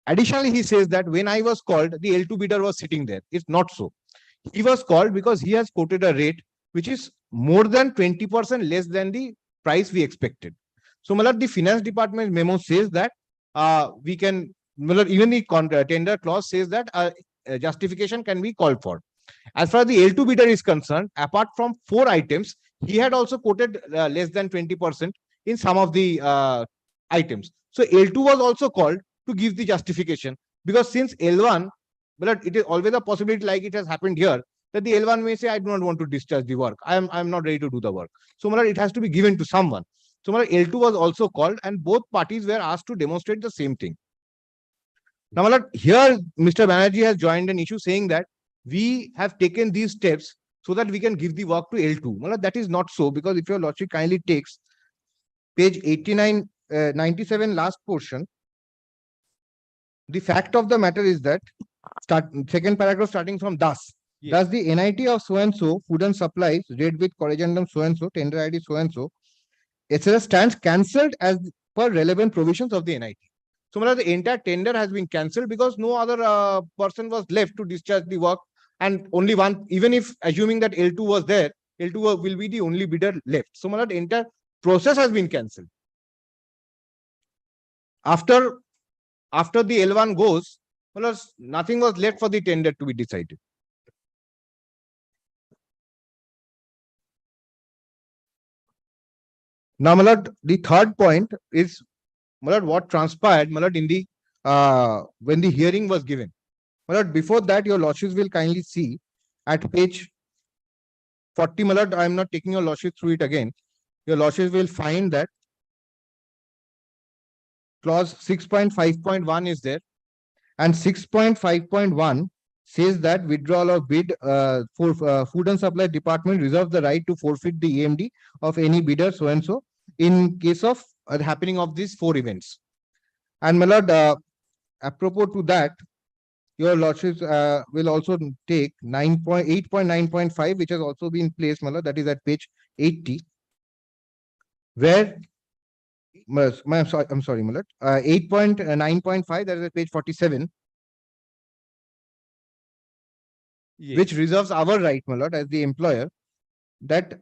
Additionally, he says that when I was called, the L2 bidder was sitting there. It's not so. He was called because he has quoted a rate which is more than 20% less than the price we expected. So, my lord, the finance department memo says that we can, my lord, even the tender clause says that justification can be called for. As far as the L2 bidder is concerned, apart from 4 items, he had also quoted less than 20% in some of the items. So L2 was also called to give the justification, because since L1, but it is always a possibility, like it has happened here, that the L1 may say, I do not want to discharge the work. I am not ready to do the work. So it has to be given to someone. So L2 was also called, and both parties were asked to demonstrate the same thing. Now, here Mr. Banerjee has joined an issue saying that we have taken these steps so that we can give the work to L2. That is not so, because if your lordship kindly takes page 89, 97 last portion, the fact of the matter is that second paragraph starting from thus. Yes. Thus the NIT of so and so, food and supplies, read with corrigendum so and so, tender ID so and so, etc. stands cancelled as per relevant provisions of the NIT. So the entire tender has been cancelled because no other person was left to discharge the work, and only one, even if assuming that L2 was there, L2 will be the only bidder left. So the entire process has been cancelled. After the L1 goes, nothing was left for the tender to be decided. Now, the third point is what transpired in the when the hearing was given. Before that, your lordships will kindly see at page 40. I am not taking your lordship through it again. Your lordships will find that clause 6.5.1 is there, and 6.5.1 says that withdrawal of bid for food and supply department reserves the right to forfeit the EMD of any bidder so and so in case of happening of these 4 events. And my lord, apropos to that, your lordships will also take 8.9.5, which has also been placed, my lord, that is at page 80, where I'm sorry, my lord, 8.9.5, that is at page 47, yes, which reserves our right, my lord, as the employer, that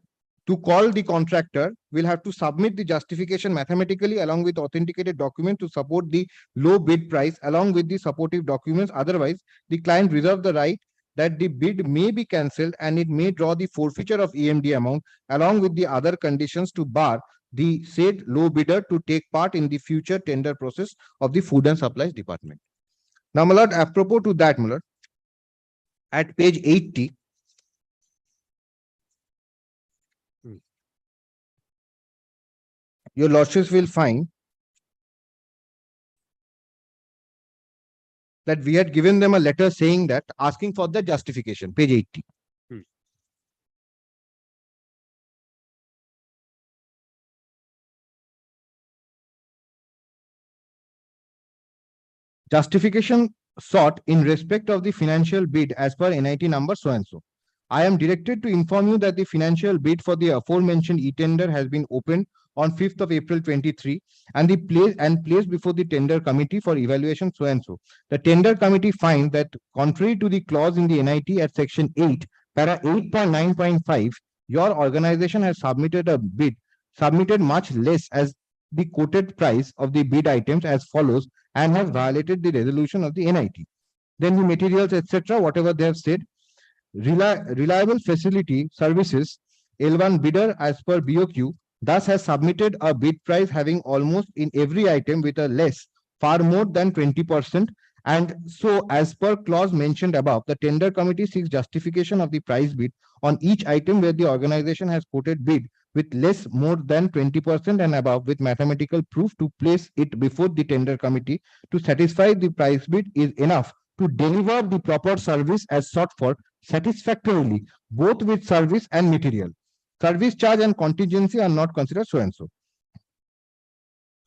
to call the contractor will have to submit the justification mathematically along with authenticated document to support the low bid price along with the supportive documents. Otherwise, the client reserves the right that the bid may be cancelled and it may draw the forfeiture of EMD amount along with the other conditions to bar the said low bidder to take part in the future tender process of the food and supplies department. Now, my lord, apropos to that, my lord, at page 80, your lordships will find that we had given them a letter saying that, asking for the justification, page 80. Justification sought in respect of the financial bid as per NIT number so and so. I am directed to inform you that the financial bid for the aforementioned e-tender has been opened on 5th of April 23 and placed before the tender committee for evaluation so and so. The tender committee finds that contrary to the clause in the NIT at section 8, para 8.9.5, your organization has submitted a bid, submitted much less as the quoted price of the bid items as follows and has violated the resolution of the NIT. Then the materials, etc., whatever they have said, reliable facility services, L1 bidder as per BOQ, thus has submitted a bid price having almost in every item with a less, far more than 20%. And so, as per clause mentioned above, the tender committee seeks justification of the price bid on each item where the organization has quoted bid with less more than 20% and above with mathematical proof to place it before the tender committee to satisfy the price bid is enough to deliver the proper service as sought for satisfactorily, both with service and material. Service charge and contingency are not considered so and so.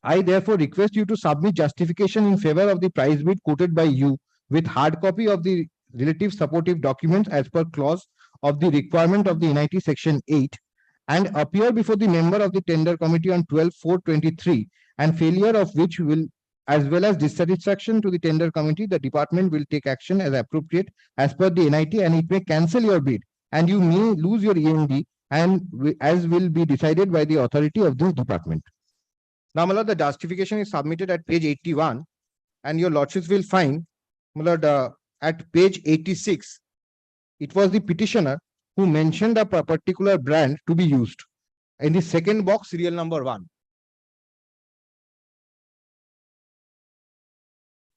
I therefore request you to submit justification in favor of the price bid quoted by you with hard copy of the relative supportive documents as per clause of the requirement of the NIT section 8 and appear before the member of the tender committee on 12/4/23, and failure of which will, as well as dissatisfaction to the tender committee, the department will take action as appropriate as per the NIT and it may cancel your bid and you may lose your EMD and as will be decided by the authority of this department. Now, my lord, the justification is submitted at page 81, and your lordships will find, my lord, at page 86, it was the petitioner who mentioned a particular brand to be used. In the second box, serial number 1.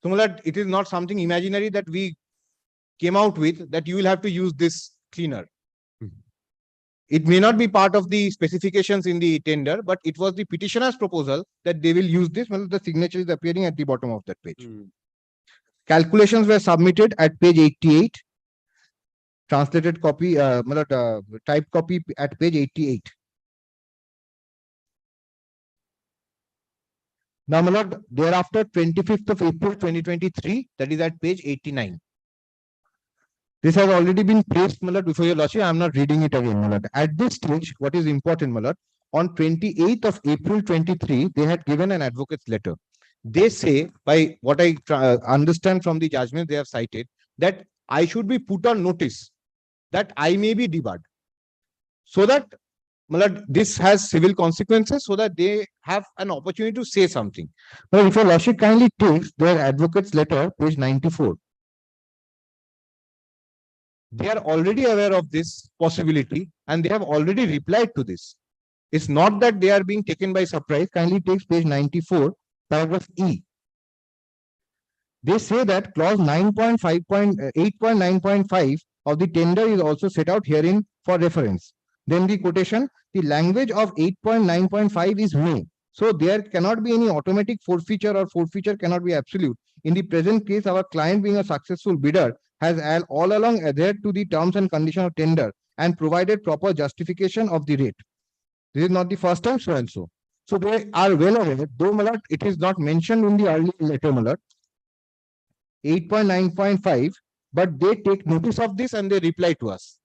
So, my lord, it is not something imaginary that we came out with, that you will have to use this cleaner. It may not be part of the specifications in the tender, but it was the petitioner's proposal that they will use this. Well, the signature is appearing at the bottom of that page. Calculations were submitted at page 88. Translated copy, type copy at page 88. Now, my lord, thereafter, 25th of April 2023, that is at page 89. This has already been placed, my lord, before your lordship. I am not reading it again, my lord. At this stage, what is important, my lord, on 28th of April 23, they had given an advocate's letter. They say, by what I understand from the judgment they have cited, that I should be put on notice that I may be debarred. So that, my lord, this has civil consequences, so that they have an opportunity to say something. But if your lordship kindly takes their advocate's letter, page 94, they are already aware of this possibility and they have already replied to this. It's not that they are being taken by surprise. Kindly take page 94, paragraph E. They say that clause 8.9.5 of the tender is also set out herein for reference. Then the quotation, the language of 8.9.5 is may. So there cannot be any automatic forfeiture, or forfeiture cannot be absolute. In the present case, our client, being a successful bidder, has all along adhered to the terms and conditions of tender and provided proper justification of the rate. This is not the first time, so and so. So they are well aware, though, my lord, it is not mentioned in the earlier letter, my lord, 8.9.5, but they take notice of this and they reply to us,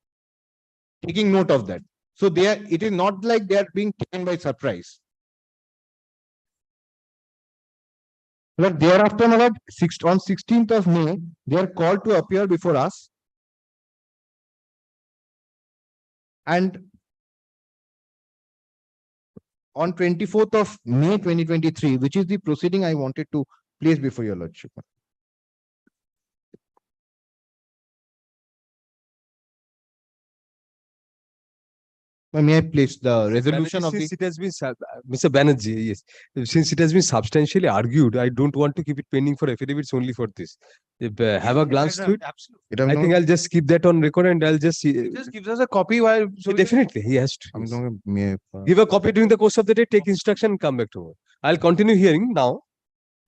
taking note of that. So it is not like they are being taken by surprise. But thereafter, my lord, on 16th of May, they are called to appear before us. And on 24th of May 2023, which is the proceeding I wanted to place before your lordship. May I place the resolution of the... Since it has been, Mr. Banerjee, yes, since it has been substantially argued, I don't want to keep it pending for affidavits only for this. If, have a glance to it. Absolutely. I think I'll just keep that on record and I'll just see. Just gives us a copy while. So Definitely, he has to. May Give a copy during the course of the day, take instruction and come back to work. I'll continue hearing now.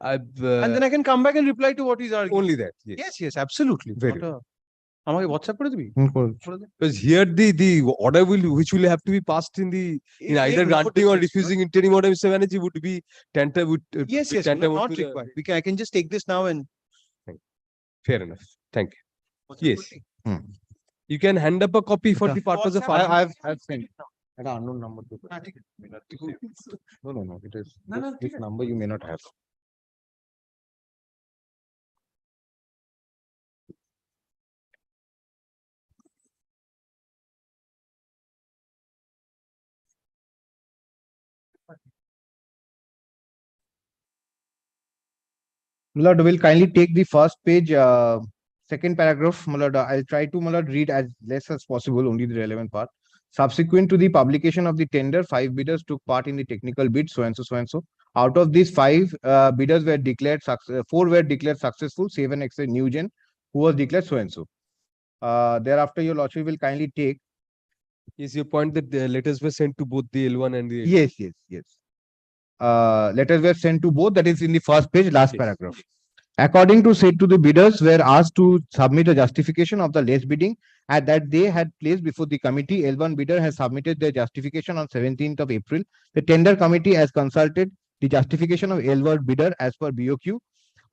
and then I can come back and reply to what he's arguing. Only that. Yes, Yes, absolutely. Very আমাকে WhatsApp করে দিবি? because here the order which will have to be passed in either granting or refusing interim order, Mr. Banerjee, would be tantamount. Yes, not required. I can just take this now and. Fair enough. Thank you. Yes. You can hand up a copy for the purpose of. I've sent an unknown number to. No. It is this number you may not have. Lord, will kindly take the first page, second paragraph. Lord, I'll try to read as less as possible, only the relevant part. Subsequent to the publication of the tender, 5 bidders took part in the technical bid, so and so. Out of these 5 bidders were declared 4 were declared successful, 7 except Newgen, who was declared so and so. Thereafter, your lordship will kindly take. Is your point that the letters were sent to both the L1 and the L2? Yes. Letters were sent to both, that is in the first page, last paragraph. According to said to the bidders were asked to submit a justification of the less bidding and that they had placed before the committee. L1 bidder has submitted their justification on 17th of April. The tender committee has consulted the justification of L1 bidder as per BOQ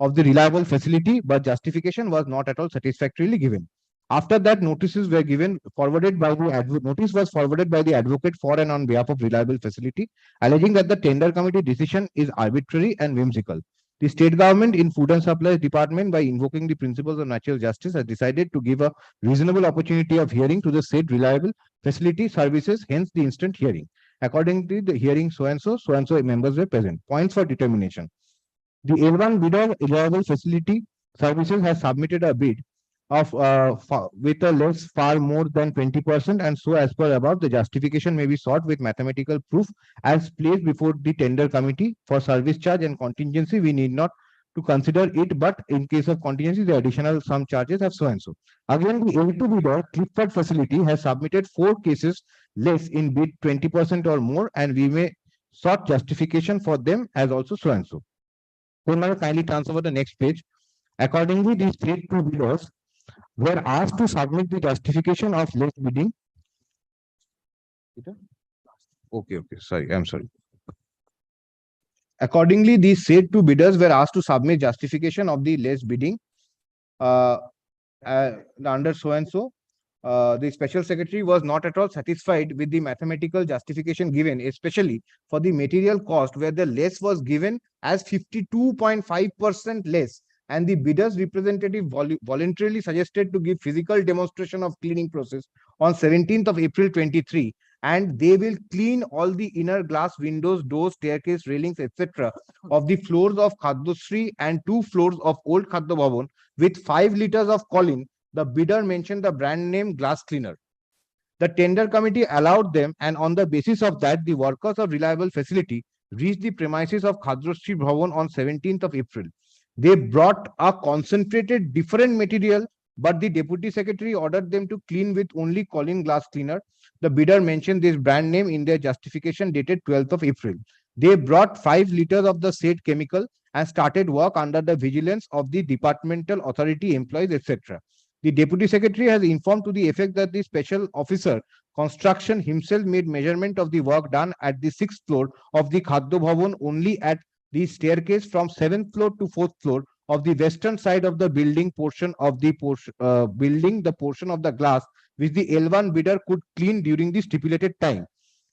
of the reliable facility, but justification was not at all satisfactorily given. After that, notices were given, forwarded by the notice was forwarded by the advocate for and on behalf of reliable facility, alleging that the tender committee decision is arbitrary and whimsical. The state government in Food and Supplies Department, by invoking the principles of natural justice, has decided to give a reasonable opportunity of hearing to the said reliable facility services, hence the instant hearing. Accordingly, the hearing so and so members were present. Points for determination. The L1 bidder reliable facility services has submitted a bid of with a less far more than 20%, and so as per above, the justification may be sought with mathematical proof as placed before the tender committee. For service charge and contingency, we need not to consider it, but in case of contingency, the additional sum charges have so and so. Again, the L2 bidder Clifford facility has submitted 4 cases less in bid 20% or more, and we may sought justification for them as also so and so. Then now kindly transfer the next page. Accordingly, these 2 bidders were asked to submit the justification of less bidding. Okay, sorry, I'm sorry. Accordingly, these said 2 bidders were asked to submit justification of the less bidding under so and so. The special secretary was not at all satisfied with the mathematical justification given, especially for the material cost, where the less was given as 52.5% less, and the bidders representative voluntarily suggested to give physical demonstration of cleaning process on 17th of April 23, and they will clean all the inner glass windows, doors, staircase, railings, etc. of the floors of Khaddosri and 2 floors of Old Khaddo Bhavan with 5 liters of choline. The bidder mentioned the brand name glass cleaner. The tender committee allowed them, and on the basis of that, the workers of reliable facility reached the premises of Khaddosri Bhavan on 17th of April. They brought a concentrated different material, but the deputy secretary ordered them to clean with only choline glass cleaner. The bidder mentioned this brand name in their justification dated 12th of April. They brought 5 liters of the said chemical and started work under the vigilance of the departmental authority employees, etc. The deputy secretary has informed to the effect that the special officer construction himself made measurement of the work done at the 6th floor of the Khaddo Bhavan only at the staircase from 7th floor to 4th floor of the western side of the building portion of the portion of the glass which the L1 bidder could clean during the stipulated time.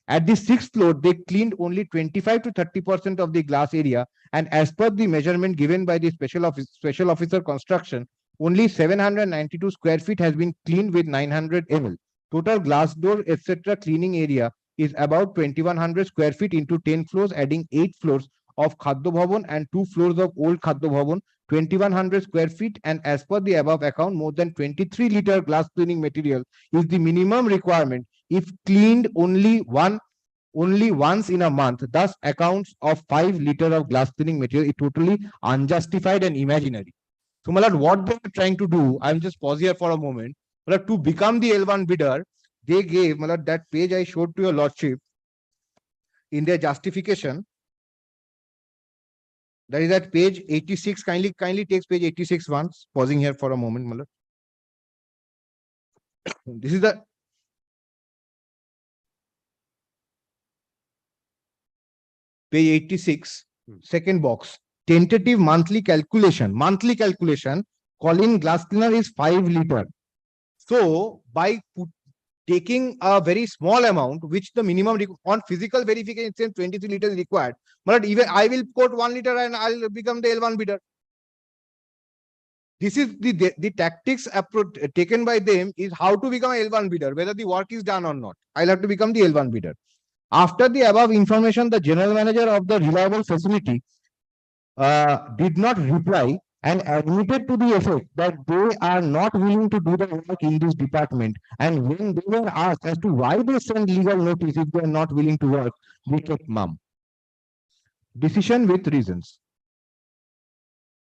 At the 6th floor, they cleaned only 25 to 30% of the glass area, and as per the measurement given by the special officer construction, only 792 square feet has been cleaned with 900 ml. Total glass door, etc. cleaning area is about 2100 square feet into 10 floors, adding 8 floors of Khaddo Bhavan and 2 floors of Old Khaddo Bhavan, 2100 square feet, and as per the above account, more than 23 liter glass cleaning material is the minimum requirement if cleaned only once in a month. Thus, accounts of 5 liter of glass cleaning material is totally unjustified and imaginary. So, my lord, what they are trying to do, I'll just pause here for a moment. My lord, to become the L1 bidder, they gave, my lord, that page I showed to your lordship in their justification. That is at page 86. Kindly takes page 86 once. Pausing here for a moment, my lord. This is the page 86, second box. Tentative monthly calculation. Choline glass cleaner is 5 liter. So by taking a very small amount, which the minimum on physical verification says 23 liters required, but even I will quote 1 liter and I'll become the L1 bidder. This is the tactics approach taken by them is how to become a L1 bidder, whether the work is done or not. I'll have to become the L1 bidder. After the above information, the general manager of the reliable facility did not reply and admitted to the effect that they are not willing to do the work in this department. And when they were asked as to why they send legal notice if they are not willing to work, they kept mum. Decision with reasons.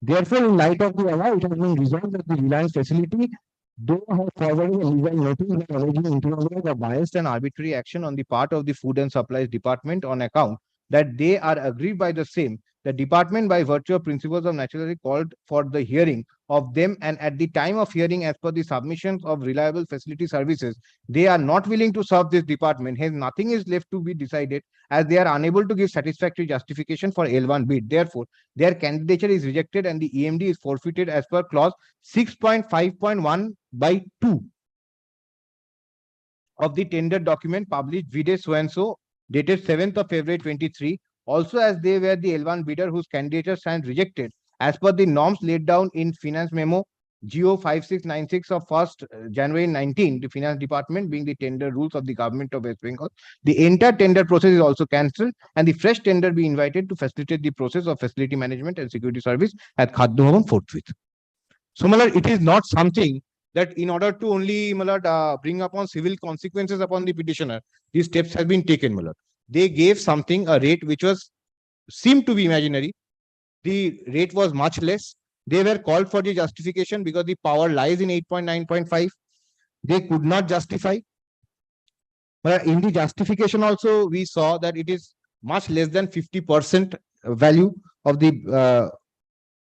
Therefore, in light of the above, it has been resolved that the Reliance facility, though have forwarded a legal notice by alleging internally a biased and arbitrary action on the part of the Food and Supplies Department on account that they are aggrieved by the same, the department by virtue of principles of naturality called for the hearing of them, and at the time of hearing as per the submissions of reliable facility services, they are not willing to serve this department. Hence, nothing is left to be decided as they are unable to give satisfactory justification for L1 bid. Therefore, their candidature is rejected and the EMD is forfeited as per clause 6.5.1 by 2 of the tender document published vide so and so dated 7th of February 23. Also, as they were the L1 bidder whose candidature stands rejected as per the norms laid down in finance memo GO 5696 of 1st January 19, the Finance Department being the tender rules of the Government of West Bengal. The entire tender process is also cancelled and the fresh tender be invited to facilitate the process of facility management and security service at Khadya Bhavan forthwith. So, Malad, it is not something that in order to only Malad, bring upon civil consequences upon the petitioner, these steps have been taken, Malad. They gave something, a rate which was seemed to be imaginary. The rate was much less. They were called for the justification because the power lies in 8.9.5. They could not justify. But in the justification also, we saw that it is much less than 50% value of the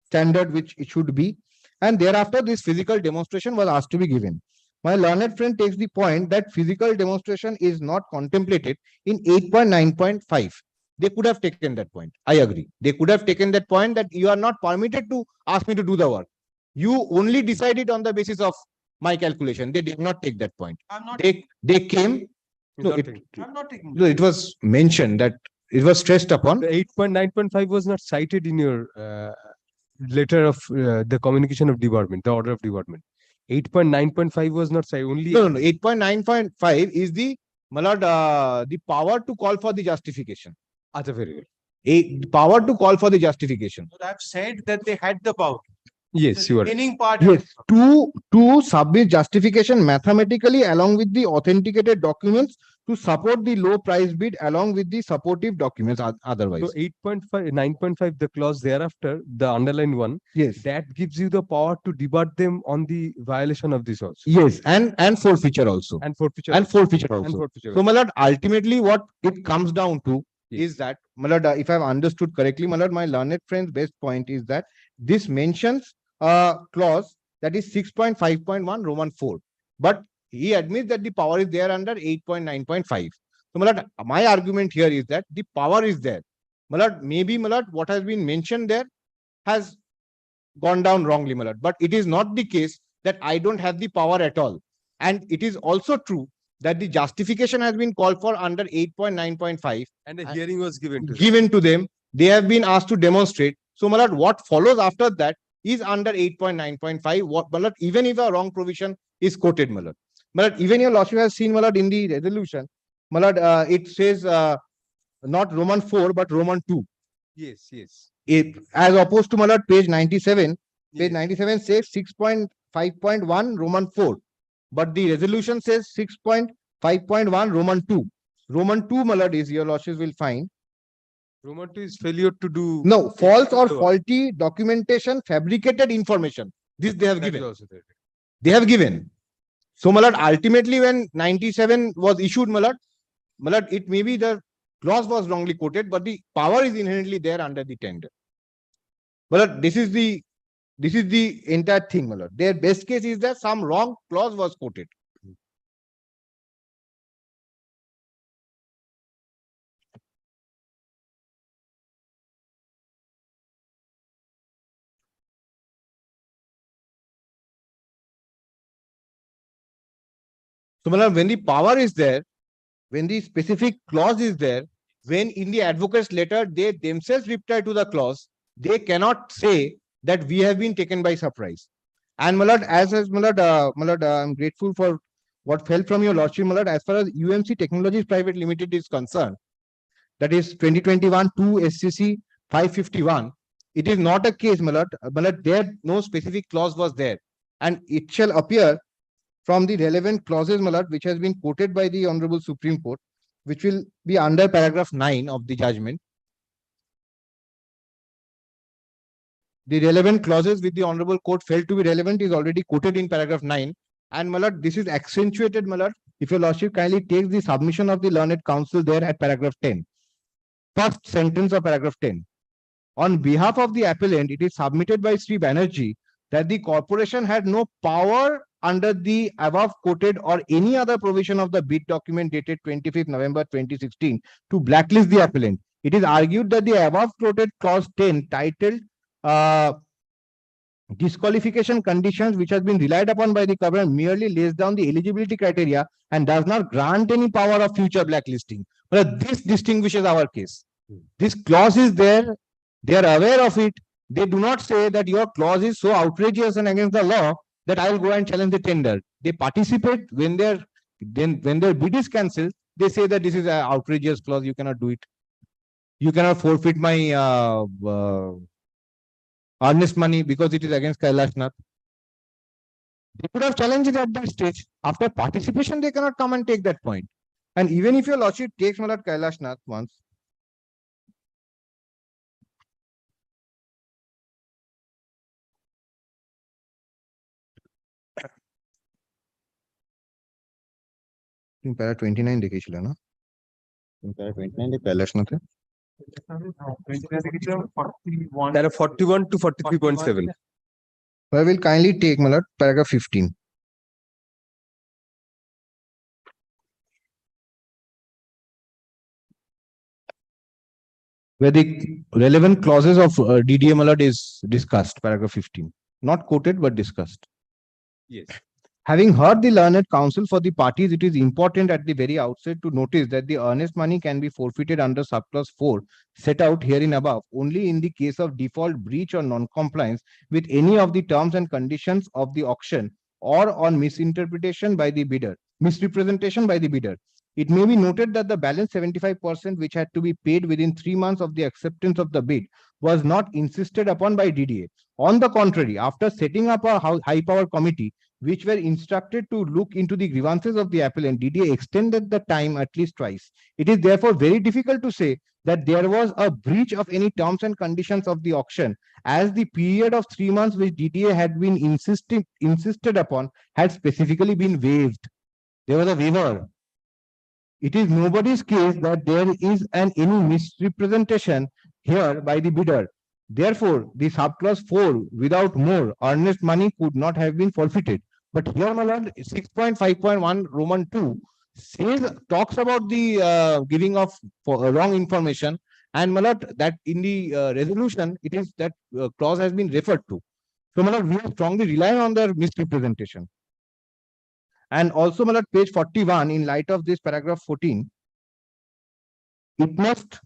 standard which it should be. And thereafter, this physical demonstration was asked to be given. My learned friend takes the point that physical demonstration is not contemplated in 8.9.5. They could have taken that point. I agree. They could have taken that point that you are not permitted to ask me to do the work. You only decided on the basis of my calculation. They did not take that point. They came. No, it was mentioned that it was stressed upon. The 8.9.5 was not cited in your letter of the communication of department, the order of department. 8.9.5 was not cited. Only no. 8.9.5 is the Malad, the power to call for the justification. Very well. A power to call for the justification. But I've said that they had the power. Yes, you are. Remaining part. Yes, to submit justification mathematically along with the authenticated documents to support the low price bid along with the supportive documents otherwise. So 8.5, 9.5, the clause thereafter, the underlined one, yes, that gives you the power to debut them on the violation of this also. Yes, and forfeiture also. And forfeiture. And forfeiture also. And forfeiture So, Malad, ultimately what it comes down to is that, Malad, if I've understood correctly, Malad, my learned friend's best point is that this mentions a clause that is 6.5.1 Roman 4. But he admits that the power is there under 8.9.5. So, Malad, my argument here is that the power is there. Malad, maybe, Malad, what has been mentioned there has gone down wrongly, Malad. But it is not the case that I don't have the power at all. And it is also true that the justification has been called for under 8.9.5. And a hearing was given to them. They have been asked to demonstrate. So, Malad, what follows after that is under 8.9.5. What, Malad, even if a wrong provision is quoted, Malad. Malad, even your lordship has seen, Malad, in the resolution, Malad, it says not Roman 4, but Roman 2. Yes, yes. As opposed to, Malad, page 97. Page 97 says 6.5.1 Roman 4. But the resolution says 6.5.1 Roman 2. Roman 2, Malad, is your lordship will find. Roman 2 is failure to do. No, false or faulty documentation, fabricated information. This they have given. They have given. So, Malad, ultimately, when 97 was issued, Malad, it may be the clause was wrongly quoted, but the power is inherently there under the tender. Malad, this is the entire thing, Malad. Their best case is that some wrong clause was quoted. So, Malad, when the power is there, when the specific clause is there, when in the advocate's letter they themselves reply to the clause, they cannot say that we have been taken by surprise. And Malad, Malad, I'm grateful for what fell from your lordship, Malad, as far as UMC Technologies Private Limited is concerned. That is 2021 2 SCC 551. It is not a case, Malad. Malad, there no specific clause was there. And it shall appear from the relevant clauses, Malad, which has been quoted by the Honorable Supreme Court, which will be under paragraph 9 of the judgment. The relevant clauses with the Honorable Court felt to be relevant is already quoted in paragraph 9. And Malad, this is accentuated, Malad, if your lordship kindly takes the submission of the learned counsel there at paragraph 10. First sentence of paragraph 10. On behalf of the appellant, it is submitted by Sri Banerjee that the corporation had no power under the above quoted or any other provision of the bid document dated 25th November 2016 to blacklist the appellant. It is argued that the above quoted clause 10 titled disqualification conditions which has been relied upon by the government merely lays down the eligibility criteria and does not grant any power of future blacklisting. But this distinguishes our case. This clause is there. They are aware of it. They do not say that your clause is so outrageous and against the law that I'll go and challenge the tender. They participate when their bid is cancelled. They say that this is an outrageous clause. You cannot do it. You cannot forfeit my earnest money because it is against Kailash Nath. They could have challenged it at that stage. After participation, they cannot come and take that point. And even if your lordship takes my lord Kailash Nath once, para 29 দেখিয়েছিল না? para 29 Kailash Nath. There are 41 to 43.7. I will kindly take my lord paragraph 15. Where the relevant clauses of DDA my lord is discussed, paragraph 15. Not quoted, but discussed. Yes. Having heard the learned counsel for the parties, it is important at the very outset to notice that the earnest money can be forfeited under subclause 4 set out herein above only in the case of default, breach or non-compliance with any of the terms and conditions of the auction or on misrepresentation by the bidder. It may be noted that the balance 75% which had to be paid within 3 months of the acceptance of the bid was not insisted upon by DDA. On the contrary, after setting up a high power committee, which were instructed to look into the grievances of the appellant, DDA extended the time at least twice. It is therefore very difficult to say that there was a breach of any terms and conditions of the auction, as the period of 3 months which DDA had been insisted upon had specifically been waived. There was a waiver. It is nobody's case that there is any misrepresentation here by the bidder. Therefore, the subclause 4 without more earnest money could not have been forfeited. But here, my lord, 6.5.1 Roman 2 talks about the giving of wrong information, and my lord, that in the resolution, it is that clause has been referred to. So, my lord, we are strongly relying on their misrepresentation. And also, my lord, page 41, in light of this paragraph 14, it must,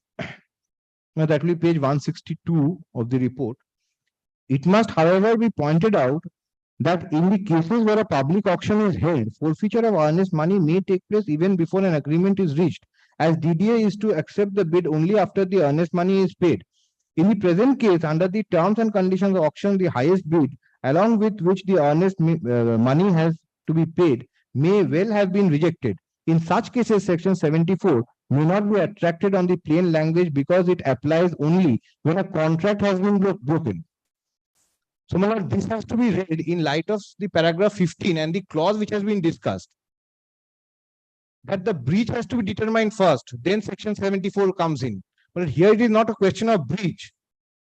now that will be page 162 of the report. It must, however, be pointed out that in the cases where a public auction is held, forfeiture of earnest money may take place even before an agreement is reached, as DDA is to accept the bid only after the earnest money is paid. In the present case, under the terms and conditions of auction, the highest bid, along with which the earnest money has to be paid, may well have been rejected. In such cases, section 74 may not be attracted on the plain language because it applies only when a contract has been broken. So, my lord, this has to be read in light of the paragraph 15 and the clause which has been discussed. That the breach has to be determined first, then section 74 comes in. But here it is not a question of breach.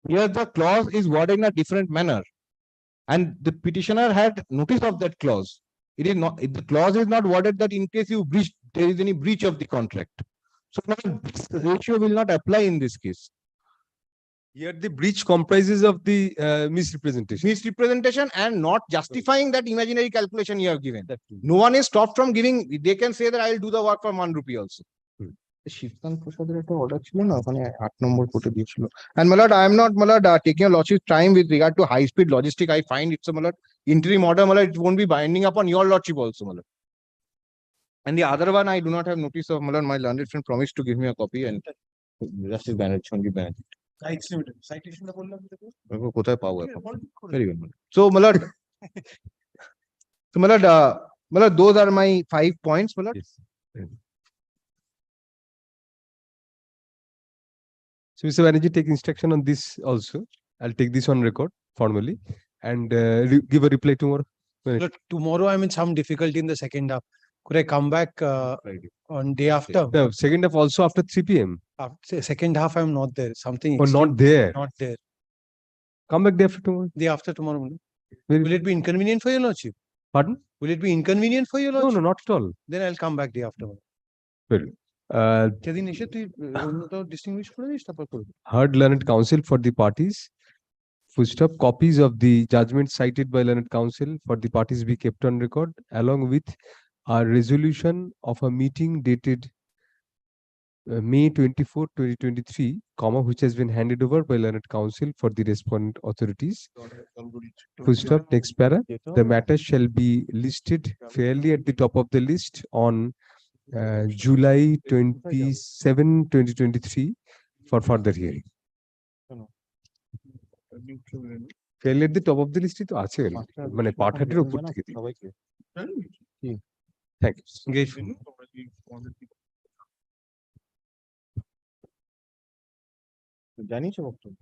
Here the clause is worded in a different manner. And the petitioner had notice of that clause. It is not, the clause is not worded that in case you breach, there is any breach of the contract. So, my lord, this ratio will not apply in this case. Here the breach comprises of the misrepresentation and not justifying that imaginary calculation you have given. No one is stopped from giving. They can say that I will do the work for 1 rupee also. And my lord, I am not, my lord, taking a lordship's time with regard to high speed logistic. I find it's a, my lord, interim order, my lord, it won't be binding upon your lordship also, my lord. And the other one, I do not have notice of, my lord. My learned friend promised to give me a copy, and Justice Banerjee only Banerjee. কোথায় পাবো এখন? Very good. So, my lord, my lord, those are my 5 points, my lord. Yes. So, Mr. Banerjee, take instruction on this also. I'll take this on record formally and give a reply tomorrow. Look, tomorrow I'm in some difficulty in the second half. Could I come back on day after? No, second half also after 3 p.m. Second half I'm not there. Something. Or not there. Not there. Come back day after tomorrow. Day after tomorrow. Will it be inconvenient for your lordship? Pardon? Will it be inconvenient for your lordship? No, not at all. Then I'll come back day after. Very good. Heard learned counsel for the parties. Full stop. Copies of the judgment cited by learned counsel for the parties be kept on record, along with a resolution of a meeting dated May 24, 2023, comma, which has been handed over by learned counsel for the respondent authorities. Full stop, next para. The matter shall be listed fairly at the top of the list on July 27, 2023 for further hearing. Fairly at the top of the list তো আছে মানে পাঠাটির উপর থেকে দিই। Thank you. জানিস বক্তব্য